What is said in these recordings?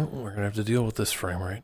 Oh, we're gonna have to deal with this frame rate.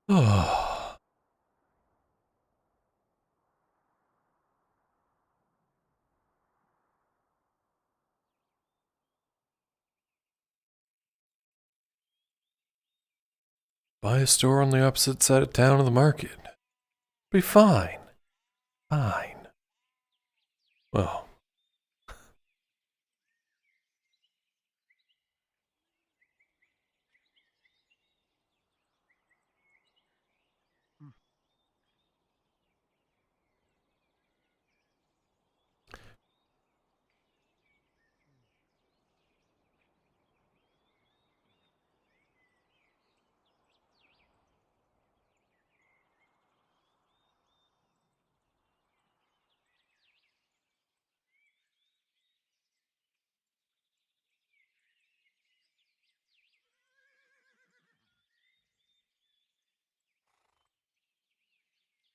Oh. Buy a store on the opposite side of town of the market. Be fine. Fine. Well.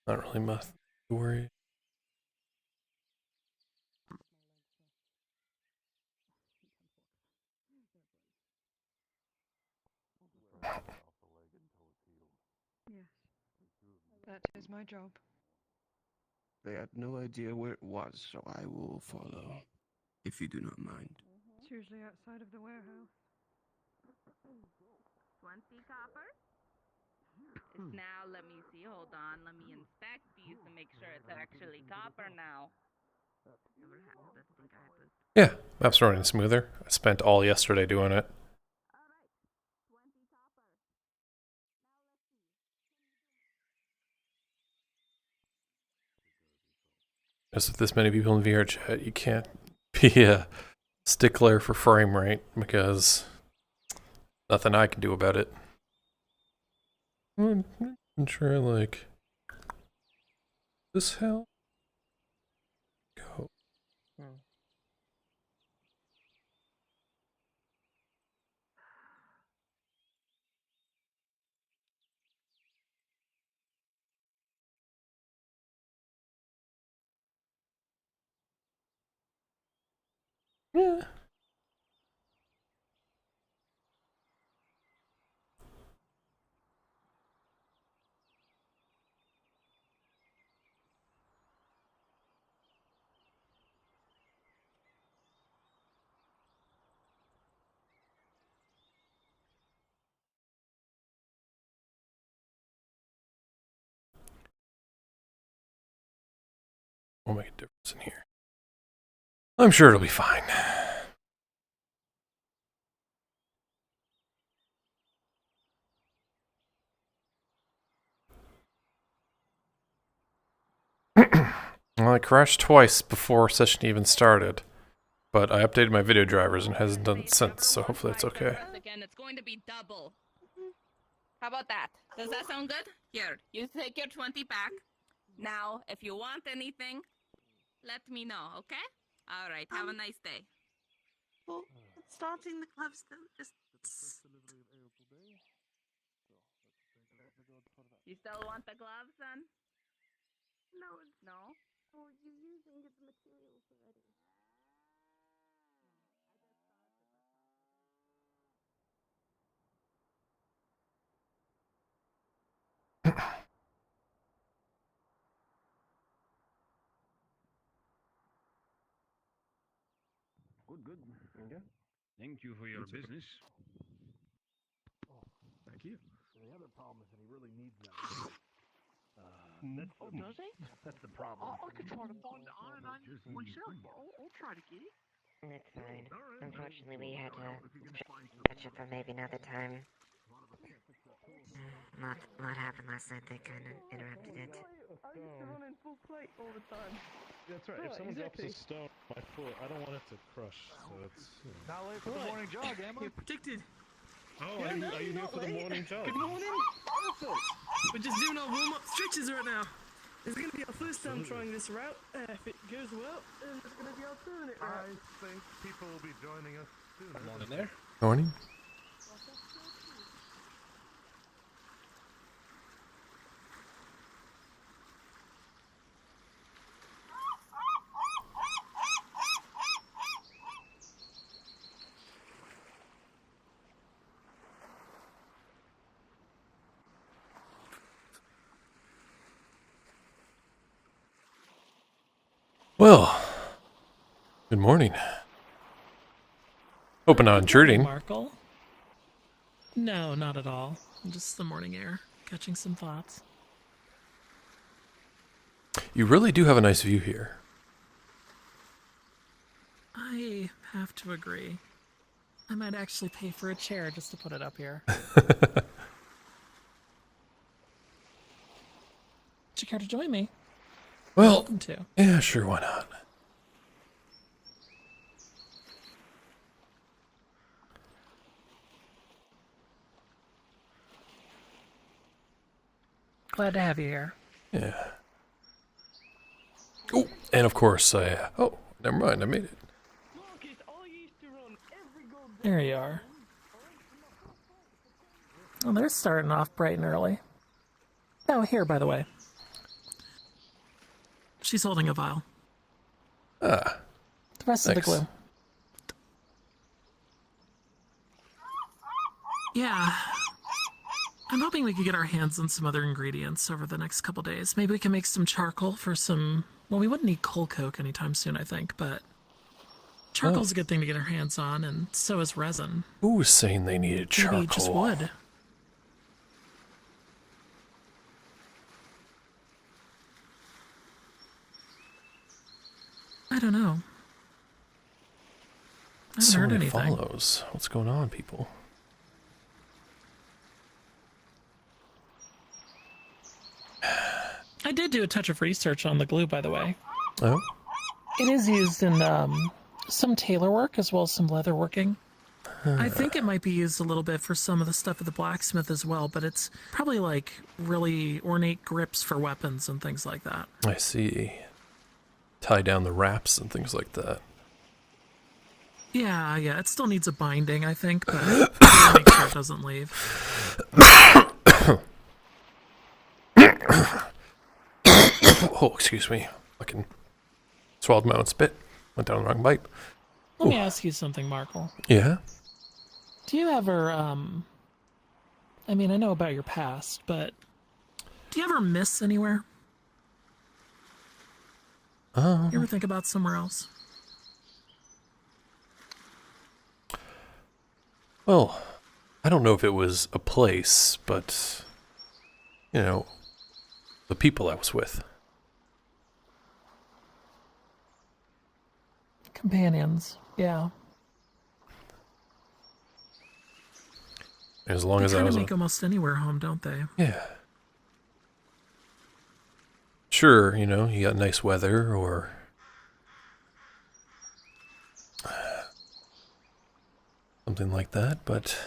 Not really much to worry. Yes, that is my job. They had no idea where it was, so I will follow, if you do not mind. It's usually outside of the warehouse. 20 copper? It's now, let me see, hold on, let me inspect these to make sure it's actually copper now. Yeah, map's running smoother. I spent all yesterday doing it. As with this many people in VRChat, you can't be a stickler for frame rate because nothing I can do about it. I'm try like this hell. Go. Yeah. Will make a difference in here. I'm sure it'll be fine. Well, I crashed twice before session even started, but I updated my video drivers and hasn't done it since, so hopefully that's okay. Again, it's going to be double. How about that? Does that sound good? Here, you take your 20 back. Now, if you want anything, let me know, okay? All right, have a nice day. Well, starting the gloves though, just. You still want the gloves then? No, No? well, you're using his materials already. Good. Yeah. Thank you for your business. Oh, thank you. The other problem is that he really needs them. Does he? That's the problem. I could try to find it on and on myself. I'll try to get it. It's fine. Unfortunately, we had to catch up for maybe another time. Not what happened last night. They kind of interrupted it. I used to run in full plate all the time. That's right. If someone drops a stone on my foot, I don't want it to crush. So it's. Not late for the morning jog, am I? You're predicted. Oh, are you here for the morning jog? Good morning. We're just doing our warm-up stretches right now. It's going to be our first time trying this route. If it goes well, then it's going to be our alternate route. I think people will be joining us soon. Come on in there. Morning. Well, good morning. Hope I'm not intruding. Markle? No, not at all. Just the morning air, catching some thoughts. You really do have a nice view here. I have to agree. I might actually pay for a chair just to put it up here. Would you care to join me? Well, Welcome to. yeah, sure, why not? Glad to have you here. Yeah. Oh, and of course, oh, never mind, I made it. There you are. Oh, they're starting off bright and early. Oh, here, by the way. She's holding a vial. Ah, The rest of the thanks. glue. Yeah. I'm hoping we could get our hands on some other ingredients over the next couple days. Maybe we can make some charcoal for some... Well, we wouldn't need coal coke anytime soon, I think, but... Charcoal's a good thing to get our hands on, and so is resin. Who was saying they needed charcoal? Maybe just wood. I don't know. I haven't So heard many anything. follows. What's going on, people? I did do a touch of research on the glue, by the way. Oh, It is used in some tailor work as well as some leather working. I think it might be used a little bit for some of the stuff at the blacksmith as well, but it's probably like really ornate grips for weapons and things like that. I see. Tie down the wraps and things like that. Yeah, it still needs a binding, I think, but I'll make sure it doesn't leave. Oh, excuse me. Fucking swallowed my own spit. Went down the wrong pipe. Let me ask you something, Markle. Yeah? Do you ever, I mean, I know about your past, but do you ever miss anywhere? You ever think about somewhere else? Well, I don't know if it was a place, but, you know, the people I was with. Companions, yeah. As long They as I kind was... of make almost anywhere home, don't they? Yeah. Sure, you know, you got nice weather or... something like that, but...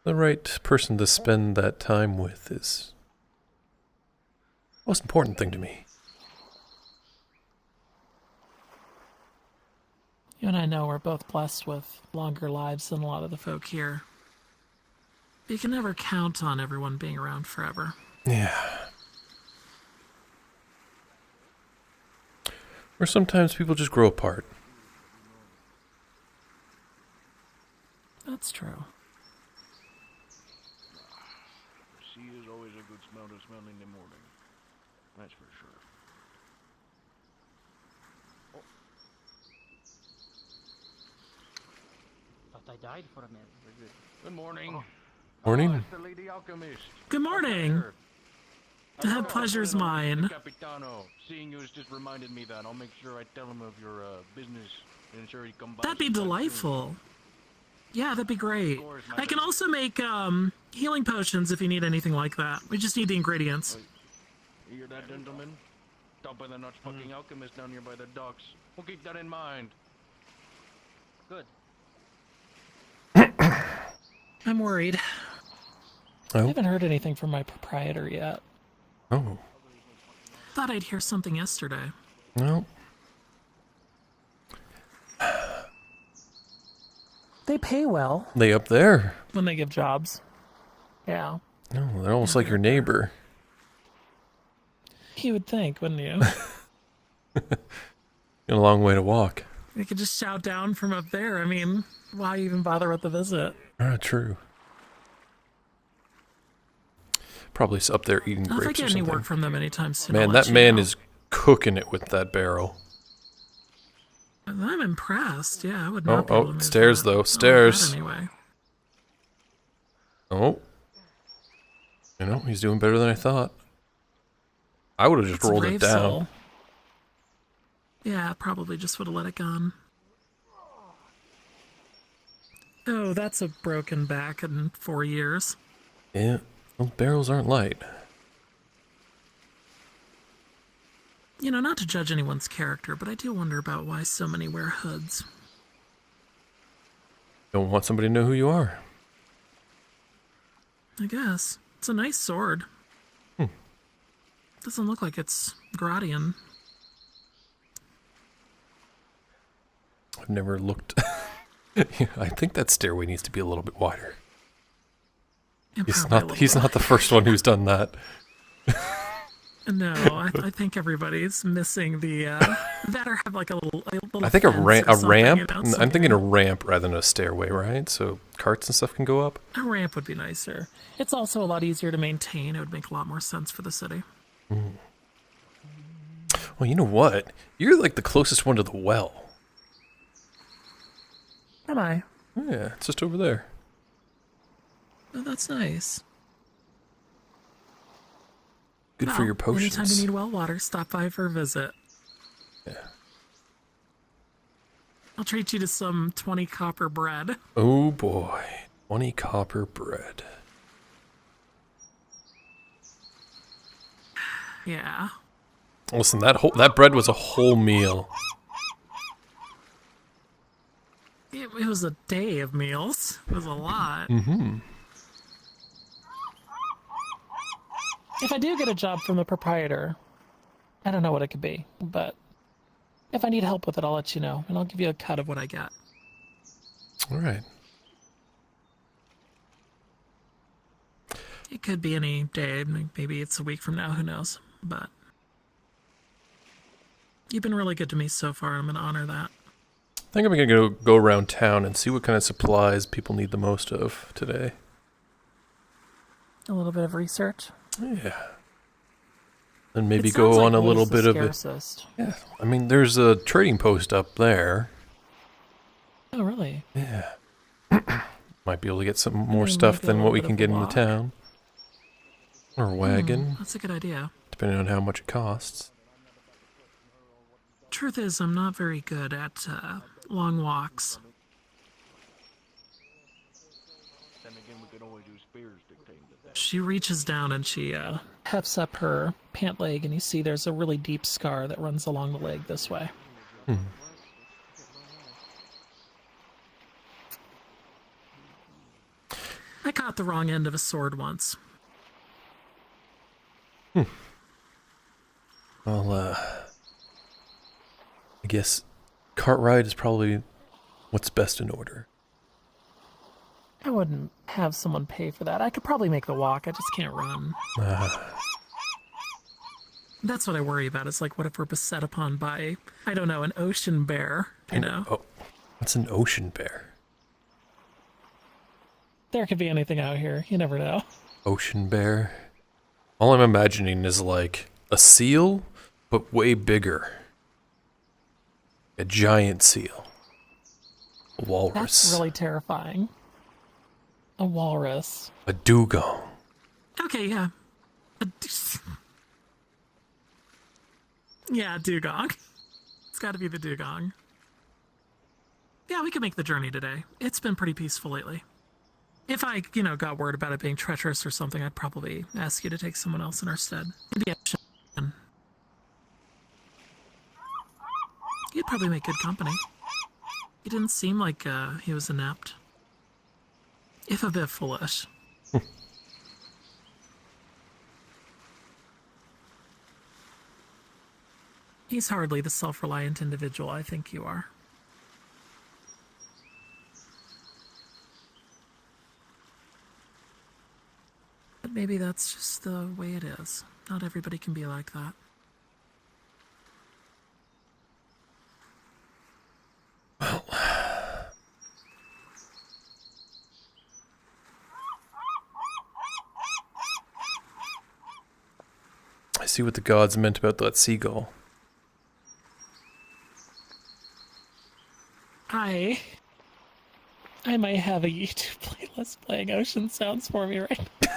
the right person to spend that time with is... the most important thing to me. You and I know we're both blessed with longer lives than a lot of the folk here. You can never count on everyone being around forever. Yeah. Or sometimes people just grow apart. That's true. Sea is always a good smell to smell in the morning. That's for sure. Thought I died for a minute. We're good. Good morning. Morning. It's the Lady Alchemist. Good morning. That pleasure's mine. Capitano, seeing you has just reminded me that. I'll make sure I tell him of your business and ensure he come by. That'd be sometime soon. delightful. Yeah, that'd be great. I can also make healing potions if you need anything like that. We just need the ingredients. You hear that, gentlemen? Don't be the nuts fucking alchemist down here by the docks. We'll keep that in mind. Good. I'm worried. Oh. I haven't heard anything from my proprietor yet. Oh. Thought I'd hear something yesterday. No. They pay well. They up there. When they give jobs. Yeah. No, they're almost like your neighbor. You would think, wouldn't you? Got a long way to walk. You could just shout down from up there. I mean, why even bother with the visit? True. Probably up there eating grapes If I or get any something. work from them anytime soon, Man, I'll let that you man know. is cooking it with that barrel. I'm impressed. Yeah, I would not be Oh, able to move stairs that. though. Not like Stairs. that anyway. Oh. You know, he's doing better than I thought. I would have just It's a rolled it brave down. soul. Yeah, probably just would have let it gone. Oh, that's a broken back in 4 years. Yeah, those barrels aren't light. You know, not to judge anyone's character, but I do wonder about why so many wear hoods. Don't want somebody to know who you are. I guess. It's a nice sword. Doesn't look like it's Gradian. I've never looked. Yeah, I think that stairway needs to be a little bit wider. Yeah, He's probably a not. little He's not the first one who's done that. No, I think everybody's missing the that or have like a little I think a fence or ramp. something, you know, I'm something. thinking a ramp rather than a stairway, right? So carts and stuff can go up. A ramp would be nicer. It's also a lot easier to maintain. It would make a lot more sense for the city. Well, you know what? You're like the closest one to the well. Am I? Yeah, it's just over there. Oh, that's nice. Good for Well, your potions. Anytime you need well water, stop by for a visit. Yeah. I'll treat you to some 20 copper bread. Oh boy, 20 copper bread. Yeah. Listen, that bread was a whole meal. It was a day of meals. It was a lot. Mm-hmm. If I do get a job from the proprietor, I don't know what it could be, but if I need help with it, I'll let you know, and I'll give you a cut of what I get. All right. It could be any day. Maybe it's a week from now. Who knows? But you've been really good to me so far. I'm going to honor that. I think I'm gonna go around town and see what kind of supplies people need the most of today. A little bit of research. Yeah. And maybe It sounds go like on a wool's little the bit of it. scarcest. Yeah. I mean, there's a trading post up there. Oh, really? Yeah. Might be able to get some more mean, stuff maybe a than what little we bit can of get in the walk. town. Or a wagon, That's a good idea. depending on how much it costs. Truth is, I'm not very good at long walks. Then again, we could always use spears dictating to that. She reaches down and she hefts up her pant leg, and you see there's a really deep scar that runs along the leg this way. I caught the wrong end of a sword once. Well, I guess cart ride is probably what's best in order. I wouldn't have someone pay for that. I could probably make the walk. I just can't run. That's what I worry about. It's like, what if we're beset upon by, I don't know, an ocean bear, you know? Oh, what's an ocean bear? There could be anything out here. You never know. Ocean bear? All I'm imagining is like a seal, but way bigger. A giant seal. A walrus. That's really terrifying. A walrus. A dugong. Okay, yeah. Yeah, dugong. It's got to be the dugong. Yeah, we could make the journey today. It's been pretty peaceful lately. If I, got word about it being treacherous or something, I'd probably ask you to take someone else in our stead. Maybe He'd probably make good company. He didn't seem like he was inept. If a bit foolish. He's hardly the self-reliant individual I think you are. But maybe that's just the way it is. Not everybody can be like that. Well, I see what the gods meant about that seagull. I might have a YouTube playlist playing ocean sounds for me right now.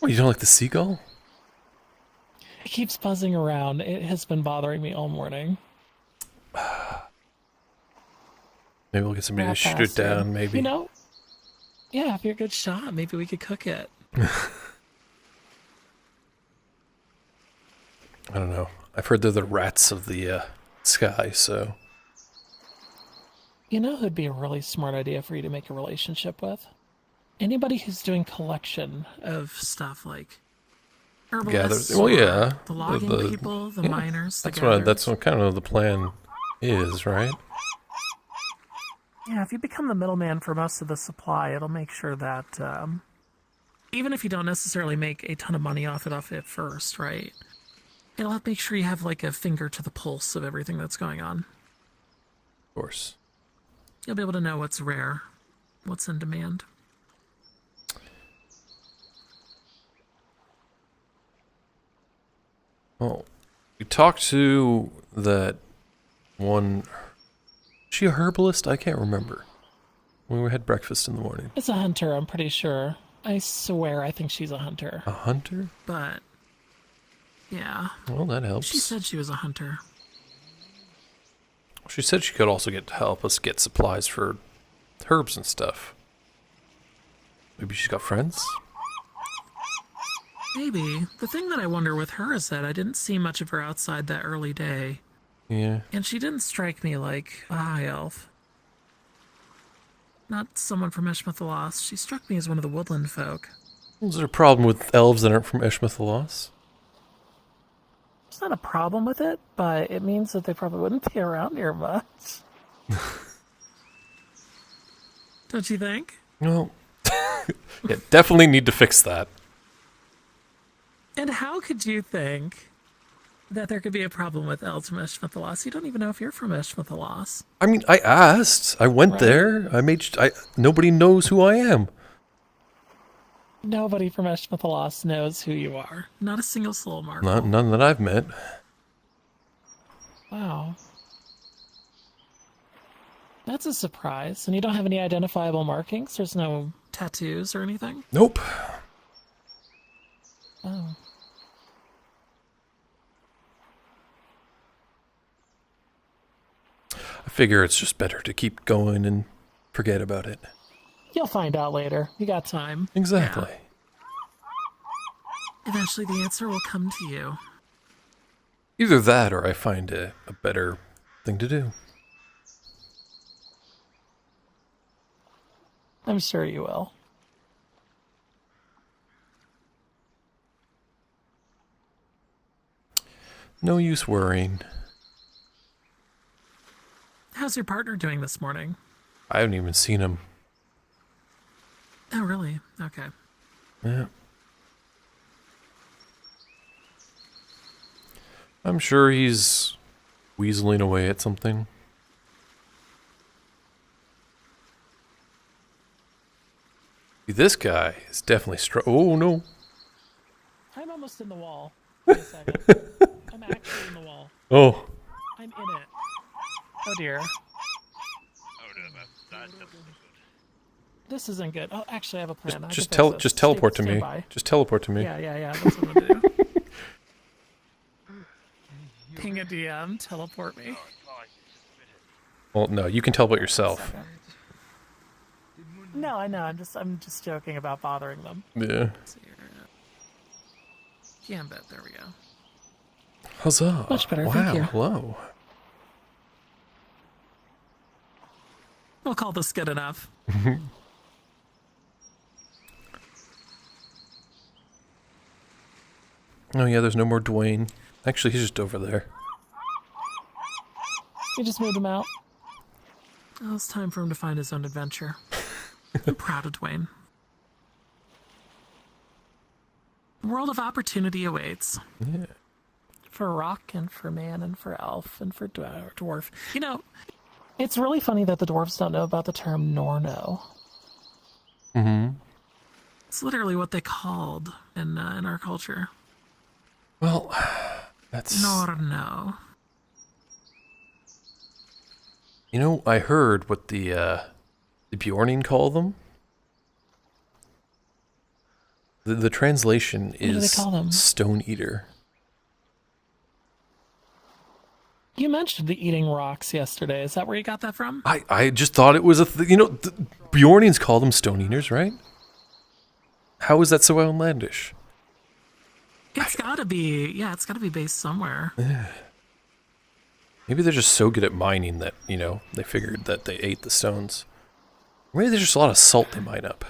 Oh, you don't like the seagull? It keeps buzzing around. It has been bothering me all morning. Maybe we'll get somebody to shoot it down, maybe. Yeah, if you're a good shot, maybe we could cook it. I don't know. I've heard they're the rats of the sky, so... You know who'd be a really smart idea for you to make a relationship with? Anybody who's doing collection of stuff like herbalists. Well, yeah. The logging people, the miners, That's what kind of the plan is, right? Yeah, if you become the middleman for most of the supply, it'll make sure that even if you don't necessarily make a ton of money off it first, right? It'll make sure you have like a finger to the pulse of everything that's going on. Of course. You'll be able to know what's rare, what's in demand. Well, we talked to that one... Is she a herbalist? I can't remember. We had breakfast in the morning. It's a hunter, I'm pretty sure. I swear I think she's a hunter. A hunter? But, yeah. Well, that helps. She said she was a hunter. She said she could also help us get supplies for herbs and stuff. Maybe she's got friends? Maybe. The thing that I wonder with her is that I didn't see much of her outside that early day. Yeah. And she didn't strike me like a high elf. Not someone from Eshmethalos. She struck me as one of the woodland folk. Is there a problem with elves that aren't from Eshmethalos? There's not a problem with it, but it means that they probably wouldn't be around here much. Don't you think? No. Yeah, definitely need to fix that. And how could you think that there could be a problem with elves from Eshmethalos? You don't even know if you're from Eshmethalos. I mean, I asked. I went there. Nobody knows who I am. Nobody from Eshmethalos knows who you are. Not a single soul mark. None that I've met. Wow. That's a surprise. And you don't have any identifiable markings? There's no tattoos or anything? Nope. Oh. I figure it's just better to keep going and forget about it. You'll find out later. You got time. Exactly. Yeah. Eventually the answer will come to you. Either that or I find a better thing to do. I'm sure you will. No use worrying. How's your partner doing this morning? I haven't even seen him. Oh, really? Okay. Yeah. I'm sure he's weaseling away at something. This guy is definitely oh, no. I'm almost in the wall. Wait a second. I'm actually in the wall. Oh. I'm in it. Oh, dear. This isn't good. Oh, actually, I have a plan. Just teleport to me. By. Just teleport to me. Yeah. That's what I'm gonna do. Ping a DM, teleport me. Well, no, you can tell about yourself. No, I know. I'm just joking about bothering them. Yeah. Gambit. There we go. Huzzah. Much better, Wow, thank you. hello. We'll call this good enough. Oh yeah, there's no more Dwayne. Actually, he's just over there. We just moved him out. Oh, it's time for him to find his own adventure. I'm proud of Dwayne. A world of opportunity awaits. Yeah. For rock and for man and for elf and for dwarf. You know, it's really funny that the dwarves don't know about the term Norno. Mm-hmm. It's literally what they called in our culture. Well, that's... Norno. You know, I heard what the Bjorning call them. The translation What do they is call them? Stone Eater. You mentioned the eating rocks yesterday. Is that where you got that from? I just thought it was a you know, Bjornings call them Stone Eaters, right? How is that so outlandish? It's gotta be, yeah, it's gotta be based somewhere. Maybe they're just so good at mining that, you know, they figured that they ate the stones. Maybe there's just a lot of salt they mine up.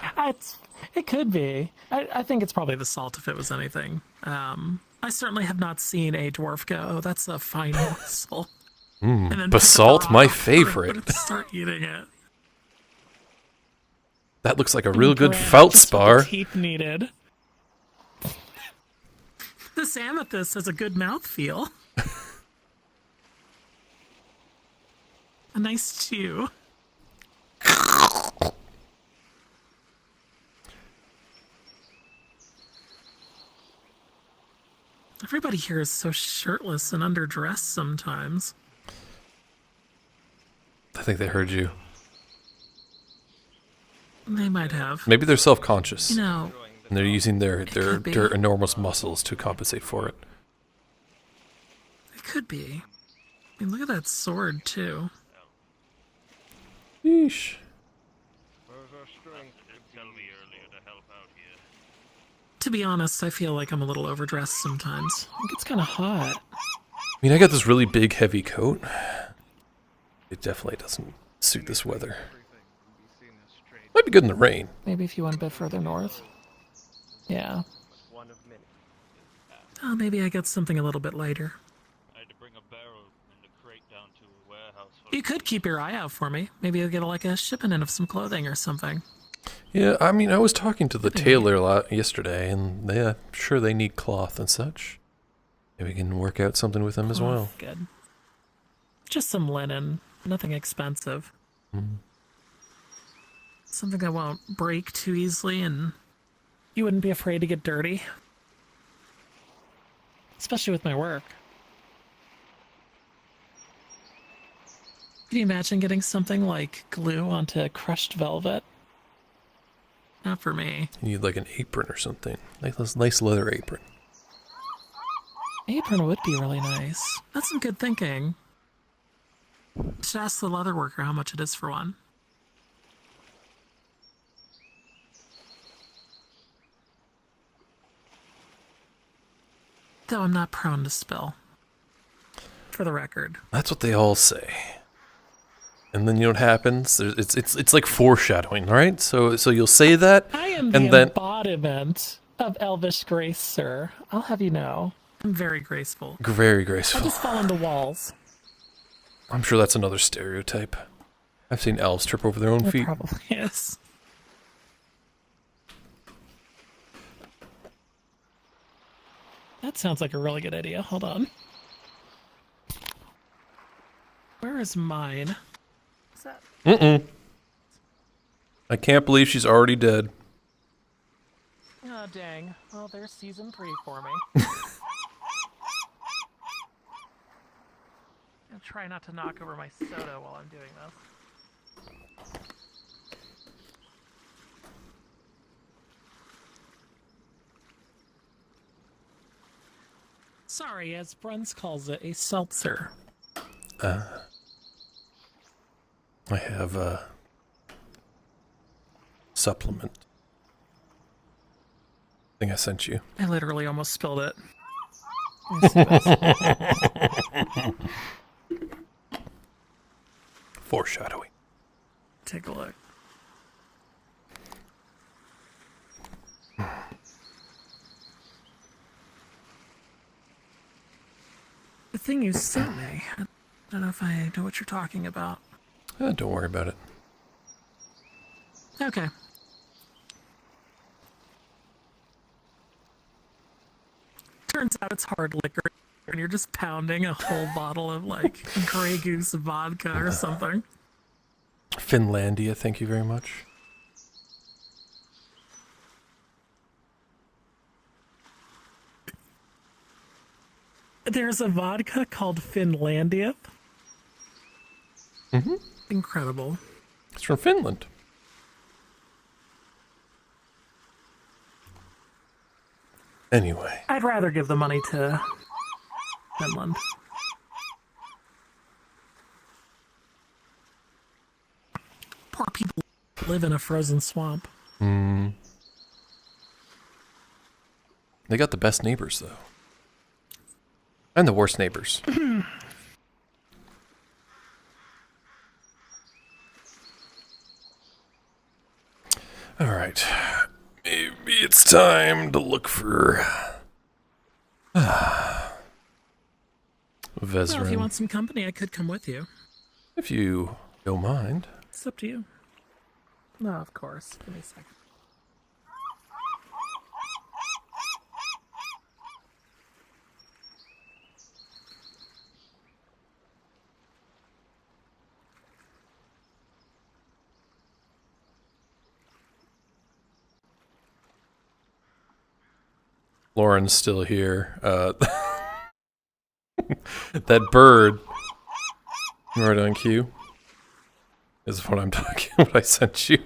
It could be. I think it's probably the salt if it was anything. I certainly have not seen a dwarf go, oh, that's a fine morsel. And then pick up Basalt, a my rock favorite. and start eating it. That looks like a real good Just feldspar. what the teeth needed. This amethyst has a good mouthfeel. A nice chew. Everybody here is so shirtless and underdressed sometimes. I think they heard you. They might have. Maybe they're self-conscious. You know, and they're using their could be. enormous muscles to compensate for it. it could be. I mean, look at that sword, too. Yeesh. To be honest, I feel like I'm a little overdressed sometimes. I think it's kind of hot. I mean, I got this really big, heavy coat. It definitely doesn't suit this weather. Might be good in the rain. Maybe if you went a bit further north. Yeah. Oh, maybe I got something a little bit lighter. You could keep your eye out for me. Maybe you'll get like a shipment in of some clothing or something. Yeah, I mean, I was talking to the tailor yesterday, and I'm sure they need cloth and such. Maybe we can work out something with them as well. Good. Just some linen. Nothing expensive. Something that won't break too easily and you wouldn't be afraid to get dirty. Especially with my work. Can you imagine getting something like glue onto crushed velvet? Not for me. You need like an apron or something. Like this nice leather apron. Apron would be really nice. That's some good thinking. Should ask the leather worker how much it is for one. Though I'm not prone to spill. For the record. That's what they all say. And then you know what happens? It's like foreshadowing, right? So you'll say that, I am and the then embodiment of elvish grace, sir. I'll have you know. I'm very graceful. very I graceful. just fall into walls. I'm sure that's another stereotype. I've seen elves trip over their own It feet. probably is. That sounds like a really good idea. Hold on. Where is mine? What's that? Mm-mm. I can't believe she's already dead. Oh, dang. Well, there's season 3 for me. I'll try not to knock over my soda while I'm doing this. Sorry, as Bruns calls it, a seltzer. I have a supplement. I think I sent you. I literally almost spilled it. Foreshadowing. Take a look. The thing you sent me, I don't know if I know what you're talking about. Don't worry about it. Okay. Turns out it's hard liquor, and you're just pounding a whole bottle of, like, Grey Goose vodka or something. Finlandia, thank you very much. There's a vodka called Finlandia. Mm-hmm. Incredible. It's from Finland. Anyway. I'd rather give the money to Finland. Poor people live in a frozen swamp. Mm. They got the best neighbors, though. And the worst neighbors. Alright. Maybe it's time to look for... Vezran. Well, if you want some company, I could come with you. If you don't mind. It's up to you. No, of course. Give me a second. Lauren's still here. That bird right on cue is what I'm talking what I sent you.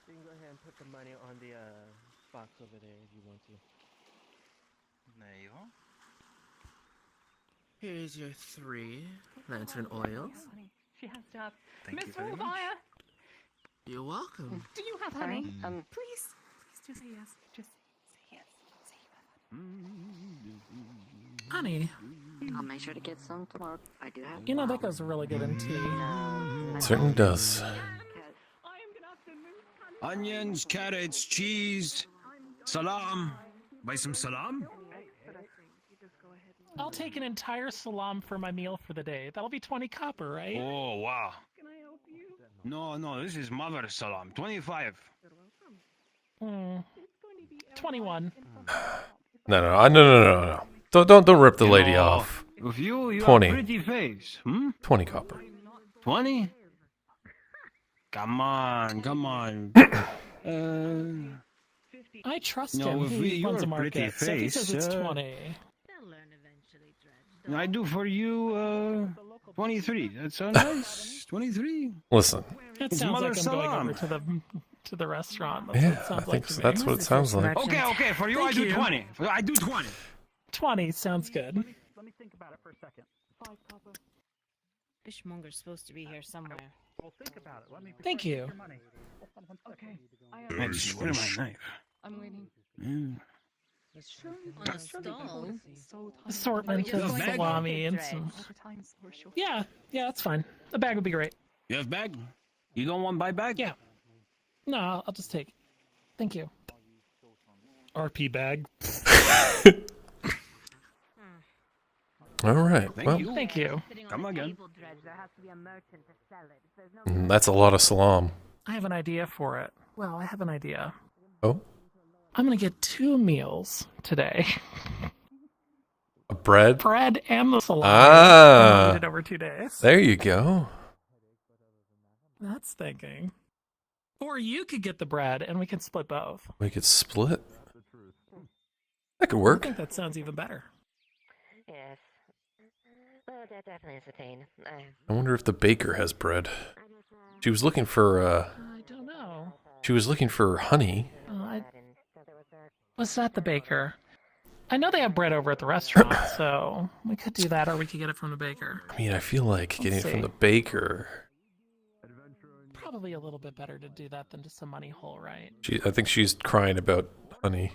You can go ahead and put the money on the box over there if you want to. There you are. Here's your 3 lantern oils. She has to have. Thank you Miss very much. Wolfire, You're welcome. do you have Sorry, honey? Please just say yes. Just say yes. Say yes. Honey, I'll make sure to get some tomorrow. I do have. you know that goes really good in tea. No, Certainly does. Onions, carrots, cheese, salam. Buy some salam? I'll take an entire salam for my meal for the day. That'll be 20 copper, right? Oh, wow. No, this is mother salam. 25. 21. No. Don't rip the lady off. With you 20. have pretty face. 20 copper. 20? Come on. I trust No, him. if He runs a you're a pretty market. So if he says it's face, 20. I do for you 23. That sounds nice. 23. Listen. That It's sounds Mother like I'm Salam. going over to the restaurant. That's Yeah, what it sounds I like think to so. me. That's what it sounds like. Okay, for you Thank I do you. 20. I do 20. 20 sounds good. Let me think about it for a second. 5 copper. Fishmonger's supposed to be here somewhere. Well, think about it. Let me. Thank you. Your money. Okay. Let's see, where's my knife? I'm waiting. On a stall. Assortment of bag? salami and some. Yeah, that's fine. A bag would be great. You have bag? You don't want buy bag? Yeah. No, I'll just take. Thank you. RP bag. All right. Thank you. Come again. That's a lot of salam. I have an idea for it. Well, I have an idea. Oh? I'm gonna get 2 meals today. A bread? Bread and the salami. Ah. And I'll eat it over 2 days. There you go. That's thinking. Or you could get the bread and we can split both. We could split. That could I work. think that sounds even better. Yes. definitely is a pain. I wonder if the baker has bread. She was looking for, I don't know. She was looking for honey. Was that the baker? I know they have bread over at the restaurant, so we could do that, or we could get it from the baker. I mean, I feel like getting it from the baker. Probably a little bit better to do that than just a money hole, right? I think she's crying about honey.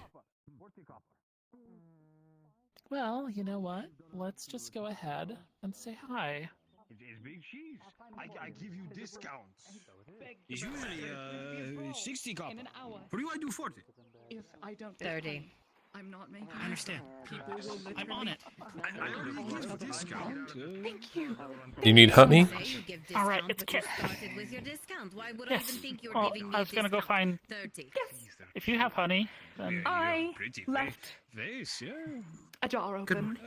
Well, you know what? Let's just go ahead and say hi. It's big cheese. I give you discounts. It's usually 60 copper. In an hour. For you, I do 40. If I don't 30. I'm not making I understand. People will literally... I'm on it. I only give discount. Thank you. You need honey? All right, it's okay. With your discount. Why would I even think you're giving me I was gonna go find. 30. If you have honey, then I left Face, yeah. a jar open.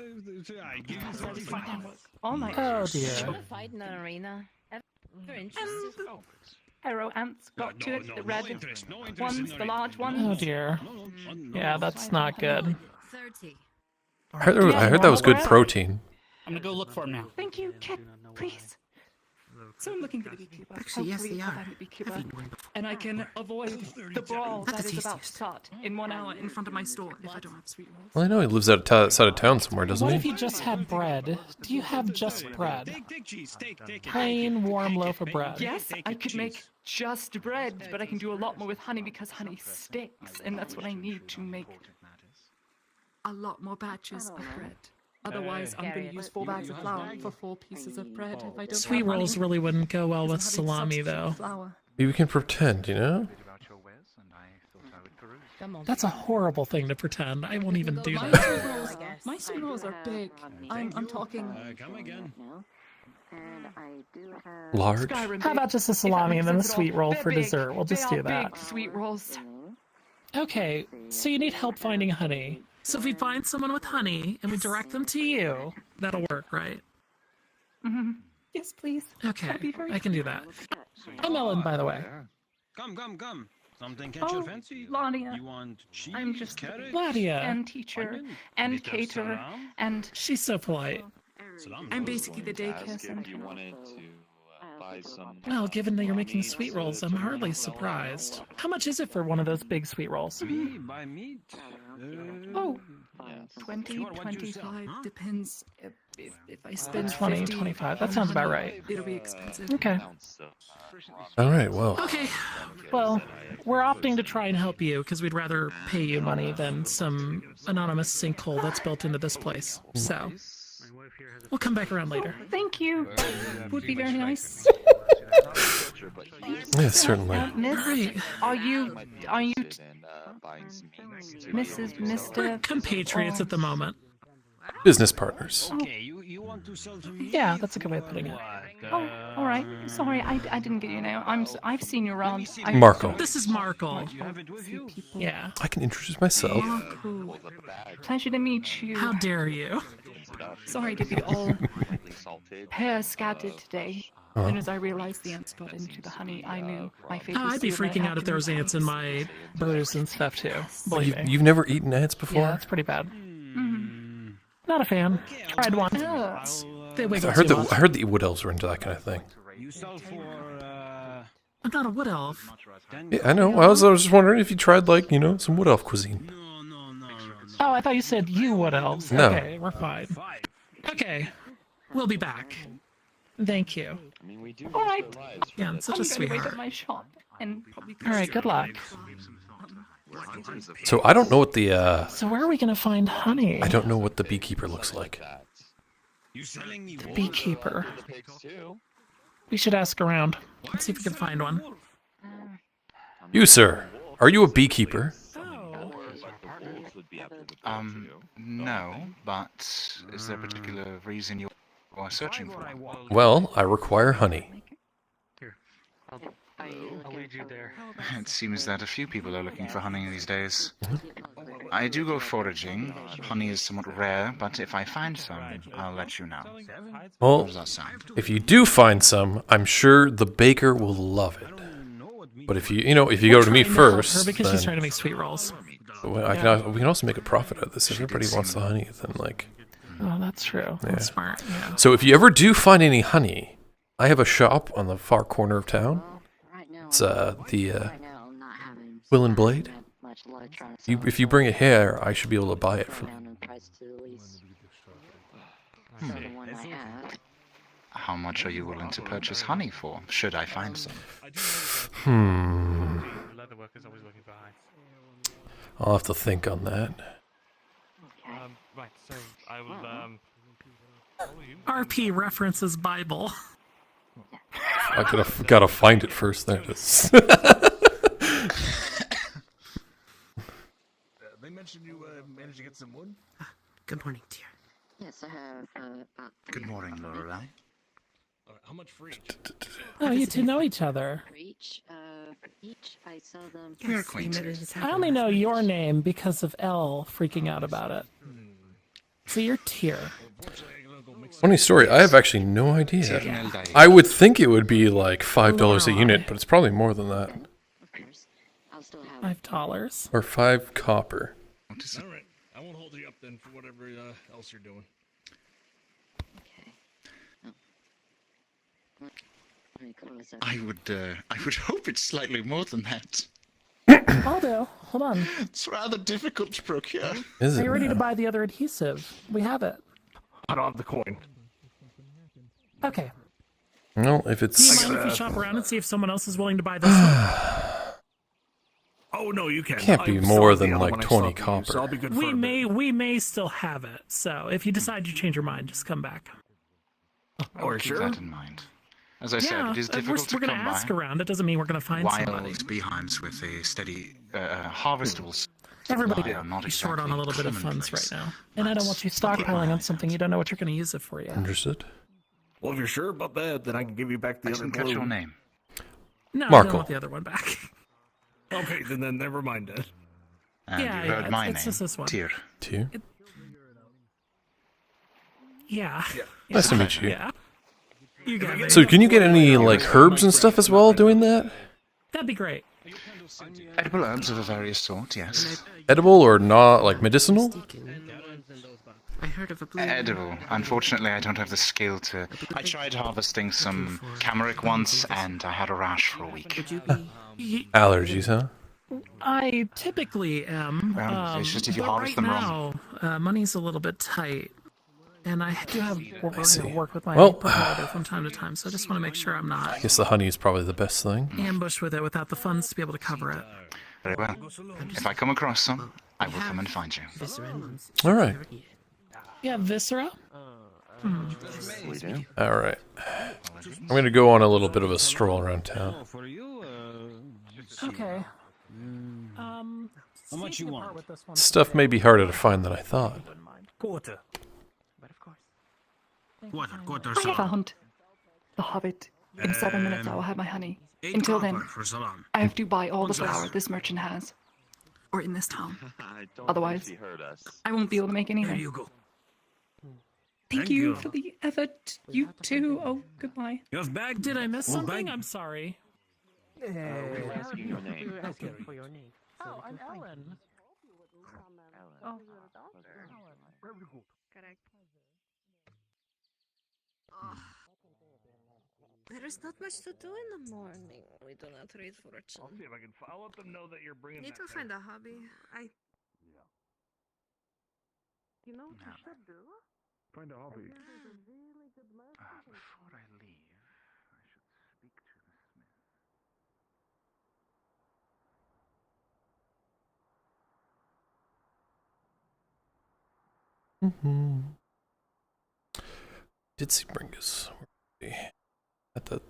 I give you 45. All night. Oh dear. Fight in an arena. Ever interested? Arrow ants got to it. The red ones, the large ones. Oh dear. Yeah, that's not good. 30. I heard that was good protein. I'm gonna go look for him now. Thank you, kid. Please. So I'm looking for the beekeeper. Actually, yes, Hopefully they I'll are. find the beekeeper, and I can avoid the brawl Not that the is about to tastiest. start in 1 hour in front of my store if I don't have sweet rolls. Well, I know he lives outside of town somewhere, doesn't What if he? you just had bread? Do you have just bread? Take cheese. Take Plain, warm loaf of bread. Yes, I could make just bread, but I can do a lot more with honey because honey sticks, and that's what I need to make a lot more batches of bread. Otherwise, I'm going to use 4 bags of flour for 4 pieces of bread if I don't Sweet have rolls honey. really wouldn't go well with Doesn't have salami, any substitute though. flour. Maybe we can pretend, you know? That's a horrible thing to pretend. I won't even do My that. sweet rolls, my sweet rolls are big. I'm talking Come again. Large? Skyrim How big, about just a if that salami and makes then a sense at all. sweet roll They're for big. dessert? We'll just They do are that. big sweet rolls. Okay, so you need help finding honey. So if we find someone with honey and we direct them to you, that'll work, right? Mm-hmm. Yes, please. Okay, That'd be very I can do that. I'm Ellen, by the way. Come. Something catch your fancy? Ladia. You want cheese, I'm just carrot, Ladia. and teacher and bit of caterer salam? and She's so polite. I'm basically the daycare center. Well, given that you're making sweet rolls, I'm hardly surprised. How much is it for one of those big sweet rolls? Me by meat. Oh, 20, 25, depends. If I spend 20, 50 25. That on sounds about honey, right. It'll be expensive. Okay. Alright, well. Okay. Well, we're opting to try and help you because we'd rather pay you money than some anonymous sinkhole that's built into this place. So, we'll come back around later. Thank you. Would be very nice. Yeah, certainly. Miss, Right. are you Mrs. Mr. We're compatriots at the moment. Business partners. Okay, you want to sell to me? Yeah, that's a good way of putting it. Oh, all right. Sorry, I didn't get your name. I've seen you around. Markle. This is Markle. You have it with you? Yeah. I can introduce myself. Cool. Pleasure to meet you. How dare you? Sorry to be all hair scattered today. As soon as I realized the ants got into the honey, I knew my fate was I'd be sealed. I freaking had out if to there was move ants in my burgers and stuff too. Believe me. You've never eaten ants before? Yeah, that's pretty bad. Not a fan. Tried one. They wiggle I heard too that much. I heard the wood elves were into that kind of thing. You sell for I'm not a wood elf. Yeah, I know. I was just wondering if you tried, like, you know, some wood elf cuisine. Oh, I thought you said you wood elves. No. Okay, we're fine. Okay, we'll be back. Thank you. All right. Yeah, such a I'm going to wait sweetheart. at my shop and probably. All right, good luck. So I don't know what the So where are we gonna find honey? I don't know what the beekeeper looks like. The beekeeper. We should ask around. Let's see if we can find one. You, sir, are you a beekeeper? No, but is there a particular reason you are searching for? Well, I require honey. I'll lead you there. It seems that a few people are looking for honey these days. I do go foraging. Honey is somewhat rare, but if I find some, I'll let you know. Well, How does that sound? if you do find some, I'm sure the baker will love it. But if you go to me Trying to help her first, because she's then trying to make sweet rolls. we can also make a profit out of this. If everybody wants the honey, then like, Oh, that's true. That's smart. Yeah. So if you ever do find any honey, I have a shop on the far corner of town. It's the Will and Blade. If you bring it here, I should be able to buy it from you. How much are you willing to purchase honey for, should I find some? I'll have to think on that. Right, so I will, RP references Bible. I gotta find it first. There it is. They mentioned you managed to get some wood? Good morning, dear. Yes, I have about... Good morning, Lorelei. How much for each? Oh, you two know each other. For each, I sell them... We're acquainted. I only know your name because of Elle freaking out about it. So you're Tyr. Funny story, I have actually no idea. I would think it would be like $5 a unit, but it's probably more than that. $5. Or 5 copper. Alright, I won't hold you up then for whatever else you're doing. I would hope it's slightly more than that. I'll do. Hold on. It's rather difficult to procure. Are you ready to buy the other adhesive? We have it. I don't have the coin. Okay. Well, if it's... Do you mind if we shop around and see if someone else is willing to buy this one? Oh no, you can't. Can't be more than like 20 copper. So I'll be good for We a bit. may still have it. So if you decide you change your mind, just come back. I will keep that in mind. As I said, it is difficult to we're come gonna ask by. around. It doesn't mean we're gonna find somebody. Wild behinds with a steady harvestable Everybody supply are not is short on a little bit of funds commonplace. right now, and I don't want you stockpiling on something you don't know what you're gonna use it for yet. Understood. Well, if you're sure about that, then I can give you back the I other didn't catch blue. your name. No, I Markle. don't want the other one back. Okay, then never mind it. And Yeah, you heard yeah, my it's name, just this one. Tyr. Tyr? Yeah. Nice to meet you. Yeah. You got it. So can you get any like herbs and stuff as well doing that? That'd be great. Edible herbs of a various sort, yes. Edible or not, like medicinal? I heard of a blue... Edible. Unfortunately, I don't have the skill to... I tried harvesting some cameric once, and I had a rash for a week. Allergies, huh? I typically am. Well, it's just if you but harvest right them wrong. now, money's a little bit tight. And I do have work with my Well, provider from time to time, so I just want to make sure I'm not I guess the honey is probably the best thing. ambushed with it without the funds to be able to cover it. Very well. If I come across some, I will come and find you. All right. Yeah, viscera. All right. I'm going to go on a little bit of a stroll around town. Okay. How much you want? Stuff may be harder to find than I thought. Quarter. Quarter I have found the Hobbit. In 7 minutes, I will have my honey. Until then, I have to buy all the flour this merchant has, or in this town. Otherwise, I won't be able to make anything. Here you go. Thank you for the effort. You too. Oh, goodbye. You have bag? Did I miss Well, something? bag- I'm sorry. We're asking your name. For your name. Oh, I'm Ellen. Oh, Correct. There is not much to do in the morning. We do not read fortune. I'll see if I can. I'll let them know that you're bringing. Need that to find a hobby. you know what you should do? Find a hobby. Before I leave, I should speak to the smith. Did see Bringus. At the...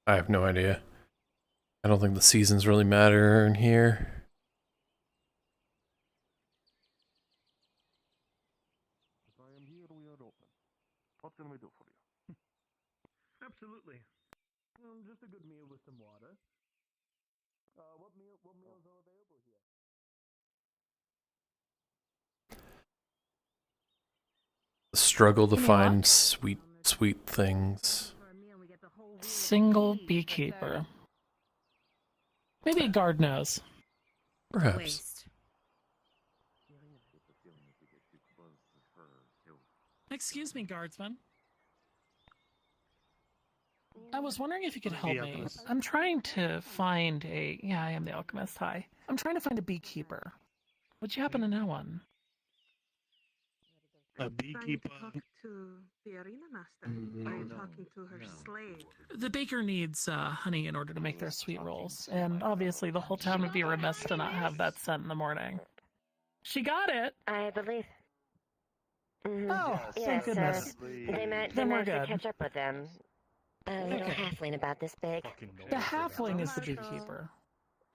I have no idea. I don't think the seasons really matter in here. If I am here, we are open. What can we do for you? Absolutely. Just a good meal with some water. What meals are available here? struggle to find sweet things. Single beekeeper. Maybe a guard knows. Perhaps. Excuse me, guardsman. I was wondering if you could help me. I'm trying to find a... Yeah, I am the alchemist. Hi. I'm trying to find a beekeeper. Would you happen to know one? A beekeeper? To the arena master. Are you talking to her slave? The baker needs honey in order to make their sweet rolls, and obviously the whole town would be remiss to not have that sent in the morning. She got it! I believe. Oh, Yes, thank goodness. They might Then we're have to good. catch up with them. A little Okay. halfling about this big. The halfling is the beekeeper.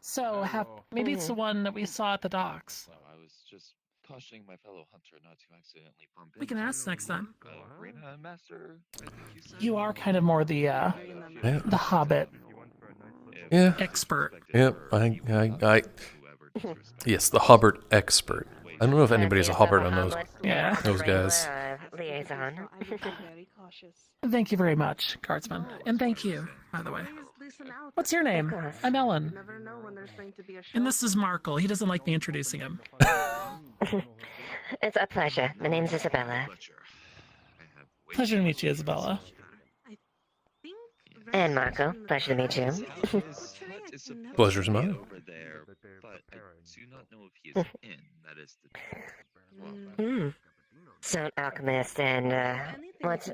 So, maybe it's the one that we saw at the docks. I was just cautioning my fellow hunter not to accidentally bump We can ask next time. Arena Master, I think you said. You are kind of more the hobbit Yeah. expert. Yep. Yes, the Hubbard expert. I don't know if anybody's a Hubbard on those guys. Liaison. Thank you very much, guardsman. And thank you, by the way. What's your name? I'm Ellen. And this is Markle. He doesn't like me introducing him. It's a pleasure. My name's Isabella. Pleasure to meet you, Isabella. And Marco. Pleasure to meet you. Pleasure's mine. Over there, but I do not know if he is in. That is the So, alchemist, and what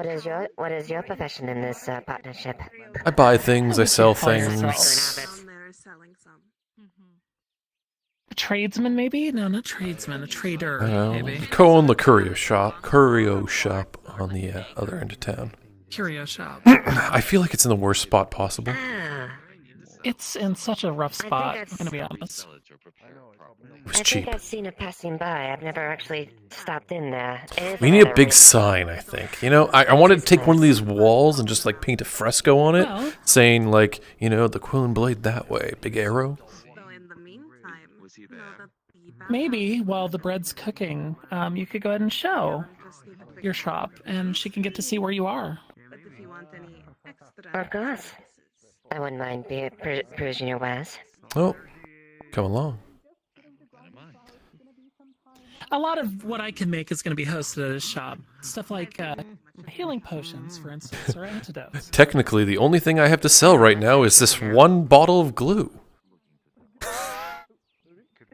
is your profession in this partnership? I buy things, I sell things. A tradesman, maybe? No, not tradesman. A trader, maybe. Co-own the curio shop on the other end of town. Curio shop. I feel like it's in the worst spot possible. It's in such a rough spot, I'm gonna be honest. It was cheap. I've seen it passing by. I've never actually stopped in there. We need a big sign, I think. You know, I wanted to take one of these walls and just like paint a fresco on it, saying like, you know, the Quill and Blade that way, big arrow. Maybe while the bread's cooking, you could go ahead and show your shop, and she can get to see where you are. Of course. I wouldn't mind perusing your wares. Oh, come along. A lot of what I can make is going to be hosted at his shop. Stuff like healing potions, for instance, or antidotes. Technically, the only thing I have to sell right now is this one bottle of glue.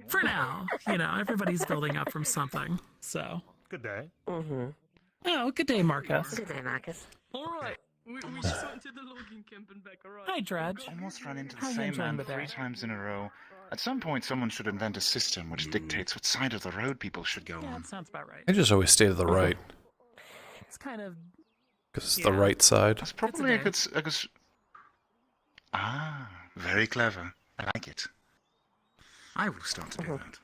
For now, you know, everybody's building up from something, so. Good day. Oh, good day, Marcus. Good day, Marcus. Alright, we just went to the logging camp and back, alright? Hi, Dredge. Almost run into the How are you same enjoying man the day? 3 times in a row. At some point, someone should invent a system which dictates what side of the road people should go Yeah, on. that sounds about right. I just always stay to the right, It's kind of... because it's the right side. That's probably a good... Ah, very clever. I like it. I will start to do that.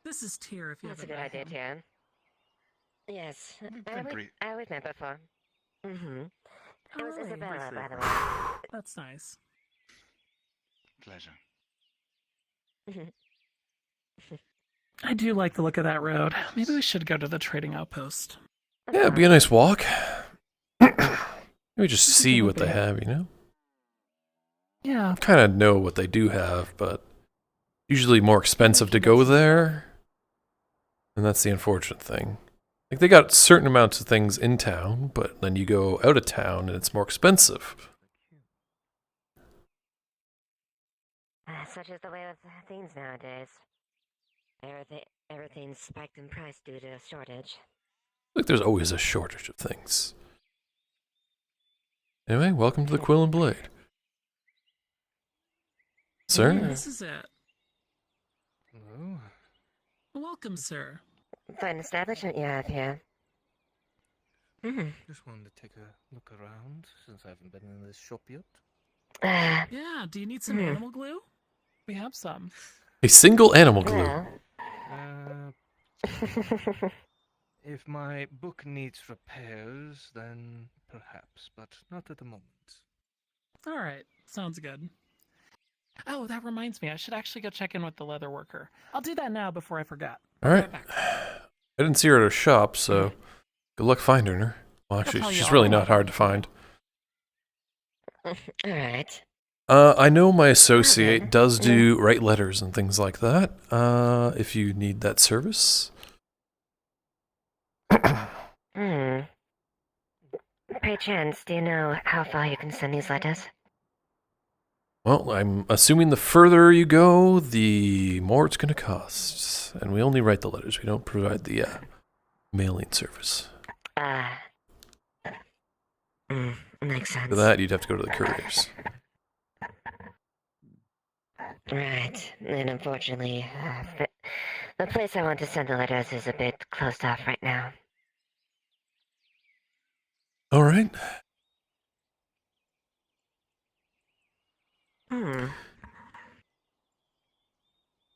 This is Tyr, if you That's a haven't good met idea, him. Tyr. Yes, pretty- I was met before. It was Oh, Isabella, by the way. That's nice. Pleasure. I do like the look of that road. Maybe we should go to the trading outpost. Yeah, it'd be a nice walk. Maybe just see what they have, you know? Yeah. Kind of know what they do have, but usually more expensive to go there. And that's the unfortunate thing. Like, they got certain amounts of things in town, but then you go out of town and it's more expensive. Such is the way with things nowadays. Everything's spiked in price due to a shortage. Like, there's always a shortage of things. Anyway, welcome to the Quill and Blade. Sir? Yeah, this is it. Hello. Welcome, sir. Fine establishment you have here. Just wanted to take a look around since I haven't been in this shop yet. Yeah, do you need some animal glue? We have some. A single animal glue. If my book needs repairs, then perhaps, but not at the moment. All right, sounds good. Oh, that reminds me, I should actually go check in with the leather worker. I'll do that now before I forget. All right. I didn't see her at her shop, so good luck finding her. Well, actually, tell you she's really all. not hard to find. Alright. I know my associate does do write letters and things like that. If you need that service. Perchance, do you know how far you can send these letters? Well, I'm assuming the further you go, the more it's going to cost. And we only write the letters. We don't provide the mailing service. Makes sense. For that, you'd have to go to the couriers. Right, and unfortunately, the place I want to send the letters is a bit closed off right now. All right.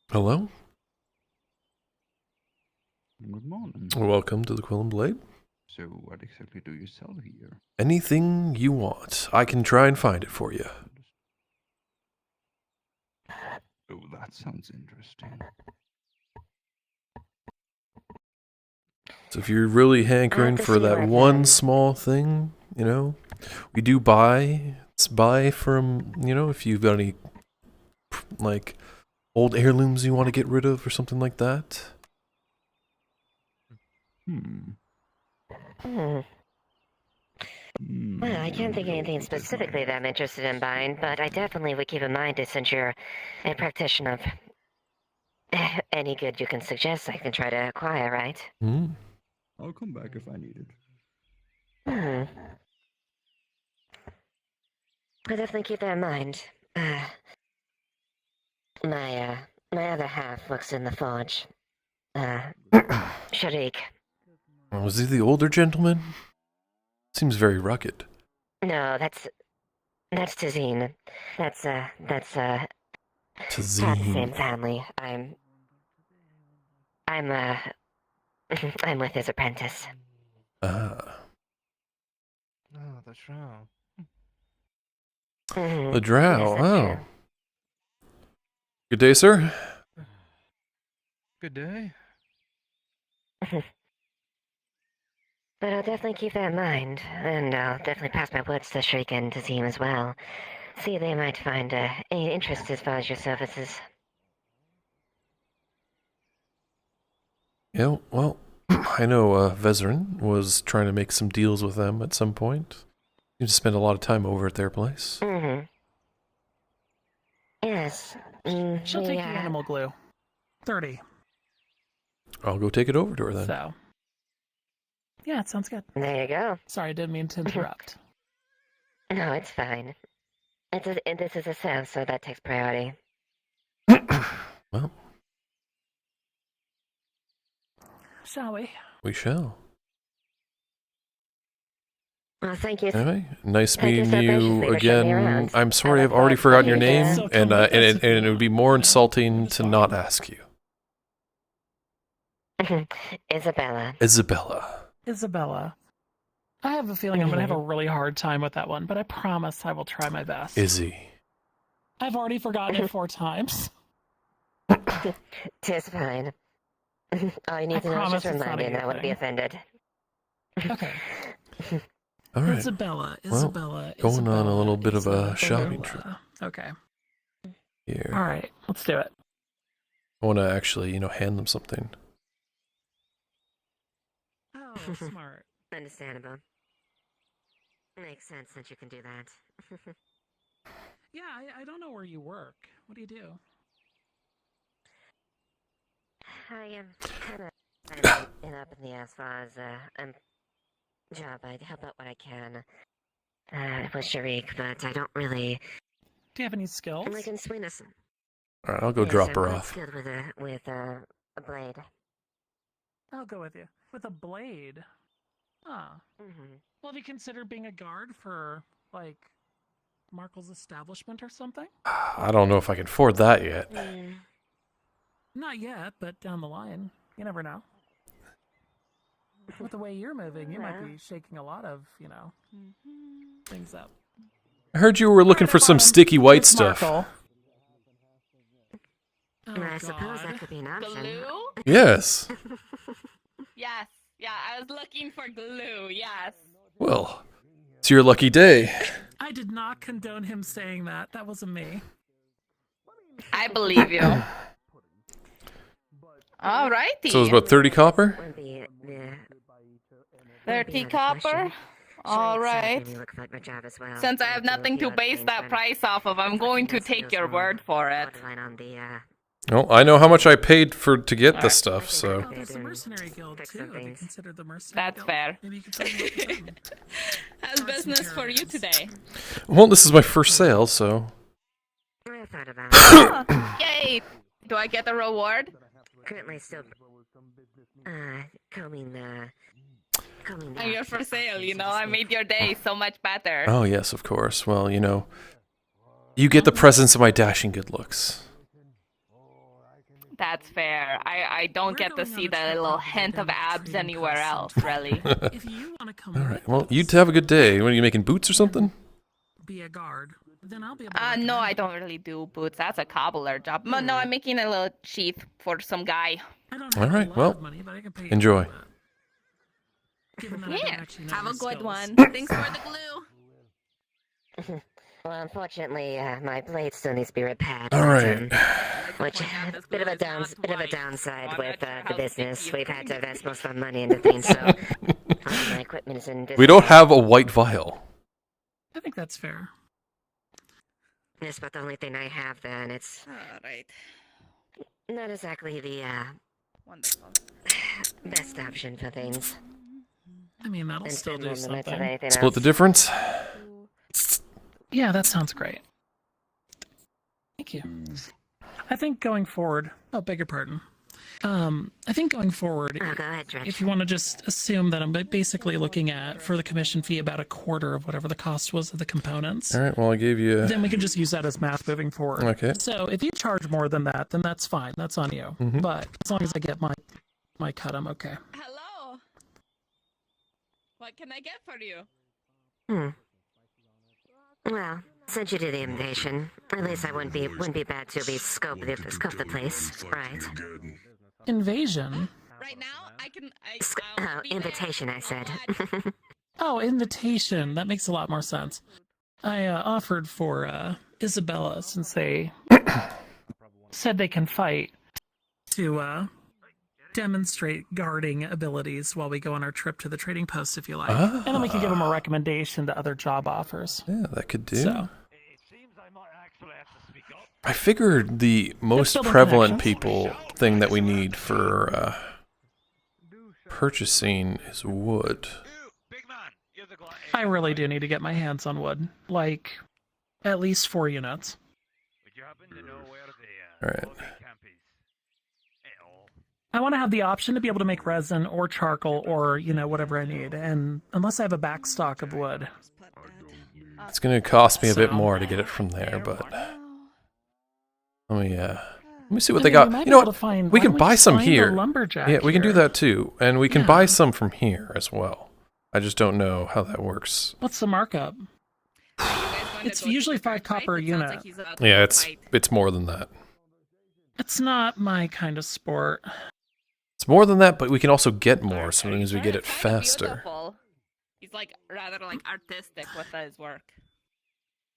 Hello? Good morning. Welcome to the Quill and Blade. So, what exactly do you sell here? Anything you want. I can try and find it for you. Oh, that sounds interesting. So if you're really hankering for that one small thing, you know, we do buy. It's buy from, you know, if you've got any, like, old heirlooms you want to get rid of or something like that. Well, I can't think of anything specifically that I'm interested in buying, but I definitely would keep in mind it since you're a practitioner of any good you can suggest I can try to acquire, right? I'll come back if I need it. I'll definitely keep that in mind. My other half works in the forge. Sharik. Was he the older gentleman? Seems very rugged. No, that's Tazine. That's Tazine. not the same family. I'm with his apprentice. Oh, the drow. The drow, oh. Good day, sir. Good day. But I'll definitely keep that in mind, and I'll definitely pass my words to Shriek and Tazim as well. See if they might find any interest as far as your services. Yeah, well, I know Vezerin was trying to make some deals with them at some point. You just spend a lot of time over at their place. Yes. She'll take the animal glue. 30. I'll go take it over to her then. So. Yeah, it sounds good. There you go. Sorry, I didn't mean to interrupt. No, it's fine. This is a sale, so that takes priority. Well. Shall we? We shall. Well, thank you. Anyway, nice Thank you meeting so you graciously for showing me again. around. I'm sorry I've already forgotten your name, So and come with us if it you would be more insulting to not ask you. Isabella. Isabella. I have a feeling I'm going to have a really hard time with that one, but I promise I will try my best. Izzy. I've already forgotten it 4 times. Tis fine. All you need to know is just remind me and I wouldn't be offended. Okay. All right. Isabella. Going on a little bit of a shopping trip Okay. here. All right. Let's do it. I want to actually, hand them something. Oh, smart. Understandable. Makes sense that you can do that. Yeah, I don't know where you work. What do you do? I am kind of up in the as far as job. I help out what I can with Sharik, but I don't really. Do you have any skills? I'm like in sweetness. All right, I'll go drop her off. Good with a blade. I'll go with you. With a blade. Ah. Well, have you considered being a guard for, like, Markle's establishment or something? I don't know if I can afford that yet. Not yet, but down the line. You never know. With the way you're moving, you might be shaking a lot of, things up. I heard you were looking for some sticky white It's stuff. Markle. I suppose that could be an option. Yes. Yes. Yeah, I was looking for glue. Yes. Well, it's your lucky day. I did not condone him saying that. That wasn't me. I believe you. Alrighty. So it's about 30 copper? 30 copper? Alright. Since I have nothing to base that price off of, I'm going to take your word for it. Well, I know how much I paid to get this stuff, so... There's a mercenary guild too. Have you considered the mercenary That's guild? fair. Maybe you can tell me what you're How's business for you today? Well, this is my first sale, so... Yay! Do I get a reward? Currently still combing And you're for sale, you know? I made your day so much better. Oh, yes, of course. Well, you know... You get the presence of my dashing good looks. That's fair. I don't get to see the little hint of abs anywhere else, really. If you want to come Alright, well, you have a good day. What, are you making boots or something? be a guard, then I'll be able to No, I don't really do boots. That's a cobbler job. But no, I'm making a little sheath for some guy. Alright, well, enjoy. Yeah, have a good one. Thanks for the glue. Well, unfortunately, my blade still needs to be repaired. All right. Which bit of a downside with the business. We've had to invest most of our money into things, so my equipment is in. We don't have a white vial. I think that's fair. That's about the only thing I have. Then it's right. Not exactly the wonderful best option for things. I mean, that'll still do something. Split the difference. Yeah, that sounds great. Thank you. I think going forward... Oh, beg your pardon. I think going forward, go ahead, Dredge. if you want to just assume that I'm basically looking at, for the commission fee, about a quarter of whatever the cost was of the components. All right, well, I gave you... Then we can just use that as math moving forward. Okay. So if you charge more than that, then that's fine. That's on you. Mhm. But as long as I get my cut, I'm okay. Hello. What can I get for you? Well, since you did the invasion, at least I wouldn't be bad to be scope the place, right? Invasion? Right now, I can... invitation, I said. Oh, invitation. That makes a lot more sense. I offered for Isabella, since they said they can fight, to demonstrate guarding abilities while we go on our trip to the trading post, if you like. And then we can give them a recommendation to other job offers. Yeah, that could do. So. I figured the most prevalent people thing that we need for purchasing is wood. I really do need to get my hands on wood. Like, at least 4 units. Alright. I want to have the option to be able to make resin or charcoal or, you know, whatever I need. And unless I have a back stock of wood. It's going to cost me a bit more to get it from there, but... Let me see what they got. You know what? We can buy some here. Yeah, we can do that too. And we can buy some from here as well. I just don't know how that works. What's the markup? It's usually 5 copper a unit. Yeah, it's more than that. It's not my kind of sport. It's more than that, but we can also get more so long as we get it faster. Beautiful. He's like rather like artistic with his work.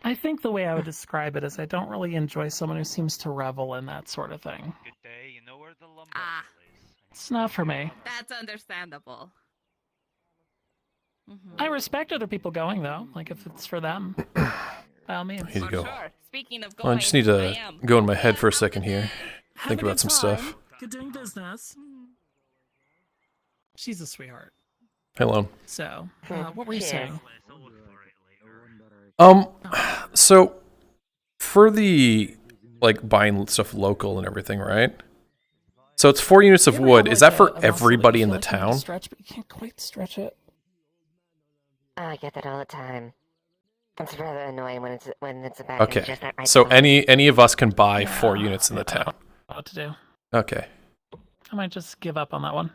I think the way I would describe it is I don't really enjoy someone who seems to revel in that sort of thing. It's not for me. That's understandable. I respect other people going, though. Like, if it's for them, by all means. Here you go. Sure. Speaking of going, Well, I just need to go in my head for a second here. Think about some stuff. Good doing business. She's a sweetheart. Hello. So, what were you saying? So, for the, like, buying stuff local and everything, right? So it's 4 units of wood. Is that for everybody in the town? Stretch, but you can't quite stretch it. I get that all the time. It's rather annoying when it's a bad thing, Okay. just that right So spot. any of us can buy 4 units in the town. What to do? Okay. I might just give up on that one.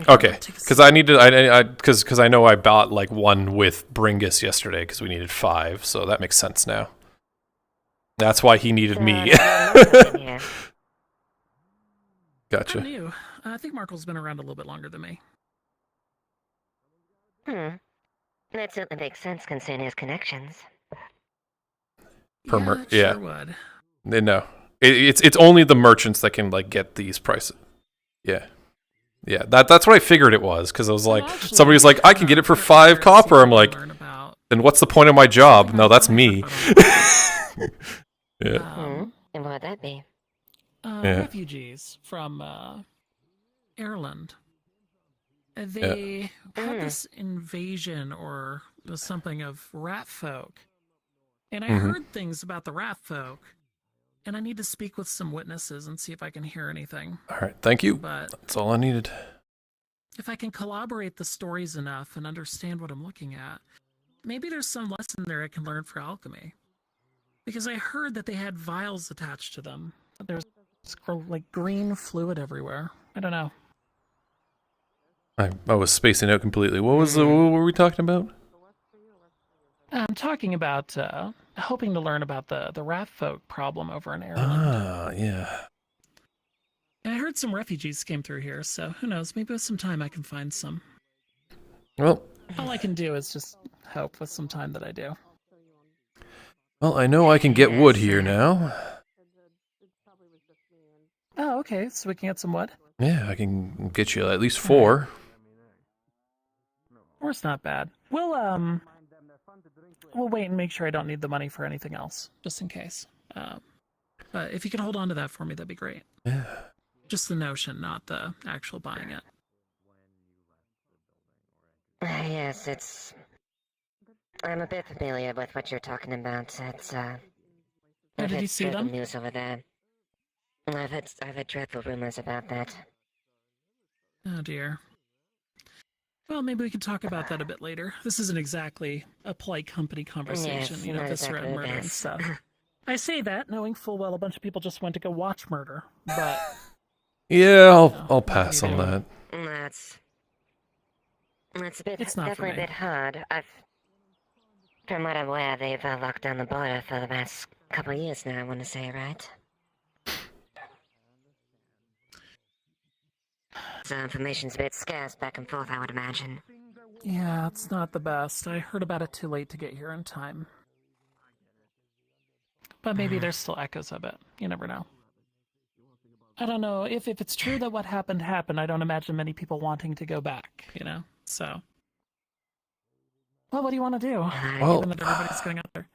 Okay, because I need to. Because I know I bought like 1 with Bringus yesterday because we needed 5, so that makes sense now. That's why he needed me. Got Gotcha. I'm new. I think Markle's been around a little bit longer than me. That certainly makes sense considering his connections. Sure would. No. It's only the merchants that can like get these prices. Yeah. Yeah, that's what I figured it was, because I was like, somebody was like, I can get it for 5 copper. I'm like, then what's the point of my job? No, that's me. Yeah. And what would that be? Refugees from Ireland. They had this invasion or something of rat folk. And I heard things about the rat folk. And I need to speak with some witnesses and see if I can hear anything. All right, thank you. But that's all I needed. If I can collaborate the stories enough and understand what I'm looking at, maybe there's some lesson there I can learn for alchemy. Because I heard that they had vials attached to them. There's like green fluid everywhere. I don't know. I was spacing out completely. What were we talking about? I'm talking about hoping to learn about the rat folk problem over in Ireland. Ah, yeah. And I heard some refugees came through here, so who knows? Maybe with some time I can find some. Well, all I can do is just hope with some time that I do. Well, I know I can get wood here now. Oh, okay. So we can get some wood? Yeah, I can get you at least 4. Four's not bad. We'll wait and make sure I don't need the money for anything else, just in case. But if you can hold on to that for me, that'd be great. Yeah. Just the notion, not the actual buying it. Yes, I'm a bit familiar with what you're talking about. It's did you see them? News over there. I've heard dreadful rumors about that. Oh dear. Well, maybe we can talk about that a bit later. This isn't exactly a polite company conversation, Yes, this around murder and stuff. I say that knowing full well a bunch of people just went to go watch murder, but yeah, I'll pass on that. It's a bit, it's not definitely a bit hard. From what I'm aware, they've locked down the border for the past couple of years now, I want to say, right? So information's a bit scarce back and forth, I would imagine. Yeah, it's not the best. I heard about it too late to get here in time. But maybe there's still echoes of it. You never know. I don't know. If it's true that what happened, I don't imagine many people wanting to go back, So. Well, what do you want to do? Well, given that everybody's going out there.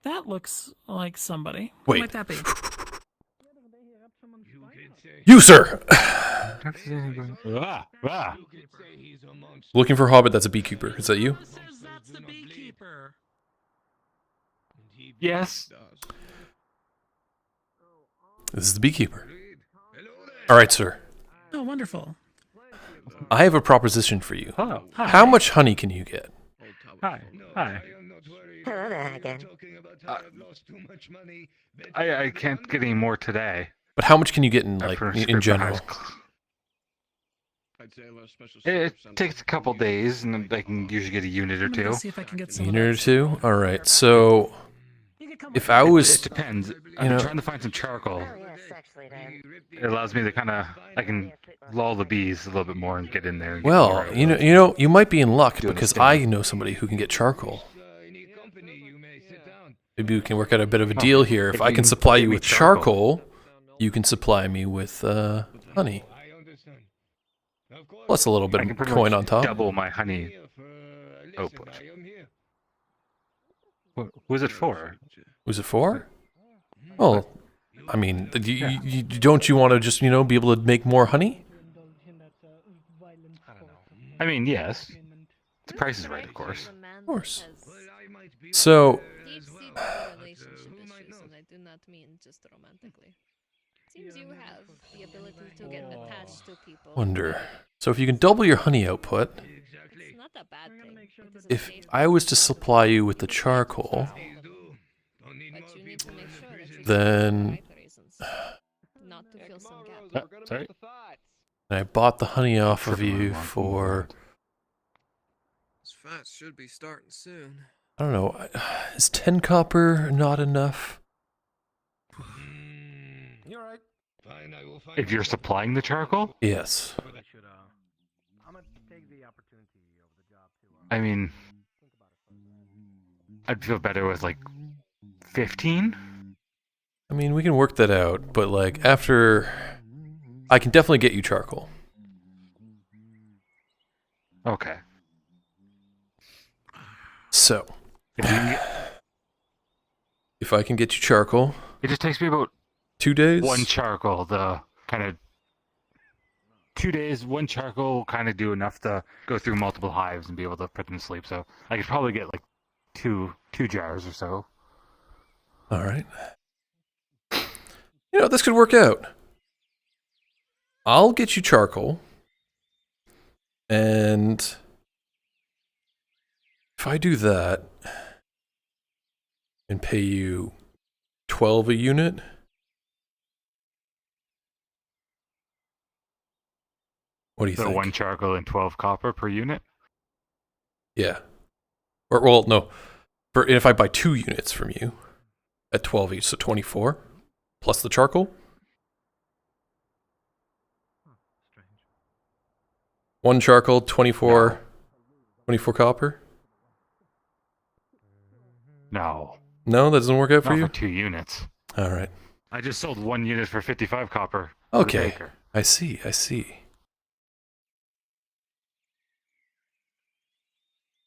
That looks like somebody. Wait. Who might that be? You, sir! Looking for a hobbit that's a beekeeper. Is that you? That's the beekeeper. Yes. This is the beekeeper. All right, sir. Oh, wonderful. I have a proposition for you. Oh, hi. How much honey can you get? Hi. Hello there again. I can't get any more today. But how much can you get in in general? It takes a couple days, and I can usually get a unit or two. See if I can get some Unit or two? All right. So, if I was, it depends. I'm trying to find some charcoal. It allows me to I can lull the bees a little bit more and get in there. And well, you might be in luck because I know somebody who can get charcoal. Maybe we can work out a bit of a deal here. If I can supply you with charcoal, you can supply me with honey. Plus a little bit of coin on top. Double my honey output. Who's it for? Who's it for? Well, I mean, don't you want to just, be able to make more honey? I mean, yes. The price is right, of course. Of course. So... I do not mean just romantically. Seems you have the ability to get attached to people. Wonder. So if you can double your honey output, it's not a bad thing. if I was to supply you with the charcoal, But you need to make sure that you then not to fill some gap. Sorry? I bought the honey off of you for, This fight should be starting soon. I don't know, is 10 copper not enough? You're right. Fine, I will find If you're supplying the charcoal? Yes. I mean, I'd feel better with like 15. I mean, we can work that out, but like after, I can definitely get you charcoal. Okay. So, If I can get you charcoal, it just takes me about 2 days. one charcoal. The kind of 2 days, one charcoal will kind of do enough to go through multiple hives and be able to put them to sleep. So I could probably get like two jars or so. All right. You know, this could work out. I'll get you charcoal. And if I do that and pay you 12 a unit, what do you think? 1 charcoal and 12 copper per unit? Yeah. Or, well, no. If I buy 2 units from you at 12 each, so 24, plus the charcoal. 1 charcoal, 24 copper? No. No, that doesn't work out for Not you? for 2 units. All right. I just sold 1 unit for 55 copper. Okay. I see.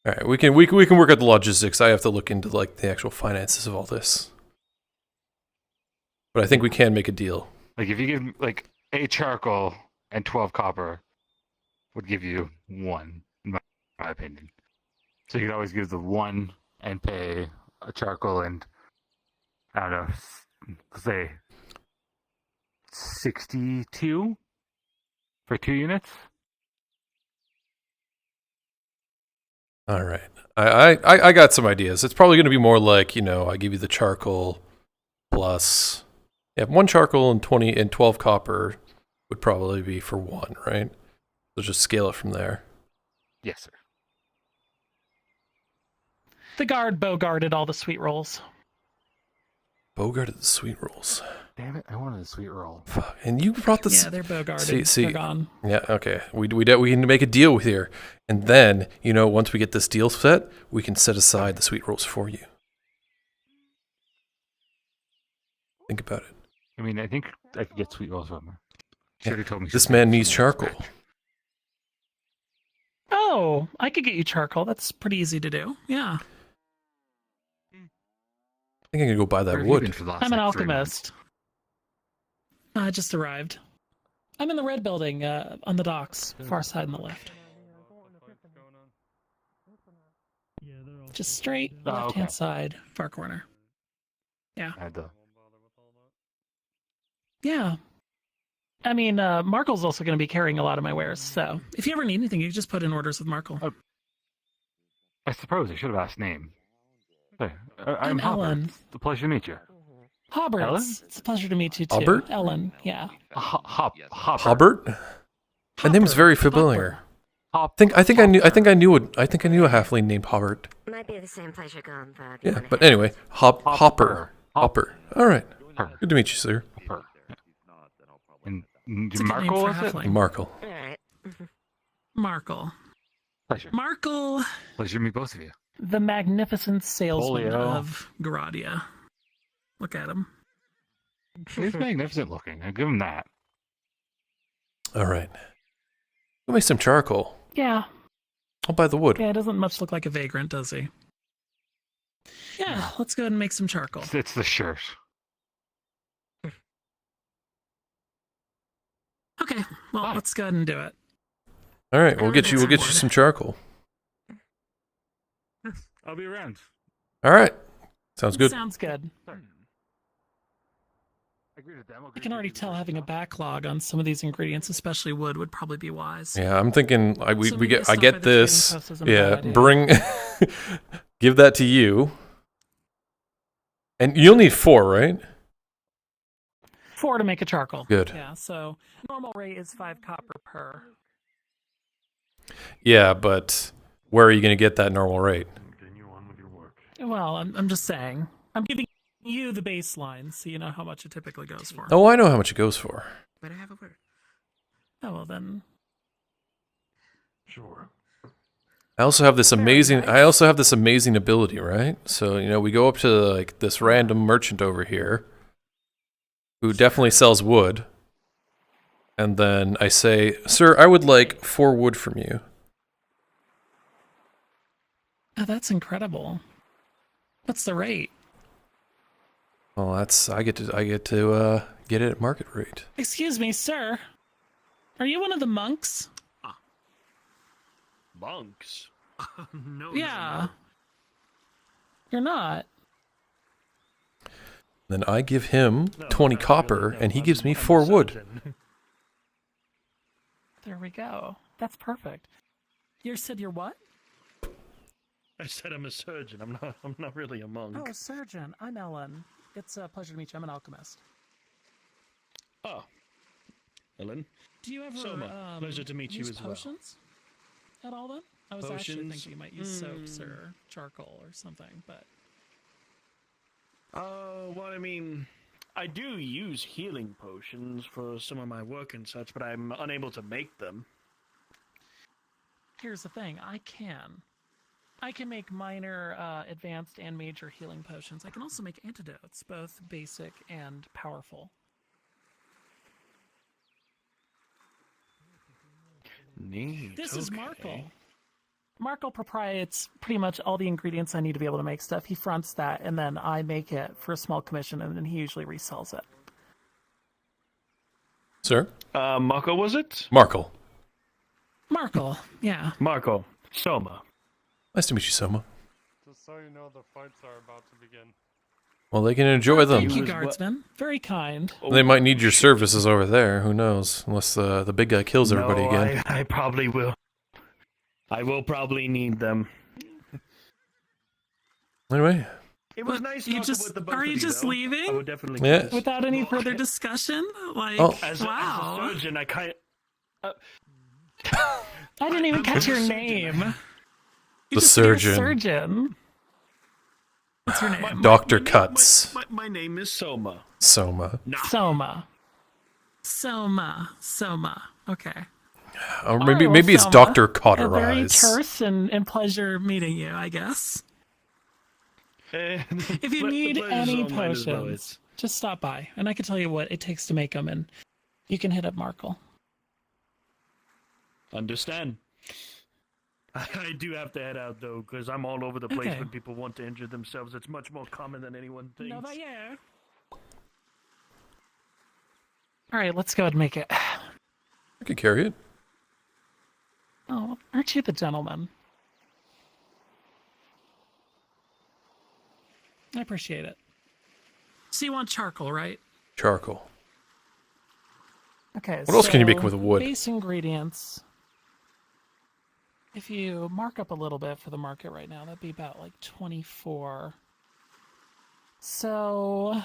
All right, we can work out the logistics. I have to look into like the actual finances of all this. But I think we can make a deal. Like if you give like a charcoal and 12 copper would give you 1, in my opinion. So you could always give the 1 and pay a charcoal and I don't know, let's say 62 for 2 units. All right. I got some ideas. It's probably going to be more like, you know, I give you the charcoal plus 1 charcoal and 12 copper would probably be for 1, right? So just scale it from there. Yes, sir. The guard bogarted all the sweet rolls. Bogarted the sweet rolls. Damn it! I wanted a sweet roll. Fuck. And you brought this. Yeah, they're bogarted. They're gone. Yeah. Okay. We can make a deal here, and then you know once we get this deal set, we can set aside the sweet rolls for you. Think about it. I mean, I think I could get sweet rolls from her. She already told me. This man needs charcoal. Oh, I could get you charcoal. That's pretty easy to do. Yeah. I think I can go buy that wood. I'm an alchemist. I just arrived. I'm in the red building on the docks, far side on the left. Just straight left-hand side, far corner. Yeah. Yeah. I mean, Markle's also going to be carrying a lot of my wares, so if you ever need anything, you can just put in orders with Markle. I suppose I should have asked name. Hey, I'm Ellen. It's a pleasure to meet you. Hobbert, Ellen? it's a pleasure to meet you too. Hobbert? Ellen, yeah. Hobbert? That name is very familiar. I think I knew a halfling named Hobbert. Might be the same place you're going, but Yeah, but anyway, Hopper. All right. Good to meet you, sir. And It's a good name Markle, for is it? halfling. Markle. all right. Markle. Pleasure. Markle, Pleasure to meet both of you. the magnificent salesman Polio. of Garadia. Look at him. He's magnificent looking. I'll give him that. All right. Go make some charcoal. Yeah. I'll buy the wood. Yeah, it doesn't much look like a vagrant, does he? Yeah, let's go ahead and make some charcoal. It's the shirt. Okay, well, let's go ahead and do it. All right, we'll get you some charcoal. I'll be around. All right. Sounds good. Sounds good. I can already tell having a backlog on some of these ingredients, especially wood, would probably be wise. Yeah, I'm thinking So maybe I stop by get the this. trading post isn't a Yeah, bad idea. bring give that to you. And you'll need 4, right? 4 to make a charcoal. Good. Yeah, so normal rate is 5 copper per. Yeah, but where are you going to get that normal rate? Well, I'm just saying. I'm giving you the baseline, so you know how much it typically goes for. Oh, I know how much it goes for. Better have a word. Oh, well then. Sure. I also have this amazing. I also have this amazing ability, right? So we go up to like this random merchant over here, who definitely sells wood, and then I say, "Sir, I would like 4 wood from you." Oh, that's incredible. What's the rate? Well, I get to get it at market rate. Excuse me, sir. Are you one of the monks? Monks? No. Yeah. You're not. Then I give him 20 copper, and he gives me 4 wood. There we go. That's perfect. You said you're what? I said I'm a surgeon. I'm not really a monk. Oh, a surgeon. I'm Ellen. It's a pleasure to meet you. I'm an alchemist. Oh. Ellen. Do you ever Soma, pleasure to meet you use as well. potions at all then? I was actually Potions? thinking you might use soaps or charcoal or something, but Well, I mean, I do use healing potions for some of my work and such, but I'm unable to make them. here's the thing. I can make minor, advanced, and major healing potions. I can also make antidotes, both basic and powerful. Neat. This is Markle. Markle propriates pretty much all the ingredients I need to be able to make stuff. He fronts that, and then I make it for a small commission, and then he usually resells it. Sir? Marco, was it? Markle. Markle, yeah. Marco. Soma. Nice to meet you, Soma. Just so you know, the fights are about to begin. Well, they can enjoy them. Thank you, guardsman. Very kind. They might need your services over there. Who knows? Unless the big guy kills everybody again. I probably will. I will probably need them. Anyway. It was nice talking with the both Are of you just though. leaving? I would definitely Yeah. Without any further discussion? Like, Oh. As wow. a surgeon, I kind of... I didn't even catch your name. The surgeon. Surgeon. What's your name? Dr. Cuts. My name is Soma. Soma. Soma. Okay. Or All maybe right, maybe it's Soma. Dr. A very Cauterize. terse and pleasure meeting you, I guess. If you need any potions, just stop by, and I can tell you what it takes to make them, and you can hit up Markle. Understand. I do have to head out, though, because I'm all over the place Okay. when people want to injure themselves. It's much more common than anyone thinks. No, yeah. All right, let's go ahead and make it. I could carry it. Oh, aren't you the gentleman? I appreciate it. So you want charcoal, right? Charcoal. Okay. What else can you make so with wood? Base ingredients. If you mark up a little bit for the market right now, that'd be about like 24. So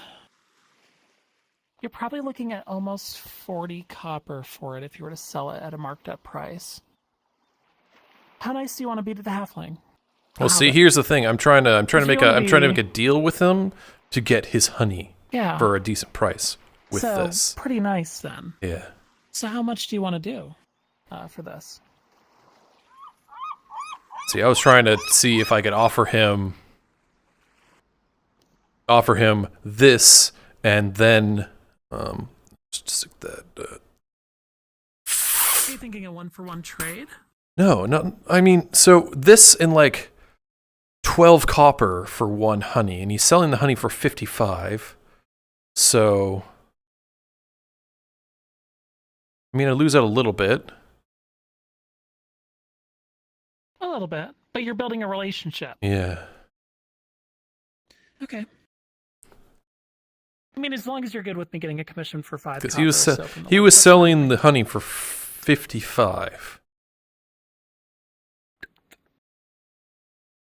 you're probably looking at almost 40 copper for it if you were to sell it at a marked up price. How nice do you want to be to the halfling? Well, see, here's the thing. I'm trying to make a deal with him to get his honey Yeah. for a decent price with so, this. pretty nice then. Yeah. So how much do you want to do for this? See, I was trying to see if I could offer him this, and then just stick that. Are you thinking a 1-for-1 trade? No. I mean, so this in like 12 copper for 1 honey, and he's selling the honey for 55. So, I mean, I lose out a little bit. A little bit, but you're building a relationship. Yeah. Okay. I mean, as long as you're good with me getting a commission for 5 Because copper. he was selling the honey for 55.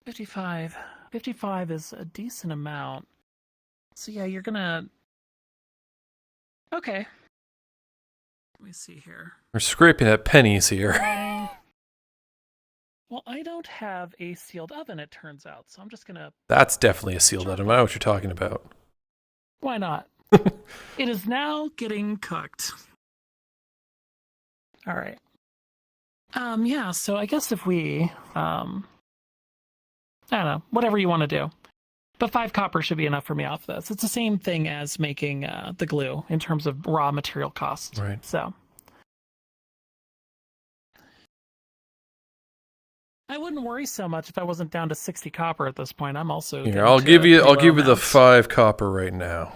55. 55 is a decent amount. So yeah, you're gonna... Okay. Let me see here. We're scraping at pennies here. Well, I don't have a sealed oven, it turns out, so I'm just gonna... That's definitely a sealed item. I know what you're talking about. Why not? It is now getting cooked. All right. Yeah, so I guess if we, I don't know, whatever you want to do. But 5 copper should be enough for me off this. It's the same thing as making the glue in terms of raw material cost. Right. So I wouldn't worry so much if I wasn't down to 60 copper at this point. I'm also Here, I'll give you the 5 copper right now.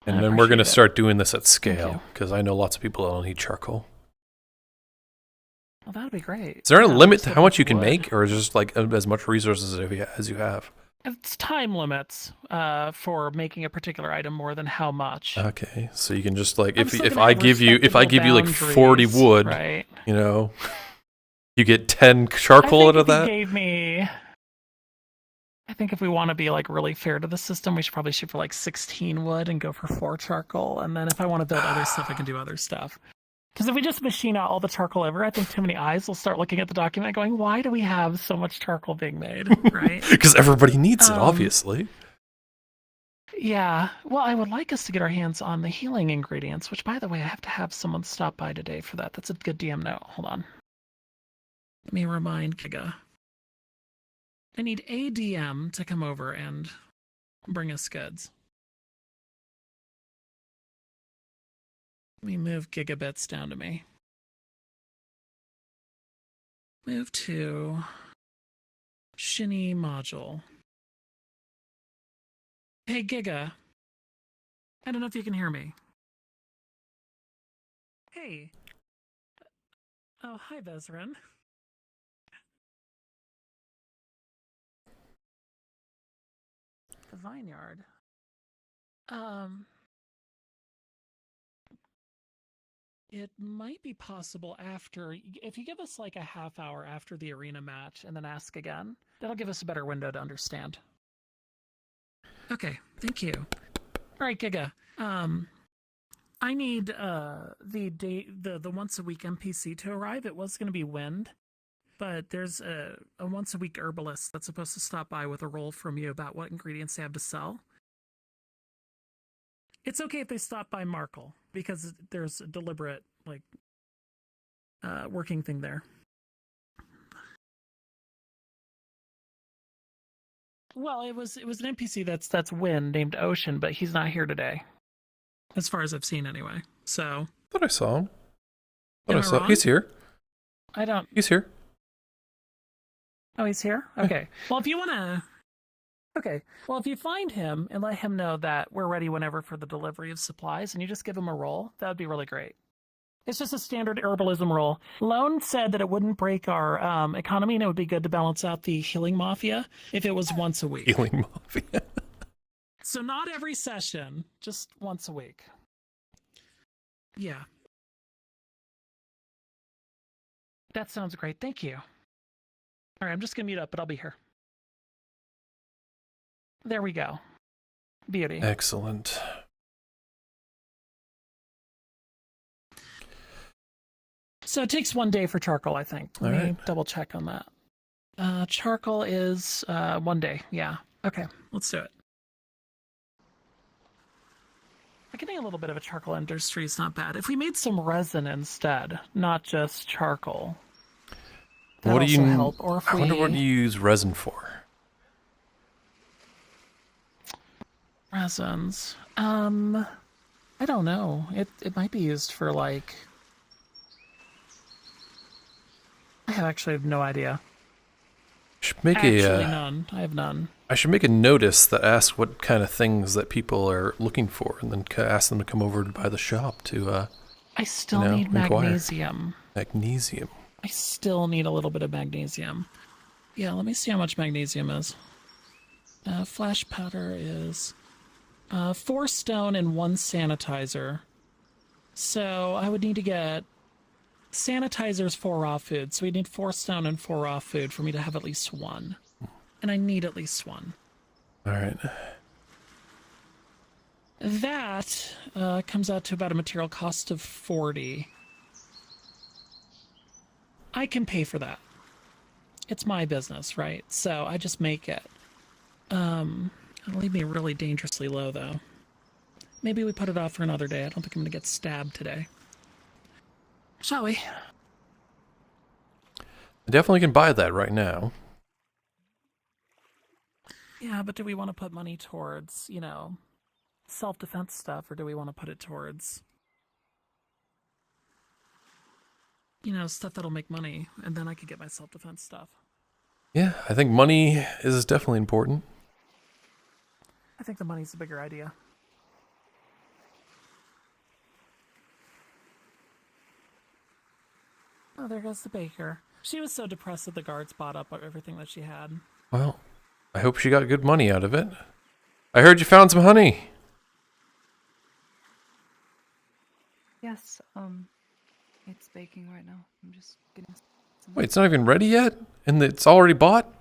And then we're going to start doing this at scale, because I know lots of people that don't need charcoal. Well, that'd be great. Is there a limit to how much you can make, or is it just like as much resources as you have? It's time limits for making a particular item more than how much. Okay, so you can just like if I give you like 40 wood, right. you know, you get 10 charcoal out of that. I think if we want to be like really fair to the system, we should probably shoot for like 16 wood and go for 4 charcoal. And then if I want to build other stuff, I can do other stuff. Because if we just machine out all the charcoal ever, I think too many eyes will start looking at the document going, why do we have so much charcoal being made, right? Because everybody needs it, obviously. Yeah. Well, I would like us to get our hands on the healing ingredients, which, by the way, I have to have someone stop by today for that. That's a good DM note. Hold on. Let me remind Giga. I need a DM to come over and bring us goods. Let me move gigabits down to me. Move to Shinny module. Hey, Giga. I don't know if you can hear me. Hey. Oh, hi, Vezrin. The vineyard. It might be possible after, if you give us like a half hour after the arena match and then ask again, that'll give us a better window to understand. Okay, thank you. All right, Giga. I need the once a week NPC to arrive. It was going to be Wind, but there's a once a week herbalist that's supposed to stop by with a roll from you about what ingredients they have to sell. It's okay if they stop by Markle, because there's a deliberate, like, working thing there. Well, it was an NPC that's Wind named Ocean, but he's not here today, as far as I've seen anyway. So. Thought I saw him. Am I wrong? He's here. I don't. He's here. Oh, he's here? Okay. Well, if you want to. Okay. Well, if you find him and let him know that we're ready whenever for the delivery of supplies, and you just give him a roll, that would be really great. It's just a standard herbalism roll. Lone said that it wouldn't break our economy, and it would be good to balance out the healing mafia if it was once a week. Healing mafia. So not every session, just once a week. Yeah. That sounds great. Thank you. All right, I'm just going to mute up, but I'll be here. There we go. Beauty. Excellent. So it takes 1 day for charcoal, I think. Let me double check on that. Charcoal is 1 day. Yeah. Okay, let's do it. Getting a little bit of a charcoal industry is not bad. If we made some resin instead, not just charcoal, that What do you? help. Or if I wonder what you use resin for. Resins. I don't know. It might be used for like. I actually have no idea. Should make none. I have none. I should make a notice that asks what kind of things that people are looking for, and then ask them to come over by the shop to. I still need inquire. magnesium. Magnesium. I still need a little bit of magnesium. Yeah, let me see how much magnesium is. Flash powder is 4 stone and 1 sanitizer. So I would need to get sanitizers for raw food. So we need 4 stone and 4 raw food for me to have at least 1. And I need at least 1. All right. That comes out to about a material cost of 40. I can pay for that. It's my business, right? So I just make it. It'll leave me really dangerously low, though. Maybe we put it off for another day. I don't think I'm going to get stabbed today. Shall we? I definitely can buy that right now. Yeah, but do we want to put money towards, you know, self-defense stuff, or do we want to put it towards, you know, stuff that'll make money, and then I could get my self-defense stuff? Yeah, I think money is definitely important. I think the money's the bigger idea. Oh, there goes the baker. She was so depressed that the guards bought up everything that she had. Well, I hope she got good money out of it. I heard you found some honey. Yes, it's baking right now. I'm just getting some... Wait, it's not even ready yet? And it's already bought?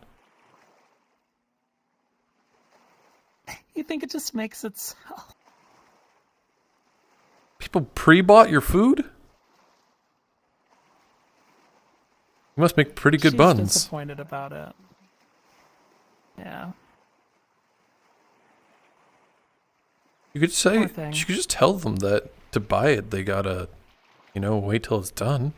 You think it just makes itself? People pre-bought your food? You must make pretty good She's buns. Disappointed about it. Yeah. You could say, Poor thing. you could just tell them that to buy it, they gotta, you know, wait till it's done.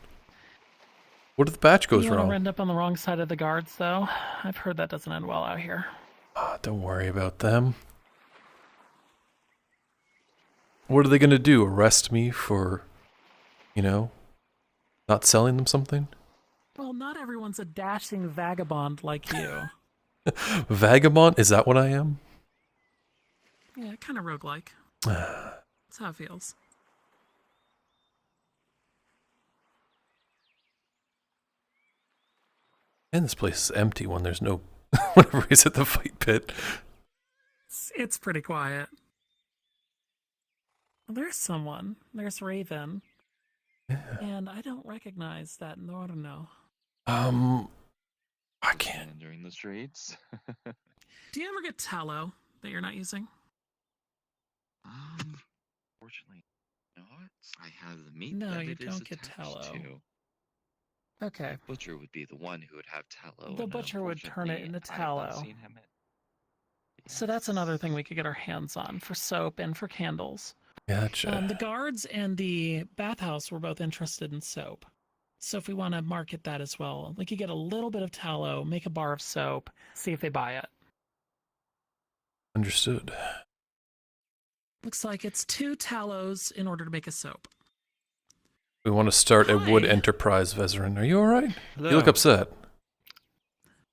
What if the batch goes you wrong? You end up on the wrong side of the guards, though. I've heard that doesn't end well out here. Don't worry about them. What are they gonna do? Arrest me for, you know, not selling them something? Well, not everyone's a dashing vagabond like you. Vagabond? Is that what I am? Yeah, kind of roguelike. That's how it feels. And this place is empty when there's no... whenever he's at the fight pit. It's pretty quiet. Well, there's someone. There's Raven. Yeah. And I don't recognize that Norno. I can't. Wandering the streets. Do you ever get tallow that you're not using? Fortunately not. I have the meat No, that you it is don't get attached tallow. to. Okay. The butcher would be the one who would have tallow. The and butcher would turn it unfortunately, into I have tallow. not seen him So that's another thing we could get our hands on for soap and for candles. Gotcha. The guards and the bathhouse were both interested in soap. So if we want to market that as well, we could get a little bit of tallow, make a bar of soap, see if they buy it. Understood. Looks like it's 2 tallows in order to make a soap. We want to start a wood enterprise, Vezerin. Are you alright? Hello. You look upset.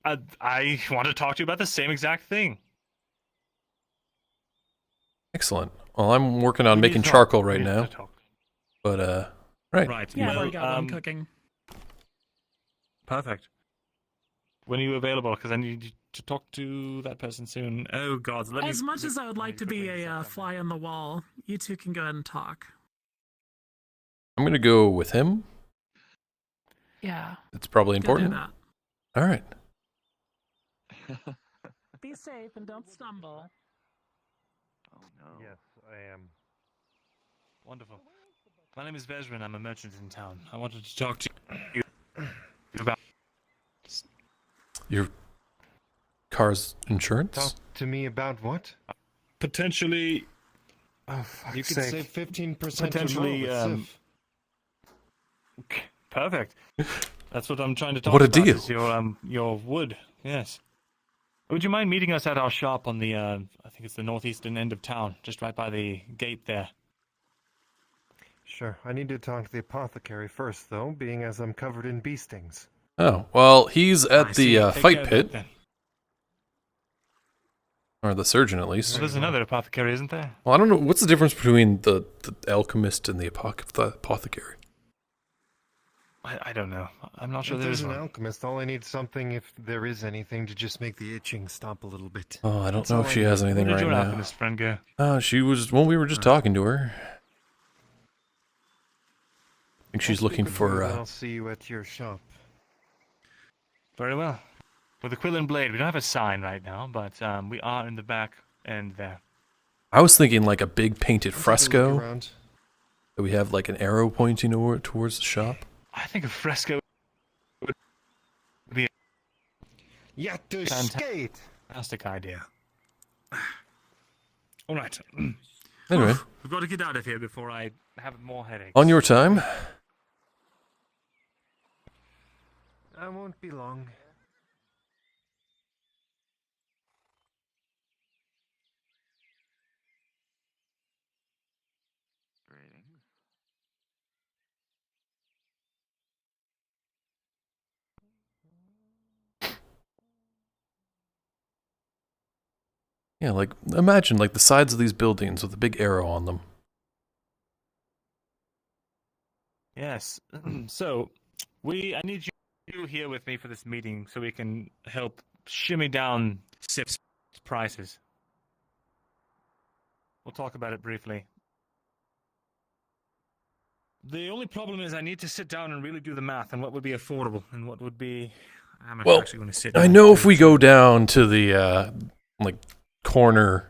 I want to talk to you about the same exact thing. Excellent. Well, I'm working on We need making to talk. charcoal We right need now. to talk. But, right. Right. Yeah, well, I got one cooking. Perfect. When are you available? Because I need to talk to that person soon. Oh, God. As much as I would like to be a fly on the wall, you two can go ahead and talk. I'm going to go with him. Yeah. It's probably Go do important. that. All right. Be safe and don't stumble. Oh, no. Yes, I am. Wonderful. My name is Vezrin. I'm a merchant in town. I wanted to talk to you about... Your car's insurance? Talk to me about what? Potentially... Oh, fuck's You could sake. save 15% potentially, or more with Sif. Perfect. That's what I'm trying to talk What a about. deal. Is your wood, yes. Would you mind meeting us at our shop on the, I think it's the northeastern end of town, just right by the gate there? Sure. I need to talk to the apothecary first, though, being as I'm covered in bee stings. Oh, well, he's I at see. the Take fight care of pit. that then. Or the surgeon, at least. Well, there's another apothecary, isn't there? Well, I don't know. What's the difference between the alchemist and the apothecary? I don't know. I'm not sure If there there's is an one. alchemist, all I need is something, if there is anything, to just make the itching stop a little bit. Oh, I don't That's know all if I she need. has anything Where did right your now. alchemist friend go? She was... Well, we were just talking to her. I think she's I'll looking speak with you, for... and I'll see you at your shop. Very well. With the quill and blade, we don't have a sign right now, but we are in the back end there. I was thinking like a big painted I'll take a look fresco. around. That we have like an arrow pointing towards the shop. I think a fresco would be Yeah, to a skate! fantastic idea. All right. Anyway. We've got to get out of here before I have more headaches. On your time. I won't be long. Yeah, like, imagine, like, the sides of these buildings with a big arrow on them. Yes. So, I need you here with me for this meeting so we can help shimmy down SIF's prices. We'll talk about it briefly. The only problem is I need to sit down and really do the math on what would be affordable and what would be... I'm Well, actually going to sit I down. know if we go down to the, like, corner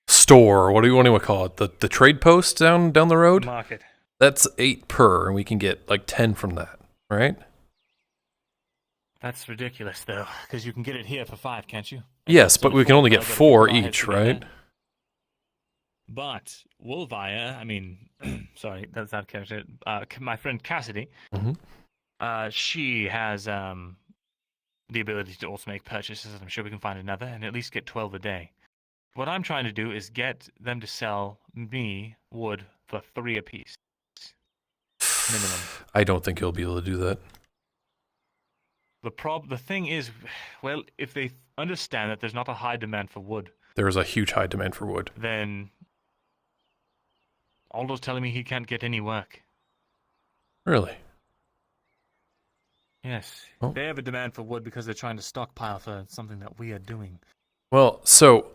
store, what do you want to call it? The trade post down the road? Market. That's 8 per, and we can get, like, 10 from that, right? That's ridiculous, though, because you can get it here for 5, can't you? Yes, but we can only get 4 each, right? But Wolvire, I mean, sorry, that's not character. My friend Cassidy, she has the ability to also make purchases. I'm sure we can find another and at least get 12 a day. What I'm trying to do is get them to sell me wood for 3 apiece, minimum. I don't think he'll be able to do that. The thing is, well, if they understand that there's not a high demand for wood, There is a huge high demand for wood. then Aldo's telling me he can't get any work. Really? Yes. Oh. They have a demand for wood because they're trying to stockpile for something that we are doing. Well, so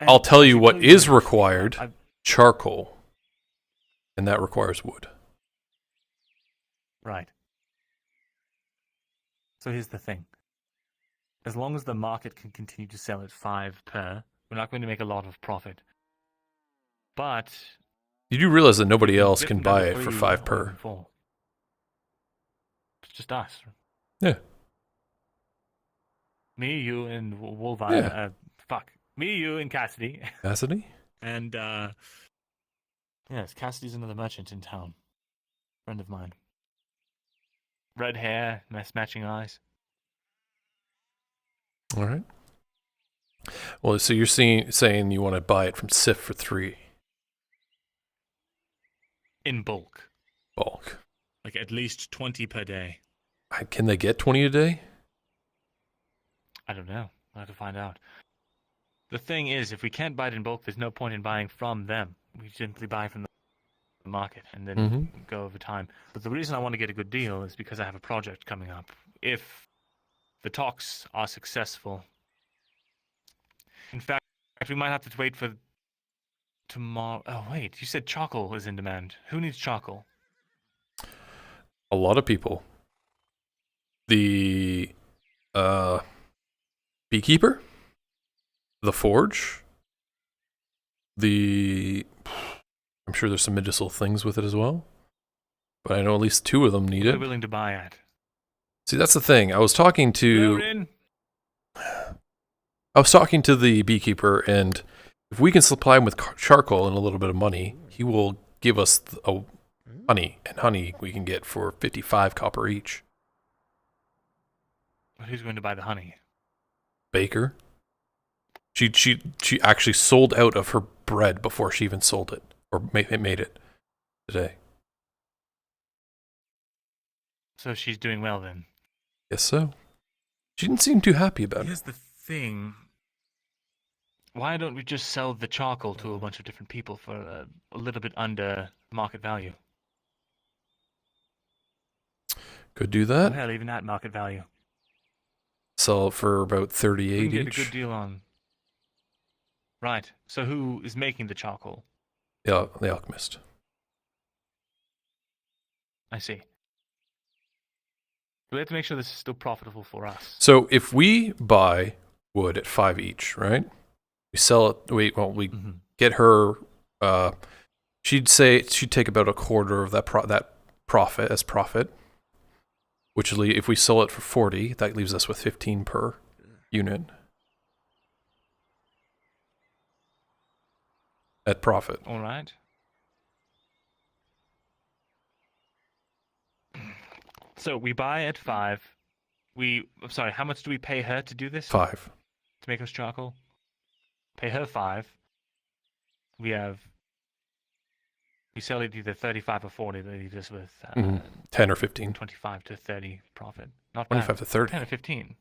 I'll tell you what is required: charcoal, and that requires wood. Right. So here's the thing. As long as the market can continue to sell at 5 per, we're not going to make a lot of profit. But You do realize that nobody else can different buy than it for 3 5 or per. 4. It's just us. Yeah. Me, you, and Wolvine. Yeah. Me, you, and Cassidy. Cassidy? And, yes, Cassidy's another merchant in town. Friend of mine. Red hair, matching eyes. All right. Well, so you're saying you want to buy it from SIF for 3. In bulk. Bulk. Like at least 20 per day. Can they get 20 a day? I don't know. I'll have to find out. The thing is, if we can't buy it in bulk, there's no point in buying from them. We simply buy from the market and then go over time. But the reason I want to get a good deal is because I have a project coming up. If the talks are successful, in fact, we might have to wait for tomorrow. Oh, wait, you said charcoal is in demand. Who needs charcoal? A lot of people. The beekeeper, the forge, I'm sure there's some medicinal things with it as well, but I know at least 2 of them need They're it. willing to buy at. See, that's the thing. I was talking to the beekeeper, and if we can supply him with charcoal and a little bit of money, he will give us honey, and honey we can get for 55 copper each. But who's going to buy the honey? Baker. She actually sold out of her bread before she even sold it, or made it today. So she's doing well then. Guess so. She didn't seem too happy about Here's it. the thing. Why don't we just sell the charcoal to a bunch of different people for a little bit under market value? Could do Or that. hell, even at market value. Sell it for about We 38 can get a each. good deal on. Right. So who is making the charcoal? Yeah, the alchemist. I see. We have to make sure this is still profitable for us. So if we buy wood at 5 each, right? We sell it. We get her. She'd take about a quarter of that profit as profit. Which if we sell it for 40, that leaves us with 15 per unit. at profit. All right. So we buy at 5. I'm sorry, how much do we pay her to do this? 5. To make us charcoal? Pay her 5. We sell it either 35 or 40. They leave us with 10 or 15. 25 to 30 profit. Not 25 bad. to 30. 10 or 15.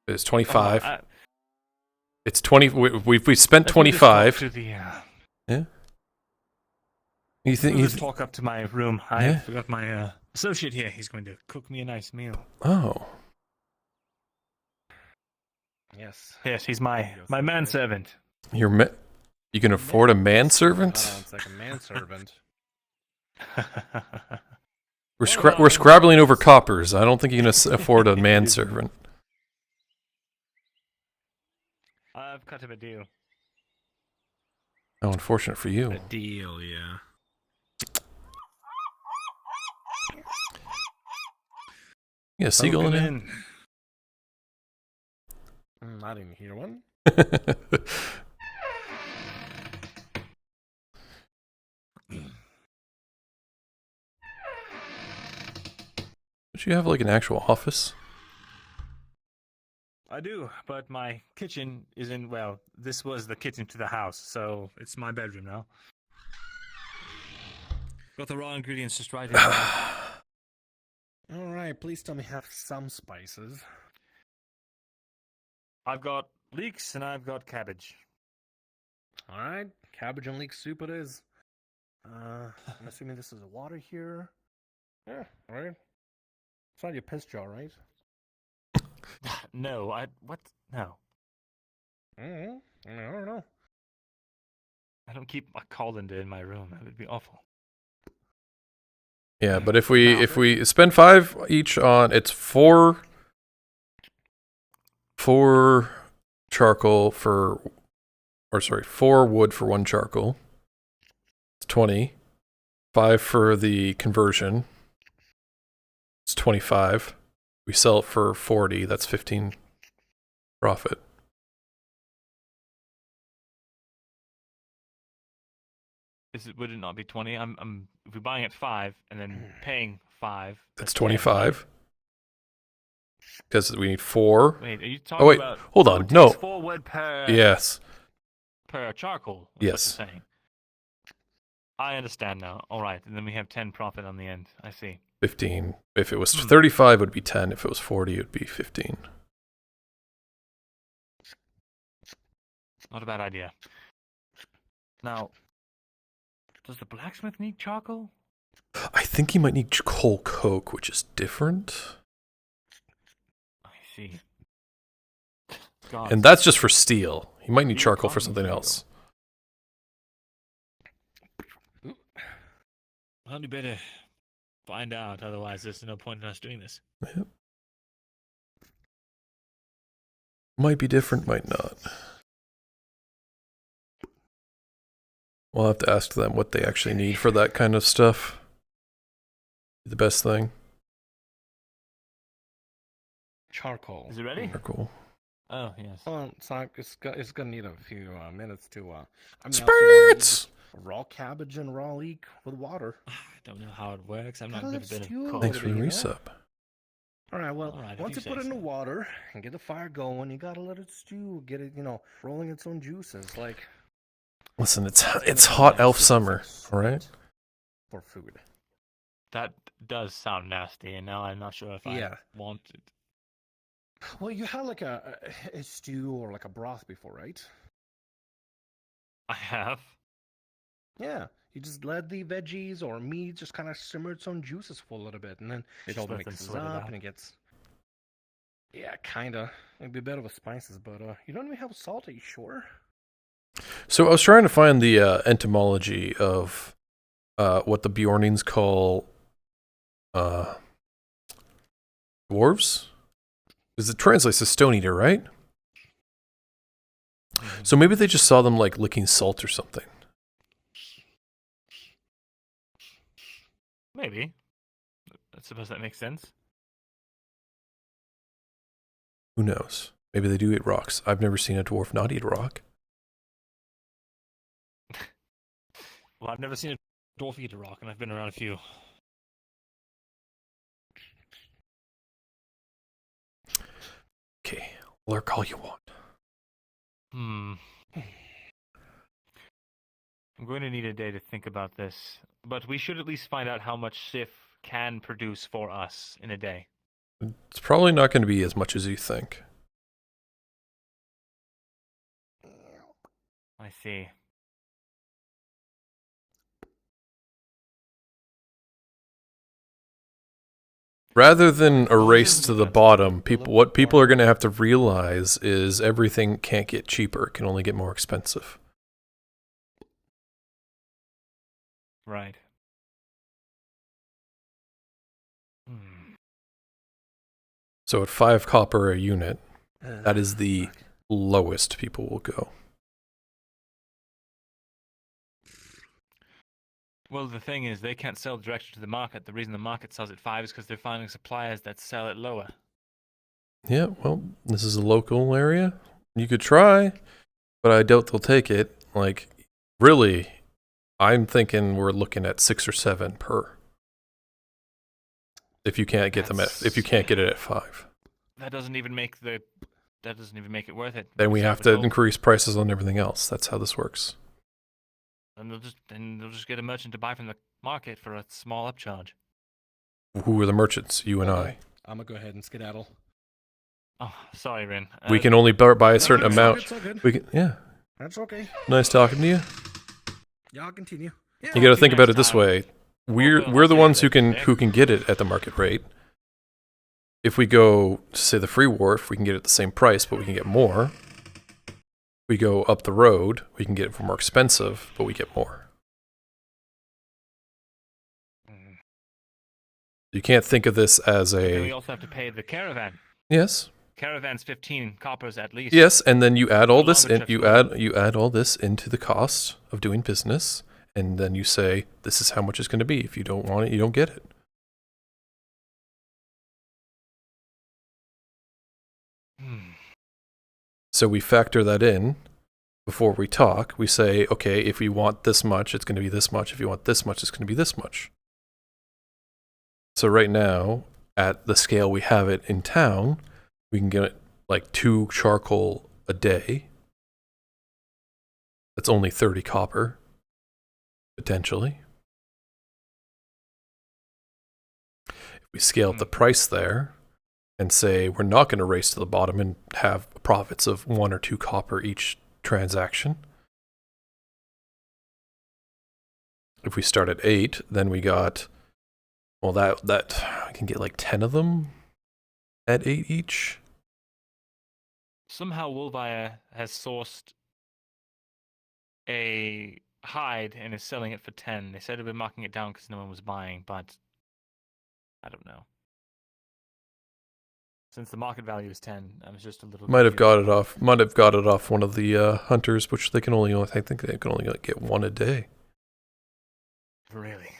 It's 25. Oh, it's 20. We spent let me 25. just talk to the, Yeah. You think? Let's talk up to my room. I Yeah. forgot my associate here. He's going to cook me a nice meal. Oh. Yes. Yes, he's my manservant. You can afford a manservant? Sounds like a manservant. We're scrabbling over coppers. I don't think you can afford a manservant. I've cut him a deal. How unfortunate for you. A deal, yeah. Yeah, seagull in there. I didn't hear one. Don't you have like an actual office? I do, but my kitchen is in, well, this was the kitchen to the house, so it's my bedroom now. Got the raw ingredients just right here. Alright, please tell me you have some spices. I've got leeks and I've got cabbage. Alright, cabbage and leek soup it is. I'm assuming this is water here. Yeah, alright. It's not your piss jar, right? No, what? No. I don't know. I don't keep a colander in my room. That would be awful. Yeah, but if we spend 5 each on, it's 4 charcoal for, or sorry, 4 wood for 1 charcoal. It's 20. 5 for the conversion. It's 25. We sell it for 40. That's 15 profit. Would it not be 20? If we're buying at 5 and then paying 5. That's 25. Because we need 4. Wait, are you talking about? Hold on. No. 4 wood per. Yes. Per charcoal. Yes. What you're saying. I understand now. All right, and then we have 10 profit on the end. I see. 15. If it was 35, it would be 10. If it was 40, it would be 15. Not a bad idea. Now, does the blacksmith need charcoal? I think he might need coal coke, which is different. I see. God. And that's just for steel. He might need charcoal for something else. Well, you better find out, otherwise there's no point in us doing this. Yep. Might be different, might not. We'll have to ask them what they actually need for that kind of stuff. The best thing. Charcoal. Is it ready? Charcoal. Oh, yes. Well, it's gonna need a few minutes to. Spirits! Raw cabbage and raw leek with water. I don't know how it works. I've Gotta never let been stew a cook. Thanks for the resub. Alright, well, All right, once if you you put it say in the so. water and get the fire going, you gotta let it stew, get it, rolling its own juices, like. Listen, it's hot elf summer, alright? For food. That does sound nasty, and now I'm not sure if I want it. Well, you had like a stew or like a broth before, right? I have. Yeah, you just let the veggies or meat just kind of simmer its own juices for a little bit, and then it Just all let them mixes sweat it up out. and it gets. Yeah, kinda. It'd be better with spices, but you don't even have salt, are you sure? So I was trying to find the etymology of what the Bjornings call dwarves. Because it translates to stone eater, right? So maybe they just saw them like licking salt or something. Maybe. I suppose that makes sense. Who knows? Maybe they do eat rocks. I've never seen a dwarf not eat a rock. Well, I've never seen a dwarf eat a rock, and I've been around a few. Okay, lurk all you want. I'm going to need a day to think about this, but we should at least find out how much Sif can produce for us in a day. It's probably not going to be as much as you think. I see. Rather than a race to the bottom, what people are going to have to realize is everything can't get cheaper. It can only get more expensive. Right. So at 5 copper a unit, that is the lowest people will go. Well, the thing is, they can't sell direct to the market. The reason the market sells at 5 is because they're finding suppliers that sell it lower. Yeah, well, this is a local area. You could try, but I doubt they'll take it. Like, really, I'm thinking we're looking at 6 or 7 per. If you can't get them if you can't get it at 5. That doesn't even make it worth it. Then we have to increase prices on everything else. That's how this works. And they'll just get a merchant to buy from the market for a small upcharge. Who are the merchants? You and I. I'm gonna go ahead and skedaddle. Oh, sorry, Rin. We can only buy a certain amount. It's all good. We can, yeah. That's okay. Nice talking to you. Yeah, I'll continue. Yeah, You got to think about it this way. We're the ones who can get it at the market rate. If we go to say the free wharf, we can get it at the same price, but we can get more. We go up the road, we can get it for more expensive, but we get more. You can't think of this as And we a also have to pay the caravan. yes. Caravan's 15 coppers at least. Yes, and then you add all For this longer in, trips. you add all this into the cost of doing business, and then you say this is how much it's going to be. If you don't want it, you don't get it. So we factor that in before we talk. We say, okay, if you want this much, it's going to be this much. If you want this much, it's going to be this much. So right now, at the scale we have it in town, we can get like 2 charcoal a day. That's only 30 copper, potentially. If we scale up the price there and say we're not going to race to the bottom and have profits of 1 or 2 copper each transaction. If we start at 8, then we got, well, that I can get like 10 of them at 8 each. Somehow Wolvire has sourced a hide and is selling it for 10. They said they've been marking it down because no one was buying, but I don't know. Since the market value is 10, I was just a little. Might have got it off one of the hunters, which they can only, I think they can only get 1 a day. Really?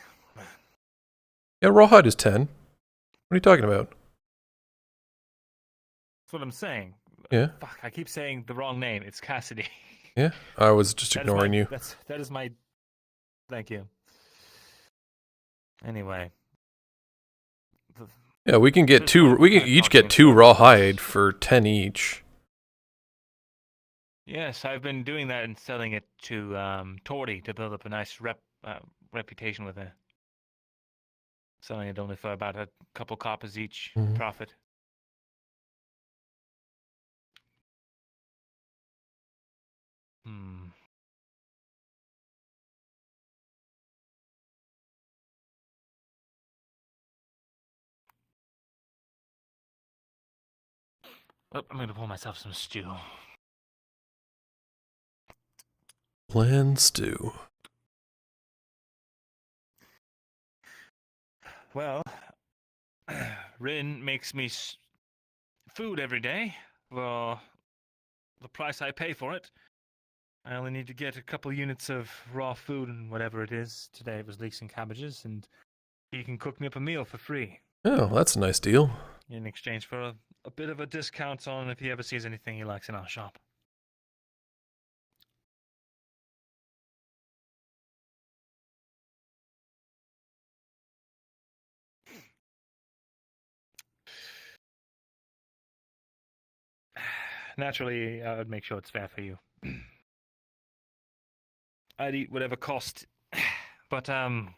Yeah, rawhide is 10. What are you talking about? That's what I'm saying. Yeah. Fuck, I keep saying the wrong name. It's Cassidy. Yeah, I was just ignoring you. That is my. Thank you. Anyway. Yeah, we can get 2. We can each get 2 rawhide for 10 each. Yes, I've been doing that and selling it to Tordy to build up a nice reputation with her. Selling it only for about a couple coppers each profit. Oh, I'm going to pour myself some stew. Bland stew. Well, Rin makes me food every day for the price I pay for it. I only need to get a couple units of raw food and whatever it is. Today it was leeks and cabbages, and he can cook me up a meal for free. Oh, that's a nice deal. In exchange for a bit of a discount on if he ever sees anything he likes in our shop. naturally, I would make sure it's fair for you. I'd eat whatever cost, but the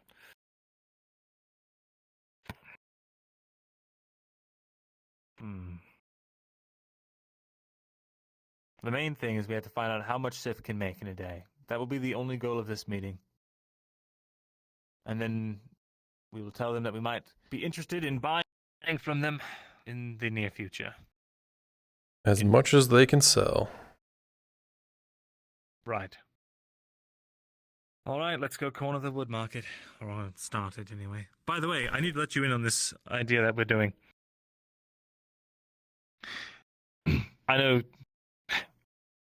main thing is we have to find out how much Sif can make in a day. That will be the only goal of this meeting. And then we will tell them that we might be interested in buying from them in the near future. As much as they can sell. Right. All right, let's go corner the wood market. Or I'll start it anyway. By the way, I need to let you in on this idea that we're doing. I know...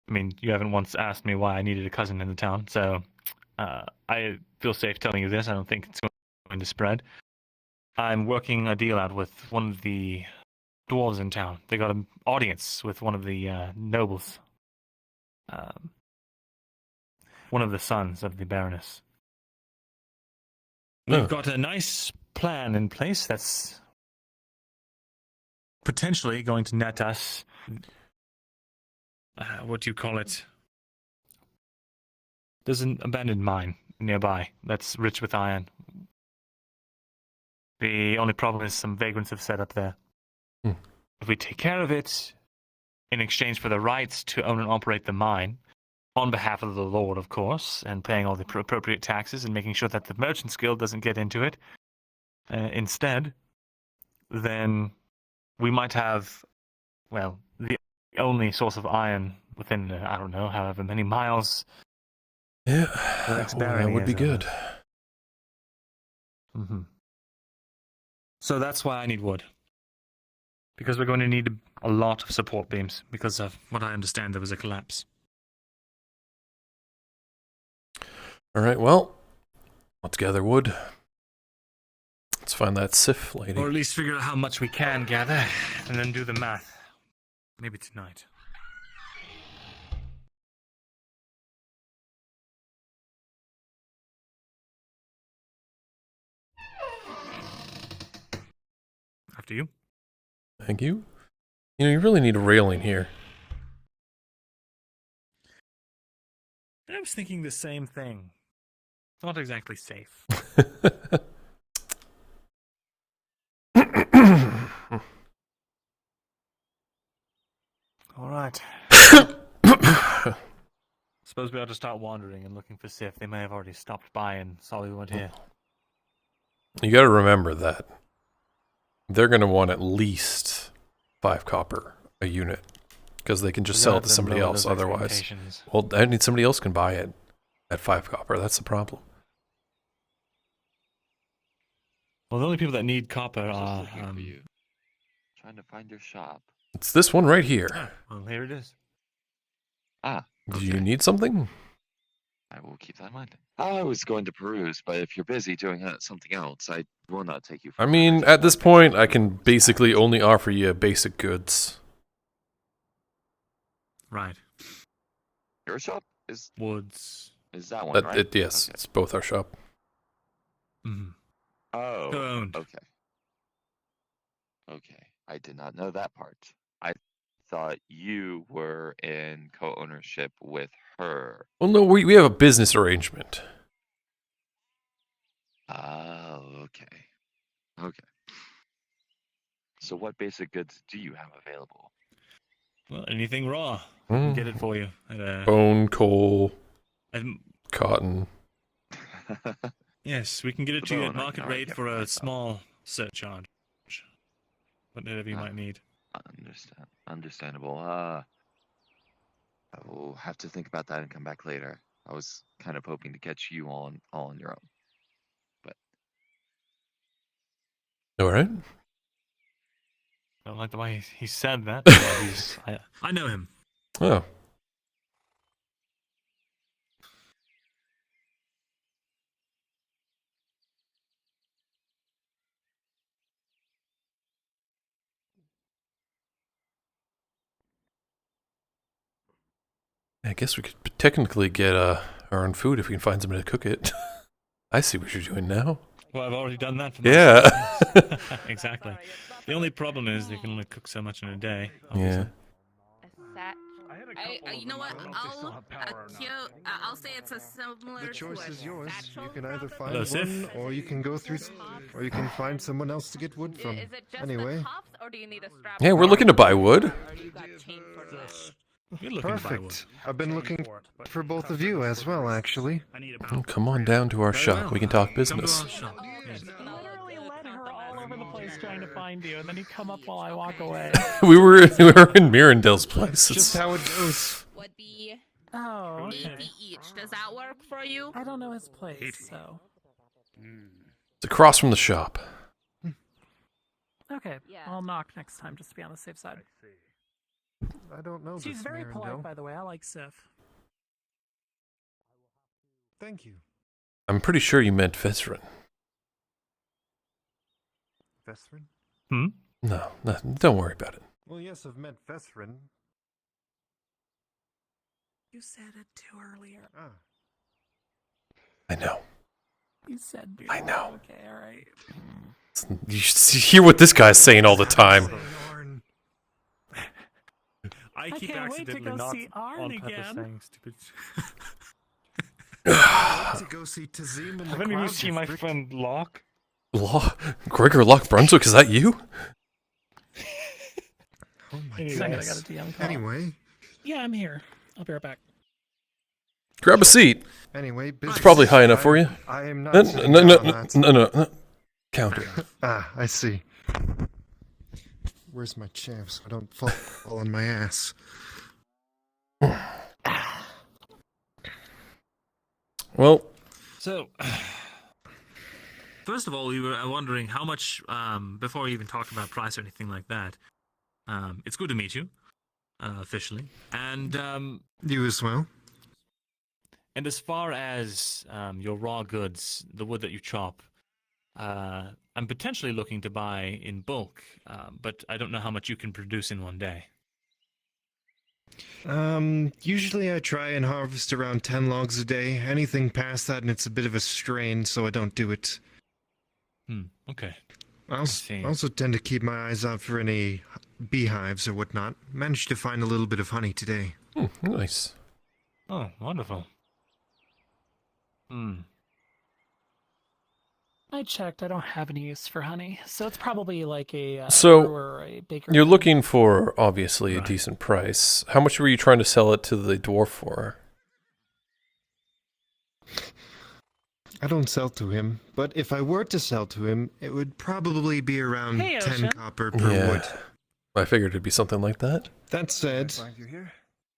I mean, you haven't once asked me why I needed a cousin in the town, so I feel safe telling you this. I don't think it's going to spread. I'm working a deal out with one of the dwarves in town. They got an audience with one of the nobles. One of the sons of the Baroness. We've got a nice plan in place that's potentially going to net us... what do you call it? There's an abandoned mine nearby that's rich with iron. The only problem is some vagrants have set up there. If we take care of it, in exchange for the rights to own and operate the mine, on behalf of the Lord, of course, and paying all the appropriate taxes and making sure that the Merchants Guild doesn't get into it, instead, then we might have, well, the only source of iron within, I don't know, however many miles. Yeah, that would be good. So that's why I need wood. Because we're going to need a lot of support beams, because of what I understand there was a collapse. Alright, well, let's gather wood. Let's find that Sif lady. Or at least figure out how much we can gather, and then do the math. Maybe tonight. After you. Thank you. You know, you really need a railing here. I was thinking the same thing. It's not exactly safe. All right. Suppose we ought to start wandering and looking for Sif. They may have already stopped by and saw we weren't here. You gotta remember that. They're gonna want at least 5 copper a unit. Because they can just sell it to somebody else otherwise. Well, I need somebody else can buy it at 5 copper. That's the problem. Well, the only people that need copper are... Trying to find your shop. It's this one right here. Well, here it is. Ah. Do you need something? I will keep that in mind. I was going to peruse, but if you're busy doing something else, I will not take you for I mean, at this point, I can basically only offer you basic goods. Right. Your shop is... Woods. Is that one, right? Yes, it's both our shop. Oh, Owned. okay. Okay, I did not know that part. I thought you were in co-ownership with her. Well, no, we have a business arrangement. Oh, okay. Okay. So what basic goods do you have available? Well, anything raw. I can get it for you. At, Bone, coal, cotton. Yes, we can get it to you at market rate for a myself. small surcharge. Whatever you might need. Understandable. I will have to think about that and come back later. I was kind of hoping to catch you all on your own. But Alright. I don't like the way he said that. I know him. Oh. I guess we could technically get our own food if we can find somebody to cook it. I see what you're doing now. Well, I've already done that for Yeah. Exactly. The only problem is they can only cook so much in a day. Yeah. A You know what? I'll say it's a similar. The choice is yours. Satchel You can either probably? find Hello, Sif. one, or you can go through, or you can find someone else to get wood from. Is it just Anyway. the cuffs, or do you need a strap? Yeah, we're looking to buy wood. Or you got chain for that? You're looking to buy wood. Perfect. I've been looking for both of you as well, actually. Oh, come on down to our shop. We can talk business. Literally led her all over the place trying to find you, and then you come up while I walk away. we were in Mirandel's place. Just how it goes. Would be Oh, okay. 80 each. Does that work for you? I don't know his place, so. It's across from the shop. Okay, I'll knock next time just to be on the safe side. I don't know She's this, very polite, Mirandel. by the way. I like Sif. Thank you. I'm pretty sure you meant veteran. Veteran? No, don't worry about it. Well, yes, I've met veteran. You said it too earlier. Ah. I know. You said I know. Okay, all right. You should hear what this guy's saying all the time. I keep can't wait to accidentally go not see Arn on purpose again. saying stupid. To go see Tazim in the Haven't you crowd seen my district. friend Locke? Gregor Lock Brunswick, is that you? Oh my Anyway, goodness. I got a DM call. Anyway, Yeah, I'm here. I'll be right back. Grab a seat. anyway, It's business probably high enough for you. I am not. No, sitting no, down no, on that. no. Count it. Ah, I see. Where's my chair so I don't fall on my ass? Well, So, first of all, we were wondering how much, before we even talked about price or anything like that, it's good to meet you, officially. And, You as well. and as far as your raw goods, the wood that you chop, I'm potentially looking to buy in bulk, but I don't know how much you can produce in one day. Usually I try and harvest around 10 logs a day. Anything past that and it's a bit of a strain, so I don't do it. Okay. I also tend to keep my eyes out for any beehives or whatnot. Managed to find a little bit of honey today. Nice. Oh, wonderful. I checked. I don't have any use for honey, so it's probably like a So, brewer or a baker. you're looking for, obviously, a decent price. How much were you trying to sell it to the dwarf for? I don't sell to him, but if I were to sell to him, it would probably be around Hey, 10 Ocean. copper per wood. I figured it'd be something like that. That said,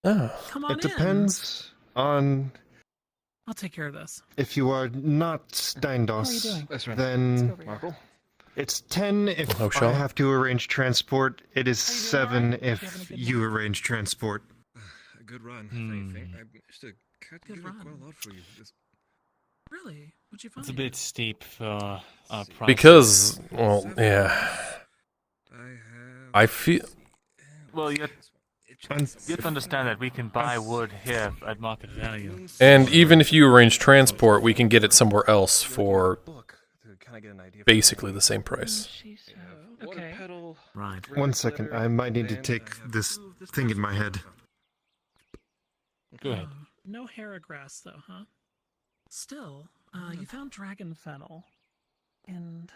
Oh. Come on it depends on I'll take care of this. if you are not How are you Steindos, doing? Let's then go over here. it's 10 if Oh, I Sean? have to arrange transport. It is 7 if you arrange transport. A good run. I managed to cut Good quite run. Oh, a lot for you. Really? What'd you find? It's a bit steep for our price. Because, well, yeah. I feel... Well, you have to understand that we can buy wood here at market value. And even if you arrange transport, we can get it somewhere else for basically the same price. Okay. Right. 1 second, I might need to take this thing in my head. Go ahead. No Heragrass, though, huh? Still, you found dragon fennel, and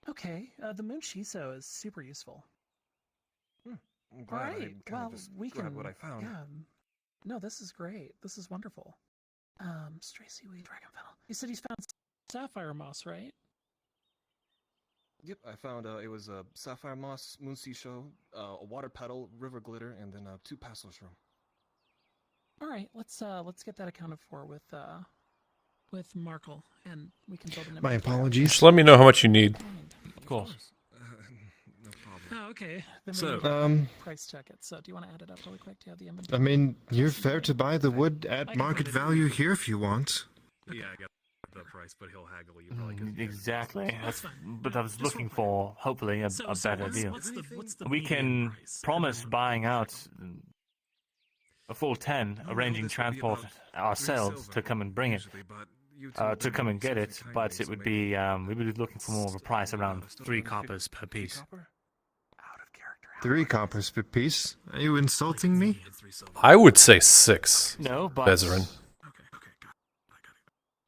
okay, the moon shiso is super useful. I'm All glad I right, kind well, of just we grabbed can. what I found. Yeah. No, this is great. This is wonderful. Stray seaweed, dragon fennel. You said you found sapphire moss, right? Yep, I found it was a sapphire moss, moon sea show, a water petal, river glitter, and then 2 passo shroom. All right, let's get that accounted for with Markle, and we can build an My inventory. apologies. Just let me know how much you need. Of course. No problem. Oh, okay. Then we So, need to price check it. So, do you want to add it up really quick? Do you have the inventory? I mean, you're fair to buy the wood at market value here if you want. Yeah, I got the price, but he'll haggle you probably. Exactly. But I was looking for, hopefully, a better what's- deal. what's the We median can promise buying out a full 10, arranging transport ourselves to come and bring it, to come and get it, but it would be, we would be looking for more of a price around 3 coppers per piece. 3 coppers per piece. Are you insulting me? I would say 6. No, but Vezerin.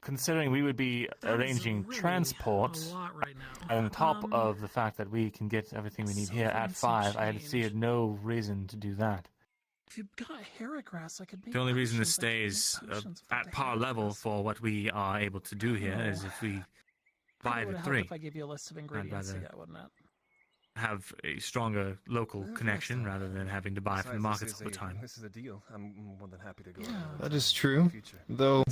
considering we would be arranging transport, and on top of the fact that we can get everything we need here at 5, I see no reason to do that. If you've got Heracrass, I could make The only reason this potions. stays at par level for what we are able to do here is if we buy Would the help 3. if I gave you a list of ingredients to rather get, wouldn't it? have a stronger local connection rather than having to buy from the markets all the time. This is a deal. I'm more than happy to go. That is true. Though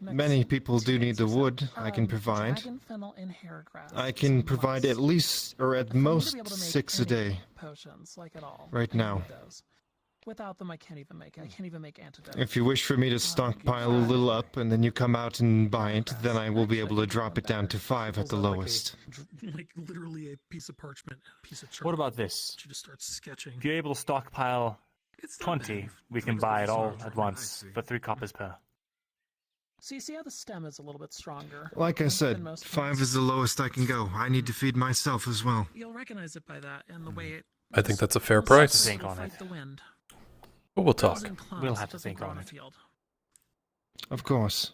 many people do need the wood, I can provide. Dragon fennel and Heracrass. I can provide at least, or at most, 6 a day. Potions, like at all. Right now. Without them, I can't even make antidotes. If you wish for me to stockpile a little up and then you come out and buy it, then I will be able to drop it down to 5 at the lowest. Like literally a piece of parchment, a piece of chart. What about this? You just start sketching. If you're able to stockpile 20, we can buy it all at once for 3 coppers per. So you see how the stem is a little bit stronger. Like I said, 5 is the lowest I can go. I need to feed myself as well. You'll recognize it by that and the way it. I think that's a fair price. Think on it. The wind. But we'll talk. We'll have to think on it. Of course.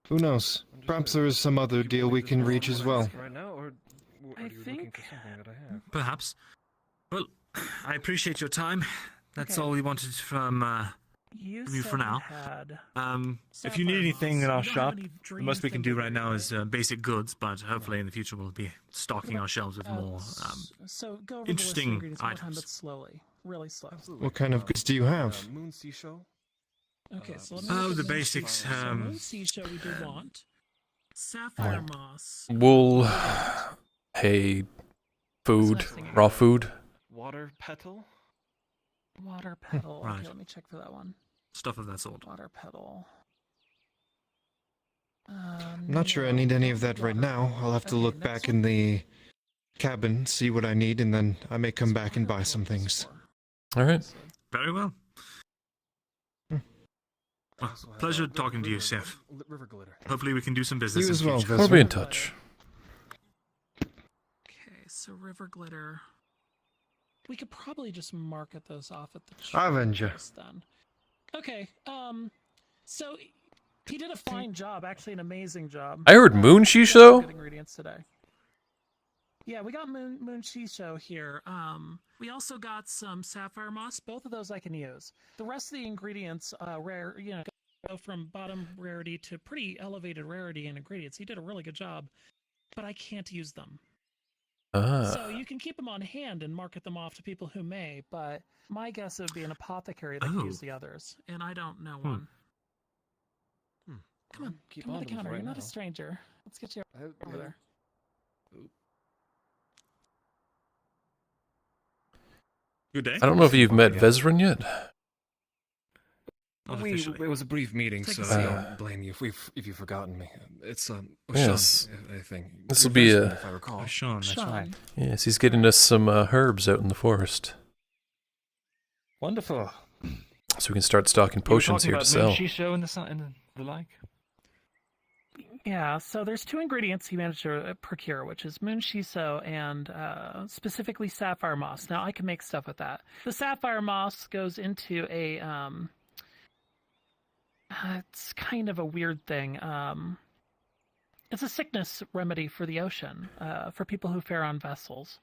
Who knows? Perhaps there is some other deal we can reach as well. Right now, or I think. that I have? Perhaps. Well, I appreciate your time. That's all we wanted from you for now. If you need anything in our shop, the most we can do right now is basic goods, but hopefully in the future we'll be stocking our shelves with more So go over interesting the list of ingredients one more time, items. but slowly, really slow. What kind of goods do you have? Moon Sea Show. Okay, so let me Oh, look at the Moon basics, Sea Show. So Moon Sea Show we do want. Sapphire moss. Wool, hay, food, raw food. Water petal. Water petal. Right. Okay, let me check for that one. Stuff of that sort. Water petal. I'm not sure I need any of that right now. I'll have to look back in the cabin, see what I need, and then I may come back and buy some things. All right. Very well. Well, pleasure talking to you, Seth. River glitter. Hopefully we can do some business You in as the well, future. We'll be in touch. Okay, so river glitter. We could probably just market those off at the Avenger. then. Okay, so he did a fine job, actually an amazing job. I heard Moon Shisho? Good ingredients today. Yeah, we got Moon Shisho here. We also got some sapphire moss. Both of those I can use. The rest of the ingredients, rare, go from bottom rarity to pretty elevated rarity in ingredients. He did a really good job, but I can't use them. So you can keep them on hand and market them off to people who may, but my guess it would be an apothecary that could use the others, and I don't know one. Come on, Keep come to on the to them counter. right You're not now. a stranger. Let's get you over there. Good day. I don't know if you've met Vezerin yet. It was a brief meeting, so I don't blame you if you've forgotten me. It's Oshan, Yes. I think. This will Your be husband, a. if I recall. Oshan, that's right. Yes, he's getting us some herbs out in the forest, Wonderful. so we can start stocking potions here to sell. Shisho and the like. Yeah, so there's 2 ingredients he managed to procure, which is moon shiso and specifically sapphire moss. Now I can make stuff with that. The sapphire moss goes into a it's kind of a weird thing. It's a sickness remedy for the ocean, for people who fare on vessels.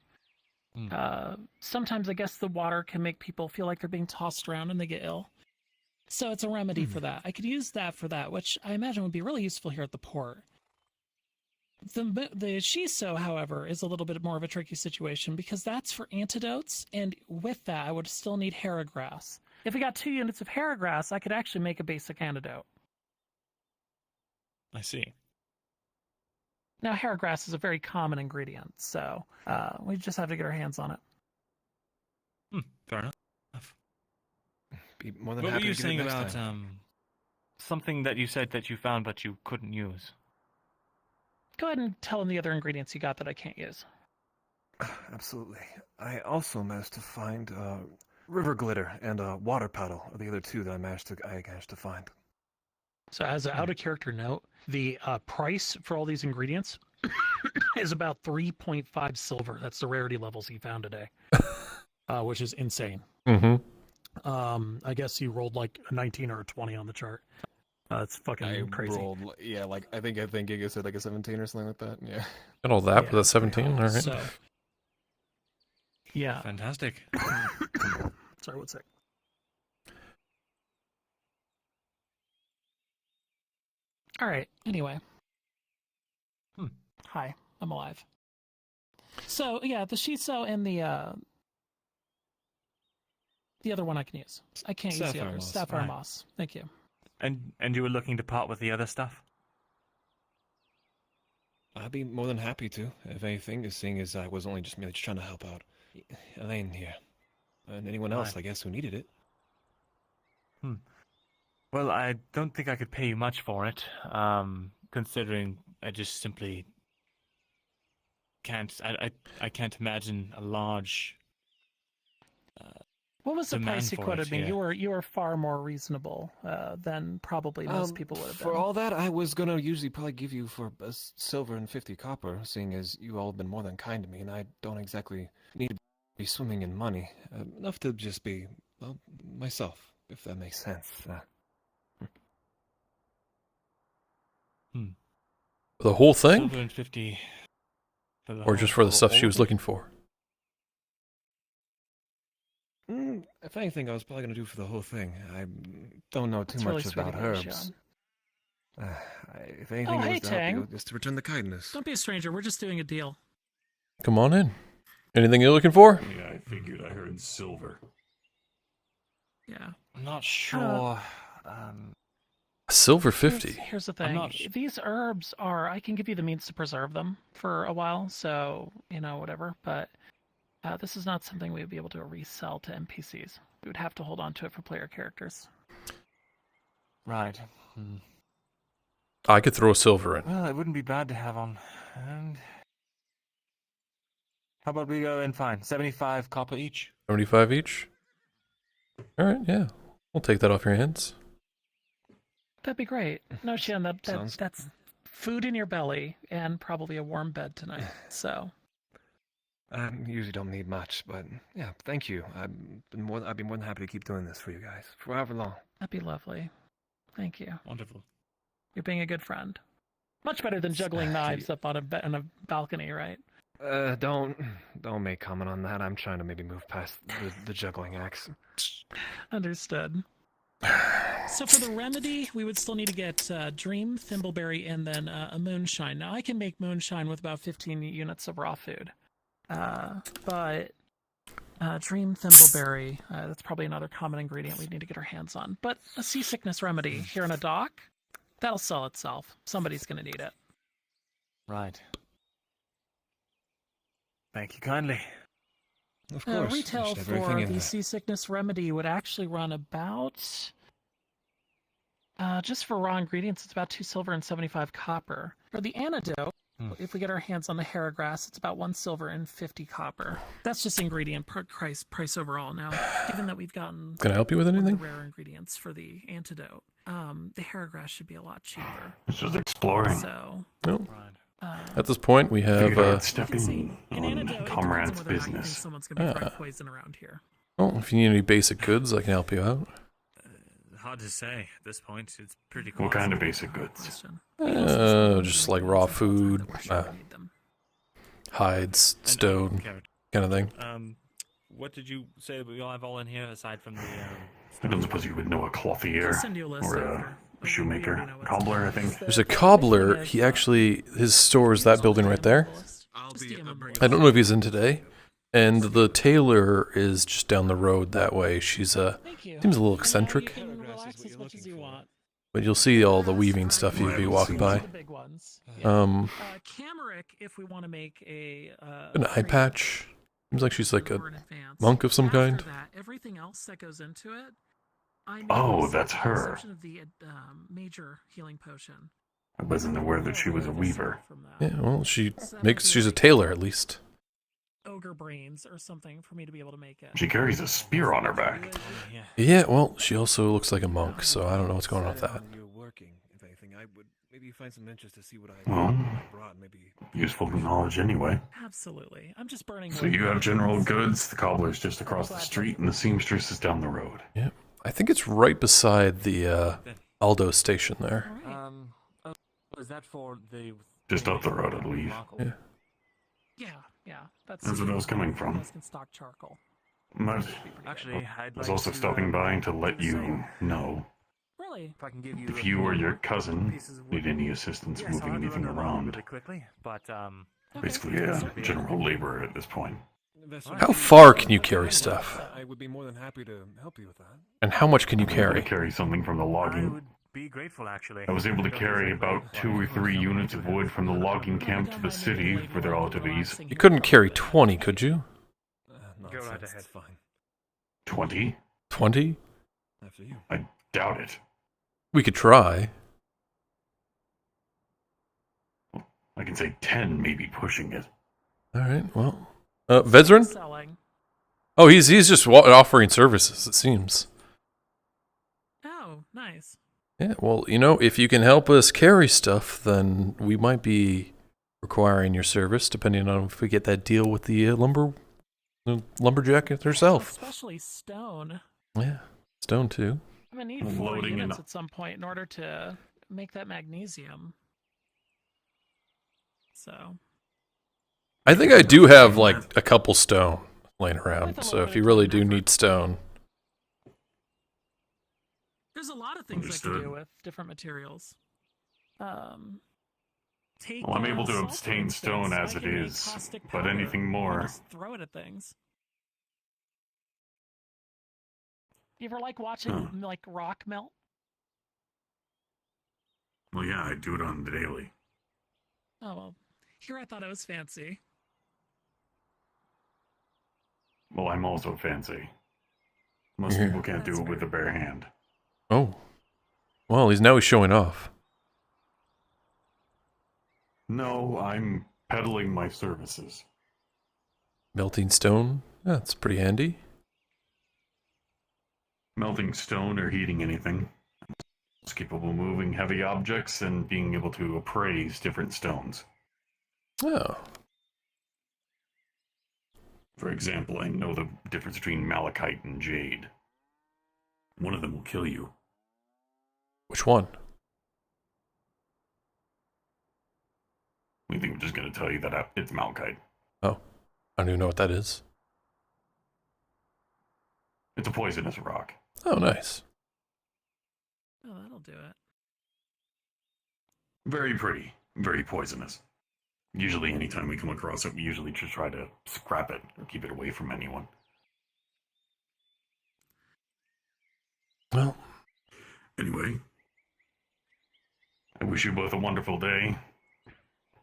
Sometimes I guess the water can make people feel like they're being tossed around and they get ill. So it's a remedy for that. I could use that for that, which I imagine would be really useful here at the port. The shiso, however, is a little bit more of a tricky situation because that's for antidotes, and with that, I would still need Heragrass. If we got 2 units of Heragrass, I could actually make a basic antidote. I see. Now, Heragrass is a very common ingredient, so we just have to get our hands on it. Fair enough. Be more than What were happy you to get it saying next about time. something that you said that you found but you couldn't use? Go ahead and tell them the other ingredients you got that I can't use. Absolutely. I also managed to find river glitter and water petal are the other 2 that I managed to find. So as an out-of-character note, the price for all these ingredients is about 3.5 silver. That's the rarity levels he found today. which is insane. I guess you rolled like a 19 or a 20 on the chart. It's fucking crazy. Rolled, yeah, like I think Giga said like a 17 or something like that. Yeah. Got all that with a 17. All right. So, yeah. Fantastic. Sorry, one sec. All right. Anyway. Hi, I'm alive. So yeah, the shiso and the other one I can use. I can't use the Sapphire others. moss. Sapphire Right. moss. Thank you. And you were looking to part with the other stuff? I'd be more than happy to, if anything, seeing as I was only just merely trying to help out Elaine here. And anyone else, Right. I guess, who needed it. Well, I don't think I could pay you much for it, considering I just simply can't. I can't imagine a large. What was the demand price you for quoted it, me? yeah. You were far more reasonable than probably most people would have been. For all that, I was gonna usually probably give you for a silver and 50 copper, seeing as you all have been more than kind to me, and I don't exactly need to be swimming in money. Enough to just be, well, myself, if that makes sense. The whole thing? Silver and 50. Or just for the stuff she was looking for? If anything, I was probably gonna do for the whole thing. I don't know too That's much really sweet about of you, herbs. If anything, Oh, it hey, was to help you, Tang. just to return the kindness. Don't be a stranger. We're just doing a deal. Come on in. Anything you're looking for? Yeah, I figured I heard silver. Yeah. I'm not sure. Silver 50. Here's the I'm thing. not These herbs are, I can give you the means to preserve them for a while, so, whatever. But this is not something we would be able to resell to NPCs. We would have to hold on to it for player characters. Right. I could throw a silver in. Well, it wouldn't be bad to have on hand. How about we go in fine? 75 copper each. 75 each? All right, yeah. We'll take that off your hands. That'd be great. No, Shin, Sounds- that's food in your belly and probably a warm bed tonight. So, I usually don't need much, but yeah, thank you. I'd be more than happy to keep doing this for you guys for however long. that'd be lovely. Thank you. Wonderful. You're being a good friend. Much better than juggling knives up on on a balcony, right? Don't make comment on that. I'm trying to maybe move past the juggling acts. Understood. So for the remedy, we would still need to get Dream, Thimbleberry, and then a Moonshine. Now, I can make Moonshine with about 15 units of raw food. But Dream, Thimbleberry, that's probably another common ingredient we need to get our hands on. But a seasickness remedy here in a dock, that'll sell itself. Somebody's going to need it. Right. Thank you kindly. Of course. Retail just have everything for in the there. seasickness remedy would actually run about, just for raw ingredients, it's about 2 silver and 75 copper. For the antidote, if we get our hands on the Heragrass, it's about 1 silver and 50 copper. That's just ingredient price overall. Now, given that we've gotten Can I help you with one of the anything? rare ingredients for the antidote, the Heragrass should be a lot cheaper. It's just exploring. So, No. At this point, we have. Figured I'd step in an on antidote, it Comrade's depends on whether or not you think business. someone's going to be throwing poison around here. Well, if you need any basic goods, I can help you out. Hard to say at this point. It's pretty What kind of basic goods? Just like raw food, hides, stone, kind of thing. What did you say we all have all in here aside from the? I don't suppose you would know a clothier I'll send you a list or after. a shoemaker, cobbler. I think. There's a cobbler. He actually, his store is that building right there. I don't know if he's in today. And the tailor is just down the road that way. She's seems a little eccentric, Relax as much as you want. but you'll see all the weaving stuff you'd be walking by. The big ones. Cameric, if we want to make An eye patch. Seems like she's like a monk of some kind. that, everything else that goes into it, I Oh, noticed, that's with the her. exception of the major healing potion. I wasn't aware that she was a weaver. Yeah, well, she's a tailor at least. Ogre brains or something for me to be able to make it. She carries a spear on her back. Yeah, well, she also looks like a monk, so I don't know what's going on with that. If anything, I would maybe find some interest to see what I Well, brought. Maybe useful knowledge anyway. Absolutely. I'm just burning. So you have general goods, the cobbler's just across the street, and the seamstress is down the road. Yeah. I think it's right beside the Aldo station there. Is that for the... Just up the road, I believe. Yeah. Yeah. That's what I was coming from. Those can stock charcoal. But Actually, I I'd was like also to, stopping by to let you know. Really? If I can give you If you or your cousin need any assistance moving anything around, really quickly, but basically a general laborer at this point. How far can you carry stuff? I would be more than happy to help you with that. And how much can you I'm able to carry? carry something from the I logging. would be grateful actually. I was able to carry about 2 or 3 units of wood from the logging camp to the city for their relative ease. You couldn't carry 20, could you? Go right ahead. Fine. 20? 20? After you. I doubt it. We could try. I can say 10, maybe pushing it. All right, well. Vezran? Selling. Oh, he's just offering services, it seems. Oh, nice. Yeah, well, you know, if you can help us carry stuff, then we might be requiring your service, depending on if we get that deal with the lumberjack herself. Especially stone. Yeah, stone too. I'm gonna need 4 units at some point in order to make that magnesium. So. I think I do have like a couple stone laying around, so if you really do need stone. There's a lot of things I can do with different materials. Take, Well, I'm able to sulfur, obtain for stone instance. as I it can make is, caustic but powder anything and more. just throw it at things. You ever like watching like rock melt? Well, yeah, I do it on the daily. Oh well, here I thought it was fancy. Well, I'm also fancy. Most people can't do it with a bare hand. Oh. Well, he's showing off. No, I'm peddling my services. Melting stone? Yeah, that's pretty handy. Melting stone or heating anything. It's capable of moving heavy objects and being able to appraise different stones. Oh. For example, I know the difference between malachite and jade. One of them will kill you. Which one? We think we're just going to tell you that it's malachite. Oh. I don't even know what that is. It's a poisonous rock. Oh, nice. Oh, that'll do it. Very pretty. Very poisonous. Usually, anytime we come across it, we usually just try to scrap it or keep it away from anyone. Well. Anyway. I wish you both a wonderful day.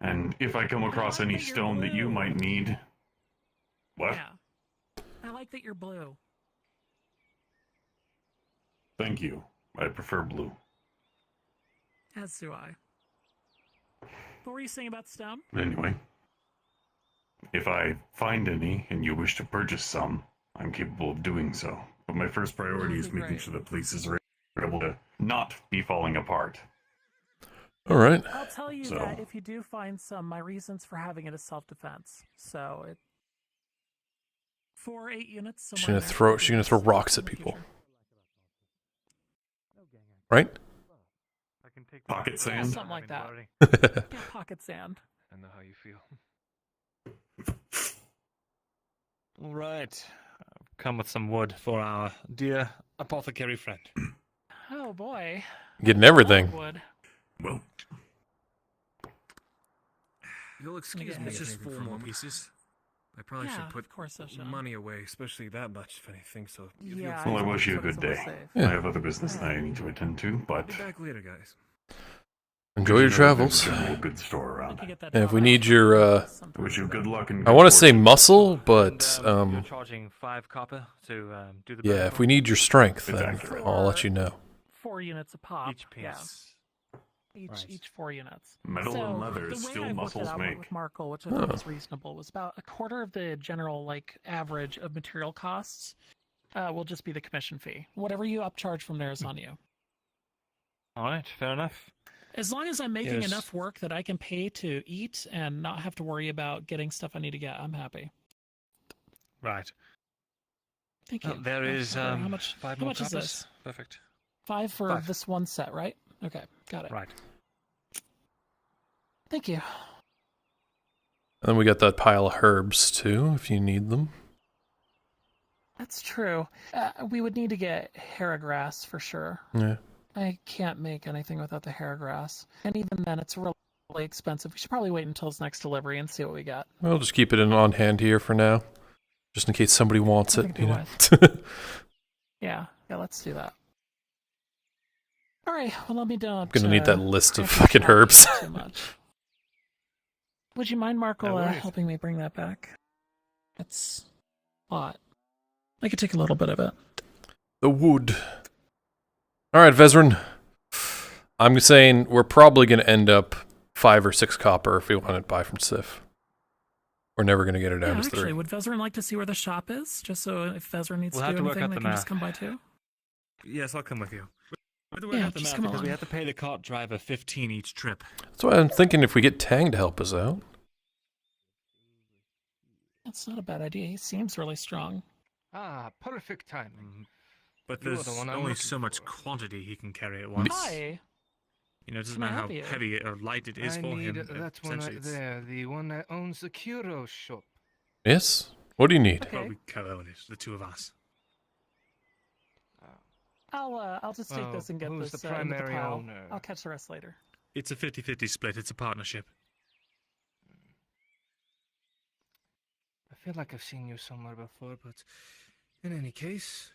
And if I come across any stone that you might need... What? Yeah. I like that you're blue. Thank you. I prefer blue. As do I. What were you saying about stone? Anyway. If I find any and you wish to purchase some, I'm capable of doing so. But my first priority is making sure the places are able to not be falling apart. All right. I'll tell you that if you do find some, my reasons for having it is self-defense. So it 4 8 units. She's gonna throw rocks at people. Right? Pocket sand? Something like that. Yeah, pocket sand. I know how you feel. All right. I've come with some wood for our dear apothecary friend. Oh boy. Getting everything. Wood. Well. You'll excuse me. It's just 4 more pieces. I probably should put money away, especially that much if anything. So Yeah, Well, I wish you a good day. I have other business that I need to attend to, but... Get back later, guys. Enjoy your travels. There's a general good store around. And if we need your, I wish you good luck and I want to say muscle, but, You're charging 5 copper to do the yeah, if we need your strength, then I'll let you know. 4 units a pop. Each piece. Yeah. Each 4 units. Metal so and leather is the way still I worked muscles it out make. with Markle, which I thought was reasonable, was about a quarter of the general average of material costs. Will just be the commission fee. Whatever you upcharge from there is on you. All right, fair enough. As long as I'm making Yes. enough work that I can pay to eat and not have to worry about getting stuff I need to get, I'm happy. Right. Thank you. There is How much? 5 How more much is coppers. this? Perfect. 5 for 5. this one set, right? Okay, got it. Right. Thank you. And then we got that pile of herbs too, if you need them. That's true. We would need to get Heragrass for sure. Yeah. I can't make anything without the Heragrass. And even then, it's really expensive. We should probably wait until its next delivery and see what we got. We'll just keep it on hand here for now, just in case somebody wants it. Perfectly You know. wise. Yeah, let's do that. All right, well, let me don't. I'm gonna need that list of cramp fucking your herbs. calories too much. Would you mind, Marco, No worries. helping me bring that back? It's a lot. I could take a little bit of it. The wood. All right, Vezran. I'm saying we're probably going to end up 5 or 6 copper if we want to buy from Sif. We're never going to get her down Yeah, to actually, 3. would Vezran like to see where the shop is? Just so if Vezran needs We'll to have do to work anything, out they the can just math. come by too. Yes, I'll come with you. Yeah, just come because we along. have to pay the cart driver 15 each trip. That's why I'm thinking if we get Tang to help us out. That's not a bad idea. He seems really strong. Ah, perfect timing. But You are there's the one I'm only looking so much quantity he can carry at once. Hi. You know, it doesn't Can I matter how help you? heavy or light it is I for need him. that one Essentially, right it's there, the one that owns the Kuro shop. Yes? What do you need? Well, we co-own it, the two of us. I'll just take Oh, this and get who's this the into the primary pile. owner? I'll catch the rest later. It's a 50-50 split. It's a partnership. I feel like I've seen you somewhere before, but in any case,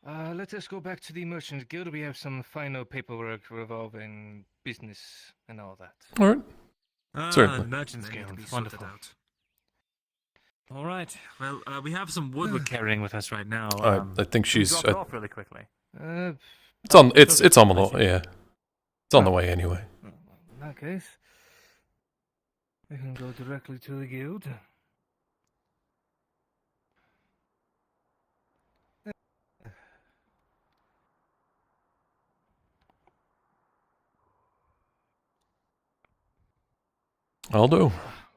let us go back to the Merchants Guild. We have some final paperwork revolving business and all that. All right. Certainly. The Merchants They need to Guild. be sorted Wonderful. All right. Well, we have some wood we're carrying with us right now. I think can we she's. drop it off really quickly. It's on. It's on the yeah. It's on the way anyway. In that case, we can go directly to the guild. I'll do.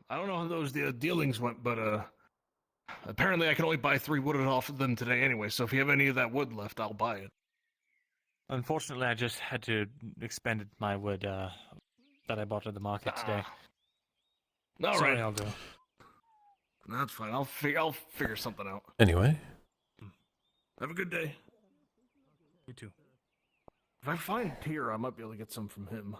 I don't know how those dealings went, but apparently I can only buy 3 wood off of them today anyway. So if you have any of that wood left, I'll buy it. Unfortunately, I just had to expend my wood that I bought at the market today. All Sorry, right. I'll do. That's fine. I'll figure something out. Anyway. Have a good day. You too. If I find Tyr, I might be able to get some from him.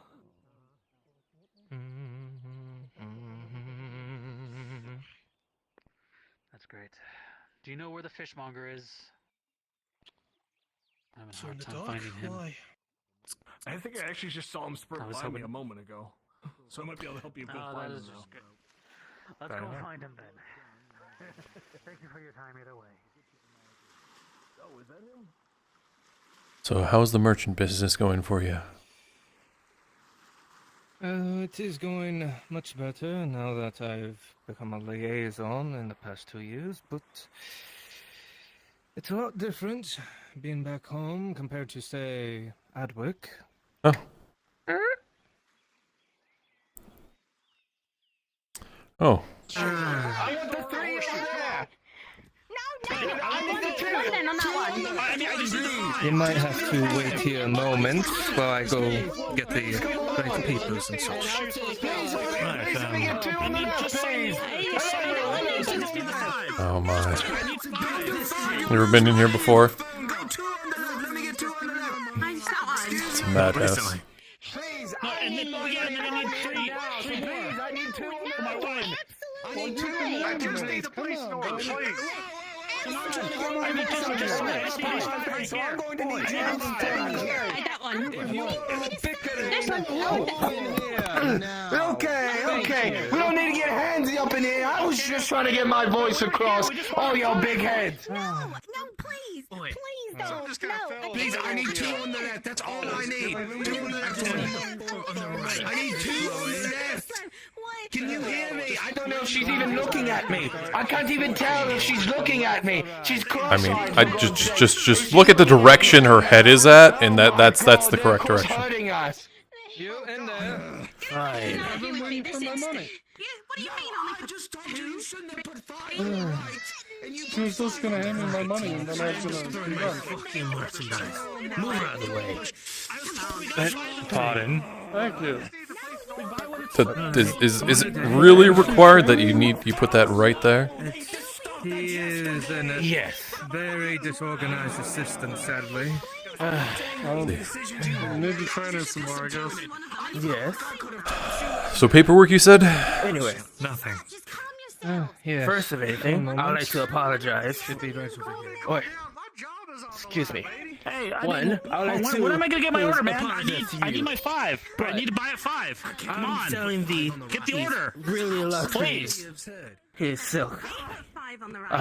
That's great. Do you know where the fishmonger is? I'm having a hard time finding him. Why? I think I actually just saw him sprint I was by me hoping- a moment ago. So I might be able to help you go Oh, find that him is now. just good. Let's Fair go enough. find him then. Thank you for your time either way. Oh, is that him? So how's the merchant business going for you? It is going much better now that I've become a liaison in the past 2 years, but it's a lot different being back home compared to, say, Adwick. Oh. Oh. I want the 3 over there! I need the 2! You might have to wait here a moment while I go get the right papers and such. Oh my. Never been in here before? It's a madhouse. I need 2 on my one. I need 2 I just need a police order, please. I got one. Okay. We don't need to get handsy up in here. I was just trying to get my voice across. Oh, y'all big heads. No, please. Please don't. No. Please, I need 2 on the left. That's all I need. 2 on the left. I need 2 on the left. Can you hear me? I don't know if she's even looking at me. I can't even tell if she's looking at me. She's I mean, cross-eyed. I just look at the direction her head is at, and that's the correct direction. Hurting What? You in there? Fine. I've been waiting for my money. What do you mean I just told you you shouldn't have put fire in the light. And you She was just gonna hand me my money and then I was gonna be done. Fucking merchandise. Move out of the way. Pardon. Thank you. So is it really required that you put that right there? He is a very disorganized assistant, sadly. I'll need to train her some more, I guess. Yes. So paperwork, you said? Anyway, nothing. Yeah. First of anything, I'd like to apologize. Should be right over here. Wait. Excuse me. Hey, I'd like to. when am I gonna get my order, man? apologize to I need you. my 5. Bro, I need to buy it 5. Come I'm on. selling the Get the order. really luxury. Please. His silk.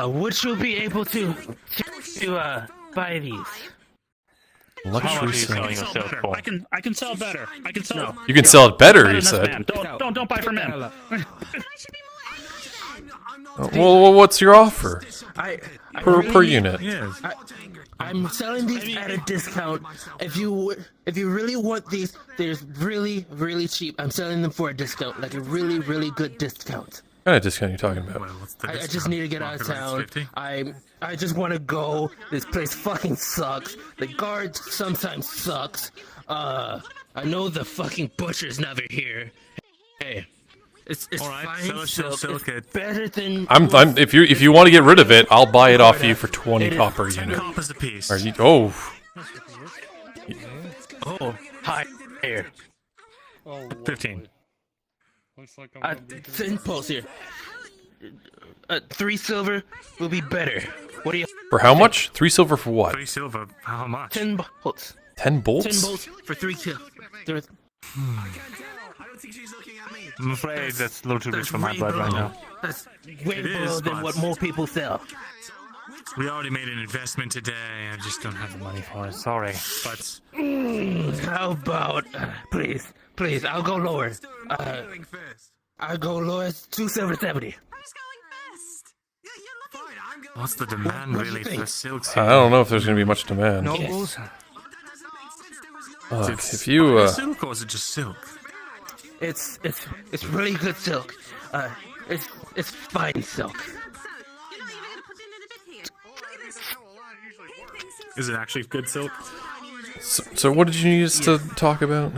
Would you be able to buy these? Luxury silk. I can sell better. I can sell. You can sell it better, you than this said. man. Don't buy from him. Well, what's your offer? Per really- unit. I'm selling these at a discount. If you really want these, there's really cheap. I'm selling them for a discount, like a really good discount. What kind of discount are you talking about? I just need to get out of town. I just want to go. This place fucking sucks. The guard sometimes sucks. I know the fucking butcher's never here. Hey, it's All right, fine sell us your silk. silk It's at- better than. If you want to get rid of it, I'll buy it off you for 20 copper 10 unit. coppers a piece. Are you, oh, Oh, hi here. 15. Looks like I'm Thin pulse here. 3 silver will be better. What do you? for how much? 3 silver for what? 3 silver. How much? 10 bolts. 10 bolts? 10 bolts for 3 kills. I'm afraid that's a little too rich for my blood right now. That's way It below is, than but- what more people sell. We already made an investment today. I just don't have the money for it. Sorry. But How about, please, I'll go lower. I'll go lower. It's 270. what's the demand What do you really for think? the silks I here? don't know if there's going to be much demand. Nobles? Look, It's if you, fine silk or is it just silk? It's really good silk. It's fine silk. Is it actually good silk? so what did you need us to talk about?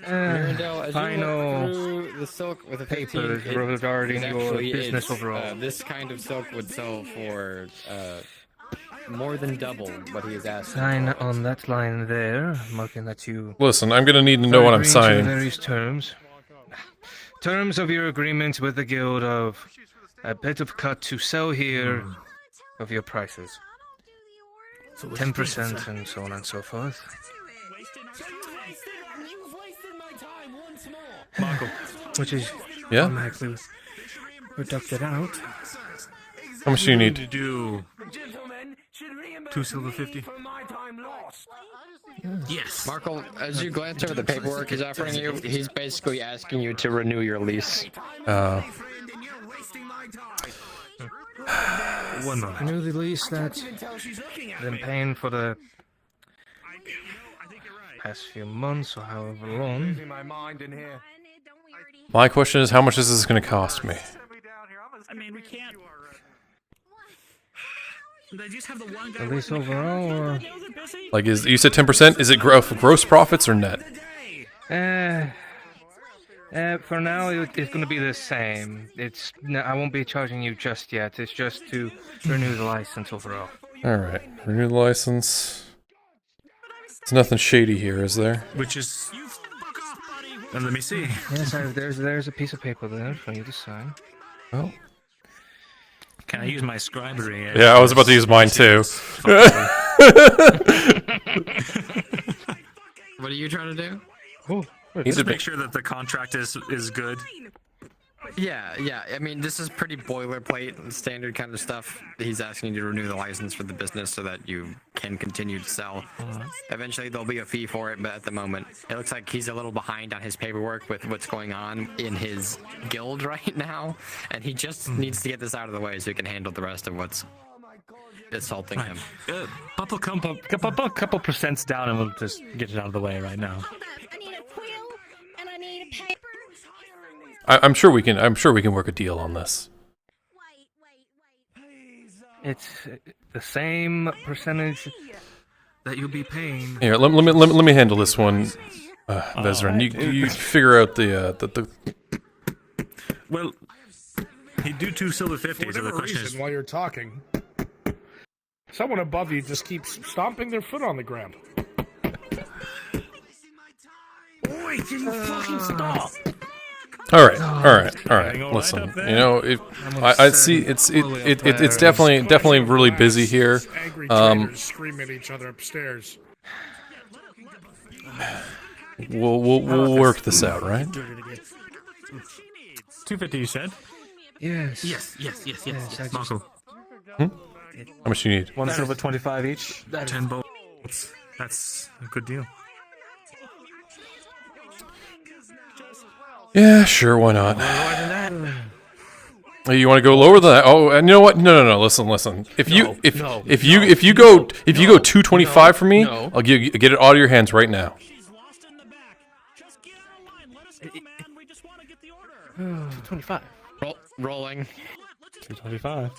Mirandel, as you I look know. through the silk with a 15, Papers regarding it your actually business is, overall. this kind of silk would sell for more than double what he is asking. Sign on that line there, marking that you. Listen, I'm going to need to know what I'm agreeing to signing. Various terms. Terms of your agreement with the guild of a bit of cut to sell here of your prices. 10% and so on and so forth. Marco. Which is Yeah? automatically deducted out. How much do you To need? do 2 silver 50. Yes. Markle, as you glance over the paperwork he's offering you, he's basically asking you to renew your lease. 1 moment. Renew the lease that been paying for the past few months or however long. My question is, how much is this going to cost me? I mean, we can't. They just have the one guy. At least overall, or Like, you said 10%? Is it gross profits or net? for now it's going to be the same. I won't be charging you just yet. It's just to renew the license overall. Alright, renew the license. There's nothing shady here, is there? Which is. And let me see. Yes, there's a piece of paper there for you to sign. Oh. Can I use my scribery? Yeah, I was about to use mine too. What are you trying to do? Just make sure that the contract is good. Yeah. I mean, this is pretty boilerplate and standard kind of stuff. He's asking you to renew the license for the business so that you can continue to sell. Eventually, there'll be a fee for it, but at the moment, it looks like he's a little behind on his paperwork with what's going on in his guild right now, and he just needs to get this out of the way so he can handle the rest of what's assaulting him. Couple percents down, and we'll just get it out of the way right now. I'm sure we can. I'm sure we can work a deal on this. It's the same percentage that you'll be paying. Here, let me handle this one, Vezran. You figure out the. Well, he'd do 2 silver 50s. So the question is, while you're talking, someone above you just keeps stomping their foot on the ground. Boy, can you fucking stop? All right. Listen, you know, I see it's definitely really busy here. Angry traders scream at each other upstairs. We'll work this out, right? 250, you said? Yes. Yes. Marco. How much do you need? 1 silver 25 each. 10 bolts. That's a good deal. Yeah, sure, why not? You want to go lower than that? Oh, and you know what? No. Listen. If you go 225 for me, I'll get it out of your hands right now. 225. Rolling. 225.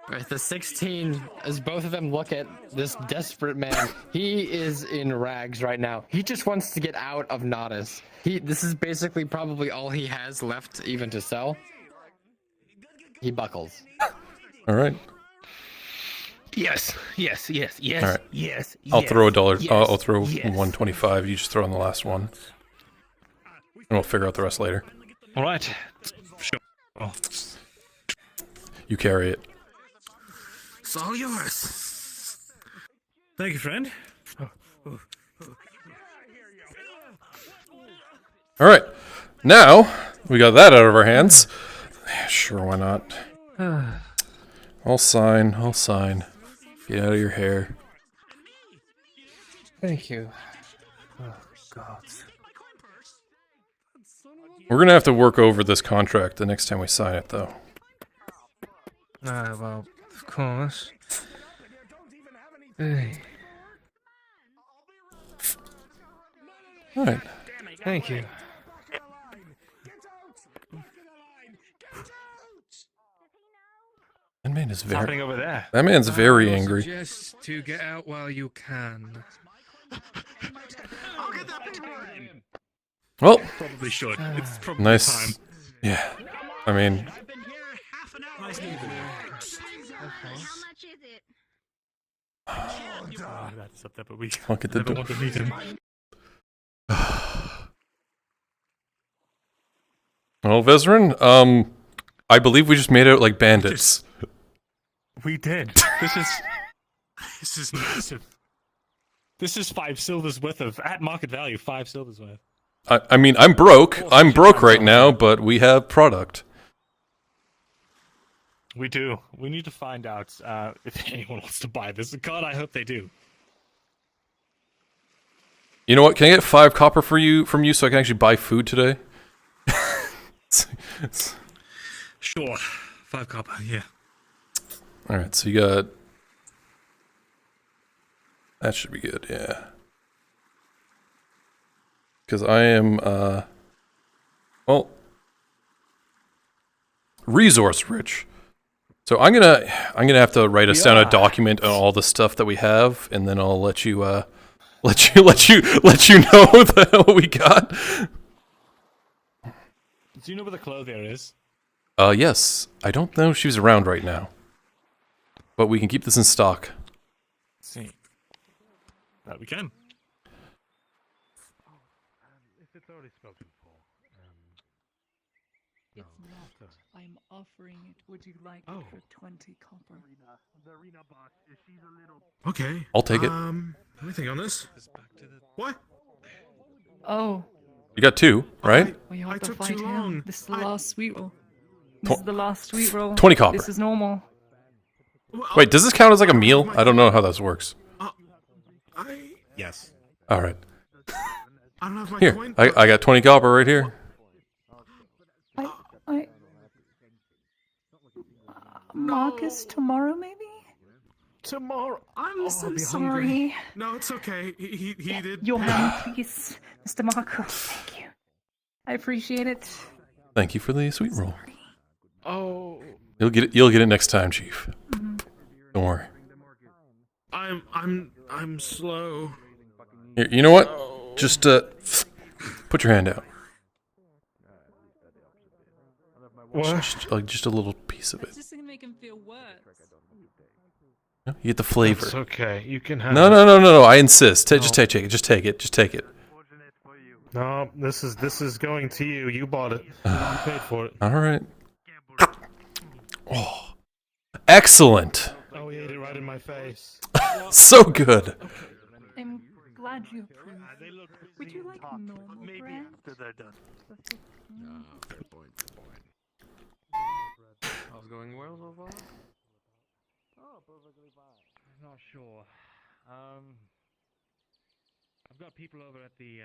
Right, the 16, as both of them look at this desperate man, he is in rags right now. He just wants to get out of Nautis. This is basically probably all he has left even to sell. He buckles. All right. Yes. All right. Yes. I'll throw $1. I'll throw 125. You just throw on the last one, and we'll figure out the rest later. All right. Sure. Oh. You carry it. It's all yours. Thank you, friend. All right. Now we got that out of our hands. Sure, why not? I'll sign. Get out of your hair. Thank you. Oh, God. We're gonna have to work over this contract the next time we sign it, though. Well, of course. Hey. All right. Thank you. That man is very. Happening over there. That man's very angry. Suggest to get out while you can. Well, Probably should. It's probably nice. time. Yeah. I mean, That's up there, but we I'll get the never door. want to meet him. Well, Vezran, I believe we just made out like bandits. We did. This is massive. This is 5 silvers worth of, at market value, 5 silvers worth. I mean, I'm broke. I'm broke right now, but we have product. We do. We need to find out if anyone wants to buy this. God, I hope they do. You know what? Can I get 5 copper from you so I can actually buy food today? Sure. 5 copper, yeah. All right, so you got. That should be good, yeah. Because I am, well, resource rich. So I'm gonna have to write us down a document on all the stuff that we have, and then I'll let you know what we got. Do you know where the clothier is? Yes. I don't know if she's around right now, but we can keep this in stock. Let's see. That we can. If it's already spoken for, It's not. I'm offering it. Would you like it for 20 copper? the arena boss, she's a little. Okay. I'll take it. Let me think on this. What? Oh. You got 2, right? We have I to took fight too him. long. This is the last sweet roll. This is the last sweet roll. 20 copper. This is normal. Wait, does this count as like a meal? I don't know how this works. Yes. All right. I don't have my Here, coin. I got 20 copper right here. Marcus tomorrow, maybe? tomorrow. I'm I'll so be sorry. hungry. No, it's okay. He did. Your hand, please, Mr. Marco. Thank you. I appreciate it. Thank you for the sweet roll. Oh. You'll get it. You'll get it next time, Chief. Don't worry. I'm slow. Here, you know what? Just put your hand out. What? Just a little piece of it. It's just gonna make him feel worse. You get the flavor. It's okay. You can have. No. I insist. Just take it. Just take it. Just take it. No, this is going to you. You bought it. You paid for it. All right. Oh, excellent. Oh, he ate it right in my face. So good. I'm glad you approve. Would you like normal bread? Fair point. How's going well so far? Oh, perfectly fine. I'm not sure. I've got people over at the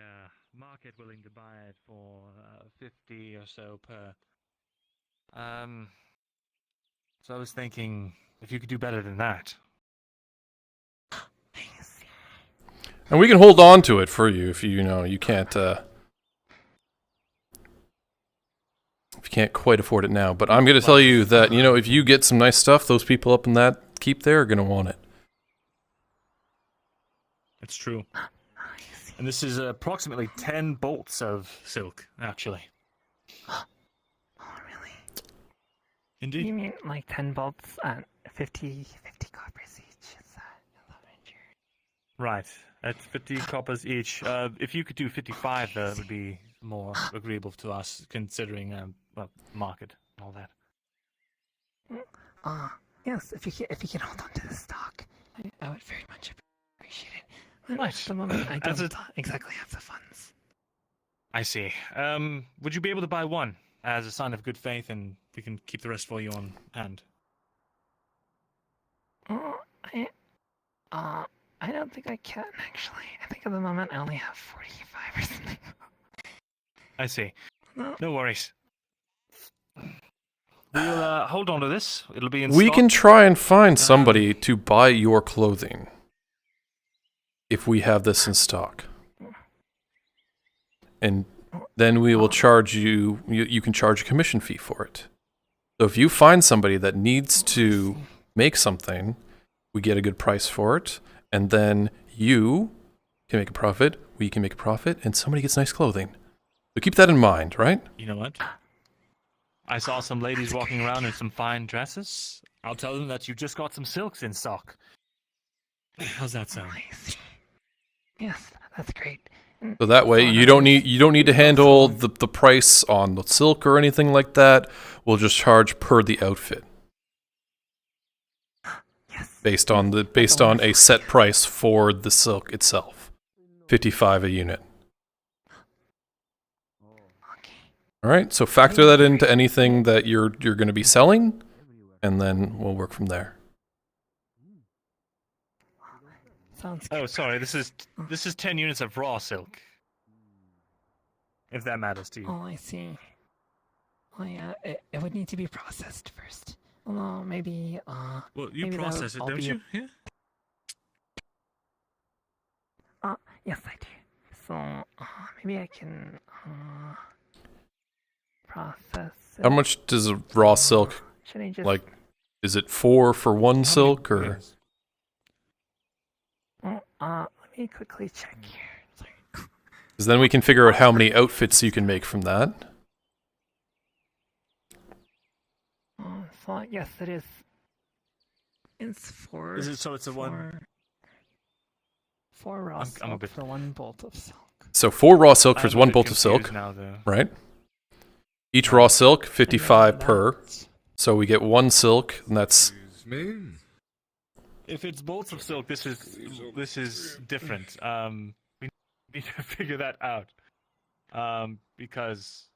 market willing to buy it for 50 or so per. So I was thinking if you could do better than that. And we can hold on to it for you if you know you can't. If you can't quite afford it now, but I'm going to tell you that if you get some nice stuff, those people up in that keep there are going to want it. It's true. And this is approximately 10 bolts of silk, actually. Oh, really? Indeed. You mean like 10 bolts and 50 coppers each? Right. That's 50 coppers each. If you could do 55, that would be more agreeable to us, considering market and all that. Yes, if you can hold on to the stock, I would very much appreciate it. But Right. at the moment, I As don't exactly have the funds. I see. Would you be able to buy one as a sign of good faith, and we can keep the rest for you on hand? I don't think I can, actually. I think at the moment I only have 45 or something. I see. No worries. We'll hold on to this. It'll be in We stock. can try and find somebody to buy your clothing if we have this in stock. And then we will charge you can charge a commission fee for it. So if you find somebody that needs to make something, we get a good price for it, and then you can make a profit, we can make a profit, and somebody gets nice clothing. So keep that in mind, right? You know what? I saw some ladies walking around in some fine dresses. I'll tell them that you just got some silks in stock. How's that sound? Yes, that's great. So that way you don't need to handle the price on the silk or anything like that. We'll just charge per the outfit. Based on a set price for the silk itself. 55 a unit. All right, so factor that into anything that you're going to be selling, and then we'll work from there. Sounds good. Oh, sorry. This is 10 units of raw silk. If that matters to you. Oh, I see. Oh, yeah, it would need to be processed first. Well, maybe, Well, you maybe process it, that'll don't be you? Yeah. Yes, I do. So, maybe I can, process it. How much does a raw silk, Should I just... like, is it 4 for one silk, or? Let me quickly check here. Because then we can figure out how many outfits you can make from that. So, yes, it is. It's 4. Is it so it's a one? 4 raw I'm a silk bit- for 1 bolt of silk. So 4 raw silk for I'm a 1 bit bolt of silk, confused now, though. right? Each raw silk, 55 per. So we get 1 silk, and that's... If it's bolts of silk, this is different. We need to figure that out. Because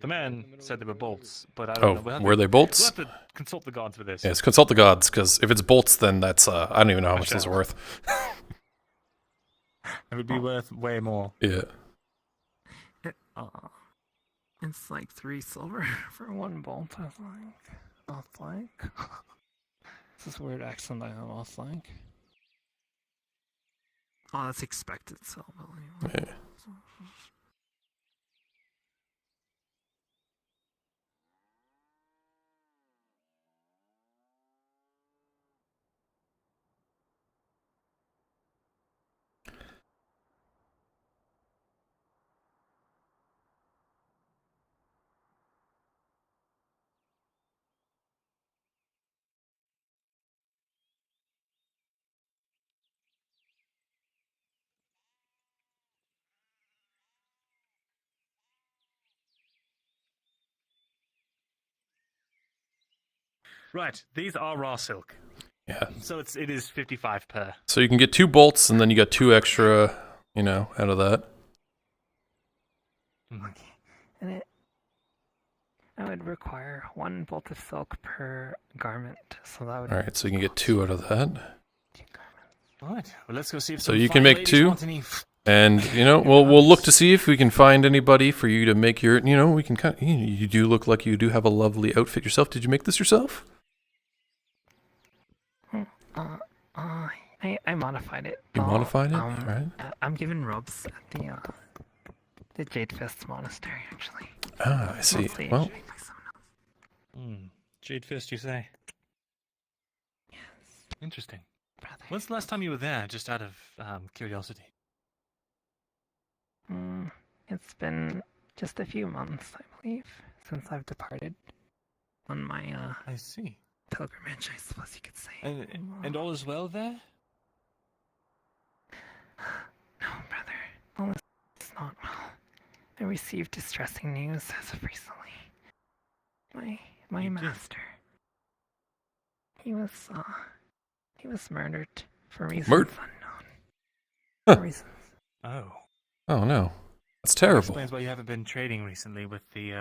the man said they were bolts, but I don't know. We'll have were to- they bolts? We'll have to consult the gods for this. Yes, consult the gods, because if it's bolts, then that's... I don't even know how much this is worth. It would be worth way more. Yeah. It's like 3 silver for 1 bolt. I was like, This is a weird accent I almost like. Oh, that's expected, so. Well, anyway. Yeah. Right, these are raw silk. Yeah. So it is 55 per. So you can get 2 bolts, and then you got 2 extra, you know, out of that. And I would require 1 bolt of silk per garment, so that would. All right, so you can get 2 out of that. All right, well, let's go see if So some you fine can make ladies 2, want any and you know we'll look to see if we can find anybody for you to make your. You know, we can kind of, you do look like you do have a lovely outfit yourself. Did you make this yourself? I modified it. You modified it, all right? I'm given robes at the Jade Fist Monastery, actually. Ah, I see. Mostly Well, Jade Fist, you say? Yes. Interesting. When's the last time you were there, just out of curiosity? It's been just a few months, I believe, since I've departed on my I see. pilgrimage, I suppose you could say. And all is well there? No, brother. All is not well. I received distressing news as of recently. My master. He was murdered for reasons unknown. For reasons. Oh. Oh no, that's That terrible. explains why you haven't been trading recently with the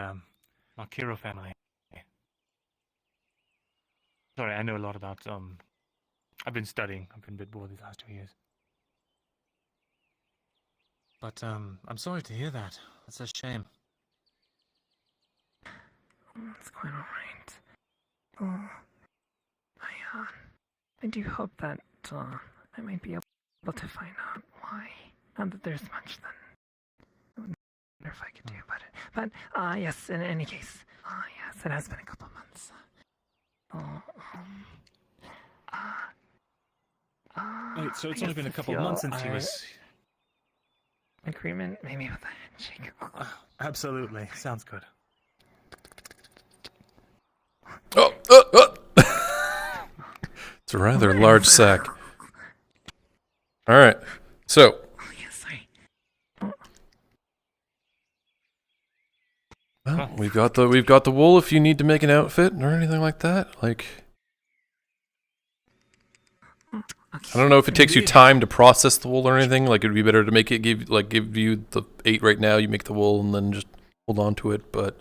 Malkiro family. Sorry, I know a lot about I've been studying. I've been a bit bored these last 2 years. But I'm sorry to hear that. That's a shame. It's quite alright. I do hope that I might be able to find out why. Not that there's much then. I wonder if I could do about it. But yes, in any case, yes, it has been a couple months. Wait, so it's I only been a guess couple if of months you since he are- was... Agreement, maybe with a handshake. Absolutely, sounds good. It's a rather large sack. All right, so. Well, we've got the wool if you need to make an outfit or anything like that. Like, I don't know if it takes you time to process the wool or anything. Like, it'd be better to make it give you the 8 right now. You make the wool and then just hold on to it. But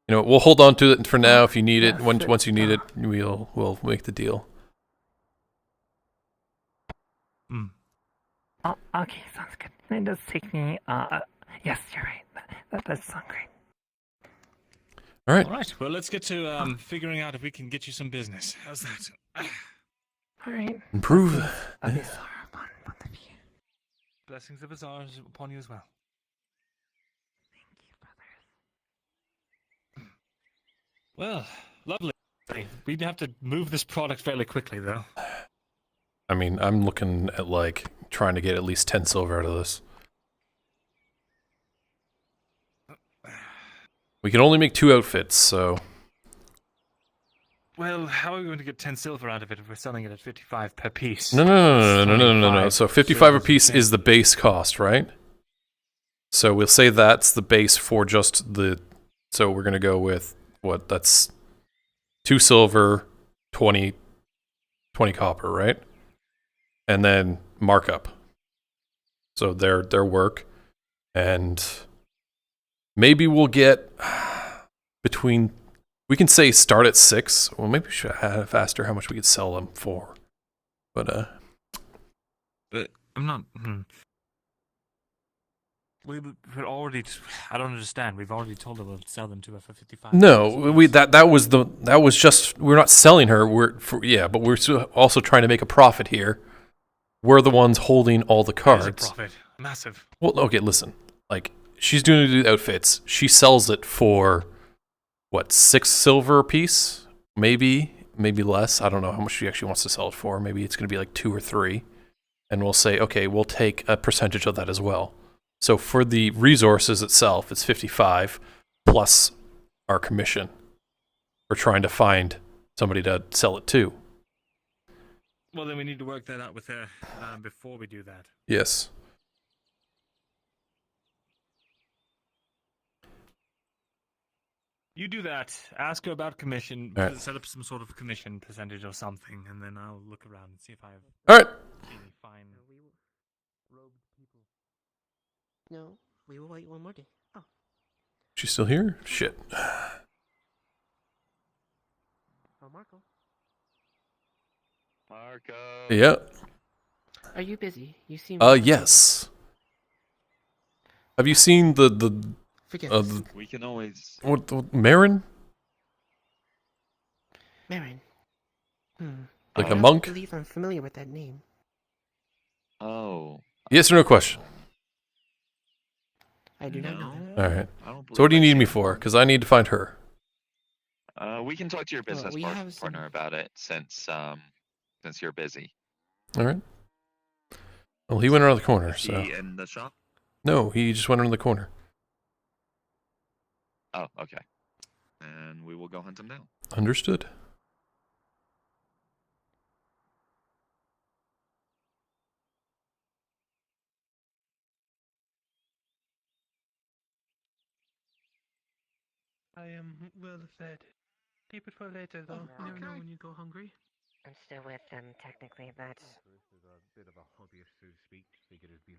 you know, we'll hold on to it for now. If you need it, once you need it, we'll make the deal. Oh, okay, sounds good. It does take me. Yes, you're right. That does sound great. All right. All right, well, let's get to figuring out if we can get you some business. How's that? All right. Improve. Blessings of Azars upon you as well. Well, lovely. We'd have to move this product fairly quickly, though. I mean, I'm looking at like trying to get at least 10 silver out of this. We can only make 2 outfits, so. Well, how are we going to get 10 silver out of it if we're selling it at 55 per piece? No. So 55 a piece is the base cost, right? So we'll say that's the base for just the. So we're gonna go with what? That's 2 silver, 20 copper, right? And then markup. So their work, and maybe we'll get between. We can say start at 6. Well, maybe we should have asked her how much we could sell them for. But I'm not. We already. I don't understand. We've already told her we'll sell them to her for 55. No, that was just we're not selling her. But we're also trying to make a profit here. We're the ones holding all the cards. There's a profit, massive. Well, okay, listen. Like she's doing the outfits. She sells it for what, 6 silver a piece? Maybe less. I don't know how much she actually wants to sell it for. Maybe it's going to be like 2 or 3. And we'll say, okay, we'll take a percentage of that as well. So for the resources itself, it's 55 plus our commission. We're trying to find somebody to sell it to. Well, then we need to work that out with her before we do that. Yes. You do that. Ask her about commission. All right. Set up some sort of commission percentage or something, and then I'll look around and see if I have All right. any fine robed people. No, we will wait one more day. Oh. She's still here? Shit. Oh, Marco. Marco. Yeah. Are you busy? You seem. Yes. Have you seen the Forget this. We can always. What Marin? Marin. Like I a monk? don't believe I'm familiar with that name. Oh. Yes or no question? I do not know. All right. So what do you need me for? Because I need to find her. We can talk to your business we have some- partner about it since you're busy. All right. Well, he went around the corner, Is so. he in the shop? No, he just went around the corner. Oh, okay. And we will go hunt him down. Understood. I am well fed. Keep it for later, though. You never know when you go hungry. I'm still with them, technically, but. This is a bit of a hobbyist, so to speak. Figured it'd be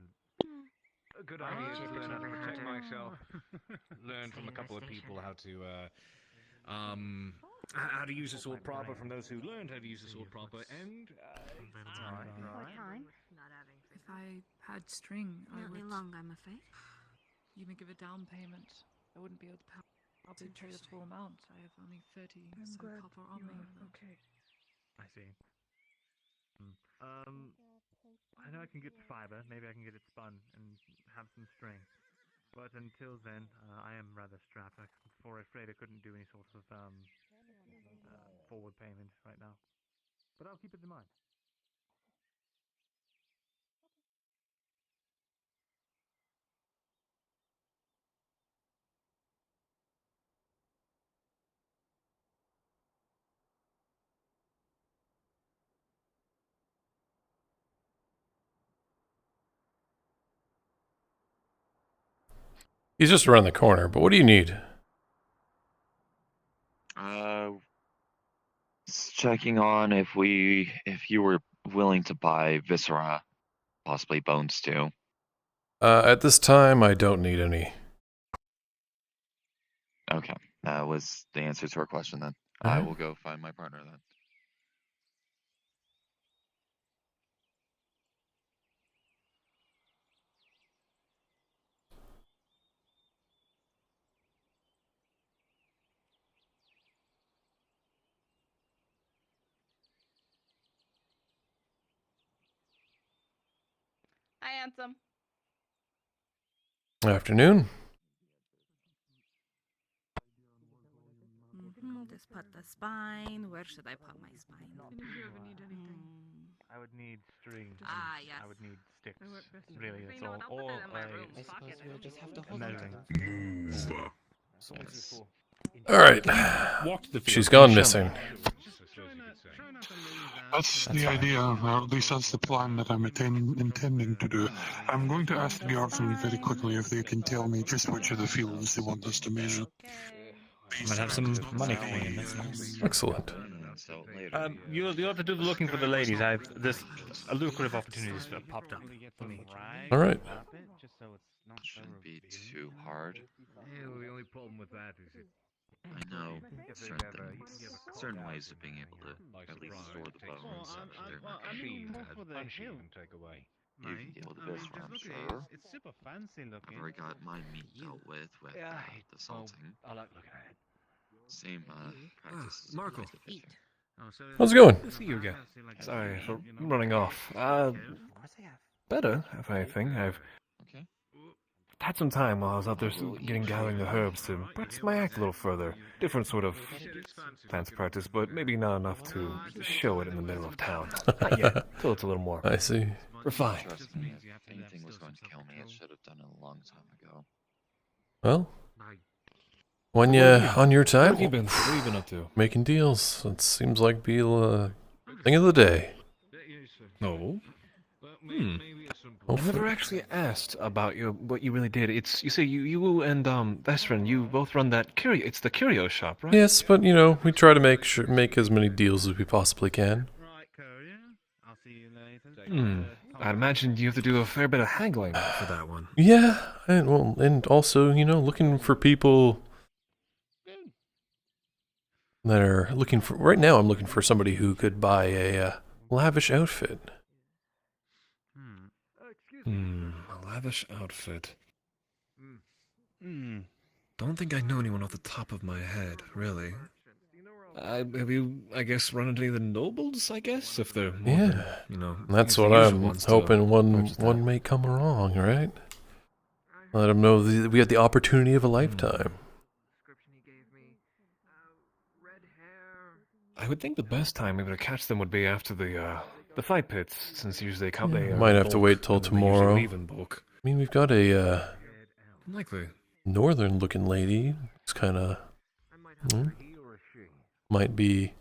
a good Why idea did to you learn how to ever protect hunter? myself. Learn from a couple of Infestation. people how to use the sword proper from those who learned how to use the sword proper, and If I had string, I Not would. long, I'm afraid. You may give a down payment. I wouldn't be able to probably pay the full amount. I have only 30 copper on me. Okay. I see. I know I can get fiber. Maybe I can get it spun and have some string. But until then, I am rather strapped. I'm afraid I couldn't do any sort of forward payment right now. But I'll keep it in mind. He's just around the corner, but what do you need? Just checking on if you were willing to buy viscera, possibly bones too. At this time, I don't need any. Okay, that was the answer to our question then. I will go find my partner then. Hi, handsome. Afternoon. Just put the spine. Where should I put my spine? If you ever need anything. I would need string. Yes. I would need sticks. I work best with Really, you. that's You know all. what, I'll put Or that in my a room I suppose we'll just have to hold on to measuring. them. Yes. All right. Walk to the field. She's gone Show me. missing. That's the idea, or at least that's the plan that I'm intending to do. I'm going to ask the artisan very quickly if they can tell me just which of the fields they want us to measure. Might have some money coming in. That's nice. Excellent. So later. You'll have to do the looking for the ladies. This a lucrative opportunities have popped up for me. All right. Shouldn't be too hard. Yeah, well, the only problem with that is it. I know certain things, certain ways of being able to at least store the bones. They're not Sheave bad. and take away. You can deal with this one, I'm sure. It's super fancy looking. I've already got my meat dealt with Yeah, the salting. I like looking at it. Same practice as Marco. applies to fishing. How's it going? Good to see you again. Sorry for running off. Better, if anything. I've had some time while I was out there gathering the herbs to practice my act a little further. Different sort of dance practice, but maybe not enough to show it in the middle of town. Not yet, till it's a little more I see. refined. Trust me, if anything was going to kill me, it should have done it a long time ago. Well, when you on your time, What have you been up to? making deals. It seems like be the thing of the day. No. I've never actually asked about what you really did. It's you say you and Vestrin, you both run that curio. It's the curio shop, right? Yes, but you know, we try to make as many deals as we possibly can. I'd imagine you have to do a fair bit of haggling for that one. Yeah, and also, you know, looking for people that are looking for. Right now, I'm looking for somebody who could buy a lavish outfit. A lavish outfit. Don't think I know anyone off the top of my head, really. Have you, I guess, run into any of the nobles, I guess? If they're more than, you know... That's the what usual I'm ones to hoping purchase that. one may come along, right? Let them know that we had the opportunity of a lifetime. I would think the best time maybe to catch them would be after the fight pits, since usually they come. They Might have to wait till and then they usually tomorrow. leave in bulk. I mean, we've got a Likely. northern-looking lady. It's kind of might be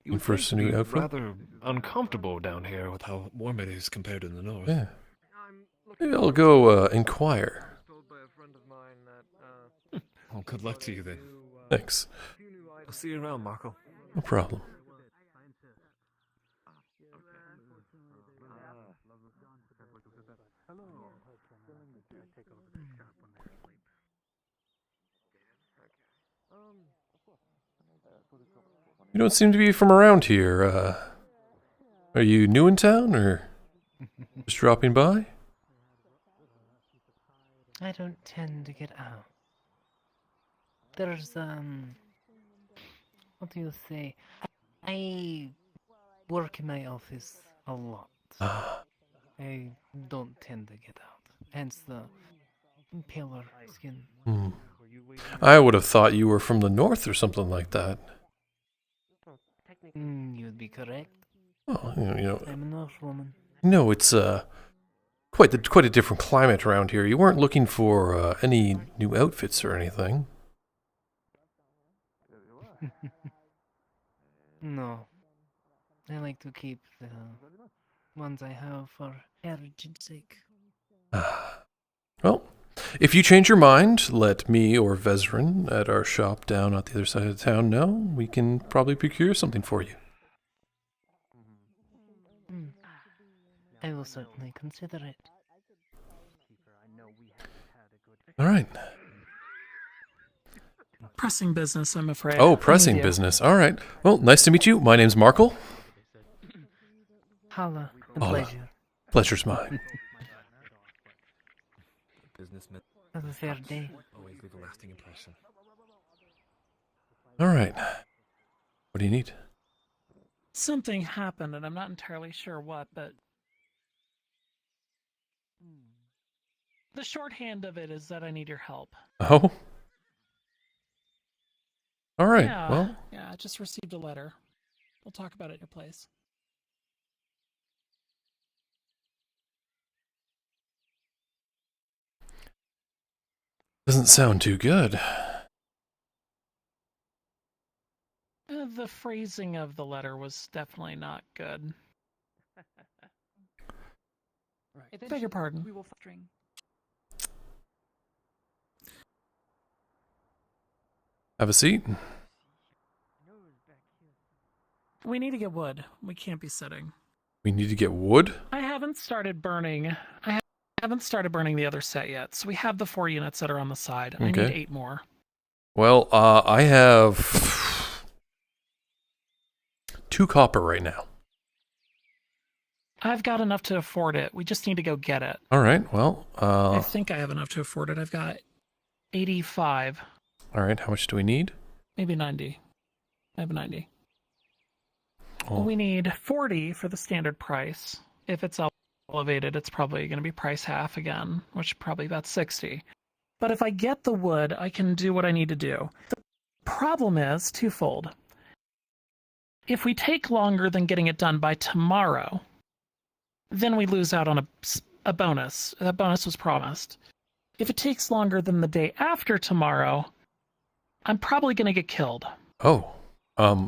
You would for think a new it'd be outfit. rather uncomfortable down here with how warm it is compared to the north. Yeah. Maybe I'll go inquire. Well, good luck to you then. Thanks. I'll see you around, Marco. No problem. You don't seem to be from around here. Are you new in town or just dropping by? I don't tend to get out. There's, what do you say? I work in my office a lot. I don't tend to get out. Hence the paler skin. I would have thought you were from the north or something like that. You'd be correct. Oh, you know. I'm a North woman. No, it's quite a different climate around here. You weren't looking for any new outfits or anything. No. I like to keep the ones I have for heritage sake. Well, if you change your mind, let me or Vezrin at our shop down at the other side of town know. We can probably procure something for you. I will certainly consider it. All right. Pressing business, I'm afraid. Oh, pressing business. All right. Well, nice to meet you. My name's Markle. Holla. A Holla. pleasure. Pleasure's mine. Businessmen. Have a fair day. Always leave a lasting impression. All right. What do you need? Something happened, and I'm not entirely sure what, but the shorthand of it is that I need your help. Oh? All right. Yeah, Well, yeah, I just received a letter. We'll talk about it at your place. doesn't sound too good. The phrasing of the letter was definitely not good. Beg your pardon. We will string. Have a seat. We need to get wood. We can't be sitting. We need to get wood? I haven't started burning the other set yet, so we have the 4 units that are on the side. I need Okay. 8 more. Well, I have 2 copper right now. I've got enough to afford it. We just need to go get it. All right. Well, I think I have enough to afford it. I've got 85. All right. How much do we need? Maybe 90. I have 90. Oh. We need 40 for the standard price. If it's elevated, it's probably going to be price half again, which probably about 60. But if I get the wood, I can do what I need to do. The problem is twofold. If we take longer than getting it done by tomorrow, then we lose out on a bonus. That bonus was promised. If it takes longer than the day after tomorrow, I'm probably going to get killed. Oh.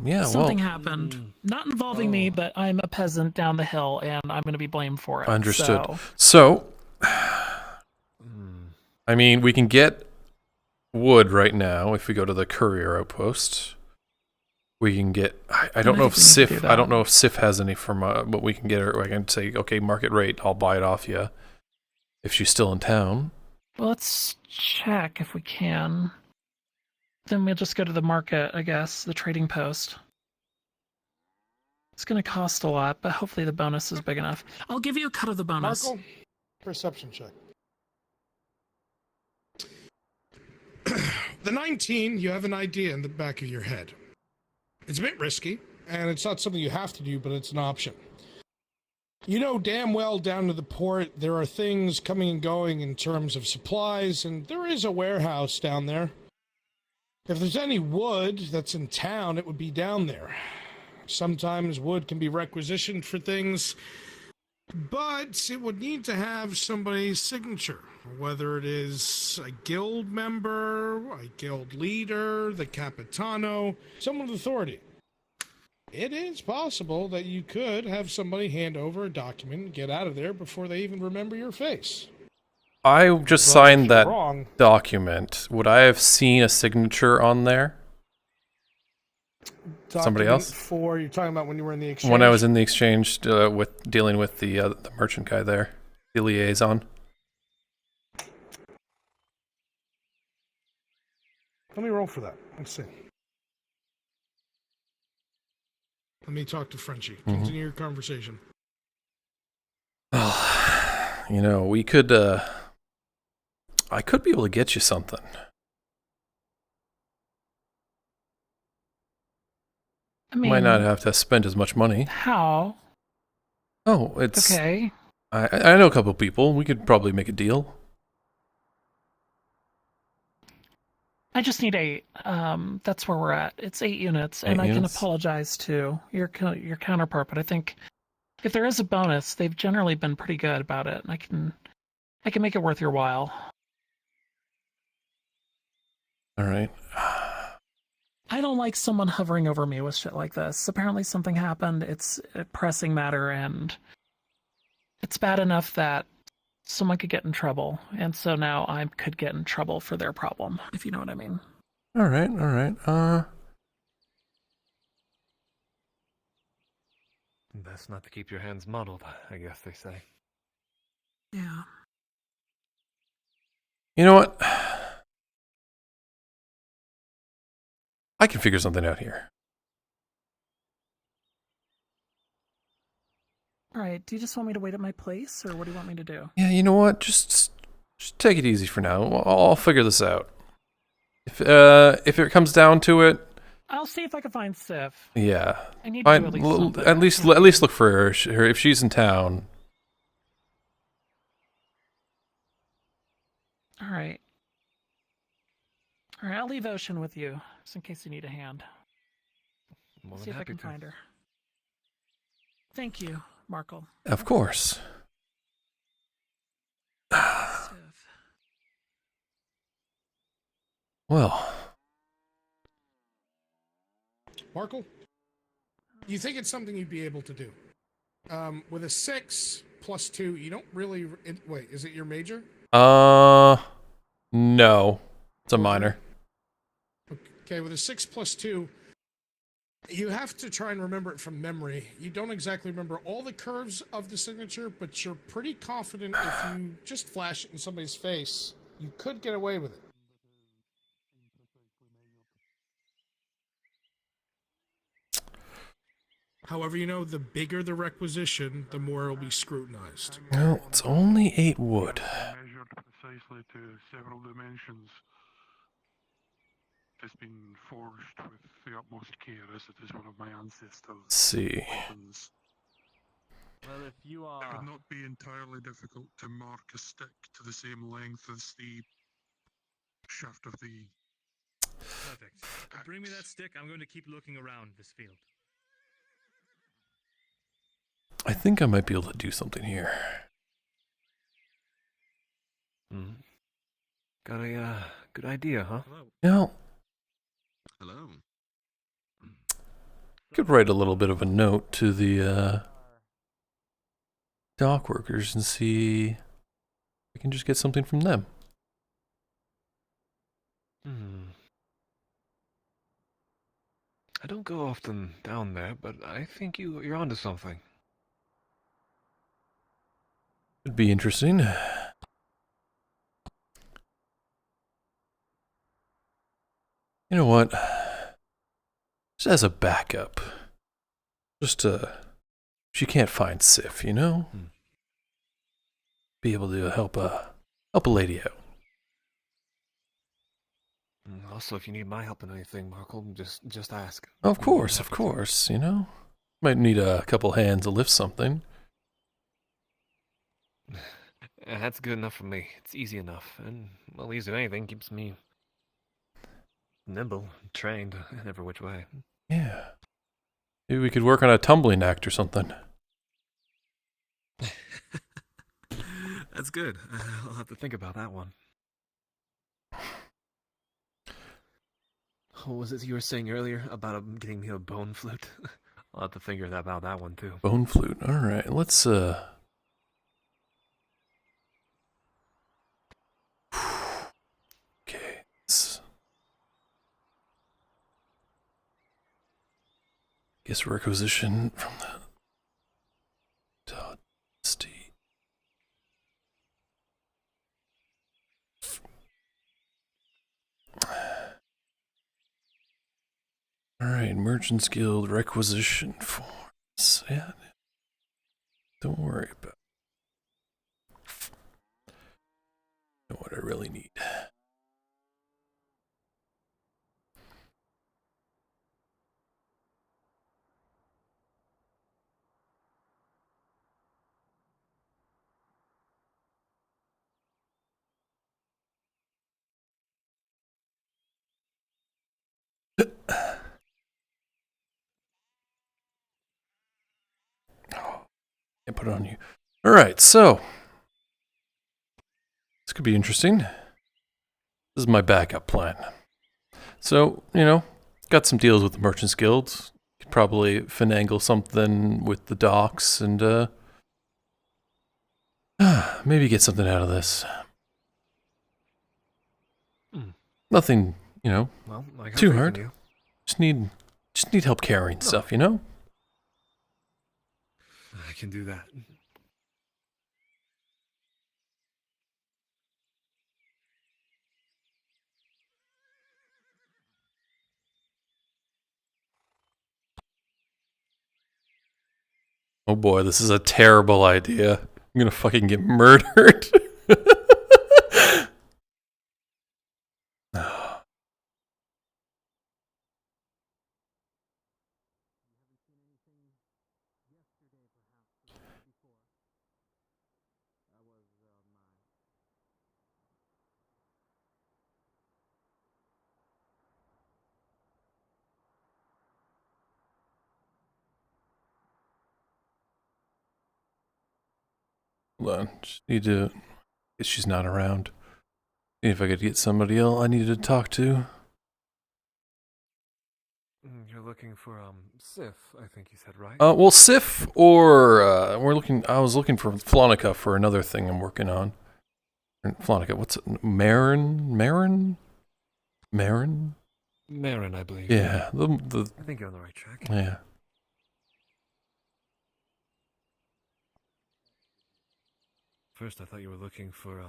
Yeah, Something happened. Not involving me, but I'm a peasant down the hill, and I'm going to be blamed for it. Understood. So, I mean, we can get wood right now if we go to the courier outpost. We can get. I don't know if Sif. I don't know if Sif has any from. But we can get her. I can say, okay, market rate. I'll buy it off you. If she's still in town. Well, let's check if we can. Then we'll just go to the market, I guess, the trading post. It's going to cost a lot, but hopefully the bonus is big enough. I'll give you a cut of the bonus. Marco, perception check. The 19, you have an idea in the back of your head. It's a bit risky, and it's not something you have to do, but it's an option. You know damn well down to the port there are things coming and going in terms of supplies, and there is a warehouse down there. If there's any wood that's in town, it would be down there. Sometimes wood can be requisitioned for things, but it would need to have somebody's signature, whether it is a guild member, a guild leader, the Capitano, someone with authority. It is possible that you could have somebody hand over a document and get out of there before they even remember your face. I just signed that document. Would I have seen a signature on there? Somebody else? You're talking about when you were in the exchange? When I was in the exchange with dealing with the merchant guy there, the liaison. Let me roll for that. Let's see. Let me talk to Frenchie. Continue your conversation. You know, we could. I could be able to get you something. I mean, might not have to spend as much money. How? Oh, it's okay. I know a couple people. We could probably make a deal. I just need 8. That's where we're at. It's 8 units, and I can apologize to your counterpart, but I think if there is a bonus, they've generally been pretty good about it, and I can make it worth your while. All right. I don't like someone hovering over me with shit like this. Apparently something happened. It's a pressing matter, and it's bad enough that someone could get in trouble, and so now I could get in trouble for their problem, if you know what I mean. All right. Best not to keep your hands muddled, I guess they say. Yeah. You know what? I can figure something out here. All right, do you just want me to wait at my place, or what do you want me to do? Yeah, you know what? Just take it easy for now. I'll figure this out. If it comes down to it, I'll see if I can find Sif. yeah. I need to do at least look for her if she's in town. All right. All right, I'll leave Ocean with you, just in case you need a hand. See if I can find her. Thank you, Markle. Of course. Well. Markle, you think it's something you'd be able to do? With a 6 plus 2, you don't really... Wait, is it your major? No. It's a minor. Okay, with a 6 plus 2, you have to try and remember it from memory. You don't exactly remember all the curves of the signature, but you're pretty confident if you just flash it in somebody's face, you could get away with it. However, you know, the bigger the requisition, the more it'll be scrutinized. Well, it's only 8 wood. Measured precisely to several dimensions. Has been forged with the utmost care as it is one of my ancestors' Let's see. weapons. Well, if you are... It would not be entirely difficult to mark a stick to the same length as the shaft of the... Perfect. Bring me that stick. I'm going to keep looking around this field. I think I might be able to do something here. Got a good idea, huh? Now, Hello. could write a little bit of a note to the dock workers and see if we can just get something from them. I don't go often down there, but I think you're onto something. Could be interesting. You know what? Just as a backup. Just if you can't find Sif, you know? Be able to help a lady out. Also, if you need my help in anything, Markle, just ask. Of course, you know? Might need a couple hands to lift something. That's good enough for me. It's easy enough. And, well, easy anything keeps me nimble, trained in every which way. Yeah. Maybe we could work on a tumbling act or something. That's good. I'll have to think about that one. What was it you were saying earlier about getting me a bone flute? I'll have to think about that one too. Bone flute. Alright, let's okay. Guess requisition from the Steve. Alright, Merchants Guild requisition forms. Yeah. Don't worry about it. Know what I really need. Can't put it on you. Alright, so this could be interesting. This is my backup plan. So, you know, got some deals with the Merchants Guild. Could probably finagle something with the docks and maybe get something out of this. Nothing, you know, Well, I got too faith in hard. you. Just need help carrying stuff, you know? I can do that. Oh boy, this is a terrible idea. I'm gonna fucking get murdered. Hold on, just need to. Guess she's not around. See if I could get somebody else I needed to talk to. You're looking for Sif, I think you said, right? Well, Sif or I was looking for Flonica for another thing I'm working on. Flonica, what's it? Marin, I believe. Yeah, I think you're on the right track. Yeah. First, I thought you were looking for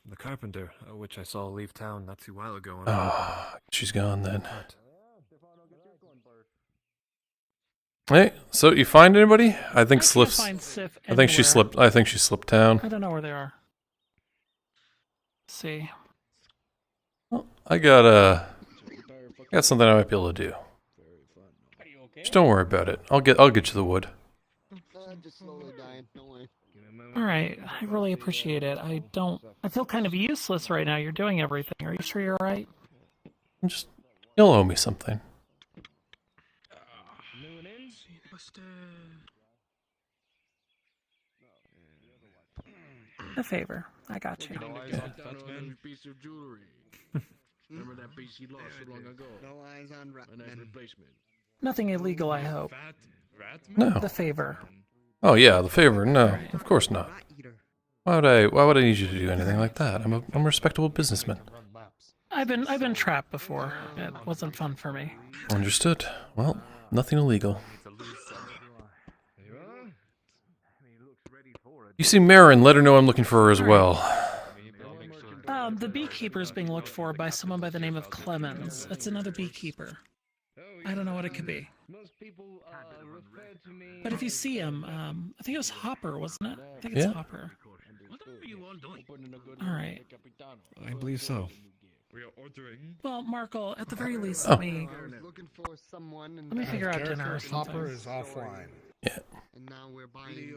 the carpenter, which I saw leave town not too while ago. Oh, she's gone then. Hey, so you find anybody? I think Sliff's. Find Sif I think she anywhere. slipped. I think she slipped down. I don't know where they are. Let's see. I got something I might be able to do. Just don't worry about it. I'll get you the wood. All right, I really appreciate it. I feel kind of useless right now. You're doing everything. Are you sure you're all right? You'll owe me something. A favor. I got you. Piece of jewelry. Remember that piece he lost so long ago? No eyes on replacement. Nothing illegal, I hope. No. The favor. Oh yeah, the favor. No, of course not. Why would I need you to do anything like that? I'm a respectable businessman. I've been trapped before. It wasn't fun for me. Understood. Well, nothing illegal. You see Marin, let her know I'm looking for her as well. The beekeeper is being looked for by someone by the name of Clemens. That's another beekeeper. I don't know what it could be. But if you see him, I think it was Hopper, wasn't it? I think it's Hopper. All right. I believe so. Well, Markle, at the very least, Oh. let me figure out dinner or something. Hopper is offline. Yeah. And now we're buying.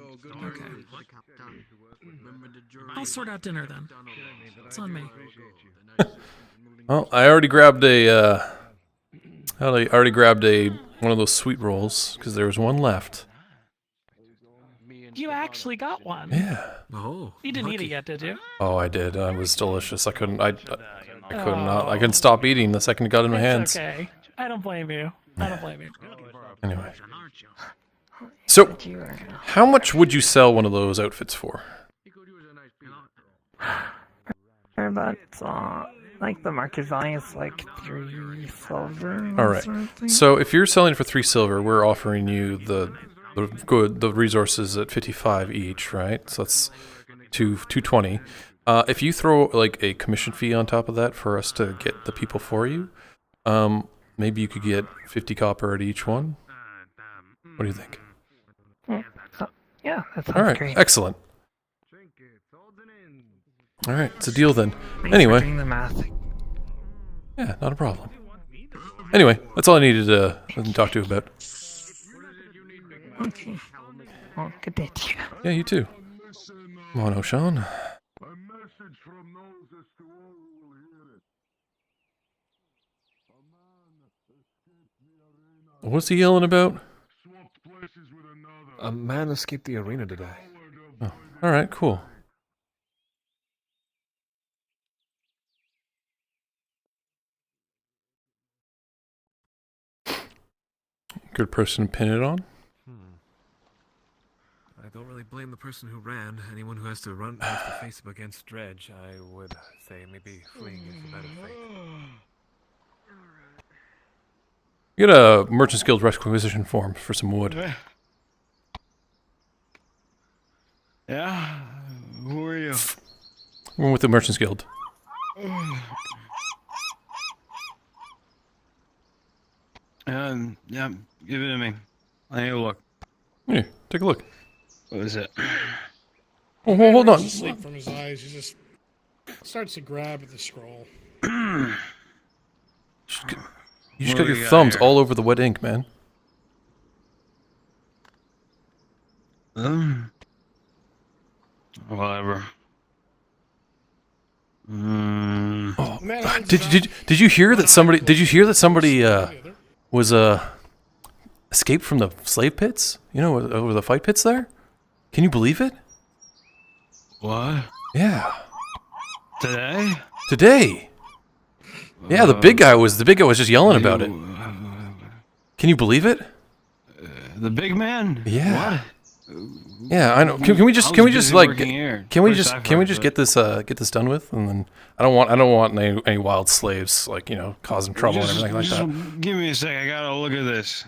I'll sort out dinner then. It's on me. Well, I already grabbed one of those sweet rolls because there was one left. You actually got one. Yeah. Oh. You didn't eat it yet, did you? Oh, I did. It was delicious. I couldn't stop eating the second it got in my hands. Okay. I don't blame you. I don't blame you. Anyway. So, how much would you sell one of those outfits for? But like the market value is like 3 silver. All right. So if you're selling for 3 silver, we're offering you the resources at 55 each, right? So that's 220. If you throw like a commission fee on top of that for us to get the people for you, maybe you could get 50 copper at each one. What do you think? Yeah, that sounds All right, great. excellent. All right, it's a deal then. Thanks Anyway. for doing the math. Yeah, not a problem. Anyway, that's all I needed to talk to you about. Okay. Well, good day to you. Yeah, you too. Come on, O'Shawn. What's he yelling about? A man escaped the arena today. Oh, all right, cool. Good person to pin it on. I don't really blame the person who ran. Anyone who has to face up against Dredge, I would say maybe fleeing is a better fate. Get a Merchant's Guild requisition form for some wood. Yeah? Who are you? We're with the Merchant's Guild. Yeah, give it to me. I need a look. Here, take a look. What is it? Oh, hold on. Sleep from his eyes. He just starts to grab at the scroll. You just got your thumbs all over the wet ink, man. Whatever. Oh, did you hear that somebody? Did you hear that somebody was escaped from the slave pits? You know, over the fight pits there. Can you believe it? What? Yeah. Today? Today. Yeah, the big guy was just yelling about it. Can you believe it? The big man? Yeah. What? Yeah, I know. Can we just get this done with, and then I don't want any wild slaves causing trouble and everything like that. Give me a sec. I gotta look at this.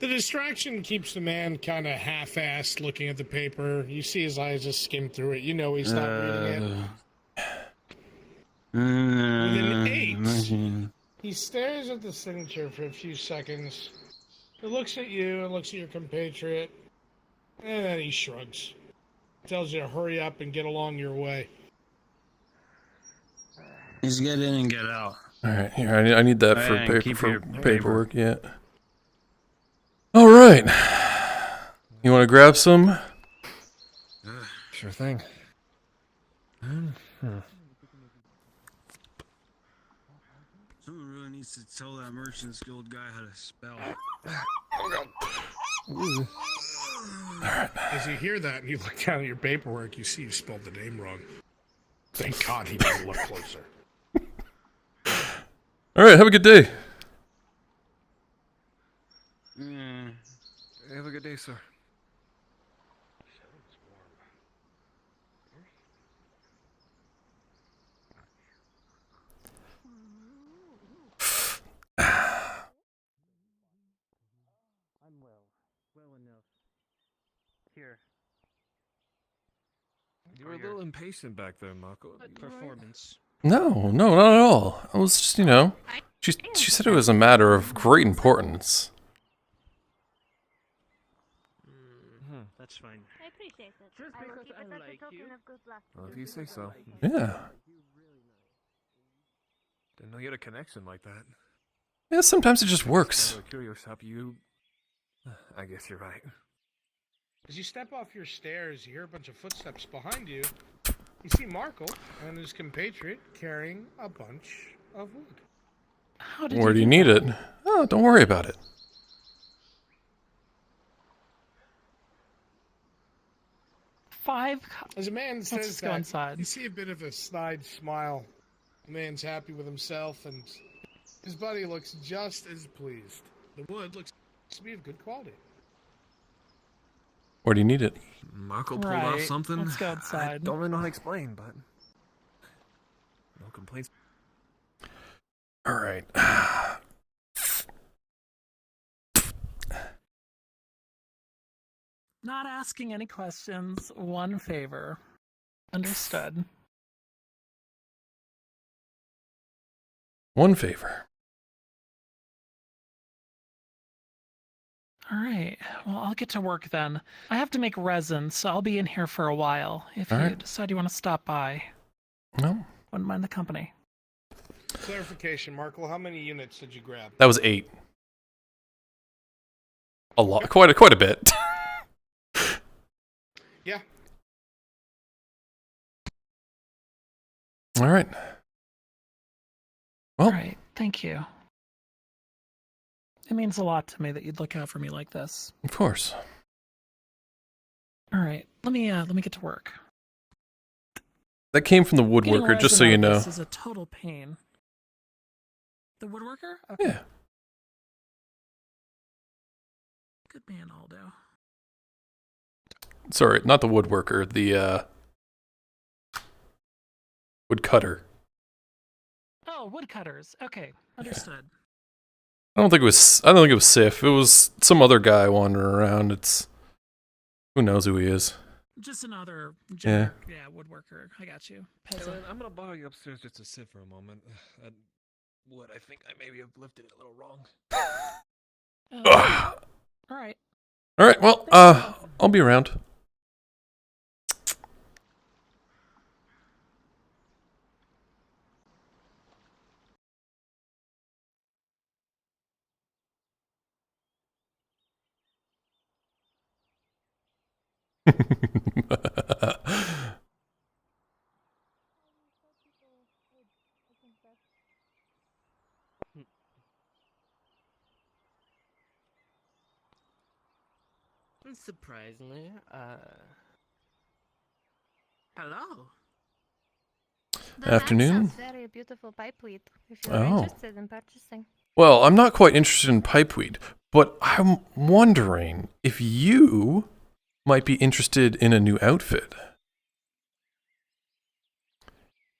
The distraction keeps the man kind of half-assed looking at the paper. You see his eyes just skim through it. You know he's not reading it. With an 8, he stares at the signature for a few seconds, He looks at you and looks at your compatriot, and then he shrugs. Tells you to hurry up and get along your way. Just get in and get out. All right, here I need that for And paper keep for your paperwork. Yeah. All right. You want to grab some? Sure thing. Someone really needs to tell that Merchants Guild guy how to spell. As you hear that and you look down at your paperwork, you see you spelled the name wrong. Thank God he didn't look closer. All right, have a good day. Have a good day, sir. I'm well enough. Here. You were a little impatient back there, Marco. Performance. No, not at all. I was just, you know, she said it was a matter of great importance. That's fine. I appreciate it. Just I will because keep I it as like a token you. of good luck. Well, if you say so. Yeah. Didn't know you had a connection like that. Yeah, sometimes it just works. Curious how you... I guess you're right. As you step off your stairs, you hear a bunch of footsteps behind you. You see Markle and his compatriot carrying a bunch of wood. Where do you need it? Oh, don't worry about it. As a man Let's says just go that, inside. you see a bit of a snide smile. The man's happy with himself, and his buddy looks just as pleased. The wood looks to be of good quality. Where do you need it? Marco pulled off something. Let's go I outside. don't really know how to explain, but... No complaints. All right. Not asking any questions. One favor. Understood. One favor. All right. Well, I'll get to work then. I have to make resin, so I'll be in here for a while. If All you right. decide you want to stop by, No. wouldn't mind the company. Clarification, Markle, how many units did you grab? That was 8. A lot, quite a bit. Yeah. All right. Well, All right. Thank you. It means a lot to me that you'd look out for me like this. Of course. All right. Let me get to work. That came from the Getting woodworker, just resin so out you of know. This is a total pain. The woodworker? Okay. Yeah. Good man, Aldo. Sorry, not the woodworker, the woodcutter. Oh, woodcutters. Okay, understood. I don't think it was Sif. It was some other guy wandering around. It's who knows who he is. Just another Yeah. woodworker. I got you. Hey, Peasant. man, I'm gonna borrow you upstairs just to sit for a moment. What I think I maybe have lifted it a little wrong. All right. All right. Well, I'll be around. Surprisingly, hello. Afternoon. Very beautiful pipeweed. If you're Oh. interested in purchasing. Well, I'm not quite interested in pipeweed, but I'm wondering if you might be interested in a new outfit.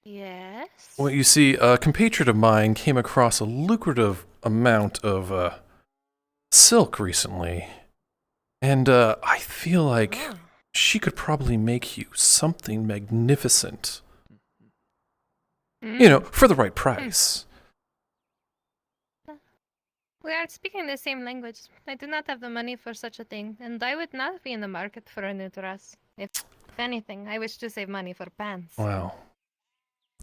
Yes. Well, you see, a compatriot of mine came across a lucrative amount of silk recently, and I feel like she could probably make you something magnificent. You know, for the right price. We aren't speaking the same language. I do not have the money for such a thing, and I would not be in the market for a new dress. If anything, I wish to save money for pants. Wow.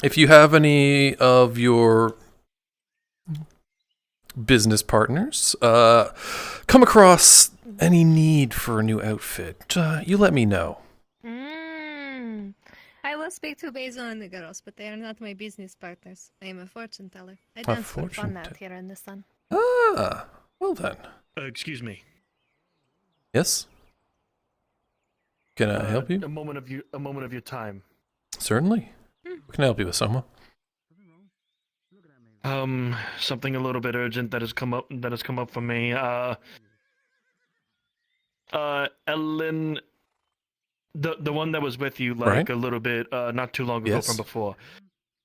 If you have any of your business partners come across any need for a new outfit, you let me know. I will speak to Basil and the girls, but they are not my business partners. I am a fortune teller. I dance for fun out here in the sun. Ah, well then. Excuse me. Yes? Can I help you? A moment of your time. Certainly. What can I help you with, Soma? Something a little bit urgent that has come up for me. Ellen, the one that was with you Right. a little bit not too long ago Yes. from before.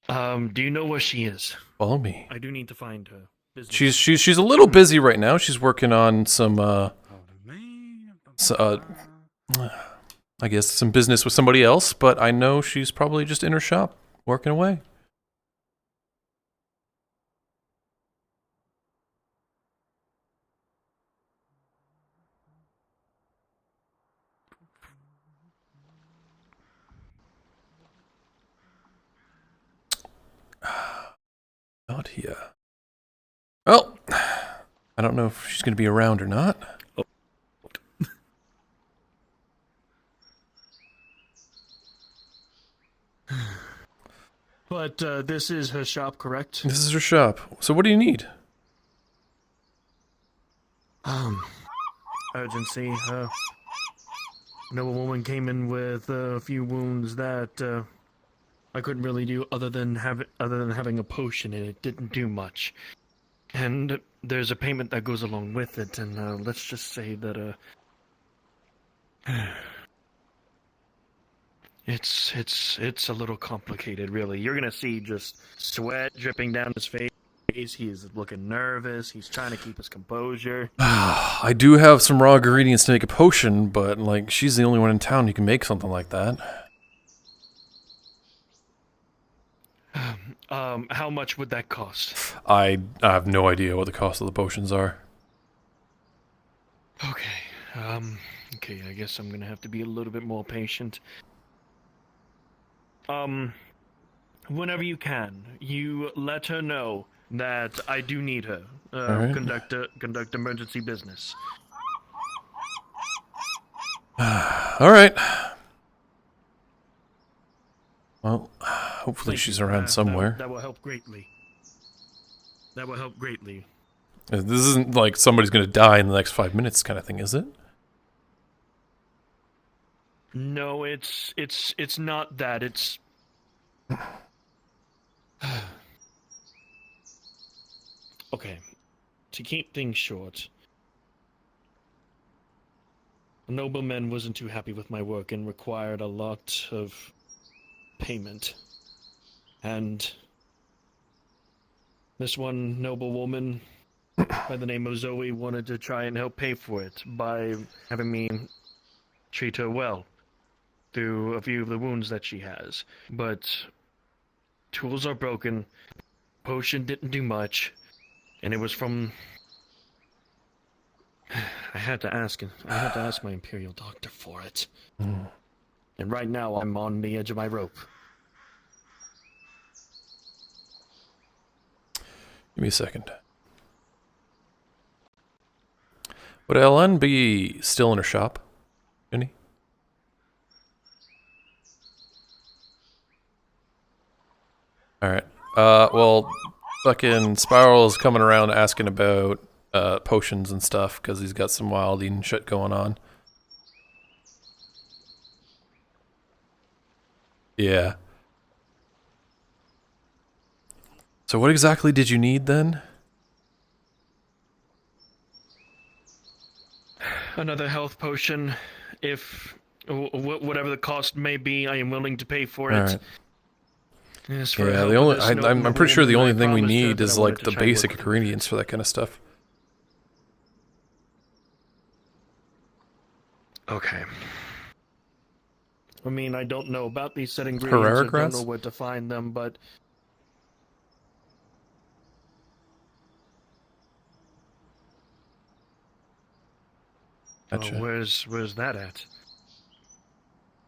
Do you know where she is? Follow me. I do need to find her. She's a little busy right now. She's working on some I guess some business with somebody else, but I know she's probably just in her shop working away. Not here. Well, I don't know if she's going to be around or not. But this is her shop, correct? This is her shop. So what do you need? Urgency. No woman came in with a few wounds that I couldn't really do other than having a potion, and it didn't do much. And there's a payment that goes along with it, and let's just say that it's a little complicated, really. You're gonna see just sweat dripping down his face. He's looking nervous. He's trying to keep his composure. I do have some raw ingredients to make a potion, but like she's the only one in town who can make something like that. How much would that cost? I have no idea what the cost of the potions are. Okay. Okay, I guess I'm gonna have to be a little bit more patient. Whenever you can, you let her know that I do need her. Right. Conduct emergency business. All right. Well, hopefully she's around somewhere. That will help greatly. That will help greatly. This isn't like somebody's going to die in the next 5 minutes kind of thing, is it? No, it's not that. It's okay. To keep things short, a nobleman wasn't too happy with my work and required a lot of payment. And this one noble woman by the name of Zoe wanted to try and help pay for it by having me treat her well through a few of the wounds that she has. But tools are broken, potion didn't do much, and it was from... I had to ask my Imperial Doctor for it. And right now I'm on the edge of my rope. Give me a second. Would Ellen be still in her shop, Jenny? Alright. Well, fucking Spiral is coming around asking about potions and stuff because he's got some wild eating shit going on. Yeah. So what exactly did you need then? Another health potion. If whatever the cost may be, I am willing to pay for it. Right. Yes, for Yeah, help the only with this I'm pretty sure the woman, only I thing we promised her need that is I wanted like to the try and basic work with ingredients for that kind of stuff. Okay. I mean, I don't know about these set ingredients. Herrera I don't grass? know where to find them, but Gotcha. Where's that at?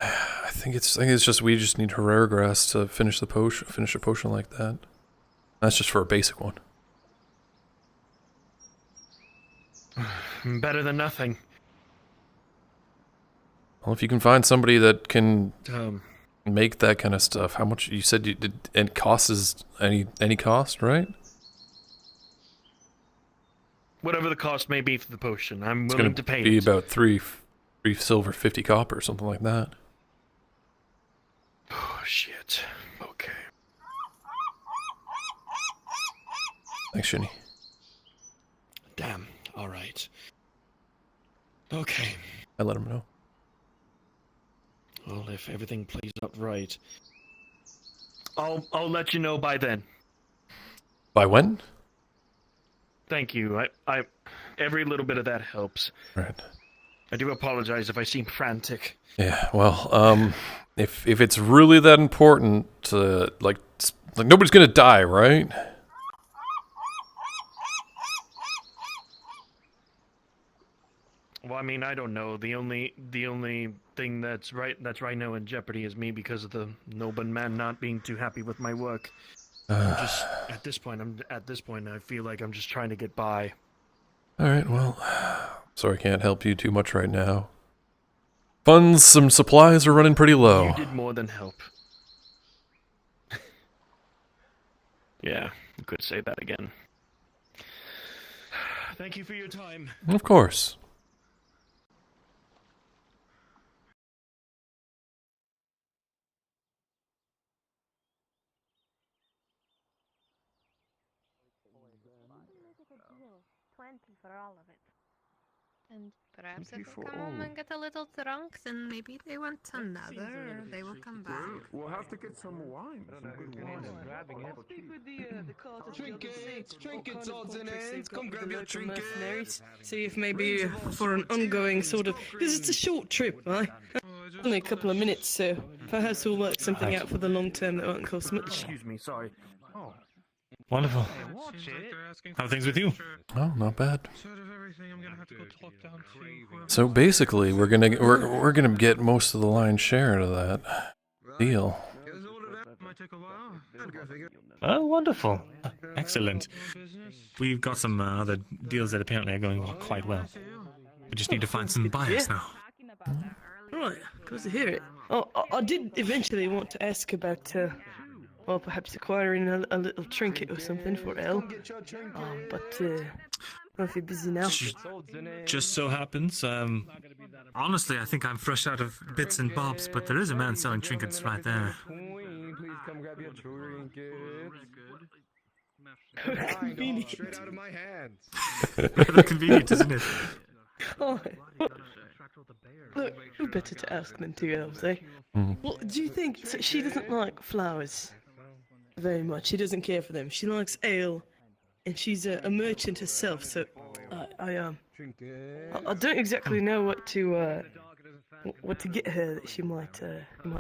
I think it's just we just need Herrera grass to finish a potion like that. That's just for a basic one. Better than nothing. Well, if you can find somebody that can make that kind of stuff, how much you said you did? And cost is any cost, right? Whatever the cost may be for the potion, I'm It's willing gonna to pay be it. about three silver, 50 copper, something like that. Oh shit. Okay. Thanks, Shinny. Damn. All right. Okay. I let him know. Well, if everything plays out right, I'll let you know by then. By when? Thank you. I every little bit of that helps. Right. I do apologize if I seem frantic. Yeah. Well, if it's really that important, like nobody's gonna die, right? Well, I mean, I don't know. The only thing that's right now in jeopardy is me because of the nobleman not being too happy with my work. I'm just at this point. I feel like I'm just trying to get by. All right. Well, sorry I can't help you too much right now. Some supplies are running pretty low. You did more than help. Yeah, you could say that again. Thank you for your time. Of course. For all of it. And perhaps if we come home and get a little drunk, then maybe they want another, or they will come back. We'll have to get some wine. Some good wine. Trinkets, odds and ends. Come grab your trinkets. See if maybe for an ongoing sort of, because it's a short trip, right? Only a couple of minutes, so perhaps we'll work something out for the long term that won't cost much. Excuse me, sorry. Oh. Wonderful. How are things with you? Oh, not bad. So basically, we're gonna get most of the lion's share of that deal. Oh, wonderful. Excellent. We've got some other deals that apparently are going quite well. We just need to find some buyers now. Right, good to hear it. Oh, I did eventually want to ask about, well, perhaps acquiring a little trinket or something for Elle. But, if you're busy now. Just so happens, honestly, I think I'm fresh out of bits and bobs, but there is a man selling trinkets right there. Please come grab your trinkets. Convenient. Straight out of my hands. Rather convenient, isn't it? Oh, look, who better to ask than two elves, eh? Well, do you think so she doesn't like flowers very much? She doesn't care for them. She likes ale, and she's a merchant herself. So I don't exactly know what to get her that she might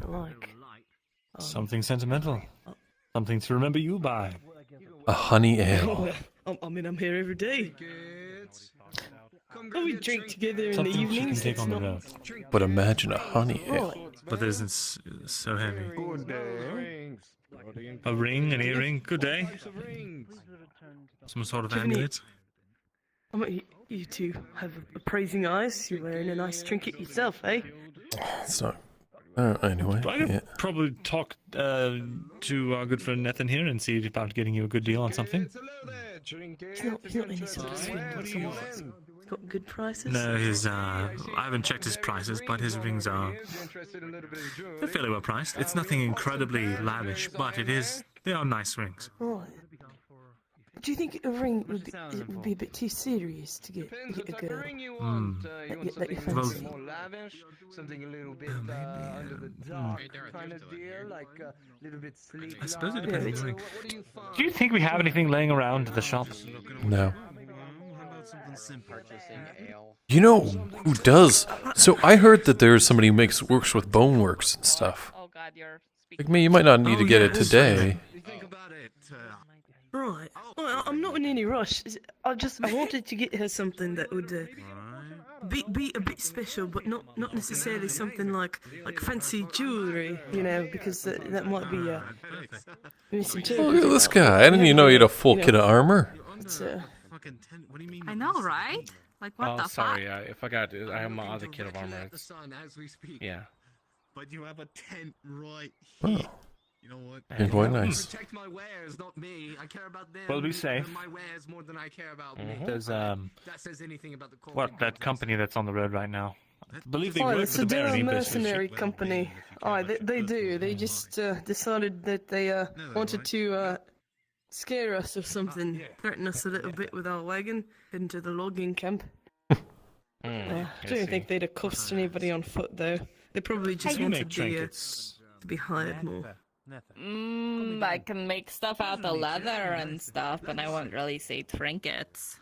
like. Something sentimental. Something to remember you by. A honey ale. I mean, I'm here every day. We drink together in Something the she evenings. can take on the road. But imagine a honey ale. But it isn't so heavy. A ring, an earring, good day. Some sort of amulet. You two have appraising eyes. You're wearing a nice trinket yourself, eh? It's not. Anyway. I could probably talk to our good friend Nathan here and see about getting you a good deal on something. He's not any sort of swindler. He's got good prices. No, I haven't checked his prices, but his rings are they're fairly well priced. It's nothing incredibly lavish, but they are nice rings. Right. Do you think a ring would be a bit too serious to get a girl? That you fancy? Something a little bit under the dark kind of deal, like a little bit sleek. I suppose it depends on the ring. Do you think we have anything laying around at the shop? No. You know who does? So I heard that there's somebody who works with boneworks and stuff. Like me, you might not need to get it today. Right. Well, I'm not in any rush. I wanted to get her something that would be a bit special, but not necessarily something like fancy jewelry, you know, because that might be misinterpreted. Look at this guy. I didn't even know he had a full kit of armor. It's, I know, right? Like, what the sorry, fuck? I forgot. I have my other kit of armor. Yeah. But you have a tent right Oh. here. You know what? You're quite nice. Protect my wares, not me. I care about them. Well, be safe. And my wares more than I care about me. There's That says anything about the quality. that company that's on the road right now. I believe they Oh, work it's for a the barony mercenary business. company. Oh, they do. They just decided that they wanted to scare us or something, threaten us a little bit with our wagon into the logging camp. I don't think they'd have cuffed anybody on foot though. They probably just wanted to be hired more. I can make stuff out of leather and stuff, but I won't really say trinkets.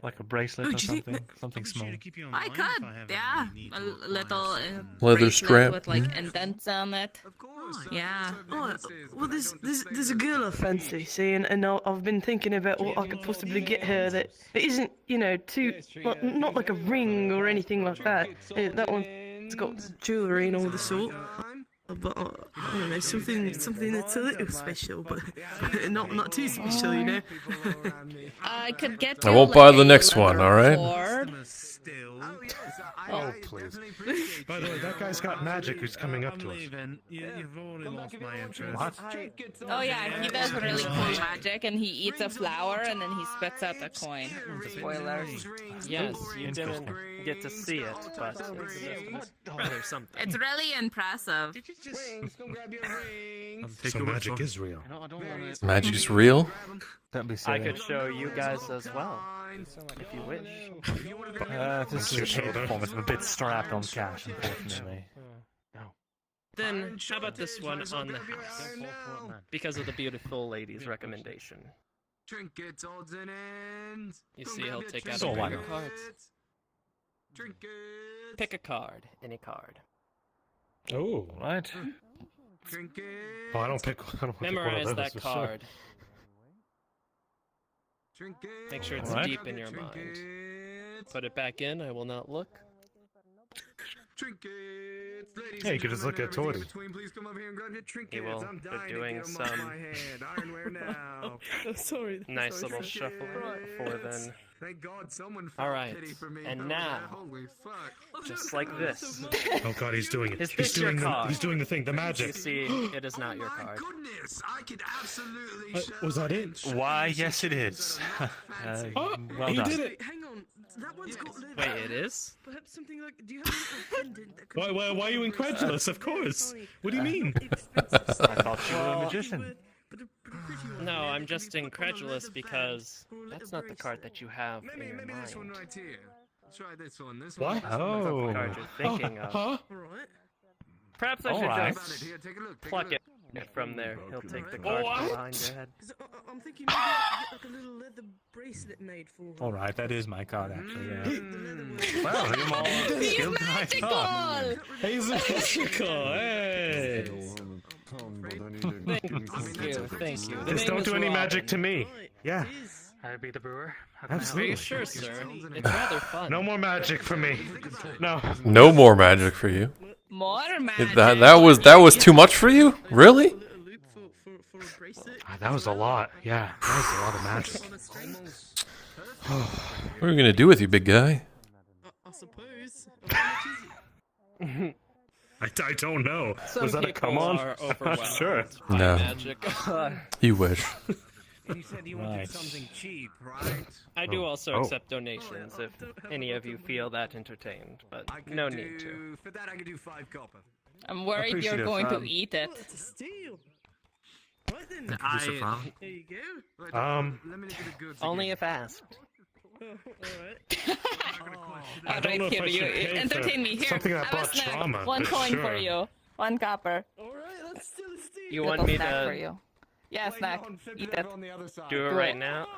Like a bracelet or something, something small. I could, yeah. A little Leather bracelet strap. with like indents on it. Yeah. Oh, well, there's a girl I fancy, see, and I've been thinking about what I could possibly get her that isn't, you know, too, not like a ring or anything like that. That one's got jewellery and all the sort. But I don't know, something that's a little special, but not too special, you know. I could get. I won't buy the next one, all right? Oh, please. By the way, that guy's got magic who's coming up to us. You've already lost my interest. What? Oh yeah, he does really cool magic, and he eats a flower, and then he spits out a coin. Spoilers. Yes, you didn't get to see it, but there's something. It's really impressive. So magic is real. Magic is real? That'd be I silly. could show you guys as well, if you wish. This is a performance. I'm a bit strapped on cash, unfortunately. Then how about this one on the house? Because of the beautiful lady's recommendation. Trinkets, odds and ends. You see, he'll take out So a why pack of not? cards. Trinkets. Pick a card, any card. Oh, right. Trinkets. Oh, I don't pick one Memorize of those, that for sure. card. Make sure it's Alright. deep in your mind. Put it back in. I will not look. Trinkets. Ladies Yeah, you could just look at Tori. Please come over here and grab your trinkets. He will I'm be dying to doing get 'em off some my head. Ironware now. Sorry. Nice little shuffle before then. Thank God someone felt All right, pity for me. and now, Holy fuck. just like this. Oh god, he's doing it. Is He's this your doing card? he's doing the thing, the magic. You see, it is not your card. Goodness, I could absolutely Was that it? Why, yes it is. Well he done. did it. Hang on, that one's got leather. Wait, it is? Perhaps something like. Do you have a little pendant that could Why are you incredulous? Of course. What do you mean? I thought you were a magician. No, I'm just incredulous because that's not the card that you have in Maybe your this one mind. right here. Let's try this one. This What? one. That's not Oh. the card you're thinking of. Huh? Perhaps I All should right. just Here, take a look. pluck it from there. He'll take the card from behind your head. I'm thinking maybe I could get like a little leather bracelet made for her. All right, that is my card, actually. Yeah. Mm. Well, you're more skilled than I thought. He's magical. Hey. Thank you. The Just name don't is do any Robin. magic to me. Yeah. I'd be the brewer. Are Absolutely. you sure, sir? It's rather fun. No more magic for me. No. No more magic for you. More magic. That was too much for you? Really? That was a lot. Yeah, that was a lot of magic. What are we gonna do with you, big guy? I suppose. I don't know. Some Was that a people come on? are I'm not overwhelmed sure. by No. magic. You wish. And you said you wanted Right. something cheap, right? I do also Oh. accept donations if any of you feel that entertained, but no need to. For that, I could do 5 copper. I'm worried you're Appreciative, going to um, eat it. That's a steal. Right then. There you go. Let me look at the goods Only again. if asked. Alright. I don't know if here, I you should pay entertain for me. Here, something that have a brought snack. trauma, 1 but coin sure. for you. 1 copper. Alright, that's still a steal. You Little want me snack for to you. Yeah, snack. Eat it. On the other side. do it Do right it. now?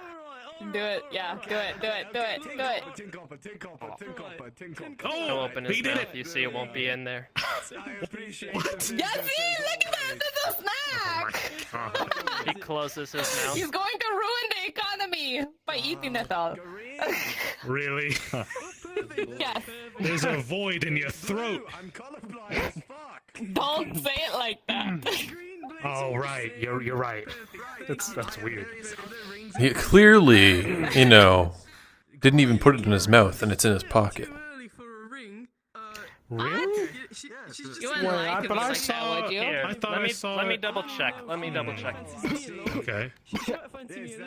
Do it. Yeah, do it. Do it. Do it. Do it. 10 copper, 10 copper, 10 copper, 10 copper. He'll open his he did mouth. it. You see, it won't be in there. I appreciate it. Yeah, see, look at that. That's a snack. He closes his mouth. He's going to ruin the economy by eating it all. Really? Yes. There's a void in your throat. I'm colorblind as fuck. Don't say it like that. Oh right, you're right. That's weird. He clearly, you know, didn't even put it in his mouth, and it's in his pocket. Really? You wouldn't lie to me like that, would you? Here, I thought let I me saw let me it. double check. Let me double check. Okay. There you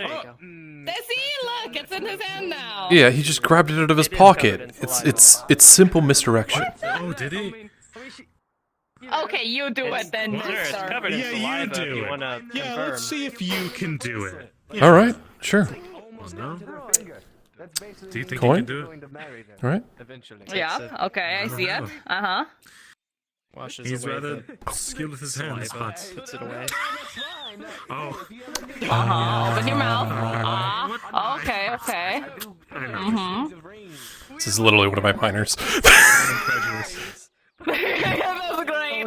go. See, look, it's in his hand now. Yeah, he just grabbed it out of his pocket. It's simple misdirection. Oh, did he? Okay, you do it then, Sure, it's mister. covered in Yeah, you saliva. do If you it. want to Yeah, confirm. let's see if you can do it. All right, sure. Oh, no? Do you think Coin? you can do it? All right. Yeah, okay, I see it. Uh-huh. Washes He's away rather the skilled with his hands, saliva, but... puts it away. Oh. Open your mouth. Okay. This is literally one of my minors. That's great.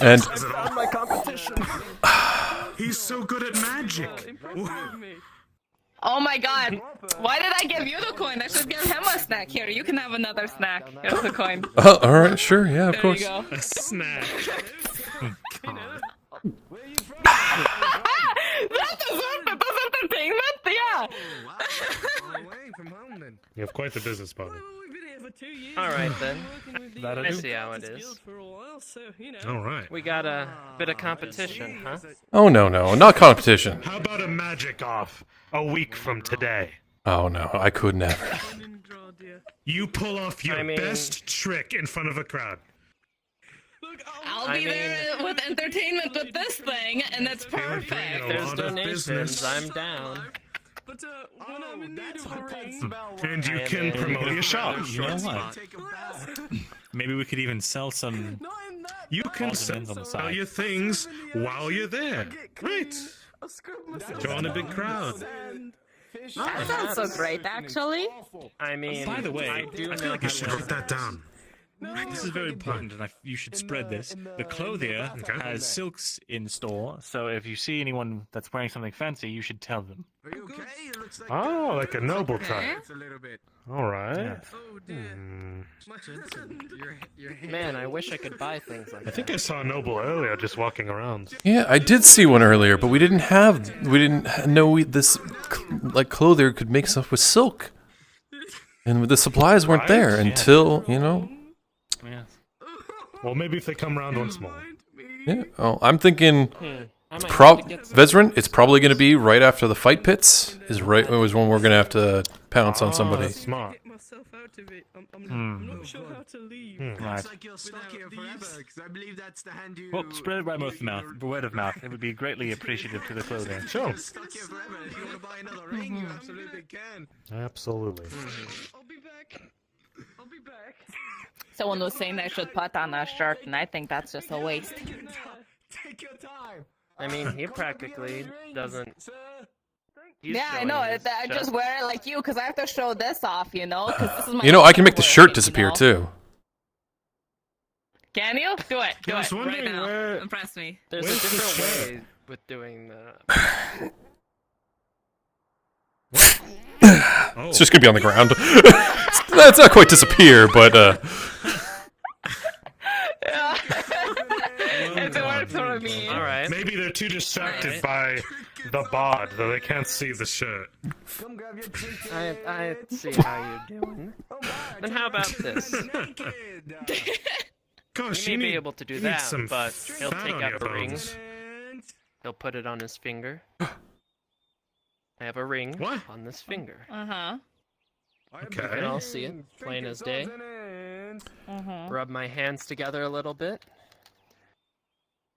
And Found my competition. He's so good at magic. Oh my god. Why did I give you the coin? I should give him a snack. Here, you can have another snack. Here's the coin. oh, all right, sure, yeah, of There course. you go. A snack. That deserved it. That's entertainment. Yeah. You have quite the business, buddy. All right then. That'll I do. see how it is. All right. We got a bit of competition, huh? Oh no, not competition. How about a magic off a week from today? Oh no, I could never. You pull off your best trick in front of a crowd. I'll be there with entertainment with this thing, and it's perfect. A There's lot of donations. business. I'm down. And you can promote your shop. You know what? Maybe we could even sell some. You can sell on the side. your things while you're there. Right. Draw in a big crowd. That sounds so great, actually. I mean, By the way, I do I know feel like you how should to- write that down. This is very important, and you should spread this. The clothier has silks in store, so if you see anyone that's wearing something fancy, you should tell them. Oh, like a noble type. It's a little bit. All right. Yeah. Man, I wish I could buy things like I that. think I saw a noble earlier just walking around. Yeah, I did see one earlier, but we didn't know this like clothier could make stuff with silk, and the supplies weren't there until you know. Yeah. Well, maybe if they come around once more. Yeah. Oh, I'm thinking. I It's might have to get some- Veteran, it's probably going to be right after the fight pits. Is right was when we're going to have to pounce on somebody. That's smart. I'm not sure how to leave. Right. Looks like you're stuck here forever, because I believe that's the hand you... Well, spread it by word of mouth. It would be greatly appreciative to the clothier. Sure. You're stuck here forever. If you want to buy another ring, you absolutely can. Absolutely. I'll be back. I'll be back. Someone was saying I should put on a shirt, and I think that's just a waste. Take your time. I mean, he practically doesn't. He's Yeah, I showing know. his I just chest. wear it like you, because I have to show this off, you know? 'Cause this is my You know, I can make the work, shirt disappear you know? too. Can you? Do it. Do I was it right wondering now. where- Impress me. There's Where's a the different shirt? way with doing that. It's just going to be on the ground. It's not quite disappear, but Yeah. It works for me. All right. Maybe they're too distracted by the bod that they can't see the shirt. I see how you're doing. Then how about this? Gosh, He you may be need, able to do you need that, some but he'll fat take on out your the ring. bones. He'll put it on his finger. I have a ring on this finger. Uh-huh. You can all see it, plain as day. Rub my hands together a little bit.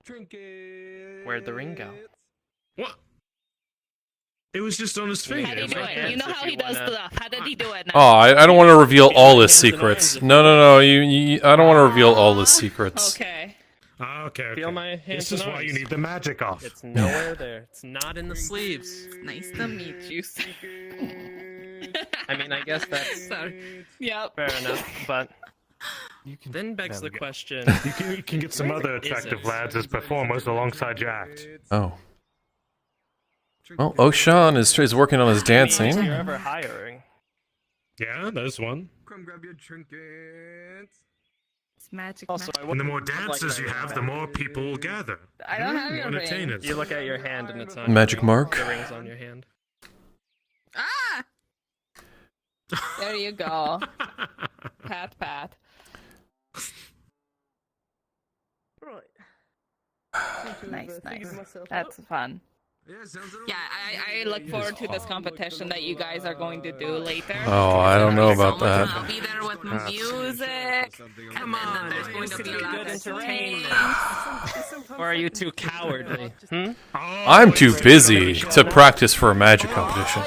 Where'd the ring go? What? It was just on his finger. How did he do it? You know how he does stuff. How did he do it now? oh, I don't want to reveal all his secrets. No. You I don't want to reveal all his secrets. Okay. Okay. Feel my hands This is and why you arms. need the magic off. It's nowhere there. It's not in the sleeves. Nice to meet you. I mean, I guess that's Sorry. Yep. fair enough, but then begs the question. You can get some other attractive lads as performers alongside your act. Oh. Well, O'Shawn is working on his If you're dancing. ever hiring. Yeah, there's one. come grab your trinkets. It's magic. Also, And the more dancers you have, the more people will gather. I don't have your ring. Entertainers. You look at your hand and it's on Magic mark? The ring's on your hand. Ah! There you go. Pat. Nice. That's fun. Yeah, I look forward to this competition that you guys are going to do later. Oh, I don't know about that. I'll be there with music. Come on, there's going to be a lot of entertainment. Or are you too cowardly? I'm too busy to practice for a magic competition.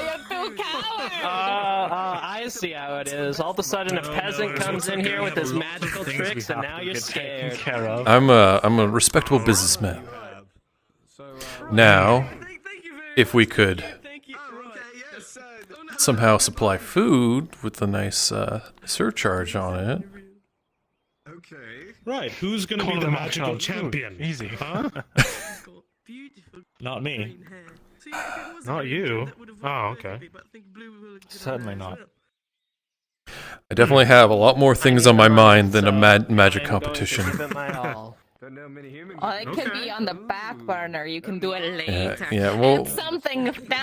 I see how it is. All of a sudden, a peasant comes in here with his magical tricks, and now you're scared. I'm a respectable businessman. Now, if we could somehow supply food with a nice surcharge on it. Right, who's going to be the magical champion? Easy. Huh? Not me. Not you? Oh, okay. Certainly not. I definitely have a lot more things on my mind than a magic competition. Oh, it could be on the back burner. You can do it later. Yeah, well, It's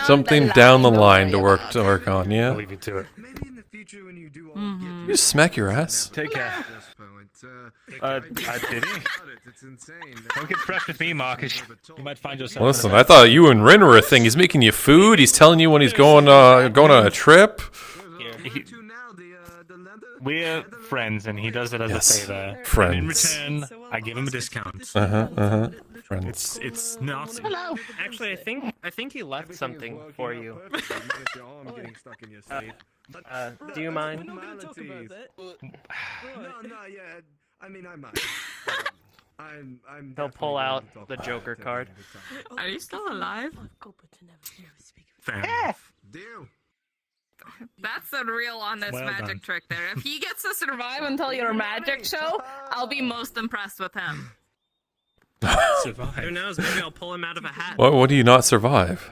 something down the line to work on. Yeah. I'll leave you to it. You just smack your ass. Take care. Did he? Don't get fresh with me, Marcus. You might find yourself. Listen, I thought you and Rin were a thing. He's making you food. He's telling you when he's going on a trip. We're friends, and he does it as a favor. Friends. And in return, I give him a discount. Friends. It's not. Hello. Actually, I think he left something for you. Do you mind? No, yeah. I mean, I might. I'm He'll pull out the Joker card. Are you still alive? Fair. That's a real honest Well magic done. trick there. If he gets to survive until your magic show, I'll be most impressed with him. Who knows? Maybe I'll pull him out of a hat. What do you not survive?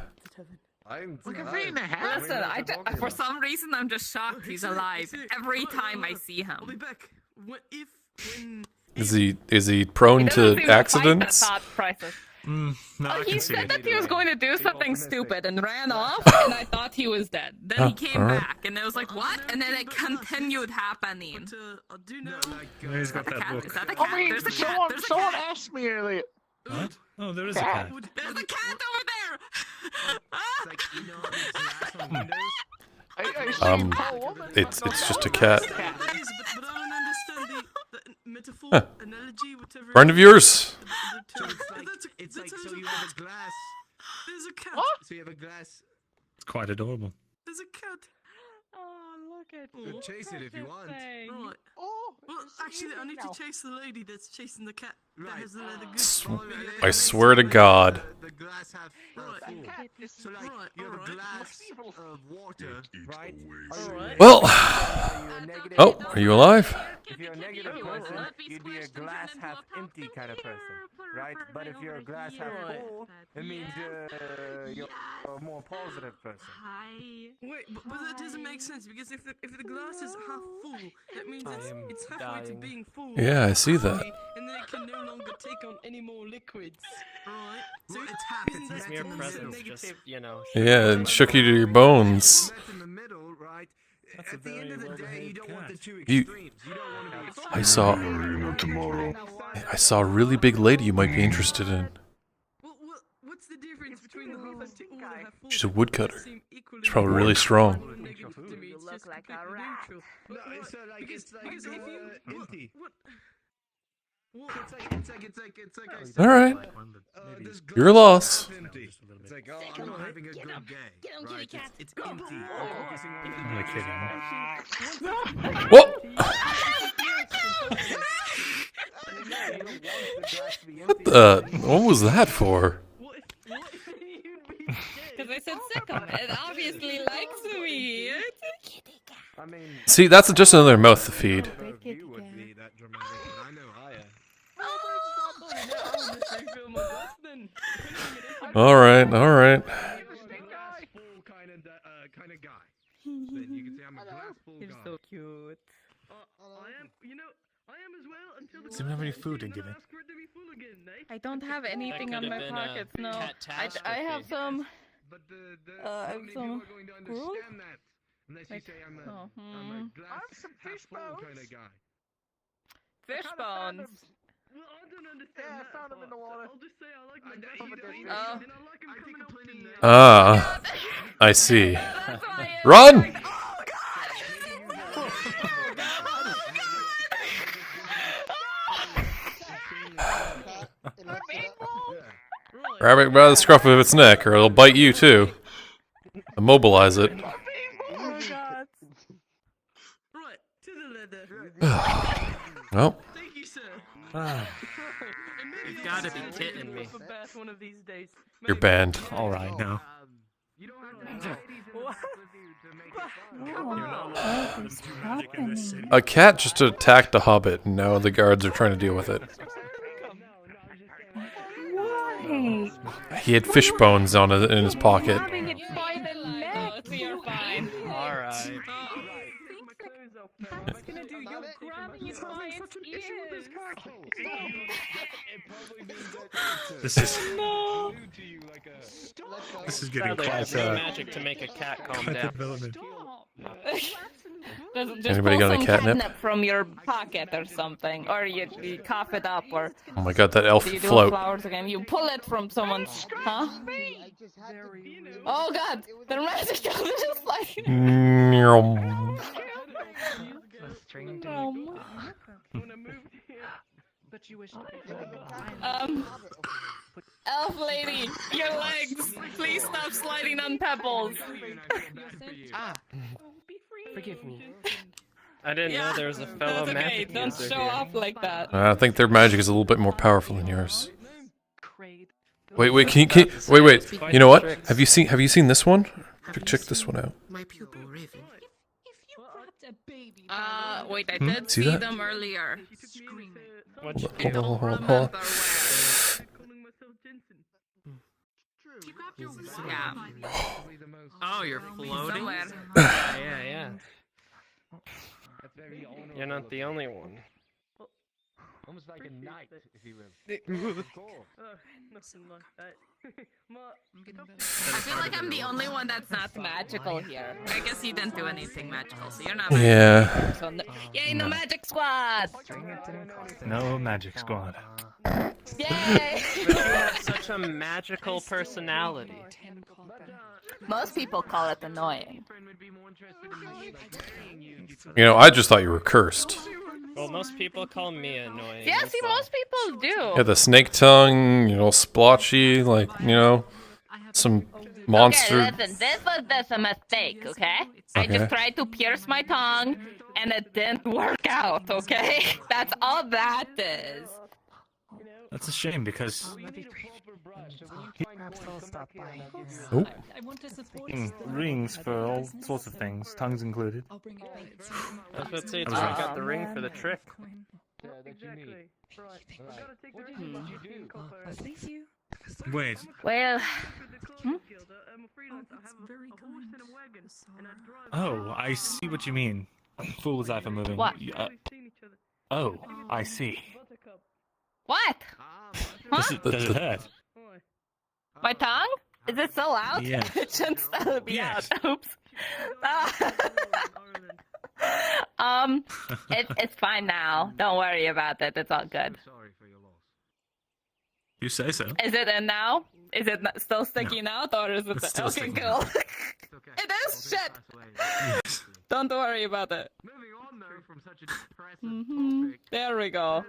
Listen, for some reason I'm just shocked he's alive every time I see him. Is he prone to accidents? No, I He can see said it. that he was going to do something stupid and ran off, and I thought he was dead. Then he came alright. back, and it was like, what? And then it continued happening. He's got that Cat? book. Is that a cat? There's a cat. There's a Someone cat. asked me earlier. What? Oh, there is a cat. There's a cat over there. It's just a cat. Huh. Friend of yours. It's like, so you have a glass. There's a cat. So you have a glass. It's quite adorable. There's a cat. Oh, look at You chase it if you want. Right. Oh, Well, actually, I need to chase the lady that's chasing the cat. That has the leather Sw- goods. I swear to God. The glass half full. So like, you have a glass of water, right? Well. Oh, are you alive? if you're a negative person, you'd be a glass half empty kind of person, right? But if you're a glass half full, it means you're a more positive person. Wait, but that doesn't make sense because if the glass is half full, that means it's halfway to being full. Yeah, I see that. And then it can no longer take on any more liquids. Right? So Well, it's half. It's met Mere in the presence, middle. just, you know. Yeah, and shook you to your bones. Met in the middle, right? At the end of the day, you don't want the two You- extremes. You don't want to be. I saw a really big lady you might be interested in. What's the difference between the half empty or the half full? She's a woodcutter. She's probably really strong. You look like a rat. No, it's like Because if you empty. It's like I said. All right. This glass Your loss. is half empty. It's like, oh, I'm not having a good day. Right? It's empty. I'm focusing on the I'm kidding. What? What was that for? Because I said sick of it. It obviously likes me. See, that's just another mouth to feed. You would be that dramatic, but I know I am. All right. Kind of guy. Then you can say I'm a glass full guy. You're so cute. Does anyone have any food in giving? I don't have anything That on could my have been, pockets. No, catastrophe. I have some. How I many have people some are going to gruel. understand that? Unless you say I'm a glass half full kind of guy. Fish bones. Well, I don't understand. Yeah, I found them in the water. I'll just say I like my Oh. and I like him coming up to me. Ah, I see. Run! Grab it by the scruff of its neck, or it'll bite you too. Immobilize it. Well. Thank you, sir. You gotta be kidding me. One of these days. You're banned. All right, now. A cat just attacked a hobbit, and now the guards are trying to deal with it. Why? He had fish bones in his pocket. You're fine. All right. This is No. this is getting Sadly, I quite have no magic to make a cat calm quite down. development. Just Anybody pull got any some catnip? from your pocket or something, or you cough it up, or Oh my god, that elf do you do float. flowers again? You pull it from someone's, huh? Oh god, the magic doesn't just like. Elf lady, your legs! Please stop sliding on pebbles. Forgive me. I didn't know there was a fellow That's okay. magic Don't user show here. off like that. I think their magic is a little bit more powerful than yours. Wait, can you wait. You know what? Have you seen this one? Check this one out. My pupil, Raven. Wait, I did See see that? them earlier. Hold on. Yeah. Oh, you're floating? Somewhere. Yeah. You're not the only one. Almost like a knight, if you will. Nothing like that. I feel like I'm the only one that's not magical here. I guess you didn't do anything magical, so you're not Yeah. magical. So yay, the magic squad! No magic squad. Yay! But you have such a magical personality. Most people call it annoying. You know, I just thought you were cursed. Well, most people call me annoying. Yeah, see, most people do. Yeah, the snake tongue, splotchy, some monster. Okay, listen, this was just a mistake, okay? I Okay. just tried to pierce my tongue, and it didn't work out, okay? That's all that is. That's a shame because Oh. rings for all sorts of things, tongues included. I was about to say, it's I was I got right. the ring for the trick. Wait, Well, oh, I see what you mean. Fool was I for moving. What? Oh, I see. what? Does it hurt? My tongue? Is it so loud? Yeah. It shouldn't still be Yes. out. Oops. It's fine now. Don't worry about it. It's all good. You say so. Is it in now? Is it still sticking out, or is it? It's still Okay, sticking cool. It is shit. Yes. Don't worry about it. There we go.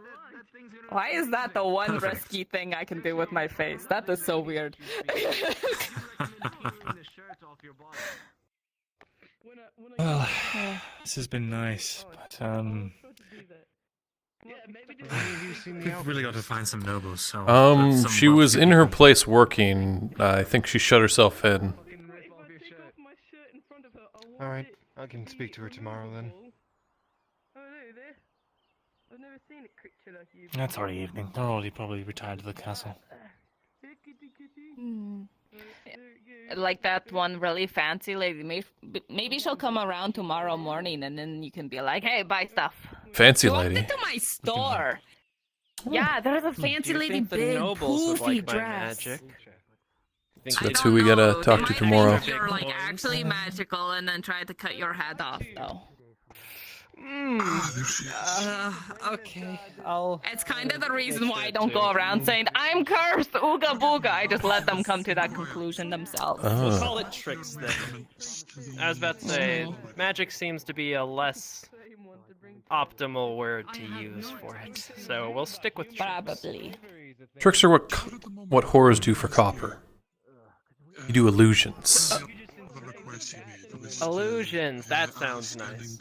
Why is that the one Perfect. risky thing I can do with my face? That is so weird. Well, this has been nice, but we've really got to find some nobles. So some She was wealthy in her people. place working. I think she shut herself in. Alright, I can speak to her tomorrow then. I've never seen a creature like you. That's already evening. They're already probably retired to the castle. Like that one really fancy lady. Maybe she'll come around tomorrow morning, and then you can be like, "Hey, buy stuff." Fancy Walk lady. into my store. Yeah, there's a fancy lady, think the big, nobles would poofy like my dress. magic? So that's who we gotta talk to tomorrow. You're like actually magical, and then try to cut your head off, though. Okay, I'll... It's kind of the reason why I don't go around saying, I'm cursed, ooga booga. I just let them come to that conclusion themselves. We'll call it tricks then. I was about to say, magic seems to be a less optimal word to use for it, so we'll stick with tricks. Probably. Tricks are what horrors do for copper. You do illusions. Illusions, that sounds nice.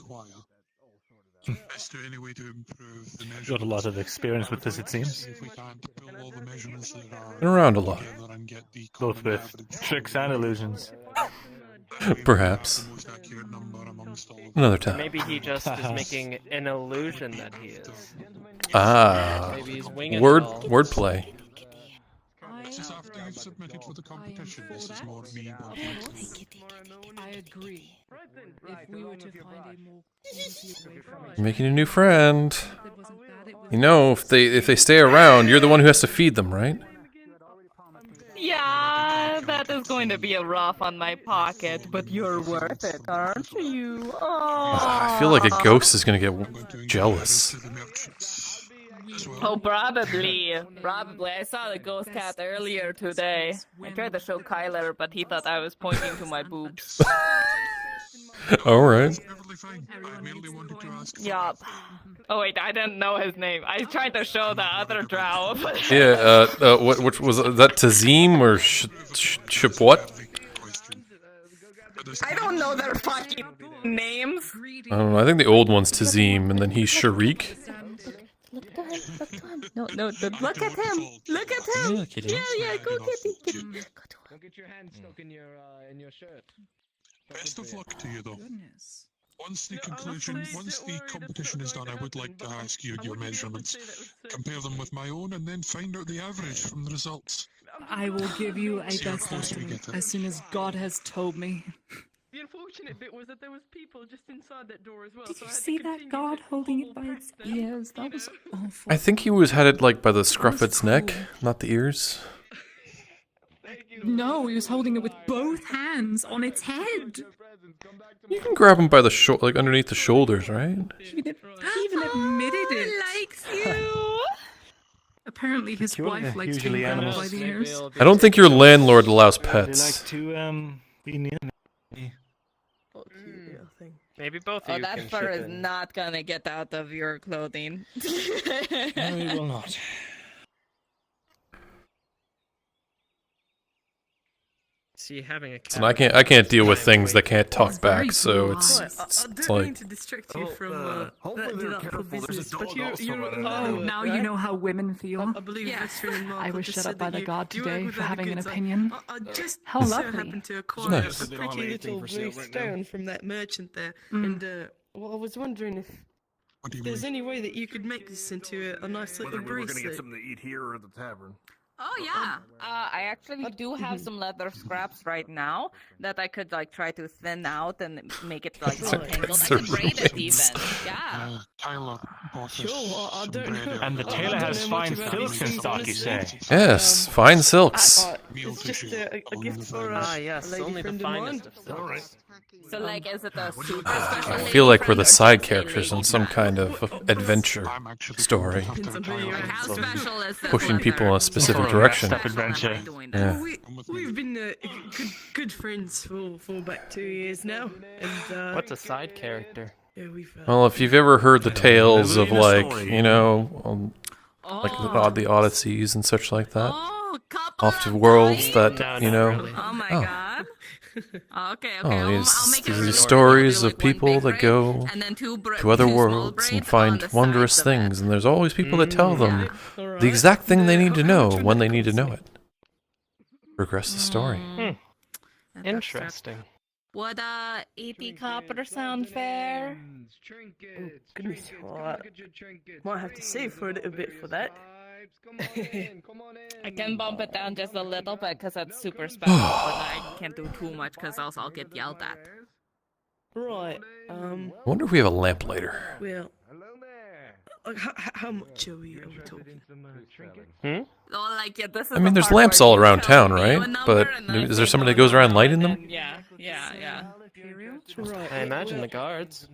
Is there any way to improve the measurements? Got a lot of experience with this, it seems. If we can't pull all the measurements that are Been around a lot. together and get the Both with tricks and illusions. Perhaps. Another time. Maybe he just is making an illusion that he is. Ah. Maybe he's winging wordplay. This is after you've submitted for the competition. This is more me. I agree. If we were to find a more easy way from it. Making a new friend. You know, if they stay around, you're the one who has to feed them, right? Yeah, that is going to be a rough on my pocket, but you're worth it, aren't you? Oh. I feel like a ghost is gonna get jealous. Oh, probably. Probably. I saw the ghost cat earlier today. I tried to show Kyler, but he thought I was pointing to my boobs. Alright. Yup. Oh wait, I didn't know his name. I tried to show the other drow. Yeah, which was that Tazim or Ship what? I don't know their fucking names. I don't know, I think the old one's Tazim, and then he's Sharik. No, look at him. Look at him. Yeah, kitty. Yeah, go kitty. Don't get your hand stuck in your shirt. Best of luck to you, though. Once the competition is done, I would like to ask you your measurements. Compare them with my own, and then find out the average from the results. I will give you a best estimate as soon as God has told me. The unfortunate bit was that there was people just inside that door as well. Did you see that God holding it by its ears? That was awful. I think he had it like by the scruff of its neck, not the ears. No, he was holding it with both hands on its head. You can grab him by the like underneath the shoulders, right? He even admitted it. Likes you. Apparently his wife likes being grabbed by the ears. I don't think your landlord allows pets. They like to be near me. Maybe both of Oh, you that can fur chip is in. not gonna get out of your clothing. No, it will not. See, having a cat. And I can't deal with things that can't talk back, so it's like to distract you from that delightful business, but you're Oh, now you know how women feel. I believe I was shut up by the god today for having an opinion. How lovely. happened to acquire Nice. a pretty little blue stone from that merchant there, and well, I was wondering if there's any way that you could make this into a nice little bracelet. to eat here or at the tavern. Oh yeah. I actually do have some leather scraps right now that I could like try to thin out and make it like untangled. I could braid it even. Yeah. Tyler, Sure, I don't know. And the tailor has fine silks in stock, you say? yes, fine silks. It's just a gift for yes, a lady only the friend of mine. finest of silks. So like, is it a super I special feel like lady we're the friend or side just a characters in lady some friend? kind of adventure story, How special is this pushing leather? people in a specific Sort of direction. messed up adventure. Yeah. We've been good friends for about 2 years now, and What's a side character? yeah, we've Well, if you've ever heard the tales of like, you know, like the Odysseys and such like that, off to worlds that, you know. Oh my god. Okay, Oh, I'll these make are it stories of people that go and then two to other two small worlds and braids find on the wondrous sides of it. things, and there's always people that tell them the exact thing they need to know when they need to know it. Progress the story. Interesting. Would 80 copper sound fair? Oh, goodness, well, might have to save for a little bit for that. I can bump it down just a little bit because that's super special, but I can't do too much because else I'll get yelled at. Right. I wonder if we have a lamplighter. Well, How much are we talking? Oh, like, yeah, this is I mean, the there's part lamps where all you around tell town, me right? a number But and then I is there say somebody that no, goes around no, lighting them? and yeah. I imagine the guards.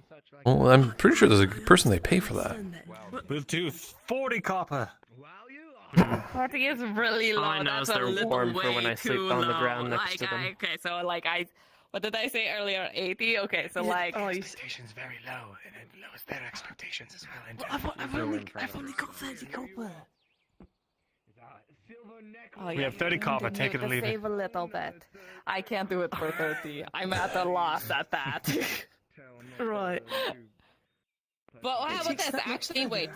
Well, I'm pretty sure there's a person they pay for that. Bluetooth, 40 copper. 40 is really low. All I know That's is a they're little warm for way when I sleep too on the low. ground next Like, to them. okay, so like what did I say earlier? 80. Okay, so like. Expectations very low, and it lowers their expectations as well. I've only got 30 copper. Oh, We yeah, have 30 you copper, need take it to or leave it. save a little bit. I can't do it for 30. I'm at a loss at that. Right. But how about this? Actually, wait.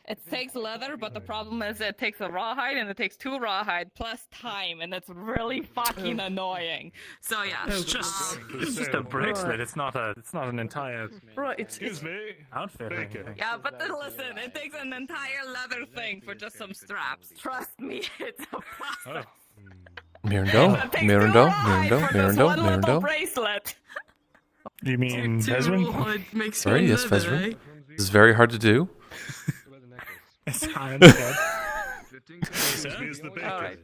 It takes leather, but the problem is it takes a rawhide and it takes 2 rawhide plus time, and it's really fucking annoying. So yeah. It's just a bracelet. It's not an entire Right, it's outfit. or anything. Yeah, but then listen, it takes an entire leather thing for just some straps. Trust me, it's a process. Mirando. Bracelet. You mean Vezrin? Sorry, yes, Vezrin. This is very hard to do. It's high on the head. Alright.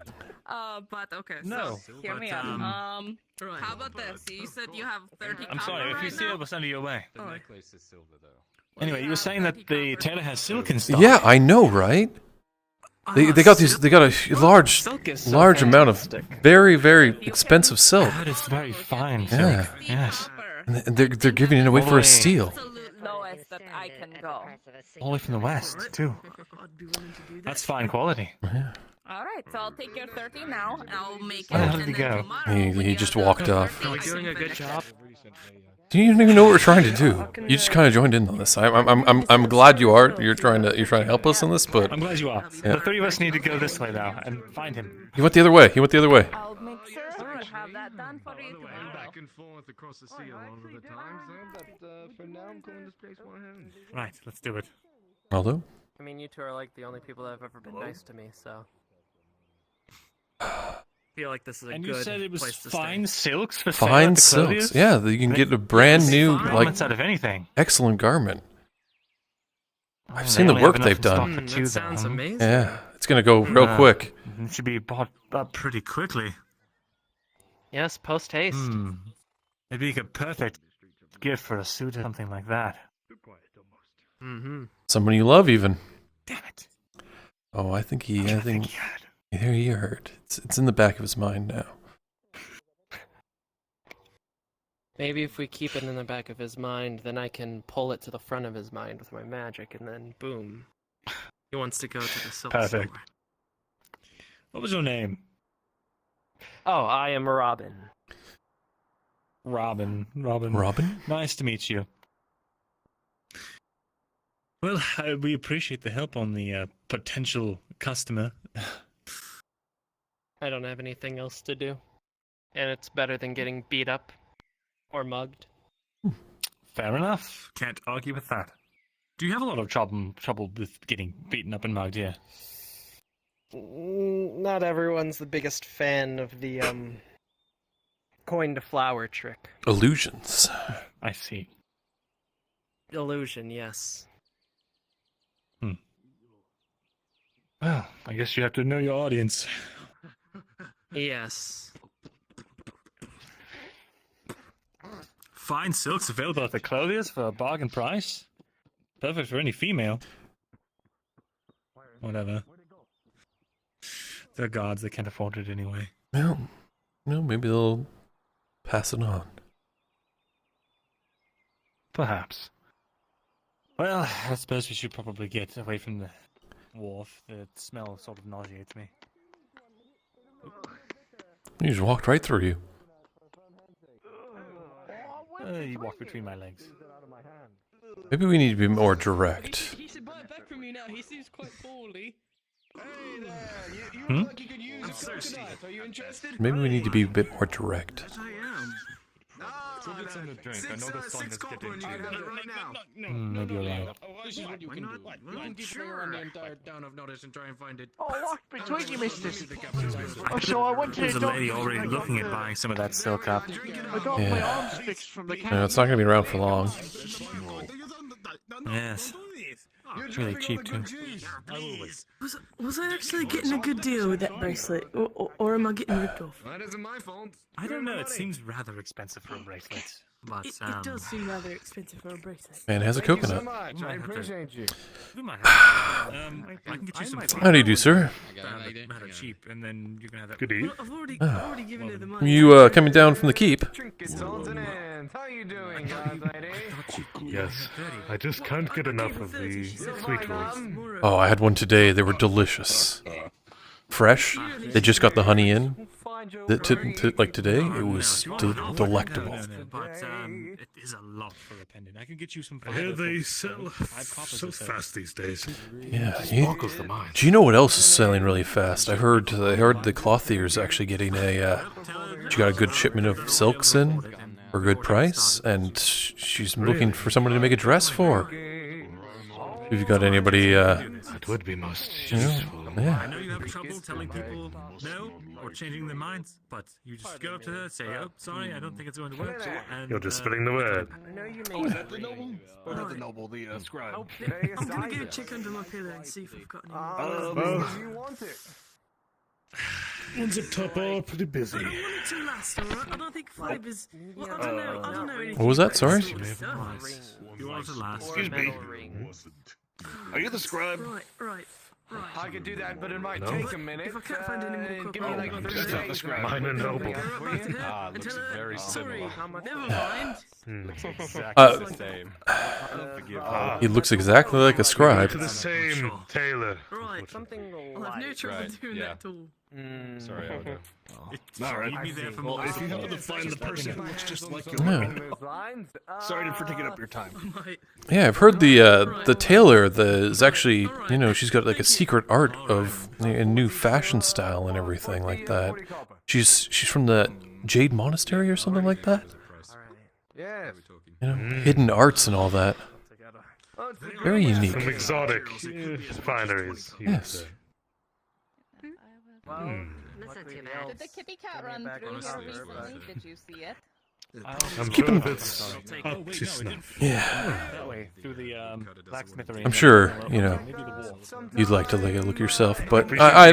But okay, No, so hear me but, out. How about this? You said you have 30 I'm sorry, copper if you right see now? it, we'll send it your way. The necklace is silver, though. Anyway, you were saying that the tailor has silk in stock. Yeah, I know, right? They got a large amount of very, very expensive silk. That is very fine silk. Yeah. Yes. And they're giving it away for a steal. Lowest that I can go. All the way from the west, too. That's fine quality. Alright, so I'll take your 30 now, and I'll make it. Where the hell did and he then go? tomorrow, He just walked off. Are we doing a good job? You don't even know what we're trying to do. You just kind of joined in on this. I'm glad you are. You're trying to help us on this, but I'm glad you are. Yeah. The 3 of us need to go this way now and find him. He went the other way. I'll make sure I have that done for you tomorrow. Back and forth across the sea a lot of the times, but for now I'm calling this place one hand. Right, let's do it. Aldo? I mean, you two are like the only people that have ever been nice to me, so. I feel like this is a And good you said it was place to fine stay. silks for sale Fine at the silks. clothiers? Yeah, you can get a brand new, like, garments out of anything. excellent garment. I've They seen the only have work enough they've in stock done. for two, That sounds though. amazing. Yeah, it's gonna go real quick. It should be bought up pretty quickly. Yes, post haste. It'd be a perfect gift for a suit or something like that. Mm-hmm. Someone you love, even. Damn it. Oh, I think he heard. It's in the back of his mind now. Maybe if we keep it in the back of his mind, then I can pull it to the front of his mind with my magic, and then boom. He wants to go to the silk Perfect. store. What was your name? Oh, I am Robin. Robin. Robin? Nice to meet you. Well, we appreciate the help on the potential customer. I don't have anything else to do. And it's better than getting beat up or mugged. Fair enough. Can't argue with that. Do you have a lot of trouble with getting beaten up and mugged here? Not everyone's the biggest fan of the coin to flower trick. Illusions. I see. Illusion, yes. Well, I guess you have to know your audience. Yes. Fine silks available at the clothiers for a bargain price. Perfect for any female. Whatever. They're gods, they can't afford it anyway. Well, maybe they'll pass it on. Perhaps. Well, I suppose we should probably get away from the wharf. The smell sort of nauseates me. He just walked right through you. You walk between my legs. Maybe we need to be more direct. He should buy it back from you now. He seems quite poorly. Hey there, you Hmm? look like you could use coconut. Are you interested? Maybe we need to be a bit more direct. I am. Go get something to drink. I know the sun is getting I got it right now. Maybe you're right. This is what you can do. You can keep going around the entire down of Nautis and try and find it. Oh, what? Between you, misters. Oh, so I went to There's a the lady doctor's already and I looking got at buying some of that silk up. I got my Yeah. arms fixed from the No, it's not going to be around for long. Yes. Really cheap too. Was I actually getting a good deal with that bracelet, or am I getting ripped off? That isn't my fault. I don't know. It seems rather expensive for a bracelet. But It does seem rather expensive for a bracelet. Man has a Thank you so coconut. much. I appreciate you. We might have I can get you some. How do you do, sir? Rather cheap, and then you can have that. Good eat. I've already given her the money. You coming down from the keep? Trinkets on end. How you doing, guys, lady? Yes. I just can't get enough of the sweet rolls. Oh, I had one today. They were delicious. Fresh. They just got the honey in. Like today, it was delectable. But it is a lot for a pendant. I can get you some. I hear they sell so fast these days. Yeah. Boggles the mind. Do you know what else is selling really fast? I heard the clothier's actually getting she got a good shipment of silks in for a good price, and she's looking for somebody to make a dress for. If you got anybody, It would be most useful. Yeah. I know you have trouble telling people no or changing their minds, but you just go up to her, say, "Oh, sorry, I don't think it's going to work." And, You're just spreading the word. Oh, is that the noble? Or not the noble, the scribe? I'm gonna go check under my pillow and see if I've got any. Because you want it. Ones up top are pretty busy. I don't want it to last, alright? I don't think 5 is. Well, I don't know anything. What was that? Sorry? you want it to last. Excuse me. Are you the scribe? Right. I could do that, but it might take a minute. If I can't find any more give me like 3 That's not the days. scribe. Mine are noble. Looks very Sorry, never mind. Exactly the same. He looks exactly like a scribe. To the same tailor. Right. I'll have no trouble doing that at all. Sorry, Oda. Alright. If you happen to find the person who looks just like you. Sorry for taking up your time. Yeah, I've heard the tailor is actually, she's got like a secret art of a new fashion style and everything like that. She's from the Jade Monastery or something like that. Hidden arts and all that. Very unique. Some exotic fineries. Yes. Did the kitty cat run through here recently? Did you see it? I'm keeping bits up to snuff. Yeah. Through the blacksmithery. I'm sure, you'd like to take a look yourself, but I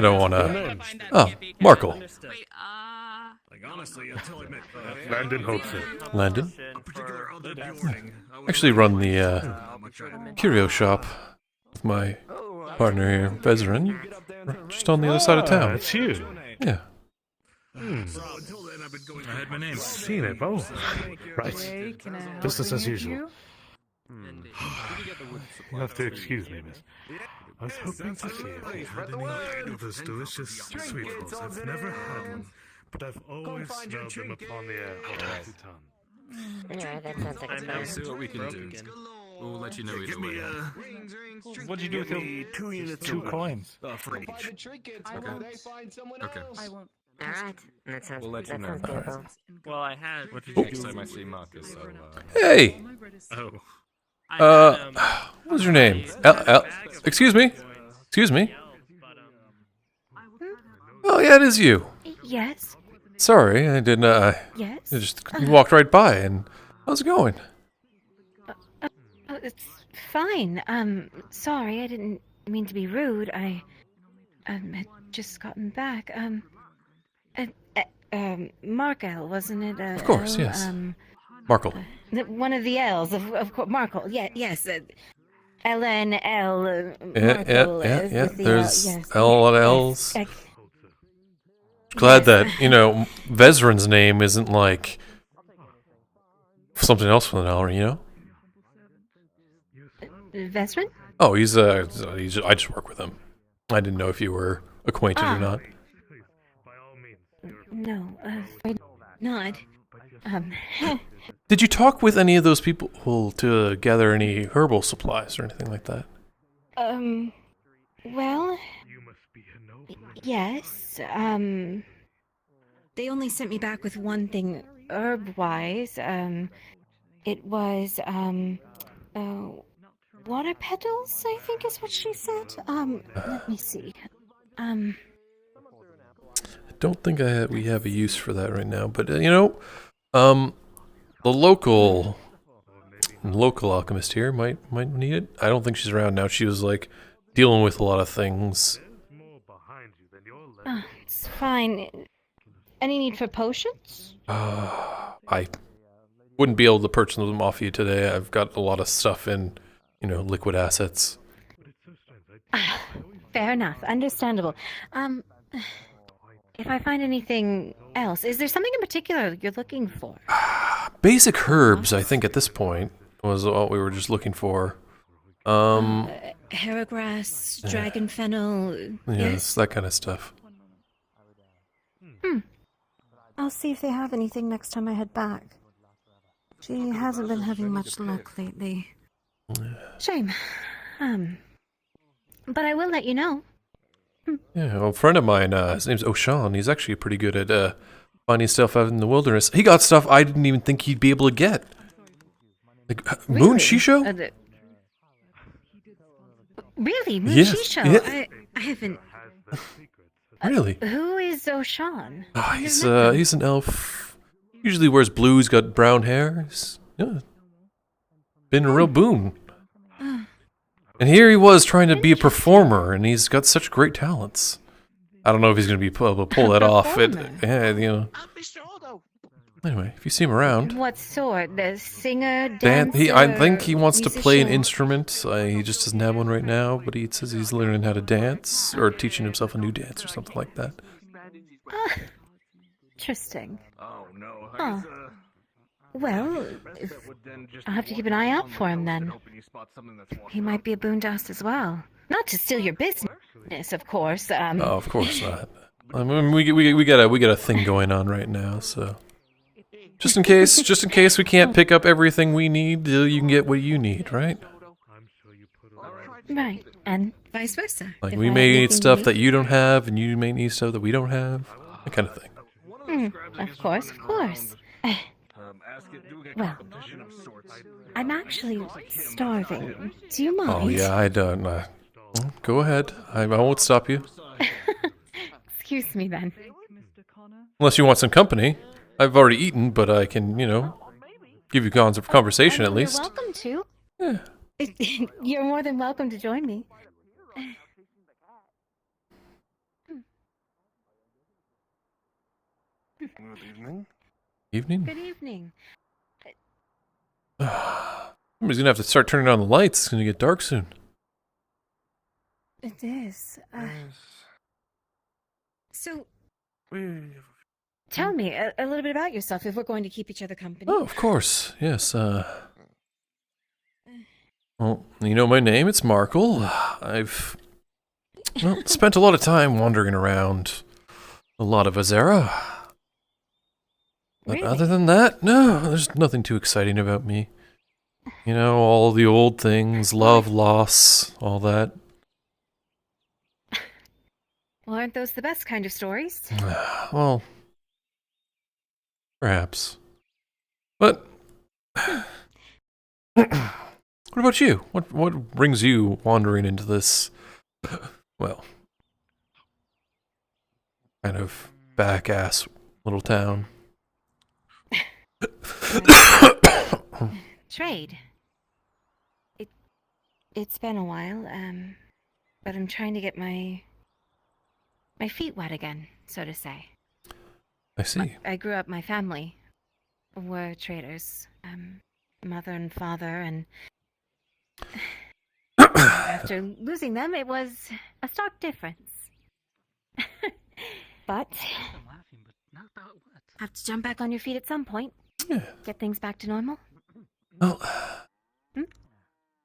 don't want to. Oh, Markle. Honestly, until I met Landon hopes it. Landon? Actually run the curio shop with my partner here, Vezerin, just on the other side of town. It's you. Yeah. I had my name. Seen it. Oh, right. Business as usual. You'll have to excuse me, miss. I was hoping to see if you had any of those delicious sweet rolls. I've never had one, but I've always smelled them upon the air all the time. Yeah, that sounds like a We'll see what we can do. We'll let you know either way. What'd you do with the 2 units? 2 coins. For each. Okay. I won't. All right, that sounds. We'll let you know. Good, bro. Well, I had. What did Next time I see Marcus, Hey! Oh. What's your name? Excuse me? Excuse me? Oh, yeah, it is you. Yes. Sorry, I didn't, Yes. I just walked right by, and how's it going? It's fine. Sorry, I didn't mean to be rude. I had just gotten back. Markel, wasn't it? Of course, yes. Markle. One of the L's, of course. Markle, yes. LNL. Yeah. There's L and L's. Glad that, Vezerin's name isn't like something else with an L, Vezerin? Oh, I just work with him. I didn't know if you were acquainted or not. No, not. Did you talk with any of those people to gather any herbal supplies or anything like that? Well, yes, they only sent me back with one thing herb-wise. It was, water petals, I think is what she said. Let me see. I don't think we have a use for that right now, but the local local alchemist here might need it. I don't think she's around now. She was like dealing with a lot of things. Oh, it's fine. Any need for potions? I wouldn't be able to purchase them off you today. I've got a lot of stuff in, liquid assets. Fair enough. Understandable. If I find anything else, is there something in particular you're looking for? Basic herbs, I think, at this point, was what we were just looking for. Heragrass, dragon fennel. Yes, that kind of stuff. I'll see if they have anything next time I head back. She hasn't been having much luck lately. Shame. But I will let you know. Yeah, well, a friend of mine, his name's O'Shawn. He's actually pretty good at finding stuff out in the wilderness. He got stuff I didn't even think he'd be able to get. Like Moon Shisho? Really? Moon Yes, Shisho? yeah. I haven't... Really? Who is O'Shawn? Oh, he's an elf. Usually wears blue. He's got brown hair. Been a real boon. And here he was trying to be a performer, and he's got such great talents. I don't know if he's going to be able to pull that off. Anyway, if you see him around. What sort? The singer, dancer, I think he wants to play an musician? instrument. He just doesn't have one right now, but he says he's learning how to dance, or teaching himself a new dance, or something like that. Interesting. Oh no. Huh. Well, I'll have to keep an eye out for him then. He might be a boon to us as well. Not to steal your business, of course. Oh, of course not. I mean, we got a thing going on right now, so just in case we can't pick up everything we need, you can get what you need, right? Right, and vice versa. Like If we I may have need anything stuff you that you don't have, and you may need stuff that we don't have, that kind of thing. Of course, of course. Well, I'm actually starving. Do you mind? Oh yeah, I don't. Go ahead. I won't stop you. Excuse me then. Unless you want some company. I've already eaten, but I can, give you conversation at least. You're welcome to. Yeah. You're more than welcome to join me. Good evening. Evening? Good evening. Somebody's gonna have to start turning on the lights. It's gonna get dark soon. It is. So, tell me a little bit about yourself if we're going to keep each other company. Oh, of course. Yes. Well, you know my name. It's Markle. I've spent a lot of time wandering around a lot of Azera. But other than that, no, there's nothing too exciting about me. All the old things, love, loss, all that. Well, aren't those the best kind of stories? Well, perhaps. But what about you? What brings you wandering into this, well, kind of back-ass little town? Trade. It's been a while, but I'm trying to get my feet wet again, so to say. I see. I grew up, my family were traders, mother and father, and after losing them, it was a stark difference. But have to jump back on your feet at some point. Yeah. Get things back to normal. Well,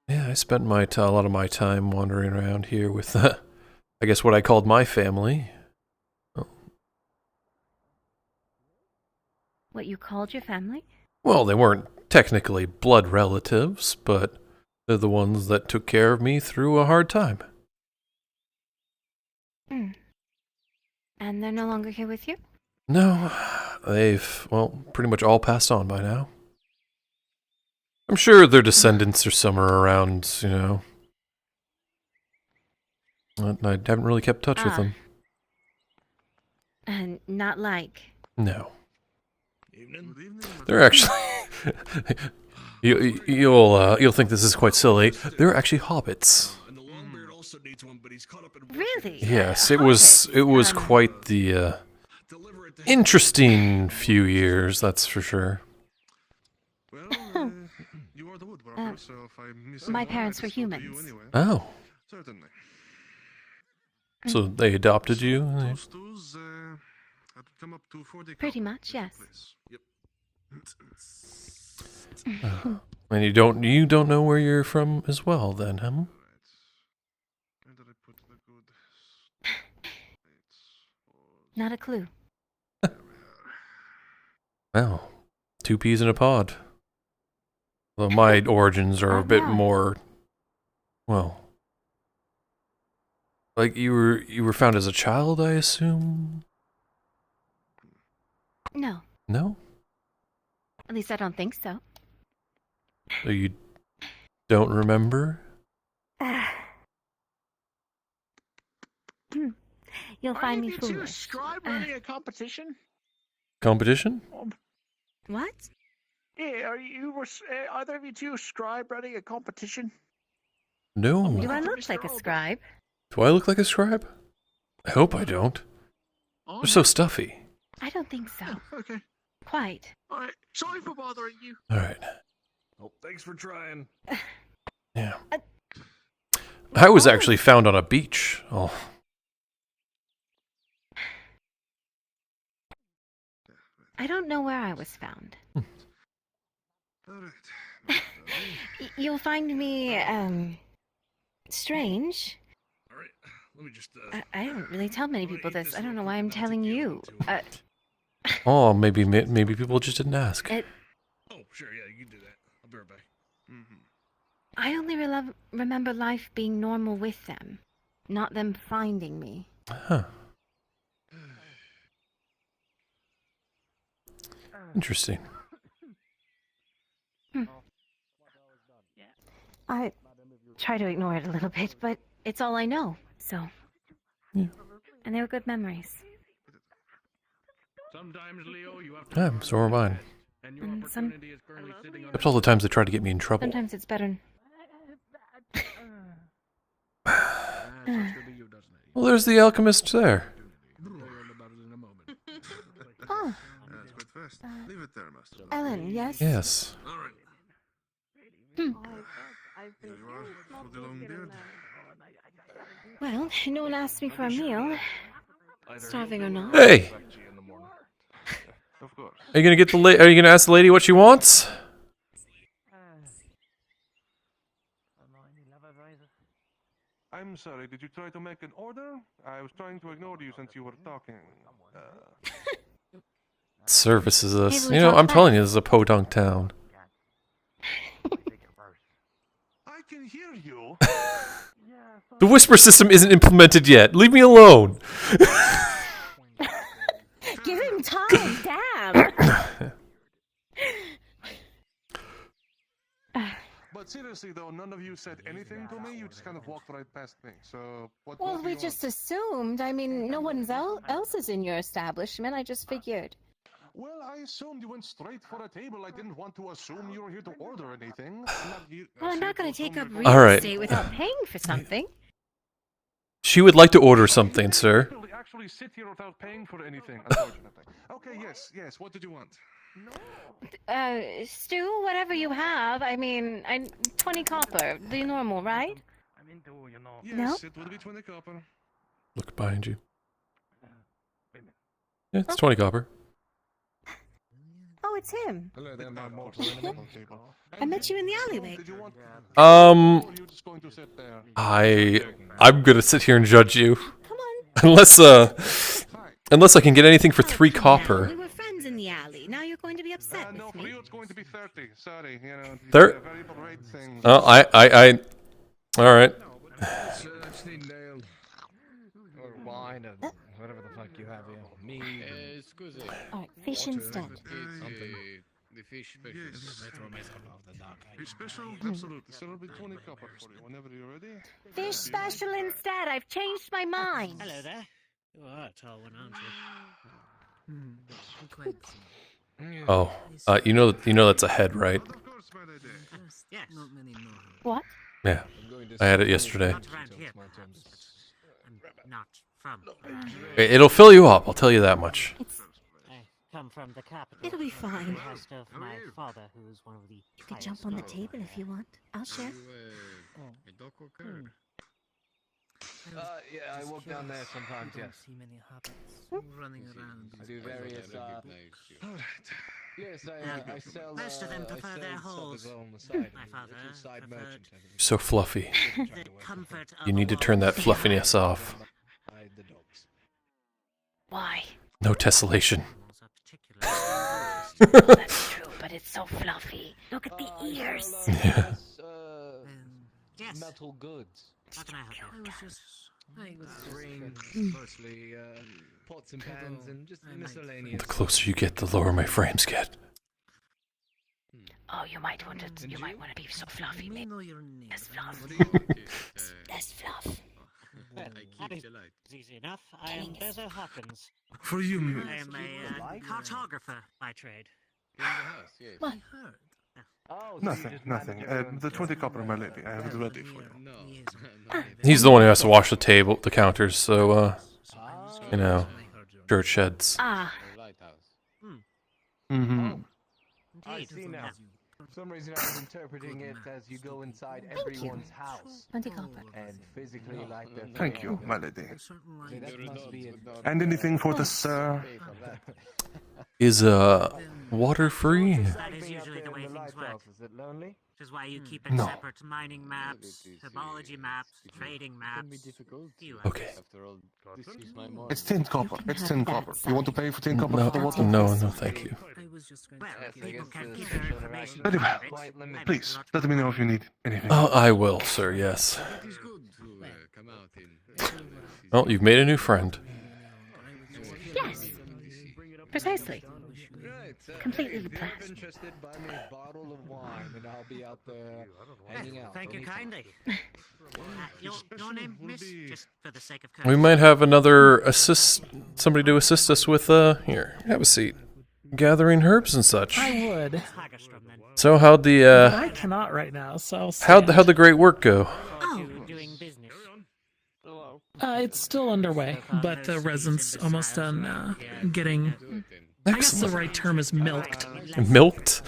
yeah, I spent a lot of my time wandering around here with, I guess what I called my family. What you called your family? Well, they weren't technically blood relatives, but they're the ones that took care of me through a hard time. And they're no longer here with you? No, they've, pretty much all passed on by now. I'm sure their descendants are somewhere around, But I haven't really kept touch with them. And not like. No. They're actually... You'll think this is quite silly. They're actually hobbits. Really? Yes, it was quite the interesting few years, that's for sure. My parents were humans. Oh. So they adopted you? Pretty much, yes. And you don't know where you're from as well, then, huh? Not a clue. Well, 2 peas in a pod. Well, my origins are a bit more, well, like you were found as a child, I assume? No. No? At least I don't think so. So you don't remember? You'll find me Are foolish. you two scribe running a competition? Competition? What? Yeah, are either of you two scribe running a competition? No. Do I look like a scribe? Do I look like a scribe? I hope I don't. They're so stuffy. I don't think so. Okay. Quite. Alright, sorry for bothering you. Alright. Oh, thanks for trying. Yeah. I was actually found on a beach. Oh. I don't know where I was found. You'll find me, strange. Alright, let me just, I don't really tell many people this. I don't know why I'm telling you. Oh, maybe people just didn't ask. Oh, sure, yeah, you can do that. I'll be right back. I only remember life being normal with them, not them finding me. Huh. Interesting. I try to ignore it a little bit, but it's all I know, so. Yeah. And they were good memories. Sometimes, Leo, you have Yeah, so are mine. Except all the times they tried to get me in trouble. Sometimes it's better. Well, there's the alchemist there. Oh. Ellen, yes? Yes. Well, no one asked me for a meal. Starving or not. Hey! Are you gonna get are you gonna ask the lady what she wants? I'm sorry, did you try to make an order? I was trying to ignore you since you were talking. What service is this? Hey, You know, I'm telling you, this is a podunk town. I can hear you. The whisper system isn't implemented yet. Leave me alone. Give him time, damn! But seriously though, none of you said anything to me, you just kind of walked right past me, so what Well, do we you just want? assumed. I mean, no one else is in your establishment. I just figured. Well, I assumed you went straight for a table. I didn't want to assume you were here to order anything. Well, I'm not going to take up real All right. estate without paying for something. She would like to order something, sir. Actually sit here without paying for anything, unfortunately. Okay, yes, what did you want? Stew, whatever you have. I mean, 20 copper, the normal, right? Yes, No? it would be 20 copper. Look behind you. Yeah, it's 20 copper. Oh, it's him. Hello there, I met you in the alleyway. I'm gonna sit here and judge you. Come on. Unless I can get anything for 3 copper. We were friends in the alley. Now you're going to be upset with me. It's going to be 30. Sorry, you know. Third? Oh, all right. Or wine, or whatever the fuck you have here. Me. Scusi. Alright, fish instead. The fish special. Fish special? Absolutely. So it'll be 20 copper for you whenever you're ready. Fish special instead. I've changed my mind. Hello there. You are a tall one, aren't you? Oh, you know that's a head, right? Yes. Not many know. What? Yeah, I had it yesterday. Not around here, perhaps. I'm not from. It'll fill you up, I'll tell you that much. I come from the capital. It'll be fine. The house of my father, who is one of the. You could jump on the table if you want. I'll share. Yeah, I walk down there sometimes, yes. See many hobbits running around. I do various, yes, I sell, most of them prefer I their sell holes. stuff as well on the side. My father Side preferred merchant. So fluffy. the comfort of You need to a turn that wall. fluffiness off. Hide the dogs. Why? No tessellation. That's true, but it's so fluffy. Look at the ears. Yeah. Yes. Metal goods. How can I help you? I was Rings, mostly pots and pans, and just miscellaneous. The closer you get, the lower my frames get. Oh, you might want to. You might want to be so fluffy. Maybe less fluff. Less fluff. Well, that is easy enough. I am Bezo Hawkins. For you, I am a cartographer by trade. What? Nothing. The 20 copper, my lady. I have it ready for you. He's the one who has to wash the table, the counters, so, you know, dirt sheds. Ah. Mm-hmm. I see now. For some reason I was interpreting it as you go inside everyone's house. 20 copper. And physically like the... Thank you, my lady. That must be it. And anything for the sir? Is, water free? That is usually the way things work. Is it lonely? Which is why you keep it No. separate mining maps, herbology maps, trading maps. Okay. It's 10 copper. It's 10 copper. You want to pay for 10 copper No, for the water? no, thank you. Well, people can keep their information Very well. private. Please, let me know if you need anything. Oh, I will, sir, yes. Well, you've made a new friend. Yes. Precisely. Completely repressed. Interested, buy me a bottle of wine and I'll be out there hanging out. Thank you kindly. Your name, miss? Just for the sake of We courtesy. might have another somebody to assist us with, here, have a seat. Gathering herbs and such. I would. So how'd But the, I cannot right now, so... how'd the great work go? Doing business. It's still underway, but the resin's almost done getting... I guess the right term is milked. Milked?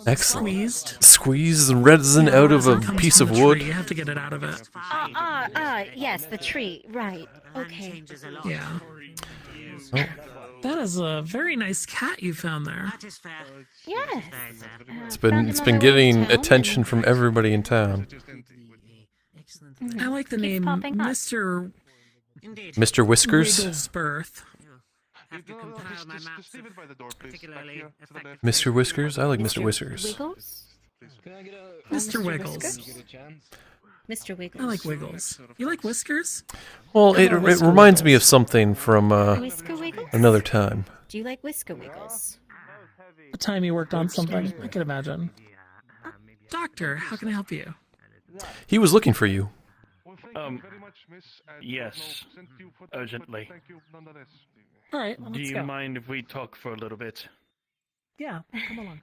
Excellent. Squeezed. Squeeze the resin out of a Resin comes piece from of the wood? tree. You have to get it out of it. Yes, the tree. Right. Okay. Yeah. Oh. That is a very nice cat you found there. Yes. It's been getting attention from everybody in town. I like the name Mr. Mr. Whiskers? Wigglesworth. Have to compile my maps of particularly effective. Mr. Whiskers? I like Mr. Whiskers. Wiggles? Mr. Wiggles. Mr. Wiggles. I like Wiggles. You like Whiskers? Well, it reminds me of something from Whisker Wiggles? another time. Do you like Whisker Wiggles? The time you worked on something, I can imagine. Doctor, how can I help you? He was looking for you. Yes, urgently. All right, well, Do let's you go. mind if we talk for a little bit? Yeah, come along.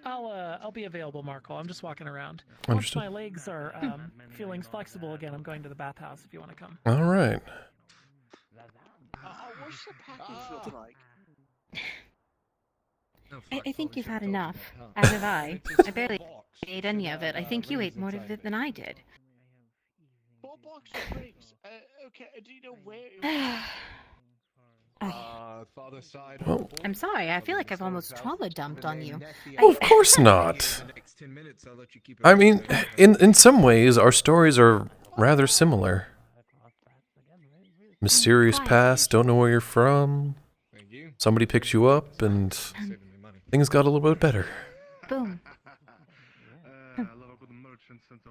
I'll be available, Marco. I'm just walking around. Once Understood. my legs are feeling flexible again, I'm going to the bathhouse if you want to come. All right. What's the package look like? I think you've had enough, as have I. I barely ate any of it. I think you ate more of it than I did. 4 boxes of rings. Okay, do you know where... Father side. Well, I'm sorry, I feel like I've almost trauma dumped on you. oh, of course not. I mean, in some ways, our stories are rather similar. Mysterious past, don't know where you're from. Somebody picked you up, and things got a little bit better. Boom.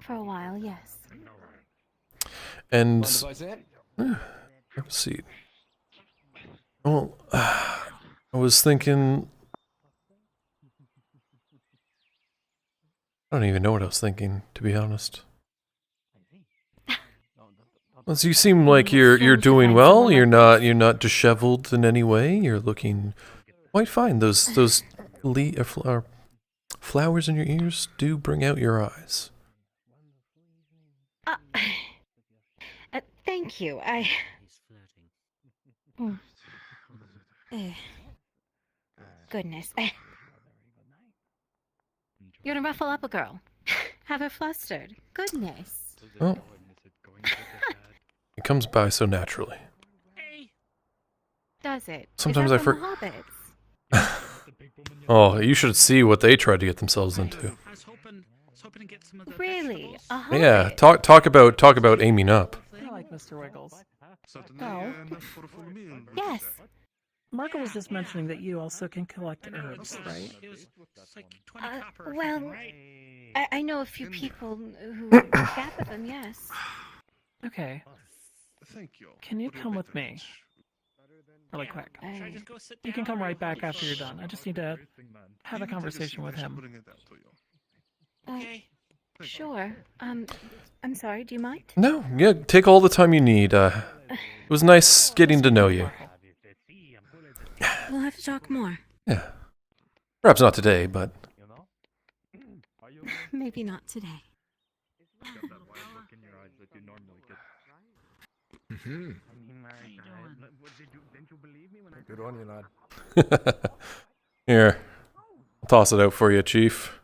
For a while, yes. And have a seat. Well, I was thinking. I don't even know what I was thinking, to be honest. Well, so you seem like you're doing well. You're not disheveled in any way. You're looking quite fine. Those Flowers in your ears do bring out your eyes. Thank you. Goodness. You're gonna ruffle up a girl. Have her flustered. Goodness. Oh. It comes by so naturally. Does it? Sometimes Is that I from the Hobbits? Oh, you should see what they tried to get themselves into. Really? A Hobbit? Yeah, talk about aiming up. I like Mr. Wiggles. Oh. Yes. Marco was just mentioning that you also can collect herbs, right? Well, I know a few people who gather them, yes. Okay. Can you come with me? Really quick. You can come right back after you're done. I just need to have a conversation with him. Sure. I'm sorry, do you mind? No, yeah, take all the time you need. It was nice getting to know you. We'll have to talk more. Yeah. Perhaps not today, but... Maybe not today. Good on you, lad. Here. I'll toss it out for you, Chief.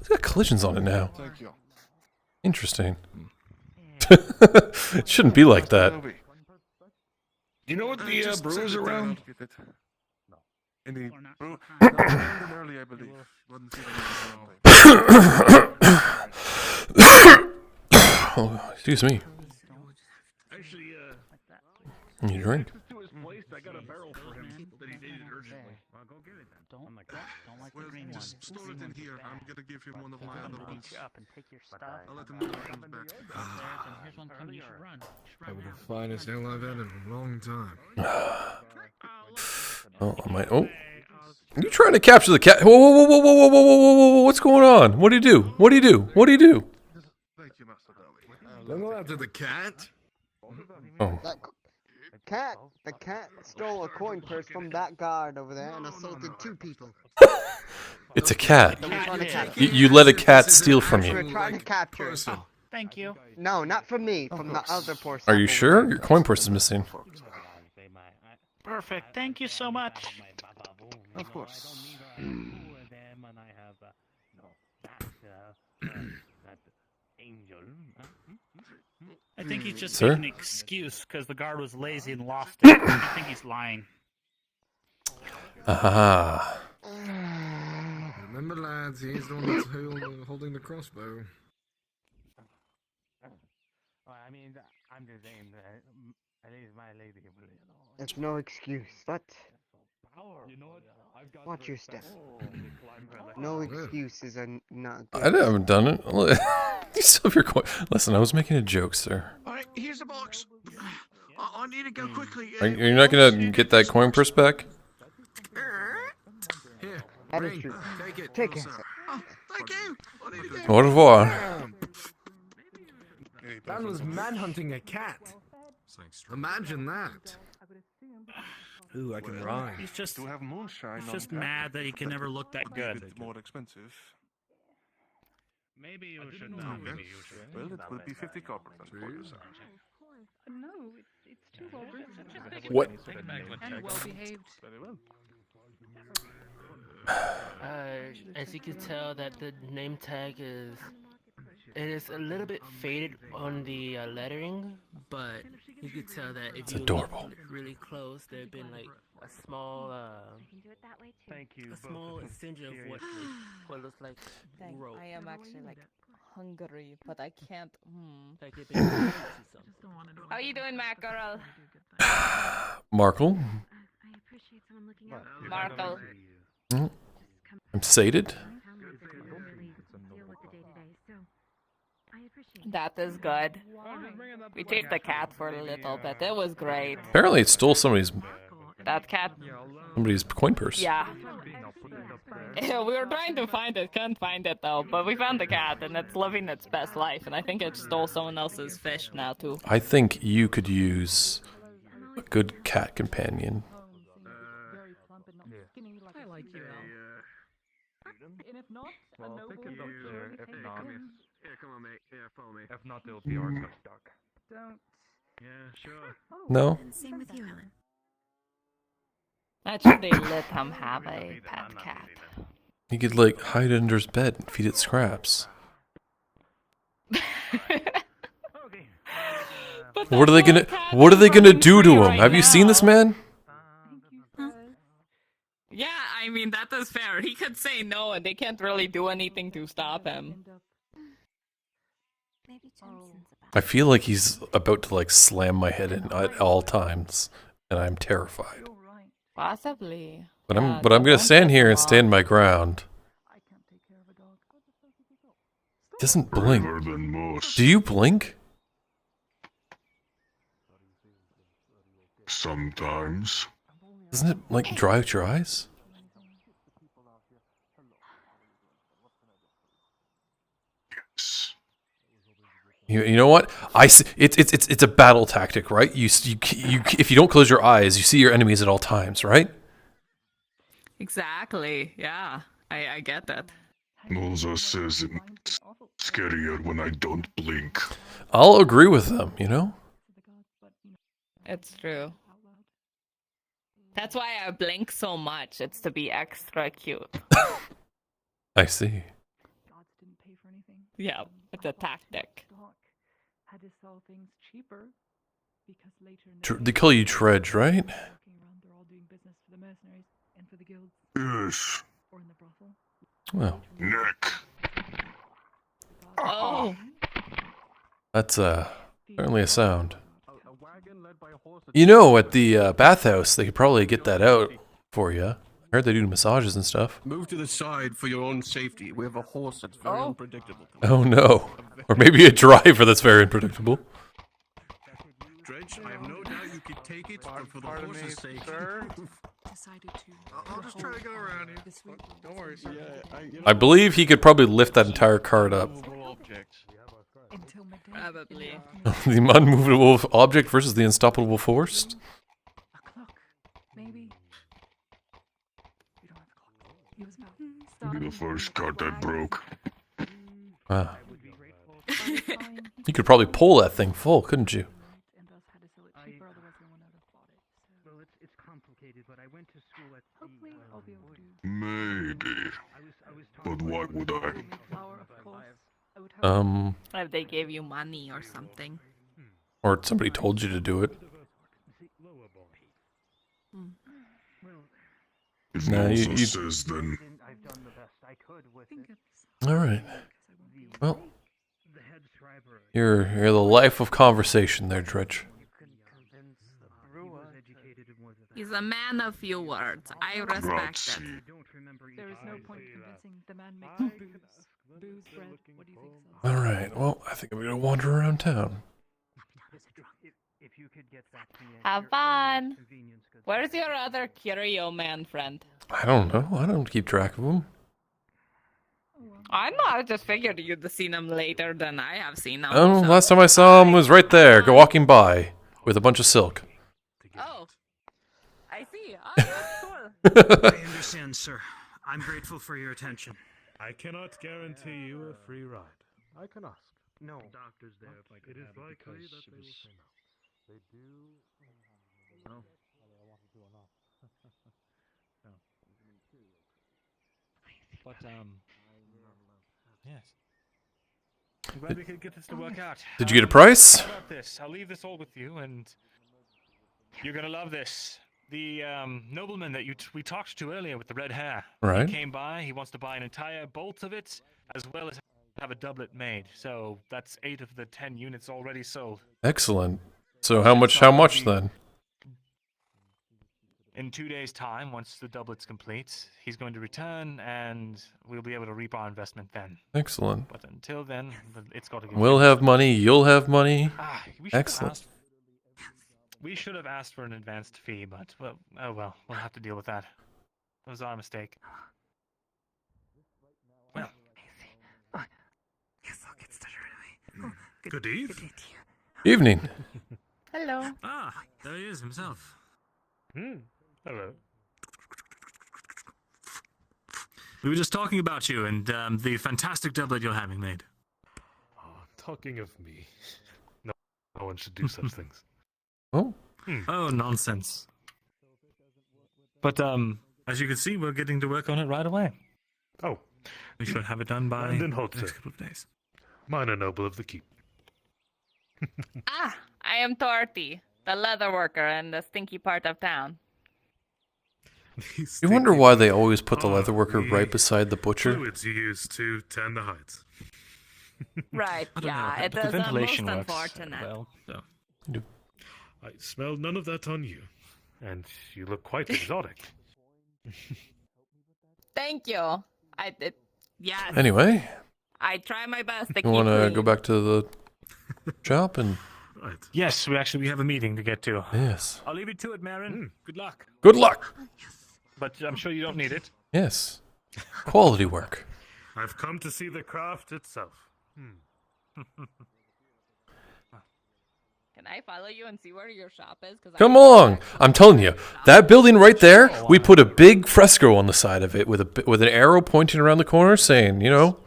It's got collisions on it now. Thank you. Interesting. It shouldn't be like that. Do you know what the brewer's around? In the brew... early, I believe. Oh, excuse me. You drink? Just store it in here. I'm gonna give him one of my other ones. I'll let him know when he comes back. That was the finest ale I've had in a long time. Oh, I might. Oh. Are you trying to capture the cat? Whoa, whoa, whoa, whoa, whoa, whoa, whoa, whoa, whoa, what's going on? What do you do? What do you do? What do you do? Don't go after the cat. Oh. The cat stole a coin purse from that guard over there and assaulted 2 people. It's a cat. You let a cat steal from We were you. trying to capture it. Thank you. No, not from me, from the other person. Are you sure? Your coin purse is missing. Perfect. Thank you so much. Of course. I think he's just Sir? making an excuse because the guard was lazy and lost it. I think he's lying. Aha. Remember, lads, he's the one that's holding the crossbow. I mean, I'm just saying that at least my lady will, It's no excuse, but watch your step. No excuses are not good. I haven't done it. You still have your coin. Listen, I was making a joke, sir. Alright, here's the box. I need to go quickly. Are you not gonna get that coin purse back? Here, That is ring. true. Take it. Take it. Oh, thank you. I need to go. Au revoir. That was manhunting a cat. Imagine that. Ooh, I can rhyme. He's just, To have moonshine he's on just tap mad that he can never look that would be good. a bit more expensive. Maybe you should know. Okay. Maybe you should. Well, it will be 50 copper then for you, sir. No, it's too well written. What? And well behaved. Very well. As you can tell, that the name tag is a little bit faded on the lettering, but you can tell that if you adorable. look really close, there'd been like a small, a small singe of what looks like rope. I am actually like hungry, but I can't. Like it'd been How you doing, Mac girl? Markle. Markle. I'm sated. That is good. We chased the cat for a little bit. It was great. Apparently, it stole somebody's That cat. coin purse. Yeah. We were trying to find it, couldn't find it though, but we found the cat and it's living its best life, and I think it stole someone else's fish now too. I think you could use a good cat companion. I like you. Well, I'll take it up there. If not, Yeah, come on, mate. Yeah, follow me. if not, it'll be our duck. Don't. Yeah, sure. No. Same with you, Ellen. Actually, they let him have a pet cat. He could like hide under his bed and feed it scraps. What are they gonna do to him? Have you seen this man? Yeah, I mean, that is fair. He could say no, and they can't really do anything to stop him. I feel like he's about to like slam my head in at all times, and I'm terrified. Possibly. But I'm gonna stand here and stand my ground. He doesn't blink. Do you blink? Sometimes. Doesn't it like dry out your eyes? Yes. You know what? I see, it's a battle tactic, right? You if you don't close your eyes, you see your enemies at all times, right? Exactly. Yeah, I get that. Moza says it's scarier when I don't blink. I'll agree with them, you know? It's true. That's why I blink so much. It's to be extra cute. I see. Yeah, it's a tactic. They call you Dredge, right? Yes. Well. Nick. Oh. That's certainly a sound. You know, at the bathhouse, they could probably get that out for you. I heard they do massages and stuff. Move to the side for your own safety. We have a horse that's very unpredictable. Oh no. Or maybe a driver that's very unpredictable. Dredge, I have no doubt you could take it, but for the horse's sake. I'll just try to go around here. Don't worry, sir. Yeah, I believe he could probably lift that entire cart up. Probably. The unmovable object versus the unstoppable force? Be the first cart that broke. Ah. You could probably pull that thing full, couldn't you? Maybe. But what would I? If they gave you money or something. Or somebody told you to do it. If Nah, Moza you... says then. Alright. Well, you're the life of conversation there, Dredge. He's a man of few words. I respect it. There is no point convincing the man makes booze bread. What do you think? Alright, well, I think I'm gonna wander around town. Have fun. Where's your other curio man friend? I don't know. I don't keep track of them. I know. I just figured you'd have seen him later than I have seen him. Oh, so. last time I saw him was right there, go walking by, with a bunch of silk. Oh, I see. Oh, that's cool. I understand, sir. I'm grateful for your attention. I cannot guarantee you a free ride. I can ask. No. Doctors there if I could It is have it likely because that it they will was- say no. They do. No. But, yes. I'm glad we could get this to work out. Did you get a price? How about this? I'll leave this all with you, and you're gonna love this. The nobleman that we talked to earlier with the red hair. Right. He came by. He wants to buy an entire bolt of it, as well as have a doublet made. So that's 8 of the 10 units already sold. Excellent. So how much then? In 2 days' time, once the doublet's complete, he's going to return, and we'll be able to reap our investment then. Excellent. But until then, it's got to get. We'll have money, you'll have money. Excellent. We should have asked for an advanced fee, but well, oh well, we'll have to deal with that. It was our mistake. Well, Good eve. Evening. Hello. Ah, there he is himself. Hello. We were just talking about you and the fantastic doublet you're having made. Talking of me. No one should do such things. Oh? Oh, nonsense. But, as you can see, we're getting to work on it right away. Oh. We should have it done by And in the Holte. next couple of days. Minor noble of the keep. Ah, I am Torty, the leather worker in the stinky part of town. You wonder why they always put the leatherworker right beside the butcher? Fluids you use to tan the hides. Right, I don't know, yeah, but it the does most ventilation works unfortunate. well. So. I smell none of that on you. And you look quite exotic. Thank you. Yes. Anyway, I try my best to you keep want to clean. go back to the shop and... Right. Yes, we have a meeting to get to. Yes. I'll leave you to it, Marin. Good luck. Good luck! But I'm sure you don't need it. Yes. Quality work. I've come to see the craft itself. Can I follow you and see where your shop is? Come on! I'm telling you, that building right there, we put a big fresco on the side of it with an arrow pointing around the corner saying, you know,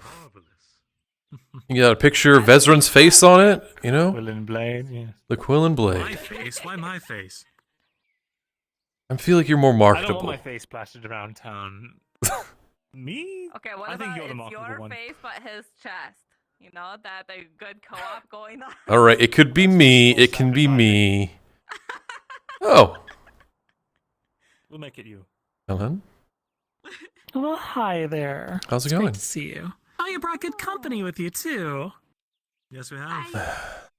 you got a picture of Vezran's face on it, you know? Quill and Blade, yeah. The Quill and My Blade. face? Why my face? I feel like you're more I don't marketable. want my face plastered around town. Me? Okay, what I think about you're the it's marketable your one. face but his chest? You know, that a good co-op going on. All right, it could be me. It can be me. Oh. We'll make it you. Helen? Well, hi there. How's it It's going? Great to see you. Oh, you brought good company with you, too. Yes, we have.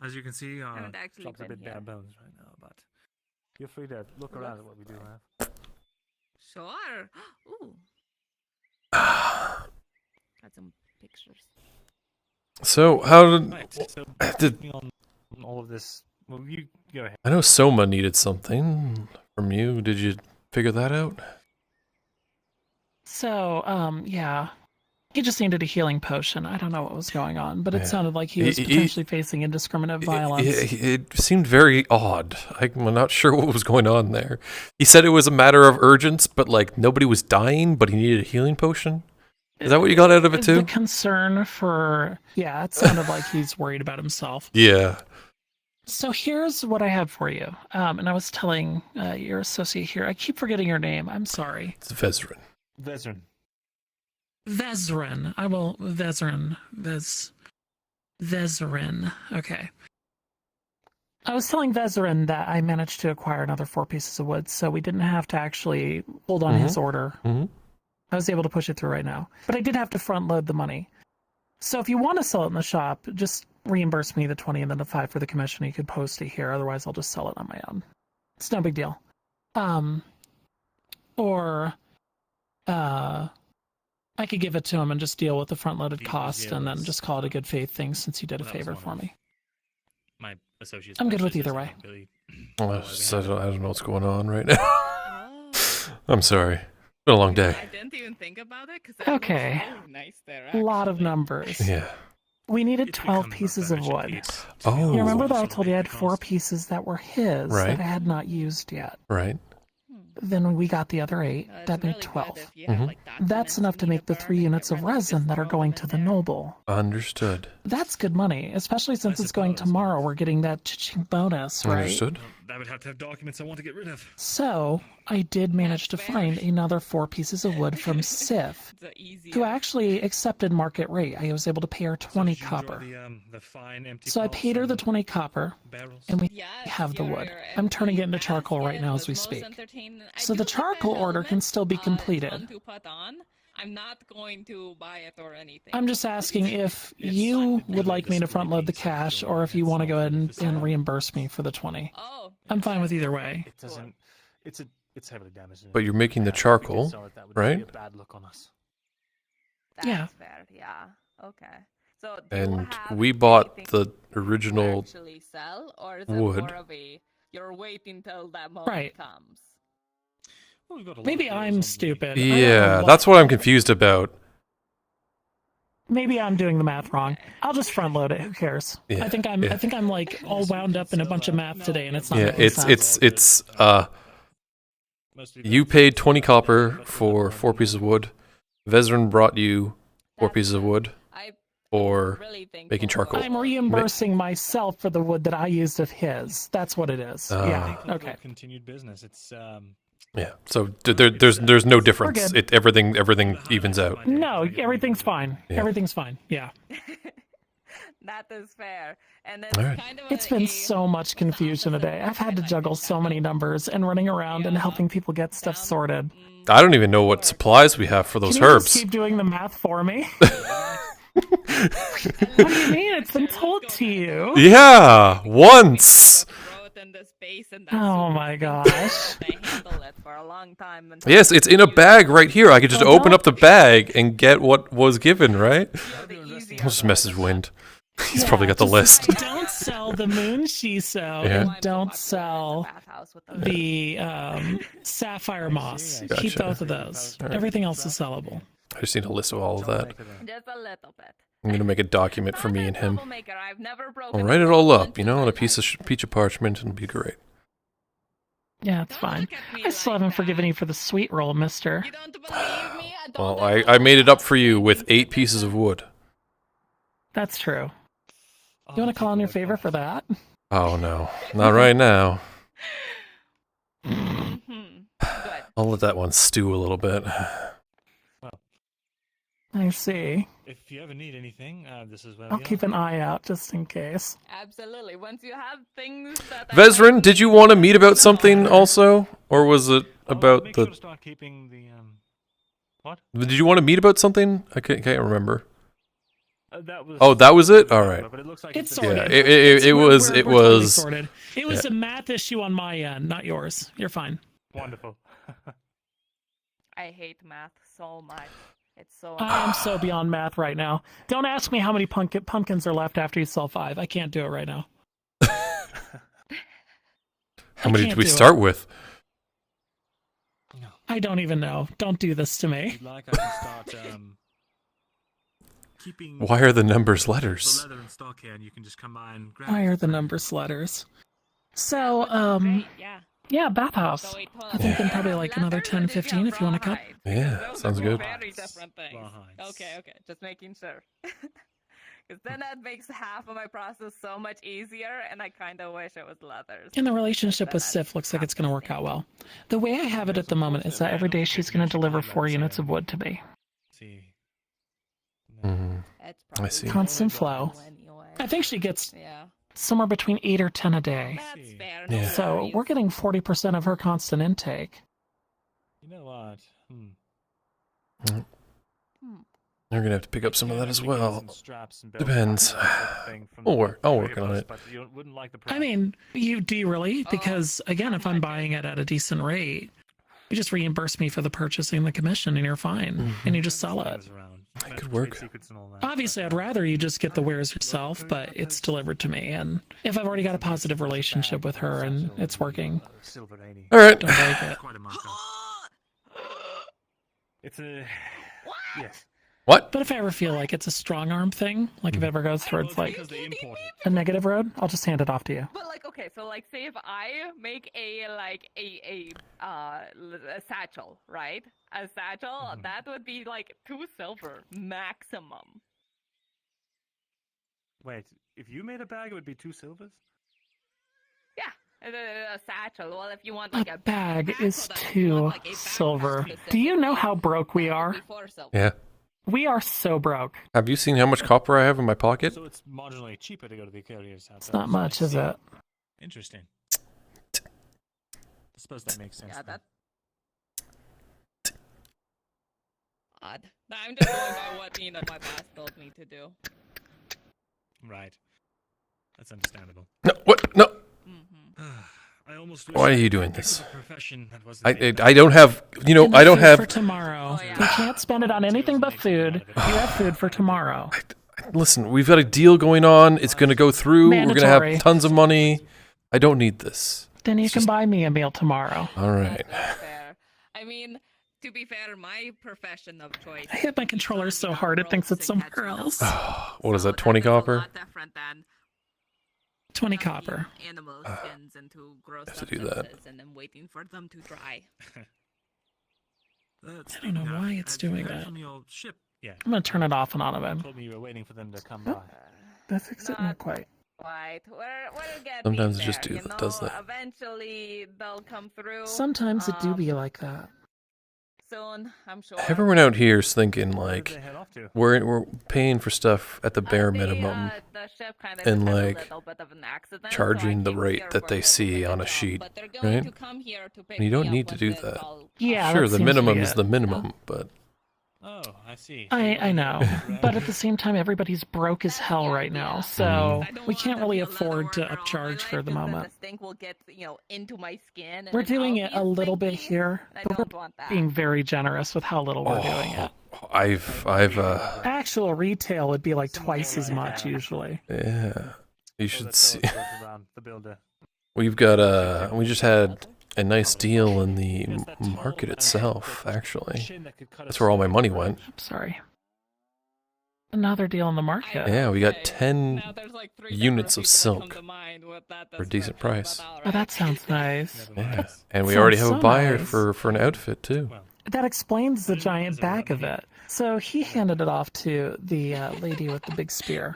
As you can see, haven't actually shop's a been bit here. bare bones right now, but feel free to look around at what we do have. Sure. Ooh. Got some pictures. So, how did... Right, so on all of this, well, you go ahead. I know Soma needed something from you. Did you figure that out? So, yeah. He just needed a healing potion. I don't know what was going on, but it Yeah. sounded like he was potentially facing indiscriminate violence. It seemed very odd. I'm not sure what was going on there. He said it was a matter of urgence, but like nobody was dying, but he needed a healing potion. Is that what you got out of it too? The concern for... Yeah, it sounded like he's worried about himself. Yeah. So here's what I have for you. And I was telling your associate here, I keep forgetting your name. I'm sorry. It's Vezran. Vezran. Vezran. I will... Vezran. Vezran. Okay. I was telling Vezran that I managed to acquire another 4 pieces of wood, so we didn't have to actually hold on his order. I was able to push it through right now. But I did have to front load the money. So if you want to sell it in the shop, just reimburse me the 20 and then the 5 for the commission. You could post it here, otherwise I'll just sell it on my own. It's no big deal. Or I could give it to him and just deal with the front-loaded cost and then just call it a good faith thing since he did a favor for me. My associates. I'm good with either way. I don't know what's going on right now. I'm sorry. It's been a long day. I didn't even think about it because Okay. so nice there. A lot of numbers. Yeah. We needed 12 pieces of wood. Oh. You remember that I told you I had 4 pieces that were his Right. that I had not used yet? Right. Then we got the other 8. That made 12. That's enough to make the 3 units of resin that are going to the noble. Understood. That's good money, especially since it's going tomorrow. We're getting that cha-ching bonus, right? Understood. I would have to have documents I want to get rid of. So, I did manage to find another 4 pieces of wood from Sif, who actually accepted market rate. I was able to pay her 20 copper. So I paid her the 20 copper, and we have the wood. I'm turning it into charcoal right now as we speak. So the charcoal order can still be completed. I'm not going to buy it or anything. I'm just asking if you would like me to front load the cash, or if you want to go ahead and reimburse me for the 20. I'm fine with either way. It doesn't. It's heavily damaged. But you're making the charcoal, right? Be a bad look on us. That's Yeah. fair. Yeah. Okay. So do you And have we bought anything the to original actually sell, or is it wood. more of a you're waiting till that moment Right. comes? Maybe I'm stupid. Yeah, that's what I'm confused about. Maybe I'm doing the math wrong. I'll just front load it. Who cares? Yeah, I think I'm like all wound up in a bunch of math today, and it's not. Yeah, making sense. you paid 20 copper for 4 pieces of wood, Vezrin brought you 4 pieces of wood for making charcoal. I'm reimbursing myself for the wood that I used of his. That's what it is. Yeah. Okay. Continued business. It's Yeah. So there's no difference. good. Everything evens out. No, everything's fine. Yeah. Everything's fine. Yeah. That is fair. And All right. It's been so much confusion today. I've had to juggle so many numbers and running around and helping people get stuff sorted. I don't even know what supplies we have for those Can you herbs. just keep doing the math for me? What do you mean? It's been told to you. Yeah, once. Oh my gosh. Yes, it's in a bag right here. I could just open up the bag and get what was given, right? I'll just message Wind. He's probably got the list. Don't sell the moon shiso Yeah. and don't sell the sapphire moss. Gotcha. Keep both of those. All right. Everything else is sellable. I just need a list of all of that. Just a little bit. I'm gonna make a document for me and him. Troublemaker, I've never broken I'll write it all up, you know, on a piece of parchment, and it'll be great. Yeah, it's fine. I still haven't forgiven you for the sweet roll, mister. Well, I made it up for you with 8 pieces of wood. That's true. You want to call on your favor for that? Oh no, not right now. I'll let that one stew a little bit. I see. if you ever need anything, this is where I'll we keep are. an eye out just in case. Absolutely. Once you have things that Vezrin, did you want to meet about something also, or was it about Make the? sure to start keeping the what? Did you want to meet about something? I can't remember. That was. Oh, that was it. All right. But it looks like It's Yeah, sorted. it was. We're It totally was. sorted. It was yeah. a math issue on my end, not yours. You're fine. Wonderful. I hate math so much. It's so I am so beyond math right now. Don't ask me how many pumpkins are left after you sell 5. I can't do it right now. How many did can't we do start it. with? I don't even know. Don't do this to me. If you'd like, I can start keeping. Why are the numbers the letters? leather in stock here, and you can just come by and grab. Why it. are the numbers letters? So, yeah, bathhouse. I think in probably like another 10, 15 if you want to cut. Yeah, sounds good. very different things. Okay, just making sure. Because then that makes half of my process so much easier, and I kind of wish it was leathers. And the relationship with Sif looks like it's going to work out well. The way I have it at the moment is that every day she's going to deliver 4 units of wood to me. I see. Constant flow. I think she gets somewhere between 8 or 10 a day. That's fair. Yeah. So we're getting 40% of her constant intake. You know what? You're gonna have to pick up some of that as well. And straps and belts Depends. and that sort of thing from I'll the work three of on us, it. But you wouldn't like the I mean, do you really? Because, again, if I'm buying it at a decent rate, you just reimburse me for the purchasing and the commission, and you're fine. And you just sell it. It could work. Obviously, I'd rather you just get the wares yourself, but it's delivered to me. And if I've already got a positive relationship with her and it's working, All right. don't break it. Quite a markup. It's a yes. What? But if I ever feel like it's a strong arm thing, like if it ever goes towards like a negative road, I'll just hand it off to you. But like, okay, so like, say if I make a satchel, right? A satchel, that would be like 2 silver maximum. Wait, if you made a bag, it would be 2 silvers. Yeah, a satchel. Well, if you want like a Bag is 2 silver. Do you know how broke we are? Yeah. We are so broke. Have you seen how much copper I have in my pocket? So it's marginally cheaper to go to the carrier's house. It's not much, is it? Interesting. I suppose that makes sense. Yeah, then. that's odd. I'm just going by what my boss told me to do. Right. That's understandable. No. What? No. I almost Why are wish you I doing could this? pick up a profession that wasn't I don't have. You know, And I don't food have. for tomorrow. We can't spend it on anything but food. You have food for tomorrow. Listen, we've got a deal going on. It's going to go through. We're going to Mandatory. have tons of money. I don't need this. Then you can buy me a meal tomorrow. All right. Fair. I mean, to be fair, my profession of choice. I hit my controller so hard it thinks it's somewhere else. What is that? 20 copper. Different than 20 copper. animal skins into gross have to do that. substances and then waiting for them to dry. I don't know why it's doing that. On your ship. Yeah. I'm gonna turn it off and on again. Told me you were waiting for them to come by. That fixed it? Not quite. Quite. We're getting Sometimes it there, just does that. Eventually, they'll come through. Sometimes it do be like that. Soon, I'm sure. Everyone out here is thinking like we're paying for stuff at the bare minimum the ship kind of and had a like little bit of an accident, so charging I the came rate here that for they a little see bit on a of sheet, help, but they're going right? to come here to pick And you me don't up need to when do it's that. all- Yeah, sure, that the seems to minimum be is it. the minimum, but Oh, I see. I know, but at the same time, everybody's broke as hell right now, so we can't really afford to upcharge for the moment. This thing will get, into my skin. And We're then doing I'll it be a little bit here, I but don't we're want that. being very generous with how little we're doing it. I've Actual retail would be like twice as much usually. yeah. You should see. The builder. We've got we just had a nice deal in the market itself, actually. That's where all my money went. I'm sorry. Another deal in the market. Yeah, we got 10 units of silk for a decent price. Oh, that sounds nice. Yeah. And we Sounds already have so a buyer nice. for an outfit, too. That explains the giant back of it. So he handed it off to the lady with the big spear,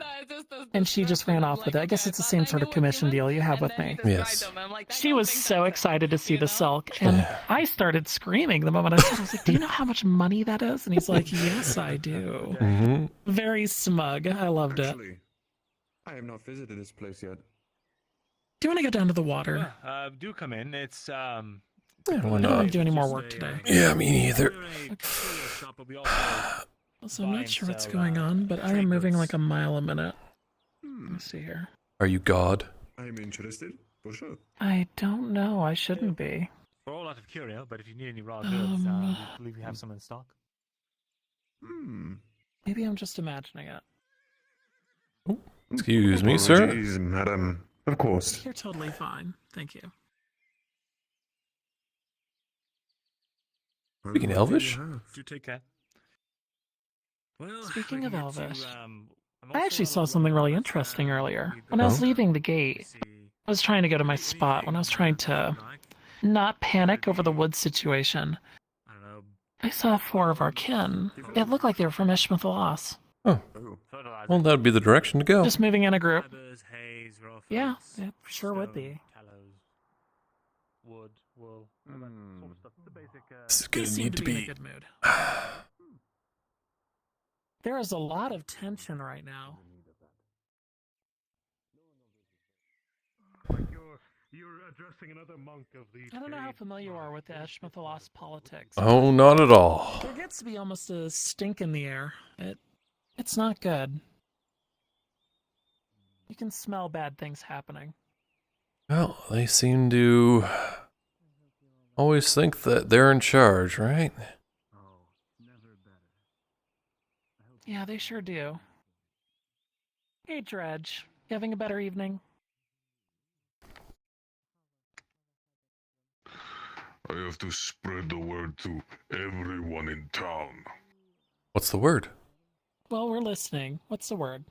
and she just ran off with it. I guess it's the same sort of commission deal you have with me. Yes. She was so excited to see the silk, and I started screaming the moment I saw it. I was like, do you know how much money that is? And he's like, yes, I do. Mm-hmm. Very smug. I loved it. Actually, I have not visited this place yet. Do you want to go down to the water? Do come in. It's Yeah, I why don't want not? to do any more work today. Yeah, me neither. Also, I'm not sure what's going on, but I am moving like a mile a minute. Let me see here. Are you God? I'm interested, for sure. I don't know. I shouldn't be. We're all out of curio, but if you need any raw goods, we believe we have some in stock. Maybe I'm just imagining it. Excuse me, sir. Apologies, madam. Of course. You're totally fine. Thank you. Speaking Elvish? Do take care. Well, Speaking of Elvish, I'm I actually saw something really interesting earlier. When I was leaving the gate, I was trying to go to my spot. When I was trying to not panic over the woods situation, I saw 4 of our kin. It looked like they were from Ishmael. Oh. Well, that would be the direction to go. Just moving in a group. Yeah, it sure would be. Wood, wool, This is gonna need to in a be. good mood. There is a lot of tension right now. You're addressing another monk of the. I don't know how familiar you are with the Eshmethalos politics. Oh, not at all. There gets to be almost a stink in the air. It's not good. You can smell bad things happening. Well, they seem to always think that they're in charge, right? Yeah, they sure do. Hey, Dredge. You having a better evening? I have to spread the word to everyone in town. What's the word? Well, we're listening. What's the word?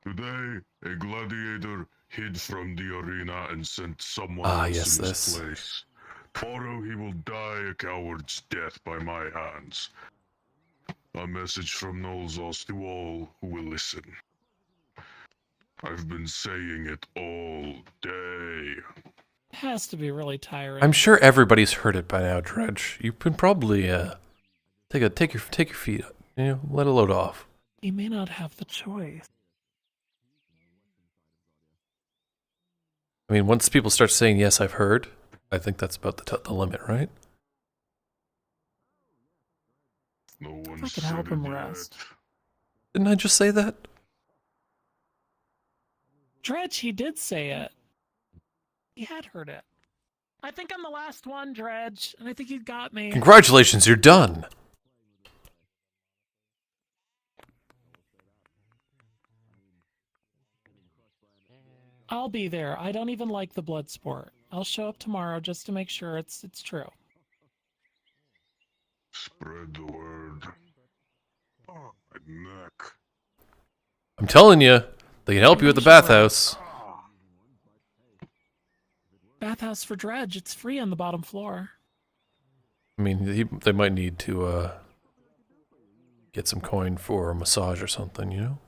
Today, a gladiator hid from the arena and sent someone Ah, else yes, in his this. place. Tomorrow he will die a coward's death by my hands. A message from Nolzos to all who will listen. I've been saying it all day. It has to be really tiring. I'm sure everybody's heard it by now, Dredge. You can probably take your feet up. Let it load off. You may not have the choice. I mean, once people start saying yes, I've heard. I think that's about the limit, right? No one I can help him rest. Didn't I just say that? Dredge, he did say it. He had heard it. I think I'm the last one, Dredge, and I think you got me. Congratulations, you're done. I'll be there. I don't even like the blood sport. I'll show up tomorrow just to make sure it's true. Spread the word. Oh, my neck. I'm telling you, they can help you at the bathhouse. Bathhouse for Dredge. It's free on the bottom floor. I mean, they might need to get some coin for a massage or something, you know?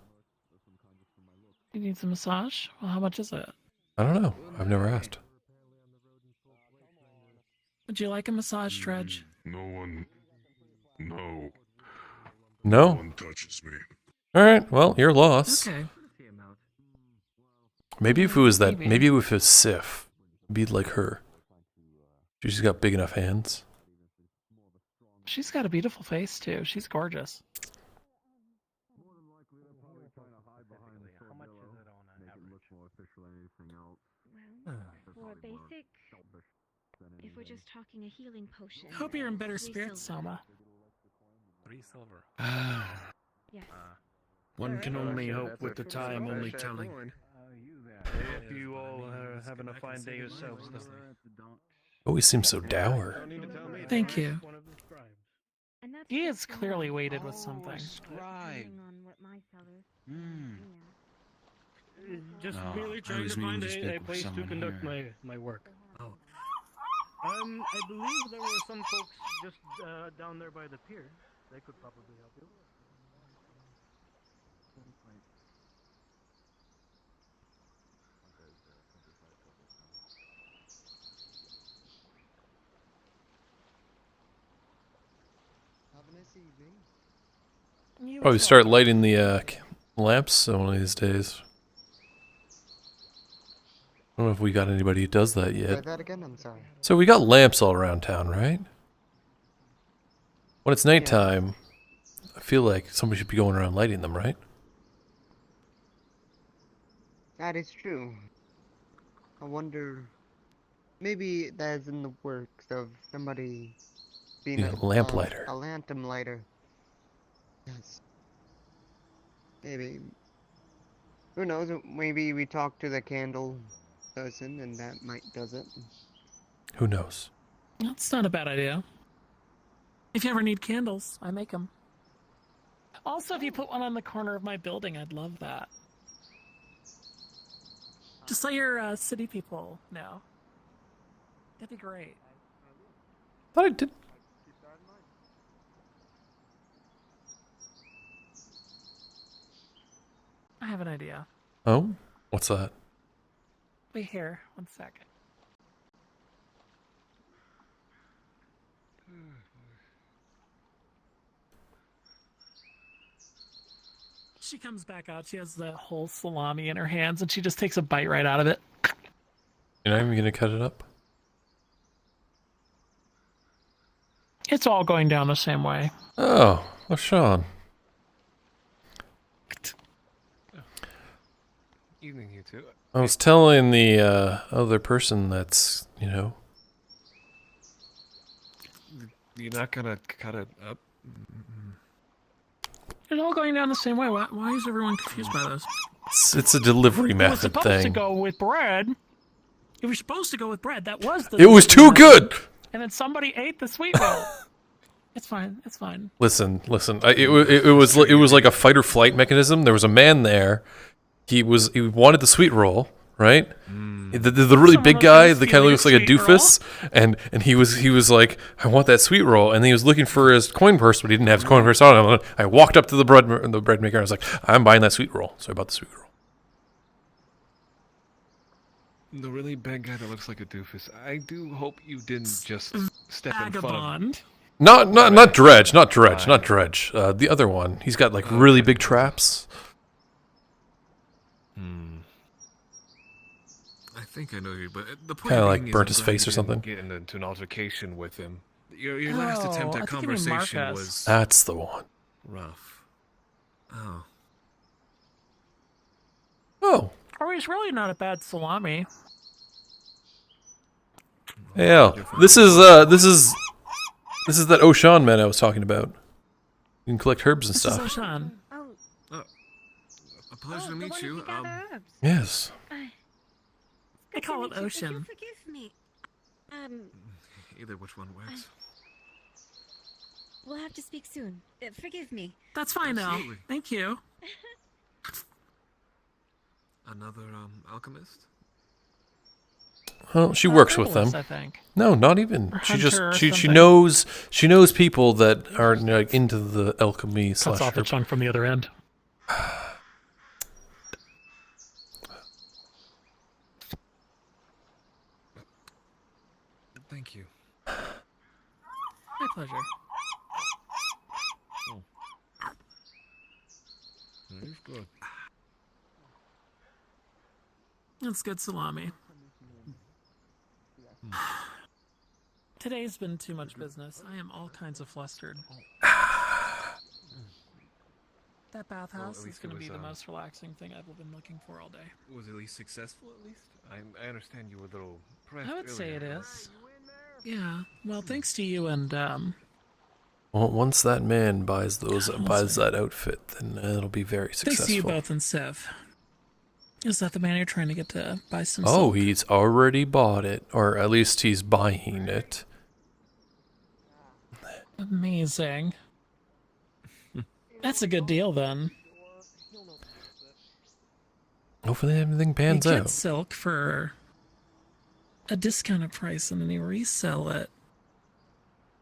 You need some massage? Well, how much is it? I don't know. I've never asked. Would you like a massage, Dredge? No one. No. No? No one touches me. Alright, well, your loss. Okay. Maybe if it was that, maybe if it was Sif, it'd be like her. She's got big enough hands. She's got a beautiful face, too. She's gorgeous. For basic, if we're just talking a healing potion. Hope you're in better spirits, Soma. 3 silver. Yes. One can only hope with the time only telling. Hope you all are having a fine day yourselves. Always seems so dour. Thank you. He is clearly weighted with something. Just No, merely I trying was to meaning find to speak a with place to someone conduct here. my work. Oh. I believe there were some folks just down there by the pier. They could probably help you. Have a nice evening. Probably start lighting the lamps one of these days. I don't know if we got anybody who does that Say yet. that again? I'm sorry. So we got lamps all around town, right? When it's nighttime, I feel like somebody should be going around lighting them, right? That is true. I wonder, maybe that's in the works of somebody being Being a lamplighter. A lantern lighter. Yes. Maybe. Who knows? Maybe we talk to the candle person, and that might does it. Who knows? That's not a bad idea. If you ever need candles, I make them. Also, if you put one on the corner of my building, I'd love that. Just let your city people know. That'd be great. Thought I did. I have an idea. Oh? What's that? Wait here, 1 second. She comes back out, she has the whole salami in her hands, and she just takes a bite right out of it. You're not even gonna cut it up? It's all going down the same way. Oh, well, Sean. Evening, you two. I was telling the other person that's, you know. You're not gonna cut it up? It's all going down the same way. Why is everyone confused by this? It's a delivery method It was supposed to thing. go with bread. It was supposed to go with bread. That was the. It was too good! And then somebody ate the sweet roll. It's fine. It's fine. Listen. It was like a fight or flight mechanism. There was a man there. He wanted the sweet roll, right? The really big guy, the kind of looks like a doofus, and he was like, I want that sweet roll, and he was looking for his coin purse, but he didn't have his coin purse on him. I walked up to the bread maker, and I was like, I'm buying that sweet roll, so I bought the sweet roll. The really big guy that looks like a doofus. I do hope you didn't just step in front of him. Not Dredge. The other one. He's got like really big traps. I think I know you, but the point Kinda being like is burnt I'm his glad face you or something. didn't get into an altercation with him. Your last attempt I at think you mean conversation Marcus. was That's the one. rough. Oh. Oh. Or he's really not a bad salami. Yeah. This is that Oshan man I was talking about. You can collect herbs and This stuff. is Oshan. A pleasure to meet you. Yes. They call it Ocean. Forgive me. Either which one works. We'll have to speak soon. Forgive me. That's fine now. Absolutely. Thank you. Another alchemist? Well, she works with them. herbalist, I think. No, not even. Or She just hunter or she something. knows people that are like into the alchemy Cuts slash. off the chunk from the other end. Thank you. My pleasure. It's good. That's good salami. Today's been too much business. I am all kinds of flustered. That bathhouse is least going to it be was, the most relaxing thing I've been looking for all day. Was at least successful, at least? I understand you were a little pressed I would say earlier. it is. Yeah. Well, thanks to you and Well, once that man buys that outfit, then it'll be very thanks to you successful. both and Sev. Is that the man you're trying to get to buy some Oh, silk? he's already bought it, or at least he's buying it. Amazing. That's a good deal then. Hopefully everything pans You get out. silk for a discounted price and then you resell it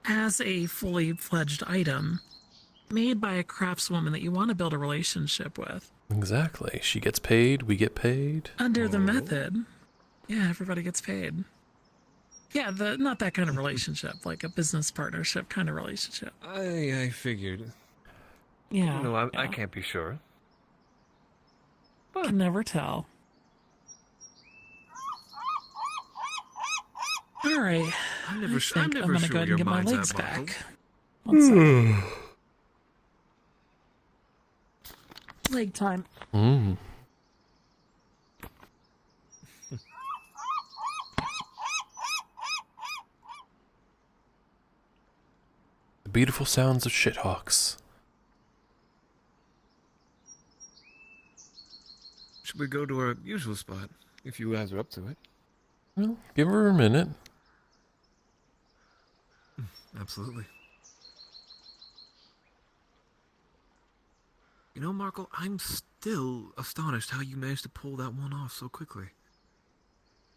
as a fully fledged item made by a craftswoman that you want to build a relationship with. Exactly. She gets paid, we get paid. Under the method. Yeah, everybody gets paid. Yeah, not that kind of relationship, like a business partnership kind of relationship. I figured. Yeah. No, I can't be sure. Can never tell. All right. I'm I never think I'm sure gonna go ahead your and get my mind's at, legs Marco. back. One second. Leg time. Mm. The beautiful sounds of shithawks. Should we go to our usual spot, if you guys are up to it? Well, give her a minute. Absolutely. You know, Marco, I'm still astonished how you managed to pull that one off so quickly.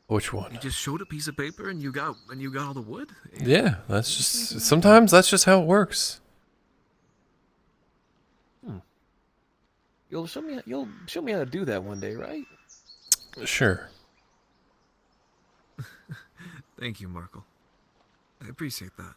Which one? You just showed a piece of paper and you got all the wood? Yeah, that's just sometimes that's just how it works. You'll show me how to do that one day, right? Sure. Thank you, Marco. I appreciate that.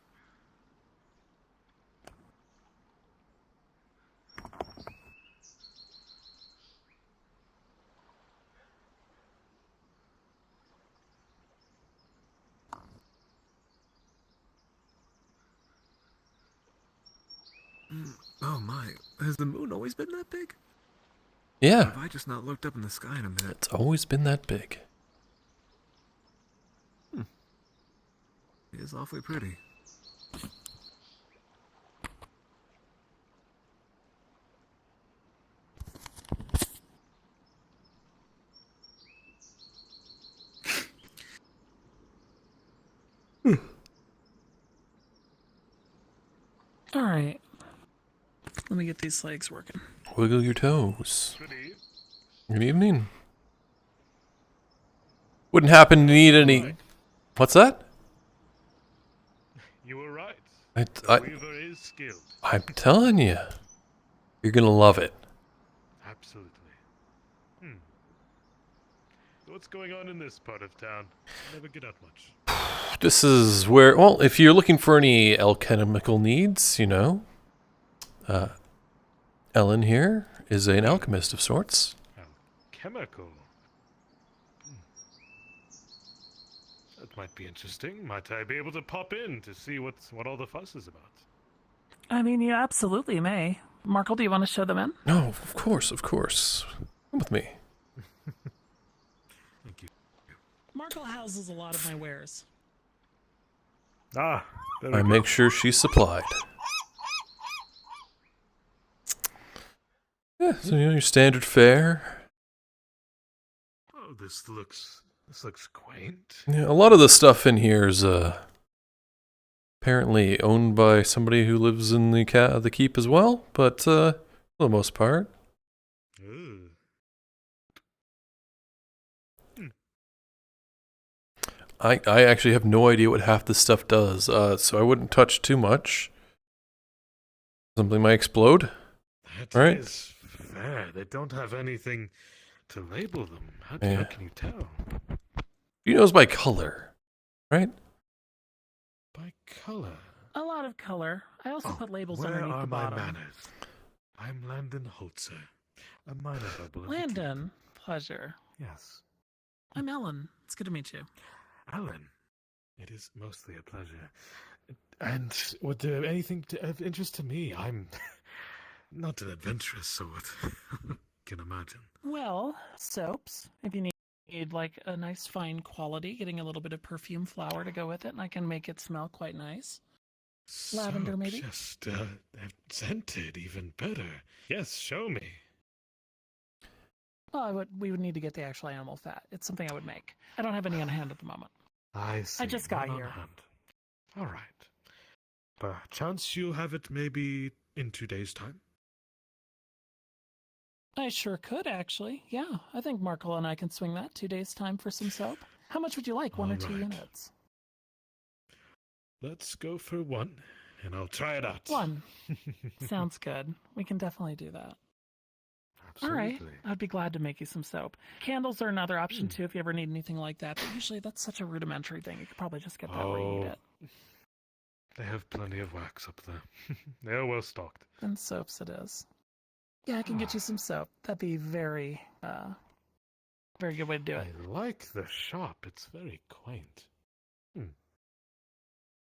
Oh my, has the moon always been that big? Yeah. Or have I just not looked up in the sky in a minute? It's always been that big. It is awfully pretty. All right. Let me get these legs working. Wiggle your toes. Good evening. Wouldn't happen to need any. What's that? You were right. I- The weaver is skilled. I'm telling you, you're gonna love it. Absolutely. So what's going on in this part of town? I never get out much. This is where, well, if you're looking for any alchemical needs, you know, Ellen here is an alchemist of sorts. Chemical. That might be interesting. Might I be able to pop in to see what all the fuss is about? I mean, you absolutely may. Markle, do you want to show them in? No, of course, of course. Come with me. Thank you. Markle houses a lot of my wares. Ah, I make sure she's supplied. Yeah, so you know your standard fare. Oh, this looks quaint. Yeah, a lot of the stuff in here is apparently owned by somebody who lives in the keep as well, but for the most part. I actually have no idea what half this stuff does, so I wouldn't touch too much. Something might explode. That is fair. They don't have anything to label them. How can you tell? You know it's by color, right? By color? A lot of color. I also put labels Where underneath are the my bottom. manners? I'm Landon Holzer, a minor bubble of the Landon, pleasure. Yes. I'm Ellen. It's good to meet you. Alan, it is mostly a pleasure. And would there anything of interest to me? I'm not an adventurous sort. Can imagine. Well, soaps. If you need like a nice fine quality, getting a little bit of perfume flower to go with it, and I can make it smell quite nice. Lavender, Soap, maybe? Just scented, even better. Yes, show me. Well, we would need to get the actual animal fat. It's something I would make. I don't have any on hand at the moment. I see. I just got none on here. hand. All right. Perchance you'll have it maybe in 2 days' time? I sure could, actually. Yeah, I think Markle and I can swing that 2 days' time for some soap. How much would you like? One or two units? Let's go for one, and I'll try it out. One. Sounds good. We can definitely do that. All right. I'd be glad to make you some soap. Candles are another option, too, if you ever need anything like that. But usually that's such a rudimentary thing. You could probably just get that where you need it. They have plenty of wax up there. They are well stocked. Then soaps it is. Yeah, I can get you some soap. That'd be very good way to do it. I like the shop. It's very quaint.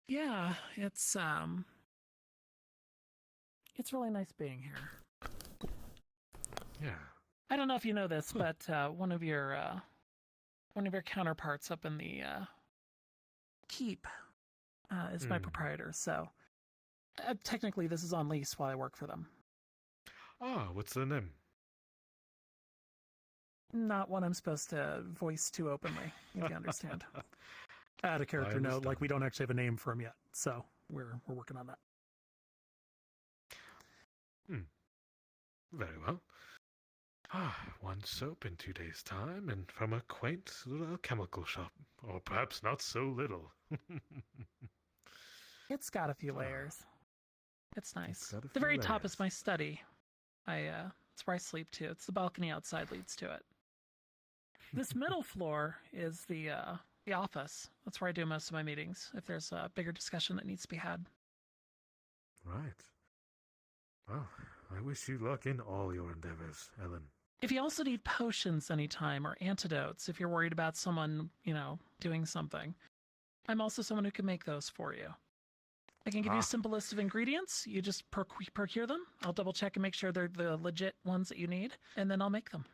Yeah, it's really nice being here. Yeah. I don't know if you know this, but one of your counterparts up in the keep is my proprietor. So technically, this is on lease while I work for them. Ah, what's the name? Not one I'm supposed to voice too openly, if you understand. Add a character note, like we don't actually have a name for him yet, so we're working on that. Very well. One soap in 2 days' time, and from a quaint little chemical shop. Or perhaps not so little. It's got a few layers. It's nice. got a The few very top layers. is my study. It's where I sleep too. It's the balcony outside leads to it. This middle floor is the office. That's where I do most of my meetings. If there's a bigger discussion that needs to be had. Right. Well, I wish you luck in all your endeavors, Ellen. If you also need potions anytime or antidotes, if you're worried about someone, doing something, I'm also someone who can make those for you. I can give you a simple list of ingredients. You just procure them. I'll double check and make sure they're the legit ones that you need, and then I'll make them.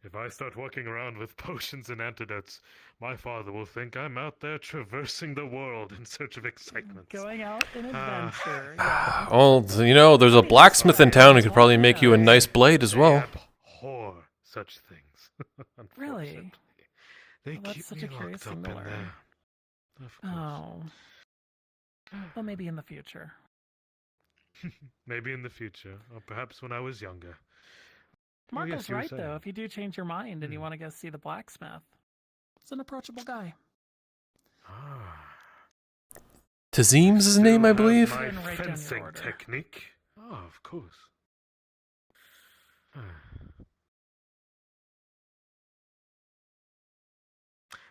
If I start walking around with potions and antidotes, my father will think I'm out there traversing the world in search of excitement. Going out in adventure. Well, there's a blacksmith in town who could probably make you a nice blade as well. Abhor such things. Really? They Well, keep that's such me a curious locked thing up to in learn. there. Of course. Oh. Well, maybe in the future. Maybe in the future, or perhaps when I was younger. Marco's you were right, though. saying. If you do change your mind and you want to go see the blacksmith, he's an approachable guy. Tazim's his name, I believe. My Write down your fencing order. technique. Oh, of course.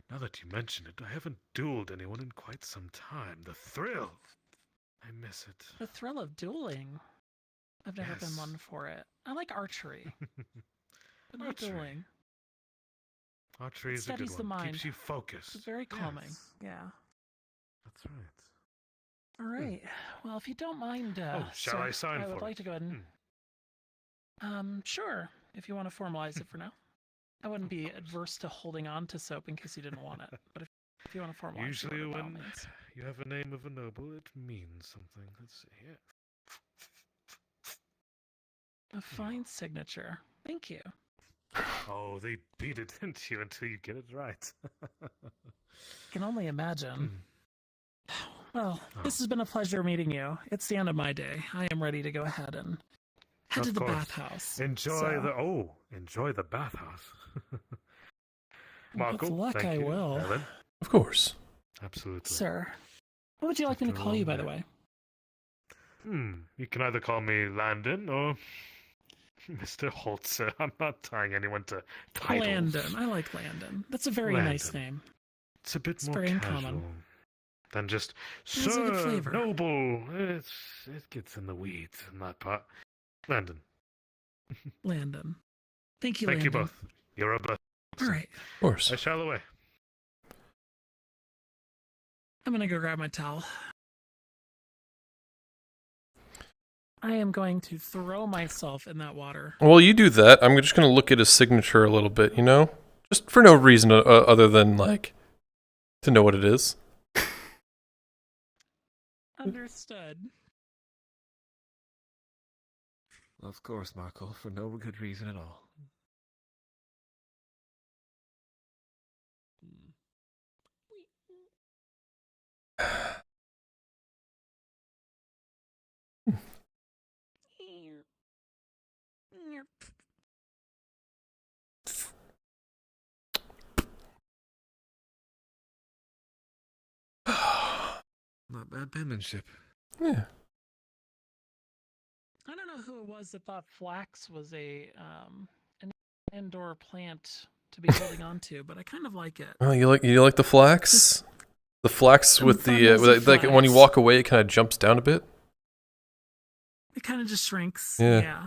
Now that you mention it, I haven't dueled anyone in quite some time. The thrill! I miss it. The thrill of dueling. I've never been Yes. one for it. I like archery, but not Archery. dueling. Archery It is a good steadies the one. mind. Keeps you focused. It's very calming. Yes, Yeah. that's right. All right. Well, if you don't mind, shall I sir, sign I would for like it? to go ahead and sure, if you want to formalize it for now. I wouldn't be adverse to holding on to soap in case you didn't want it, but if you want to formalize Usually it, by all when means. you have a name of a noble, it means something. Let's see here. A fine signature. Thank you. Oh, they beat it into you until you get it right. Can only imagine. Well, this has been a pleasure meeting you. It's the end of my day. I am ready to go ahead and head to Of the course. bathhouse. Enjoy the bathhouse. With luck, I will. Of course. Absolutely. Sir, what would you like me to call you, by the way? You can either call me Landon or Mr. Holzer. I'm not tying anyone to titles. Landon. I like Landon. That's a very nice name. It's a bit more very casual uncommon. than just It has a good Sir flavor. Noble. It gets in the weeds in that part. Landon. Landon. Thank you, Thank you Landon. both. You're a blessing. All right. Of course. I shall away. I'm going to go grab my towel. I am going to throw myself in that water. Well, you do that. I'm just going to look at his signature a little bit, you know? Just for no reason other than, like, to know what it is. Understood. Of course, Marco, for no good reason at all. Not bad penmanship. Yeah. I don't know who it was that thought flax was an indoor plant to be holding on to, but I kind of like it. Oh, you like the flax? The flax with the like when you flax. walk away, it kind of jumps down a bit. It kind of just shrinks. Yeah.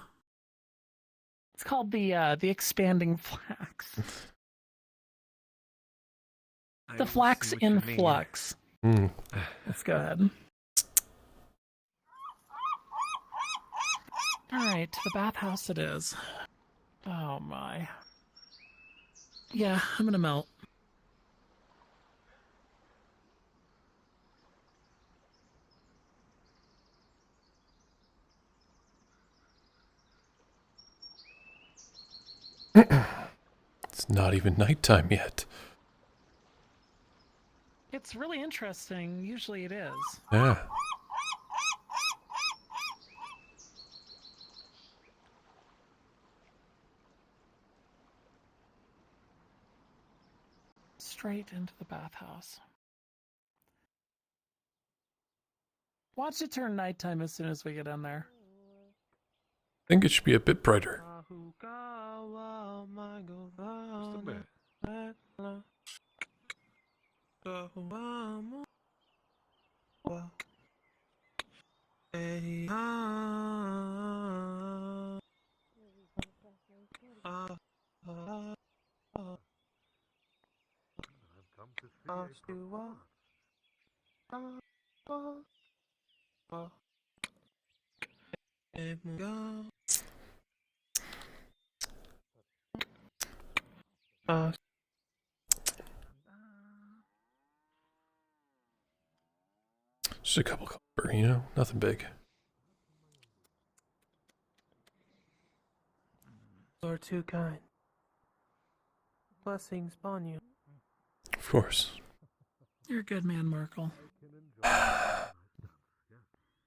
It's called the expanding flax. The flax in flux. Let's go ahead. All right, to the bathhouse it is. Oh my. Yeah, I'm gonna melt. It's not even nighttime yet. It's really interesting. Usually it is. Yeah. Straight into the bathhouse. Watch it turn nighttime as soon as we get in there. I think it should be a bit brighter. Just a couple copper, you know, nothing big. You're too kind. Blessings upon you. Of course. You're a good man, Markle.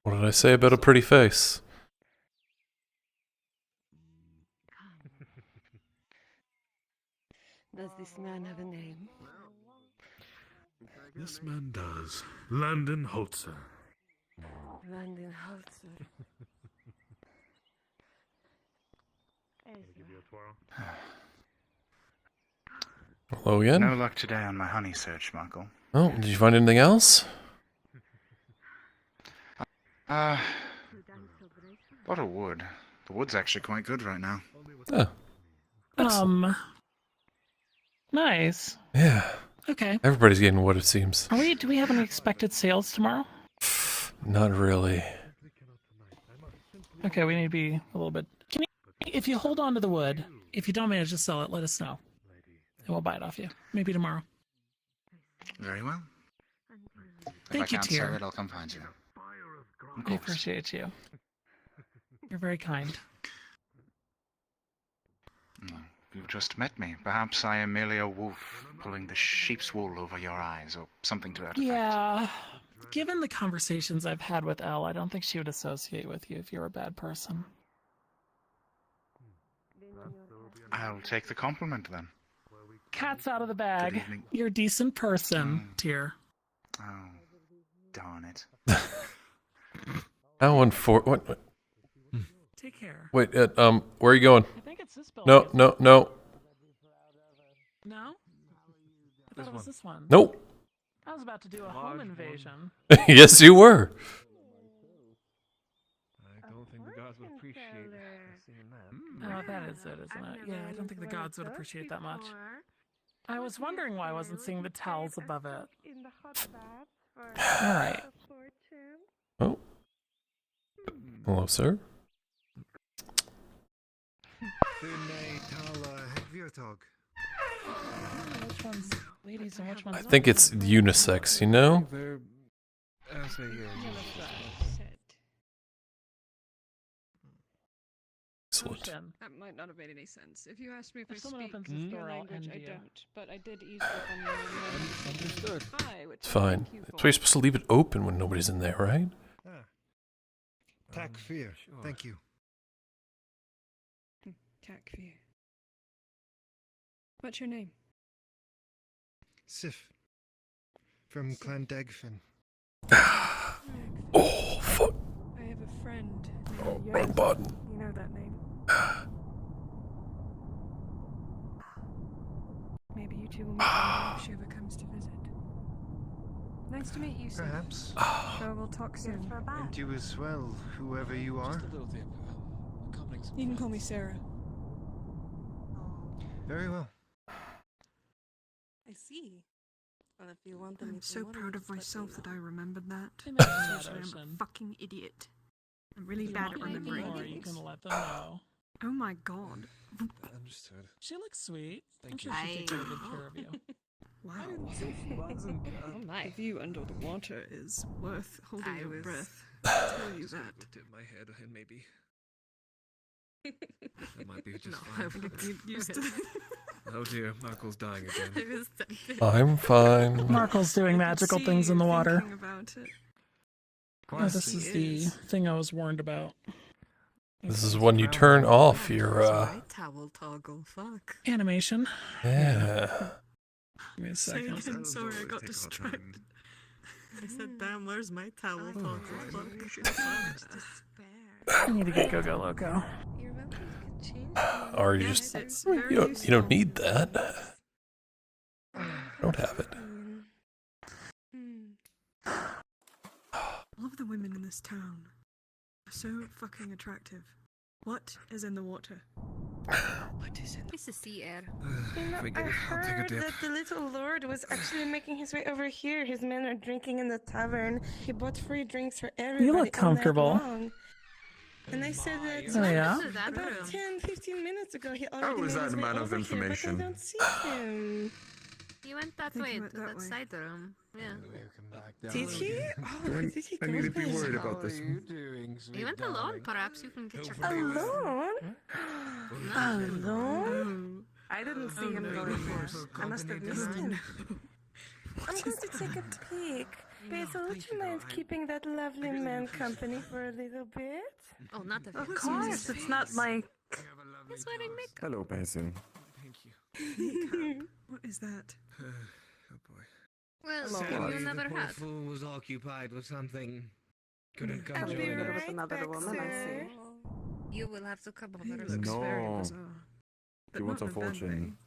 What did I say about a pretty face? Does this man have a name? This man does. Landon Holzer. Landon Holzer. Hello again? No luck today on my honey search, Michael. Oh, did you find anything else? Lot of wood. The wood's actually quite good right now. Oh. Nice. Yeah. Okay. Everybody's getting what it seems. Do we have any expected sales tomorrow? Not really. Okay, we need to be a little bit. If you hold on to the wood, if you don't manage to sell it, let us know. And we'll buy it off you. Maybe tomorrow. Very well. Thank you, If I can't Tyr. sell it, I'll come find you. I appreciate you. You're very kind. You've just met me. Perhaps I am merely a wolf pulling the sheep's wool over your eyes, or something to that effect. Yeah. Given the conversations I've had with Elle, I don't think she would associate with you if you're a bad person. I'll take the compliment then. Cat's out of the bag. Good evening. You're a decent person, Tyr. Oh, darn it. How what? Take care. Wait, where are you going? I think it's this No, building. no, no. No? I thought it was this one. Nope. I was about to do a home invasion. Yes, you were. I don't think the gods would appreciate seeing that. Oh, that is it, isn't it? Yeah, I don't think the gods would appreciate that much. I was wondering why I wasn't seeing the towels above it. All right. Oh. Hello, sir. Which one's ladies and which one's I think it's unisex, you know? Excellent. That might not have made any sense. If you asked me if I someone speak opens this your door, I'll language, end I you. don't. But I did eavesdrop on your Understood. Hi, which It's fine. That's why you're supposed to leave it open when nobody's in there, right? Tack fear. Thank you. Takfir. What's your name? Sif. From Clan Dagfin. Oh, fuck. I have a friend. Oh, named wrong Joseph. button. You know that name. Maybe you two will meet one day if she ever comes to visit. Nice to meet you, Sif. Perhaps. Sure, we'll talk soon. And you as well, whoever you are. You can call me Sarah. Very well. I see. Well, if you want I'm so proud of myself that I remembered that. that, Usually I'm Ocean. a fucking idiot. I'm really If you bad want at anything remembering more, you things. can let them know. Oh my god. Understood. She looks sweet. I'm Thank sure she'll take very good care of you. Wow. Oh my. The view under the water is worth holding your breath. I'll I'll tell you that. Tip my head and maybe. That might be just No, fine. I would get used to it. Oh dear, Marco's dying again. I was tempted. I'm fine. Markle's doing magical See things in the you water. thinking about it. Oh, this is the thing I was warned about. This is when you turn off your, Towel toggle, fuck. Animation. yeah. Give me a Say second. again, sorry, I got distracted. I said, damn, where's my towel toggle, fuck? I need to get Go Go Loco. Or you just, you don't need that. Don't have it. All of the women in this town are so fucking attractive. What is in the water? What is in It's the sea air. If we I get it, I'll take a heard dip. that the little lord was actually making his way over here. His men are drinking in the tavern. He bought free drinks for everybody. You look all night comfortable. long. And I said that Oh, yeah? about 10-15 minutes ago he already is made that his a way man of over information? Here, but I don't see him. He went that think he way, went to that that way. side room. Yeah. Did he? Oh, did he I go need to be there? worried about this. He went alone, perhaps you can get your Alone? No. Alone? I didn't see him going there. I must have missed him. I'm going to take a peek. Basil, would you mind keeping that lovely man company for a little bit? Oh, not if Of you course, it's not like... He's wearing makeup. Hello, Basil. What is that? Well, Hello. you Sorry, never the poor had. fool was occupied with something. Couldn't come I'll be join us. right another back, woman, I see. You will have to come over. No. He wants a fortune.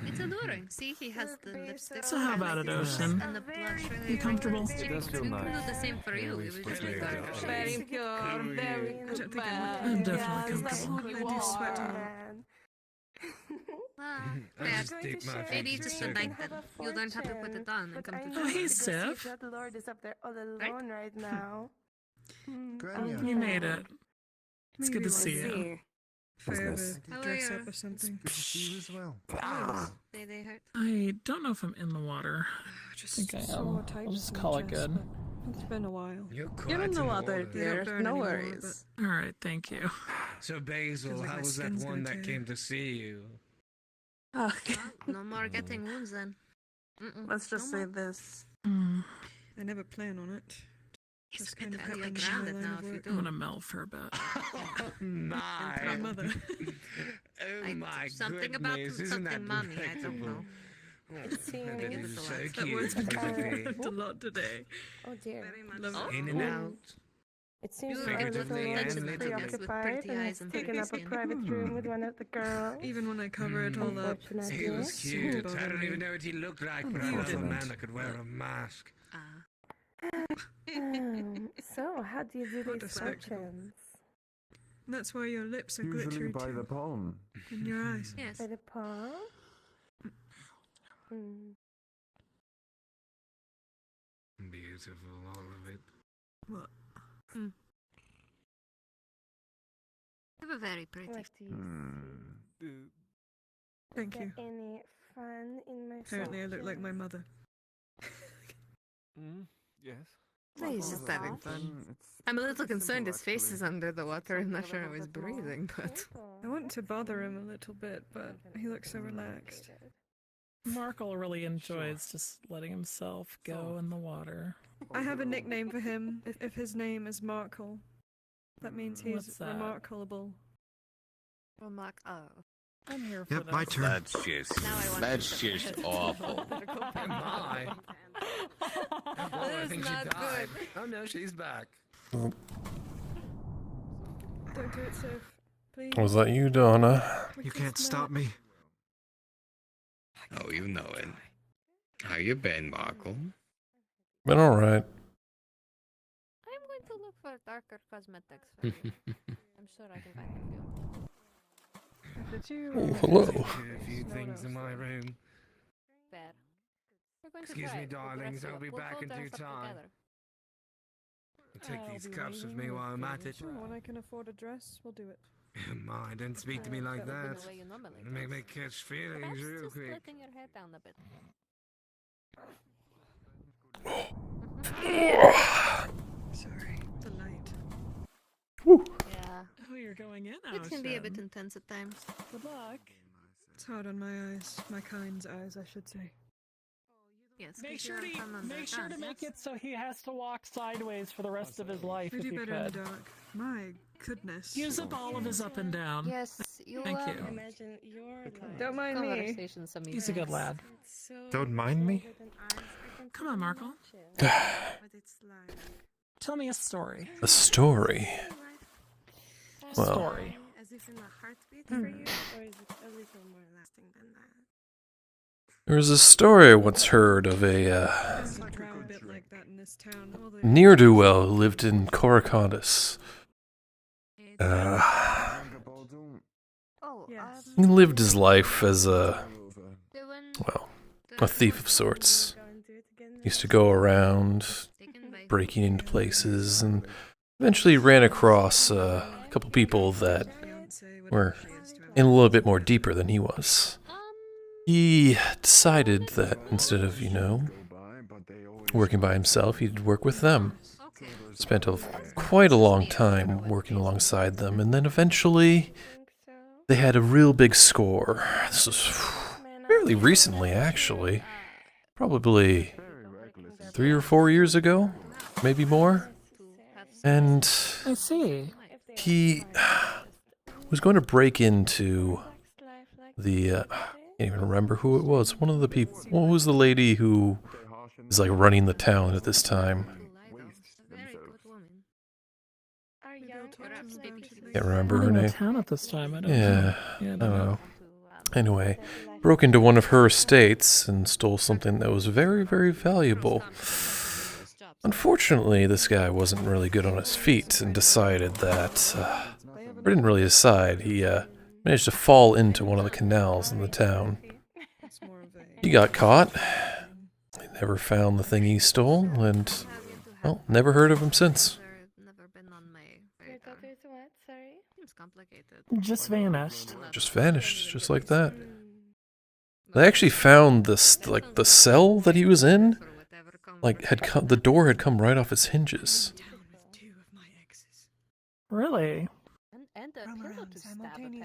It's alluring. See, he has the lipstick. So how about it, Ocean? And the blush really You comfortable? really It does feel We can nice. do the same for you. We will just make our Very pure, very I good. don't think I would. I'm definitely That's comfortable. who I you do sweat a are. lot. Ah, I yeah. just take my Maybe fancy just a circle. night then. You don't have to put it on and come to Oh, hey, church. Sif. That lord is up there all alone right now. Grania. You made it. It's good to see you. If I ever How are dress you? up or something. Good to see you as well. They hurt. I don't know if I'm in the water. Just I think I so am. tight I'll just to my call it chest, good. but It's been a while. You're You're quite in the water, water. dear. burn No anymore, worries. All right, thank you. So Basil, Feels like how my was that skin's one gonna that tear. came to see you? Oh, No more getting wounds then. let's just No say more. this. Mm. I never plan on it. Just kind of happens in grounded my now line of if you work. do. I'm gonna melt for a bit. Oh my. My mother. Oh my something about goodness, isn't that something mommy, I don't know. It seems That is so that cute. word's been a lot today. Oh dear. Love it. In and out. It seems You like are our little Figuratively one and is literally. preoccupied With pretty and eyes has and taken pretty up a skin. private room with one of the girls. Even when I cover it all up, Unfortunately. He was cute. I don't even know. know what he looked like, but I love a man that could wear a mask. So, how do you do What a these spectacle. functions? That's why your lips are Usually glittery by the too. palm. In your eyes. Yes. By the palm? Mm. Beautiful, all of it. What? You have a very pretty. What do you Thank Is you. there any fun in my Apparently I look like my mother. Yes. No, he's just having fun. I'm a little concerned his face is under the water. I'm not sure how he's breathing, but... I want to bother him a little bit, but he looks so relaxed. Markle really enjoys just letting himself go in the water. I have a nickname for him. If his name is Markle, that means he's What's that? remarkable. I'm here for Yep, this. my turn. That's just awful. My. Oh, I think she died. Oh no, she's back. Don't do it, Soph. Please. Was that you, Donna? You can't stop me. Oh, you know it. How you been, Markle? Been alright. I'm going to look for darker cosmetics for you. I'm sure I can find a few. Oh, hello. A few things in my room. There. We're going to Excuse try me, it. We'll darlings. dress you I'll up. be We'll back all in dress due up time. together. I'll take these cups with me while I'm at it. Sure, when I can afford a dress, we'll do it. My, don't speak to me like That would be that. the way you normally You make me dress. catch feelings Perhaps real just quick. letting your hair down a bit. Sorry. The light. Yeah. Oh, you're going in now, It can be a bit Shem. intense at times. Good luck. It's hard on my eyes. My kind's eyes, I should say. Yes. Make sure to make it so he has to walk sideways for the rest of his life. We if do you better in could. the dark. My goodness. Use up all of his up and down. Yes, you Thank you. Imagine your life. Don't mind me. Conversation some He's a good lad. Don't mind me. Come on, Markle. Tell me a story. A story. Well, Story. As if in a heartbeat for you, or is it a little more lasting than that? there was a story I once heard of a Doesn't drown a bit like that in this town. All the- ne'er-do-well who lived in Coracondus. Oh, He lived his life as a thief of sorts. Used to go around breaking into places and eventually ran across a couple people that were in a little bit more deeper than he was. He decided that instead of, working by himself, he'd work with them. Spent quite a long time working alongside them, and then eventually they had a real big score. This was fairly recently, actually. Probably 3 or 4 years ago, maybe more. And I see. he was going to break into the I can't even remember who it was. One of the people. What was the lady who is like running the town at this time? Can't remember her Running the name. town at this time. I don't know. Yeah, Yeah, I don't know. Anyway, broke into one of her estates and stole something that was very, very valuable. Unfortunately, this guy wasn't really good on his feet and decided that, or didn't really decide, he managed to fall into one of the canals in the town. He got caught. They never found the thing he stole, and, well, never heard of him since. Just vanished. Just vanished, just like that. They actually found this, the cell that he was in, the door had come right off its hinges. Really? And a pillow to stab, apparently.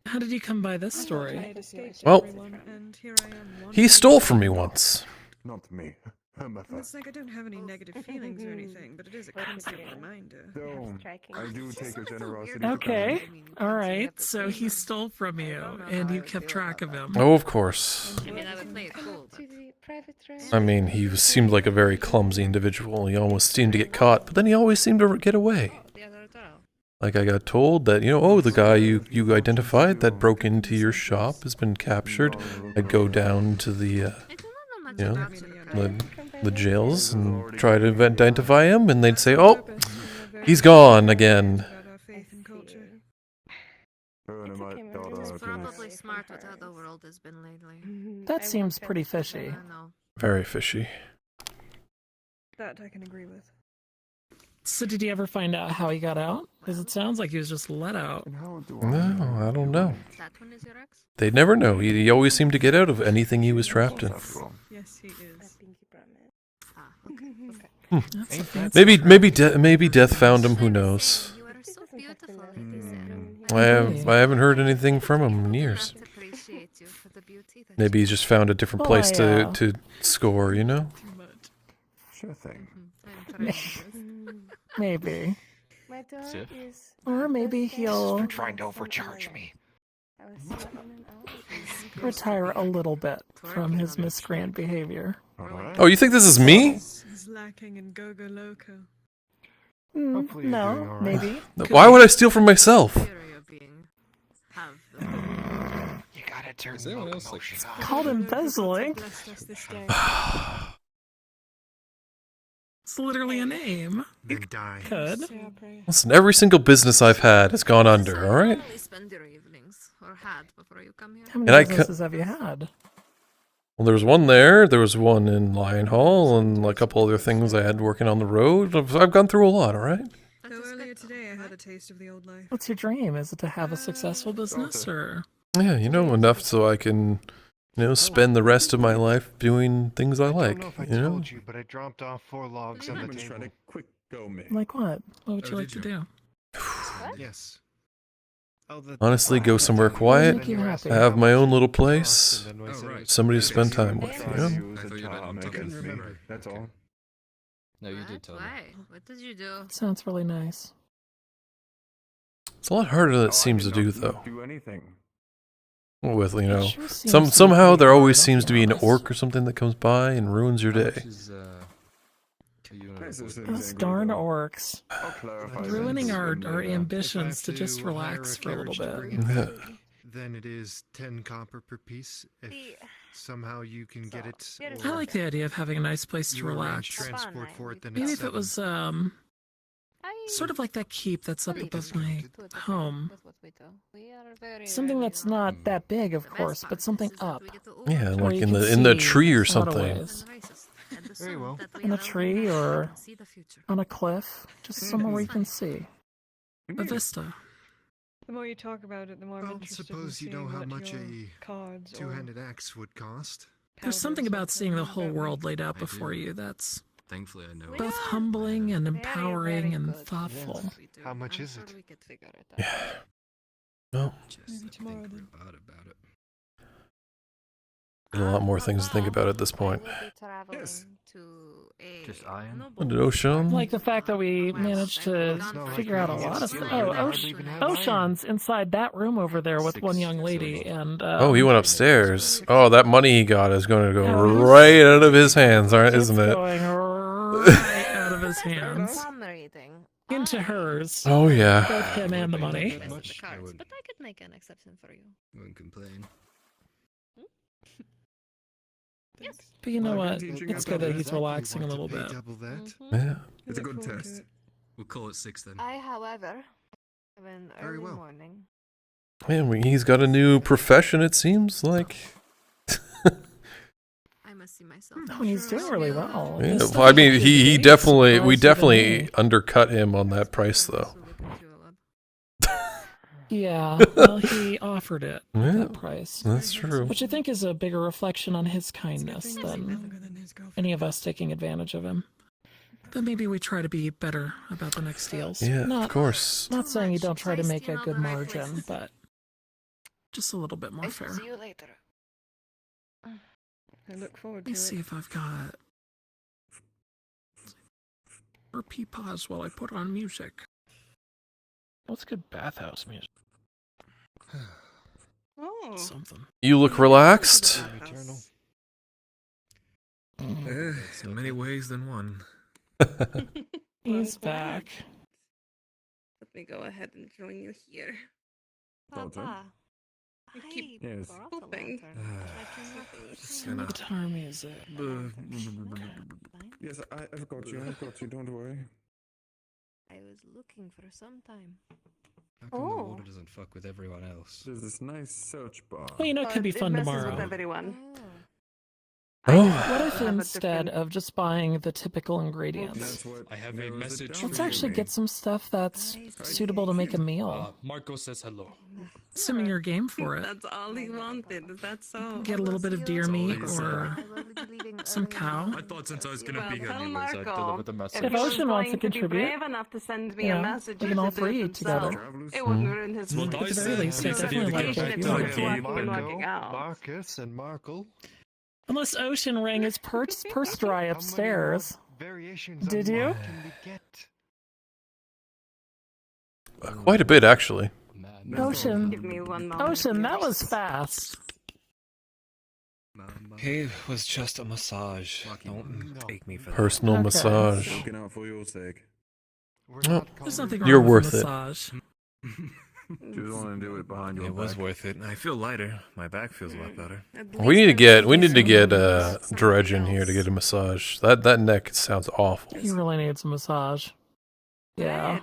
How did you come by this story? Well, he stole from me once. Not me. It's like I don't have any negative feelings or anything, but it is a constant reminder. Though, I do take a generosity to Okay. kindness. All right. So he stole from you, and you kept track of him. Oh, of course. I mean, I would play it cool, but... I mean, he seemed like a very clumsy individual. He almost seemed to get caught, but then he always seemed to get away. Like I got told that, oh, the guy you identified that broke into your shop has been captured. I'd go down to the, the jails and try to identify him, and they'd say, oh, he's gone again. It's probably smart what how the world has been lately. That seems pretty fishy. Very fishy. That I can agree with. So did he ever find out how he got out? Because it sounds like he was just let out. No, I don't know. That one is your ex? They'd never know. He always seemed to get out of anything he was trapped in. Yes, he is. Maybe death found him. Who knows? You are so beautiful, I haven't heard anything from him in years. Maybe he's just found a different place to score. Sure thing. Maybe. Or maybe he'll trying to overcharge me. retire a little bit from his miscreant behavior. Oh, you think this is me? He's lacking in Go-Go Loco. No, maybe. Why would I steal from myself? You gotta turn the locomotion on. Called embezzling. It's literally a name. Then die. Could. Listen, every single business I've had has gone under, alright? How many businesses have you had? Well, there was one there was one in Lion Hall, and a couple other things I had working on the road. I've gone through a lot, alright? Though earlier today I had a taste of the old life. What's your dream? Is it to have a successful business, or? Yeah, enough so I can, spend the rest of my life doing things I like, I told you, but I dropped off 4 logs on the table. Like what? What would you like to do? Yes. Honestly, go somewhere quiet, Make you happy. have my own little place, somebody to spend time with, That's all. No, you did tell me. Why? What did you do? Sounds really nice. It's a lot harder than it seems to do, though. Do anything. With, sure seems somehow to be there always hard, seems to be an honest. orc or something that comes by and ruins your day. Those darn orcs. Ruining our ambitions to just relax for a little bit. Yeah. Then it is 10 copper per piece. If somehow you can get it. I like the idea of having a nice place to relax. Transport for it, then Maybe it's if it was sort of like that keep that's up above my home. Something that's not that big, of course, but something up. Yeah, where like you in can the see tree or a lot of something. ways. Very well. In a tree or on a cliff, just somewhere where you can see. A vista. The more you talk about it, the more I'm Well, interested suppose in you know seeing how what much your a cards or two-handed axe would cost. There's something about seeing the whole world laid out before you that's Thankfully, I know. both humbling and empowering and thoughtful. How much is it? Yeah. Well, Maybe tomorrow then. About it. a lot more things to think about at this point. Yes. Just iron? What did Ocean? Like the fact that we managed to figure out a lot of stuff. Oh, Oshan's inside that room over there with one young lady, and Oh, he went upstairs. Oh, that money he got is going to go right out of his hands, isn't it? going right out of his hands into hers. Oh, yeah. Both him and the money. But I could make an exception for you. Wouldn't complain. Yes. But you know what? It's good that he's relaxing a little bit. Double that. Yeah. It's a good test. We'll call it 6 then. I, however, have an Very early well. morning. Man, he's got a new profession, it seems like. I must see myself. No, he's doing really well. Yeah, His well, stuff I mean, is he great. definitely, we Surprised definitely even undercut him on that price, though. Yeah, well, he offered it at Yeah, that price. that's true. Which I think is a bigger reflection on his kindness than any of us taking advantage of him. But maybe we try to be better about the next deals. Yeah, of course. Not saying you don't try to make a good margin, but just a little bit more fair. See you later. I look forward Let me to see it. if I've got Or peepaws while I put on music. What's good bathhouse music? Oh. Something. You look relaxed. It's in many ways than one. He's back. Let me go ahead and join you here. Papa. You keep Yes. pooping. Guitar music. Yes, I've got you. I've got you. Don't worry. I was looking for some time. How come the water doesn't fuck with everyone else? There's this nice search bar. Well, you know, it could be fun messes tomorrow. with everyone. What if instead of just buying the typical ingredients, I have a message. let's actually get some stuff that's suitable to make a meal? Marco says hello. Assuming you're game for it. That's all he wanted. Is that so? Get a little bit of deer meat or some cow. I thought since I was gonna be here Tell anyways, I'd Marco, deliver the message. If Ocean wants to going be contribute, brave enough to send me yeah, a message, we can all to do three it eat together. himself. It wouldn't ruin his Well, mood. I At the very least, I said- definitely like Patient it. if You it's like it. working and working out. Marcus and Markle. Unless Ocean rang his purse dry upstairs. Variations Did on you? what can we get? Quite a bit, actually. Ocean. Give me one moment. Ocean, that was fast. It was just a massage. Don't take me for that. Personal Okay. massage. Looking out for your sake. Oh, There's nothing wrong you're with worth a it. massage. Just want to do it behind your It back. was worth it. I feel lighter. My back feels a lot better. We need to get Dredge in here to get a massage. That neck sounds awful. He really needs a massage. Yeah.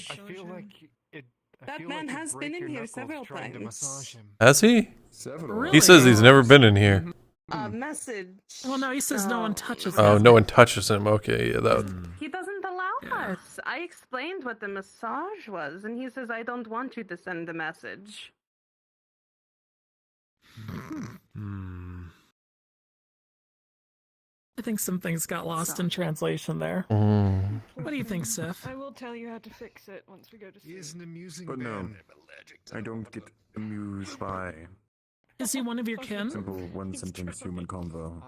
I feel like it. That man has been in here several times. Has he? Really? He says he's never been in here. A message. Well, no, he says no one touches Oh, him. no one touches him. Okay, yeah, that. He doesn't allow us. I explained what the massage was, and he says, I don't want you to send the message. I think some things got lost in translation there. Mm. What do you think, Sif? I will tell you how to fix it once we go to sleep. He is an amusing But no, man. I don't get amused by Is he one of your kin? simple one-sentence human convo.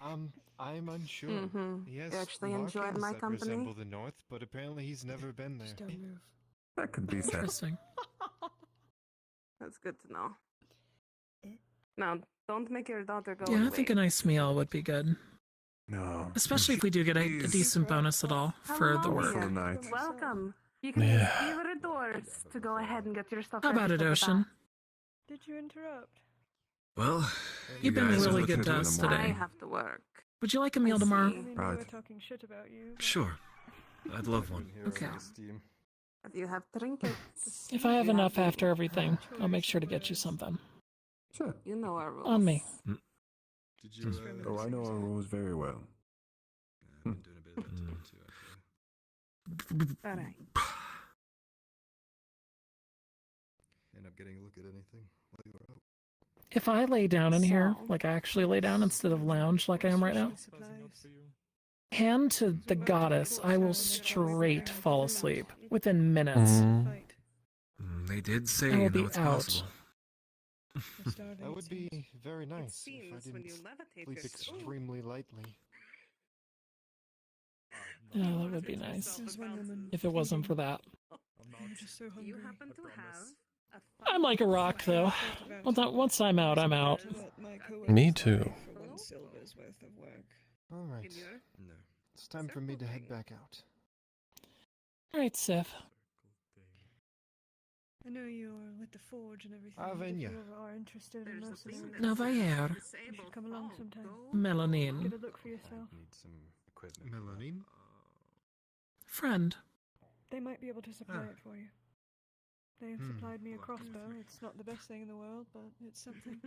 I'm unsure. Mhm. Yes, You actually enjoyed markings my that company? resemble the north, but apparently he's never been there. Just don't move. That could be said. Interesting. That's good to know. Now, don't make your daughter go Yeah, I away. think a nice meal would be good. No. Especially if we do get a decent bonus at all for the Hello, work. Full dear. night. Welcome. You can Yeah. use either doors to go ahead and get your stuff. How about ready it, for the Ocean? bath. Did you interrupt? Well, You've been guys are really looking good to good us in the I today. have to work. Would you like a meal tomorrow? I mean, we were Right. talking shit about you. Sure. I'd love one. Okay. If you have trinkets, If I have you enough to- after everything, I'll make sure to get you something. Sure. You know our rules. On me. Did you? Oh, I know our rules very well. I've been doing a bit of that too, actually. All right. End up getting a look at anything while you were out. If I lay down in here, So- like I actually lay down instead of lounge like I am right now, hand to the goddess, I will straight fall asleep within minutes. Mm. They did say I will you know be it's out. possible. That would be very nice if I seems when didn't you levitate sleep your- extremely lightly. Yeah, that would be nice. There's one woman. If it wasn't for that. I'm just so hungry. You happen to have a I'm like a rock, though. Once I'm out, I'm out. Me too. For 1 silver's worth of work. All right. No. It's time for me to head back out. Alright, Sif. I know you're with the forge and everything. Ah, but if Venya. you ever are interested in mercenaries, No, Vayer. you should come along sometime. Melanin. Get a look for yourself. Need some equipment. Melanin? Friend. They might be able to supply Ah. it for you. They have supplied me a crossbow. It's not the best thing in the world, but it's something.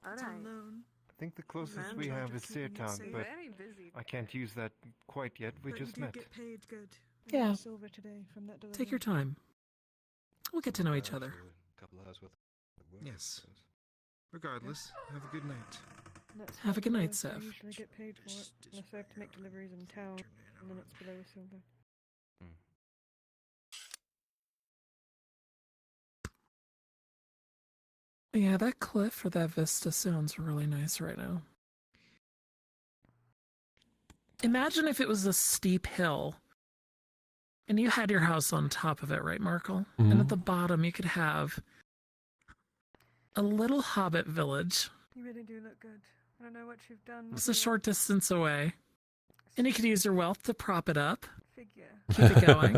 All It's right. unknown. I think the closest Man, we trying have to is keep me Seartown, safe. but Very busy. I can't use that quite yet. We But just you met. did get paid good. I Yeah. got silver today from that delivery. Take your time. We'll get to know each other. A couple hours worth of work, Yes. I suppose. Regardless, have a good night. And that's Have a how good night, it goes. I Seth. usually get paid for it, unless I have to make deliveries in town, and then it's below silver. Yeah, that cliff or that vista sounds really nice right now. Imagine if it was a steep hill And you had your house on top of it, right, Markle? Mhm. And at the bottom, you could have a little hobbit village. You really do look good. I don't know what you've done. It's a short distance away. And you could use your wealth to prop it up. Figure. Keep it going.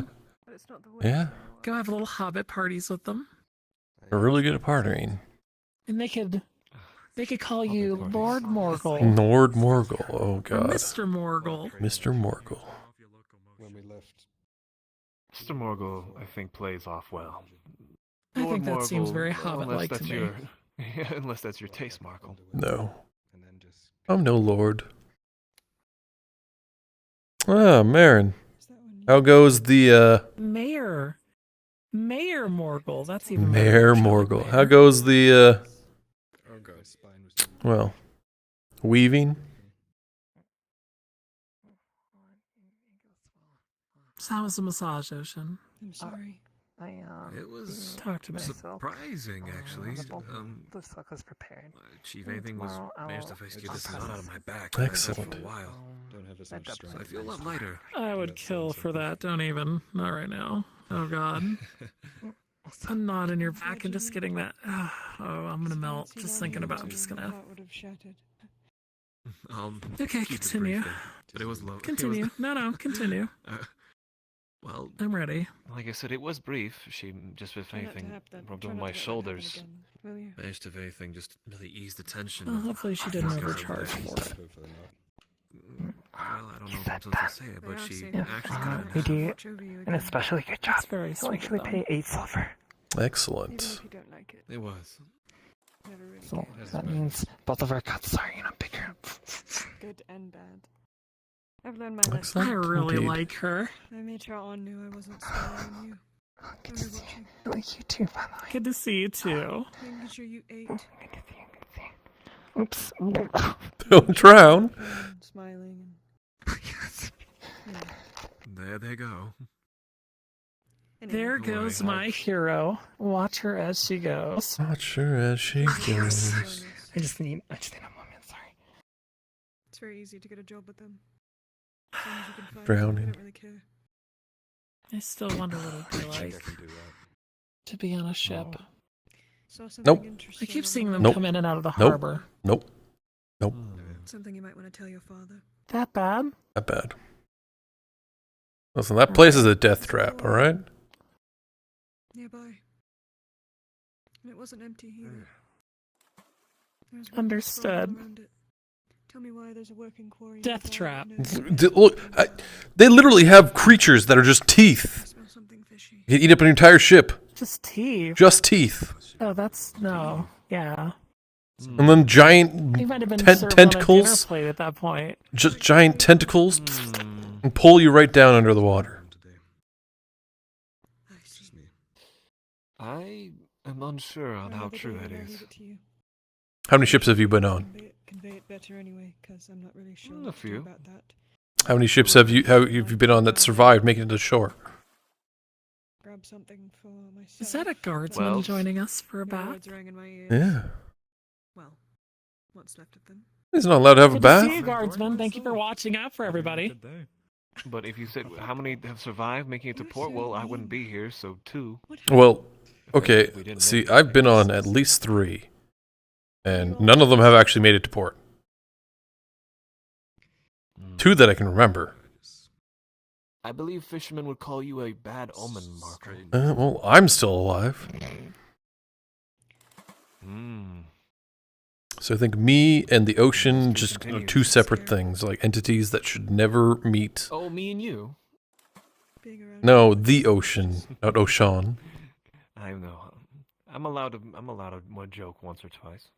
But it's not the way. Yeah. Go have little hobbit parties with them. We're really good at partying. And they could call you Lord Morgul. Lord Morgul. Oh, Or God. Mr. Morgul. Mr. Morgul. When we left. Mr. Morgul, I think, plays off well. I think that seems Morgul, very Hobbit-like to me. Yeah, unless that's your taste, Markle. No. I'm no lord. Ah, Marin. How goes the, Mayor Morgul. That's even Mayor Morgul. How goes the, Oh god. well, weaving? So how was the massage, Ocean? I'm sorry. It was Talk to me. surprising, actually. The fuck was prepared. Chief, anything was managed to face get this knot out of my back. Excellent. For a while. Don't have as much strength. I feel a lot lighter. I would kill for that. Don't even. Not right now. Oh, God. A knot in your back and just getting that. Oh, I'm gonna melt. Just thinking about it. I'm just gonna. That would have shattered. Okay, keep it continue. brief then. But it was low. Continue. No, continue. Well, I'm ready. Like I said, it was brief. She just, if anything, rubbed on my shoulders. managed to, if anything, just really ease the tension. Well, hopefully she didn't Let's go overcharge from for there. it. Well, I don't know if I'm supposed to say it, but she actually kind You of. do an especially good job. That's very You'll sweet actually of pay them. 8 silver. Excellent. It was. So that means both of our cuts are, bigger. Good and bad. I've learned my lesson. Excellent. I really Indeed. like her. I made sure On knew I wasn't spying on you. Good to see you. I like you too, by the way. Good to see you too. Making sure you ate. Good to see you. Oops. Don't drown. And smiling. There they go. There goes my hero. Watch her as she goes. Watch her as she goes. I just need a moment, sorry. It's very easy to get a job with them. As long as you can find Drowning. Them, I don't really care. I still wonder what it'd be like to be on a ship. Saw something Nope. interesting I keep on seeing the them Nope. come in and out of the Nope. harbor. Nope. Nope. Something you might want to tell your father. That bad? Not bad. Listen, that place is a death trap, alright? Nearby. And it wasn't empty either. There was one Understood. around it. Tell me why there's a working quarry. Death nearby trap. with no- Look, they literally have creatures that are just teeth. Smell something fishy. You can eat up an entire ship. Just teeth. Just teeth. Oh, that's no. Yeah. And then giant He might have been served on a dinner tentacles. plate at that point. Just giant tentacles. And pull you right down under the water. I am unsure on how true that is. How many ships have you been on? Convey it better anyway, because I'm not really sure A what to do few. about that. How many ships have you been on that survived making it to shore? Grab something for myself. Is that a guardsman Well- joining us for a The bath? words rang in my ears. Yeah. Well, what's left of them. He's not allowed to have a Good to see you, bath. guardsman. Thank you for watching out for everybody. But if you said how many have survived making it to port, well, I wouldn't be here, so 2. Well, okay. See, I've been on at least 3. And none of them have actually made it to port. 2 that I can remember. I believe fishermen would call you a bad omen, Marco. Well, I'm still alive. So I think me and the ocean just are 2 separate things, like entities that should never meet. Oh, me and you? No, the ocean, not Ocean. I know. I'm allowed to joke once or twice.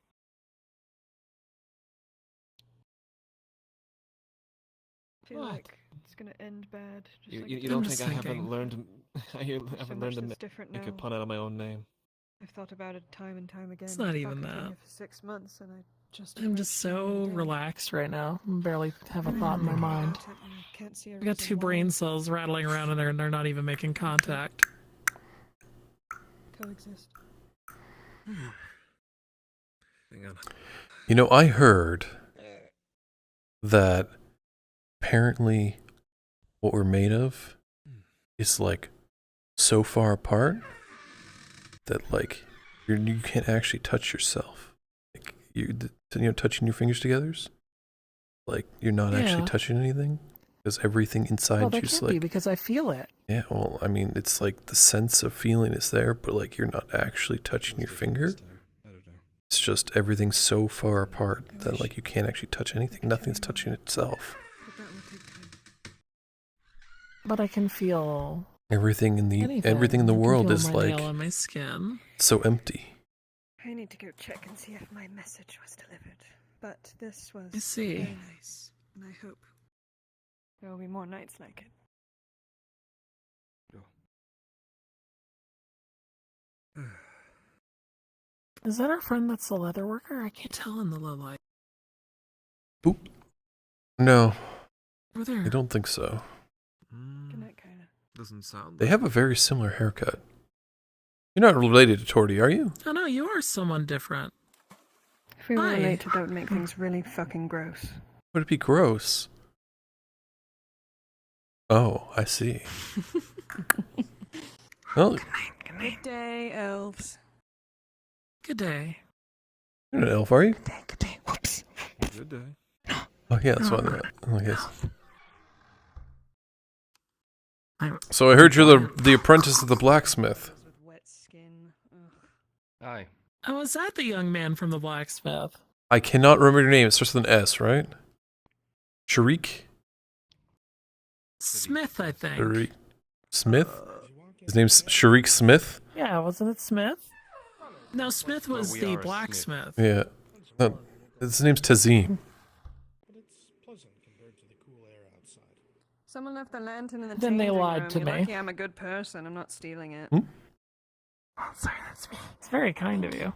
I feel like it's gonna end bad. Just like You it don't did. think I haven't learned? I haven't So learned much to that's different make a now. pun out of my own name. I've thought about it time and time again. It's not Fuck, even I've been that. here for 6 months and I just. I'm just so relaxed right now. I barely have a thought in my mind. Can't see a I got reason 2 why. brain cells rattling around in there and they're not even making contact. Coexist. Hang on. You know, I heard that apparently what we're made of is like so far apart that like you can't actually touch yourself. Like touching your fingers together. Like you're not actually touching anything because everything inside you's can't be because I feel it. Yeah, well, I mean, it's like the sense of feeling is there, but like you're not actually touching your finger. It's just everything's so far apart that like you can't actually touch anything. Nothing's touching itself. But I can feel everything in the anything. everything in the world is my like nail on my skin. so empty. I need to go check and see if my message was delivered. But this was I see. very nice, and I hope there will be more nights like it. Is that our friend that's the leather worker? I can't tell in the low light. Boop. No. Over there. I don't think so. Good night, Kyla. Doesn't sound. They have a very similar haircut. You're not related to Torty, are you? Oh no, you are someone different. If we were Hi. related, that would make things really fucking gross. Would it be gross? Oh, I see. Well, Good day, elves. Good day. you're not an elf, are you? Good day. Oh yeah, that's what I guess. So I heard you're the apprentice of the blacksmith. Aye. Oh, is that the young man from the blacksmith? I cannot remember your name. It starts with an S, right? Sharik? Smith, I think. Sharik Smith? His name's Sharik Smith? Yeah, wasn't it Smith? No, Smith was the blacksmith. Yeah. No, his name's Tazim. Someone left the lantern in the Then they changing lied room. to You're me. lucky I'm a good person. I'm not stealing it. Hmm? Oh, sorry, that's me. It's very kind of you.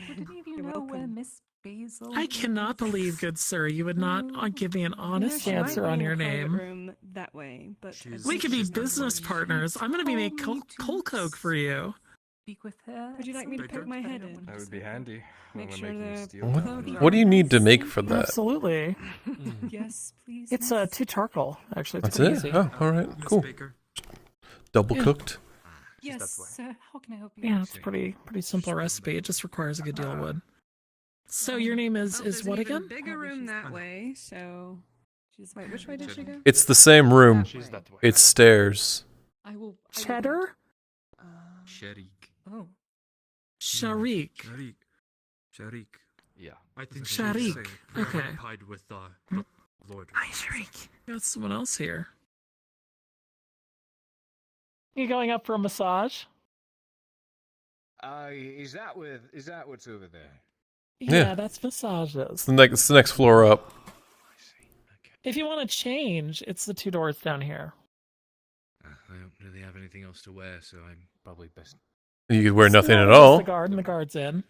Would any of you know where Miss Basil? I cannot believe, good sir, you would not give me an honest She might answer be on in your a private name. room that way, but We could be business partners. I'm going to be making cold coke for you. Speak with her. Would you like me to poke my head in? That would be handy. Make when sure we're making they're steel. What do you need to make for that? Absolutely. Yes, please. It's 2 charcoal, actually. It's That's pretty it? easy. Oh, alright, cool. Double cooked? Yes, sir. How can I help you? Yeah, it's a pretty simple recipe. It just requires a good deal of wood. So your name is There's what an even again? bigger room that way, so... Wait, which way did she go? It's the same room. It's stairs. Cheddar? Sharik. Oh. Sharik. Sharik. Yeah. I think Sharik. Okay. Occupied with Lord. Hi, Sharik. Got someone else here. You going up for a massage? Is that what's over there? Yeah, that's massages. It's the next floor up. If you want to change, it's the 2 doors down here. I don't really have anything else to wear, so I'm probably best. You could wear nothing at There's all. The guard, and the guard's in.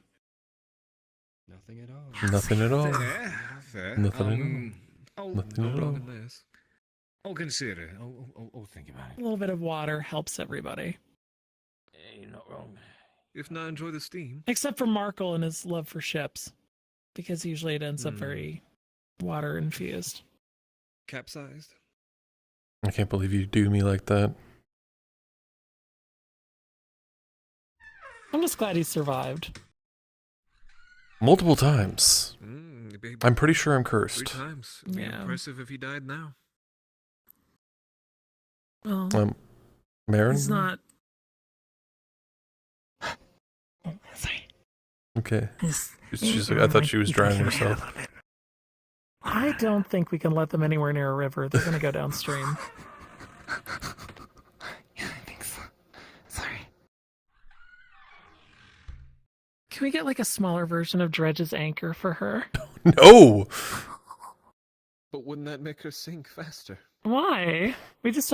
Nothing at all. Nothing at all. Fair. Nothing at all. Nothing at all. I'll consider it. I'll think about A little bit of water helps everybody. You're not wrong. If not, enjoy the steam. Except for Markle and his love for ships. Because usually it ends up very water infused. Capsized. I can't believe you do me like that. I'm just glad he survived. Multiple times. I'm pretty sure I'm 3 cursed. times. It'd be impressive if he died now. Well, Marin? he's not. Okay. She's like, I thought she was drowning herself. I don't think we can let them anywhere near a river. They're going to go downstream. Yeah, I think so. Sorry. Can we get like a smaller version of Dredge's anchor for her? No! But wouldn't that make her sink faster? Why? We just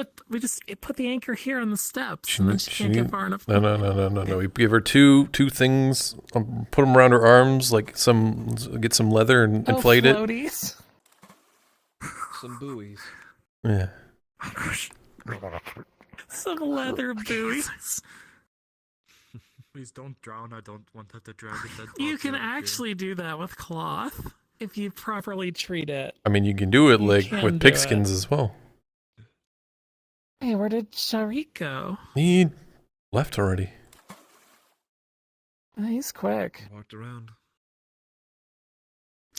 put the anchor here on the steps, and then she can't get far enough. No. We give her two things, put them around her arms, like get some leather and inflate it. Floaties. Some buoys. Yeah. Some leather buoys. Please don't drown. I don't want her to drown. You can actually do that with cloth if you properly treat it. I mean, you can do it like can with do pigskins as well. Hey, where did Sharik go? He left already. He's quick. Walked around.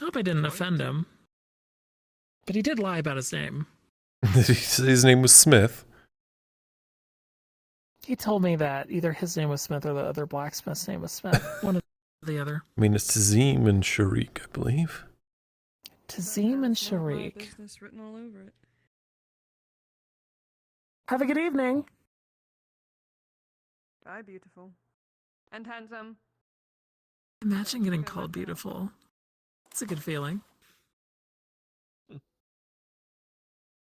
I hope I didn't offend him. But he did lie about his name. His name was Smith. He told me that either his name was Smith or the other blacksmith's name was Smith. One or the other. I mean, it's Tazim and Sharik, I believe. Tazim and Sharik. Business written all over it. Have a good evening. Bye, beautiful. And handsome. Imagine getting called beautiful. It's a good feeling.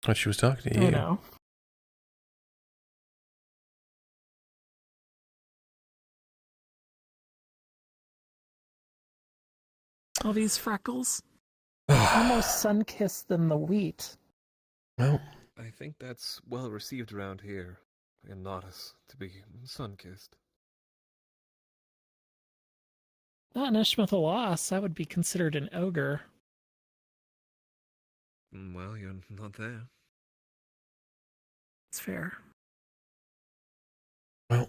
Oh, she was talking to you. I know. All these freckles. I'm more sun-kissed than the wheat. No. I think that's well received around here in Nautis to be sun-kissed. Not in Ishmael-Alas, I would be considered an ogre. Well, you're not there. It's fair. Well,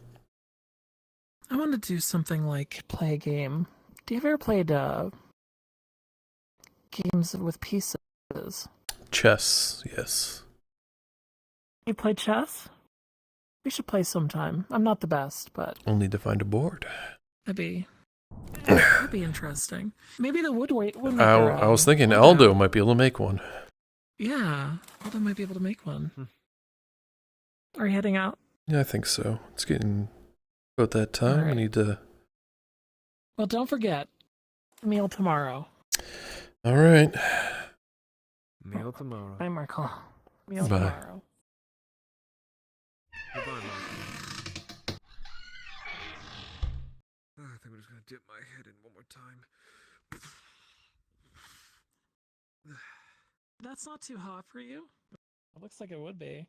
I want to do something like play a game. Do you ever played games with pieces? chess, yes. You play chess? We should play sometime. I'm not the best, but Only to find a board. that'd be interesting. Maybe the woodmaker. I was thinking Aldo might be able to make one. Yeah, Aldo might be able to make one. Are you heading out? Yeah, I think so. It's getting about that time. All right. I need to... Well, don't forget, meal tomorrow. All right. Meal tomorrow. Bye, Markle. Meal Bye. tomorrow. Goodbye, Mark. I think I'm just gonna dip my head in one more time. That's not too hot for you? It looks like it would be.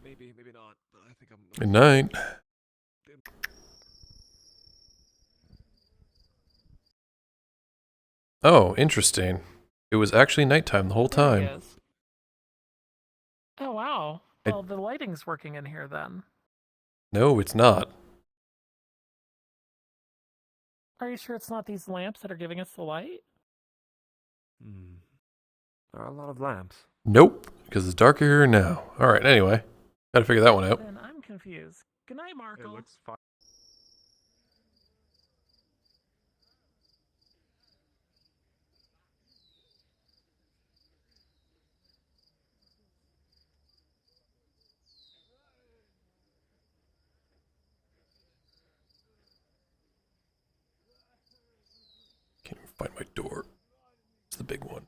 Maybe not, but I think I'm... Good night. Oh, interesting. It was actually nighttime the whole There he time. is. Oh, wow. Well, the lighting's working in here then. No, it's not. Are you sure it's not these lamps that are giving us the light? There are a lot of lamps. Nope, because it's darker here now. All right, anyway. Gotta figure that one out. Then I'm confused. Good night, Markle. It looks fine. Can't even find my door. It's the big one.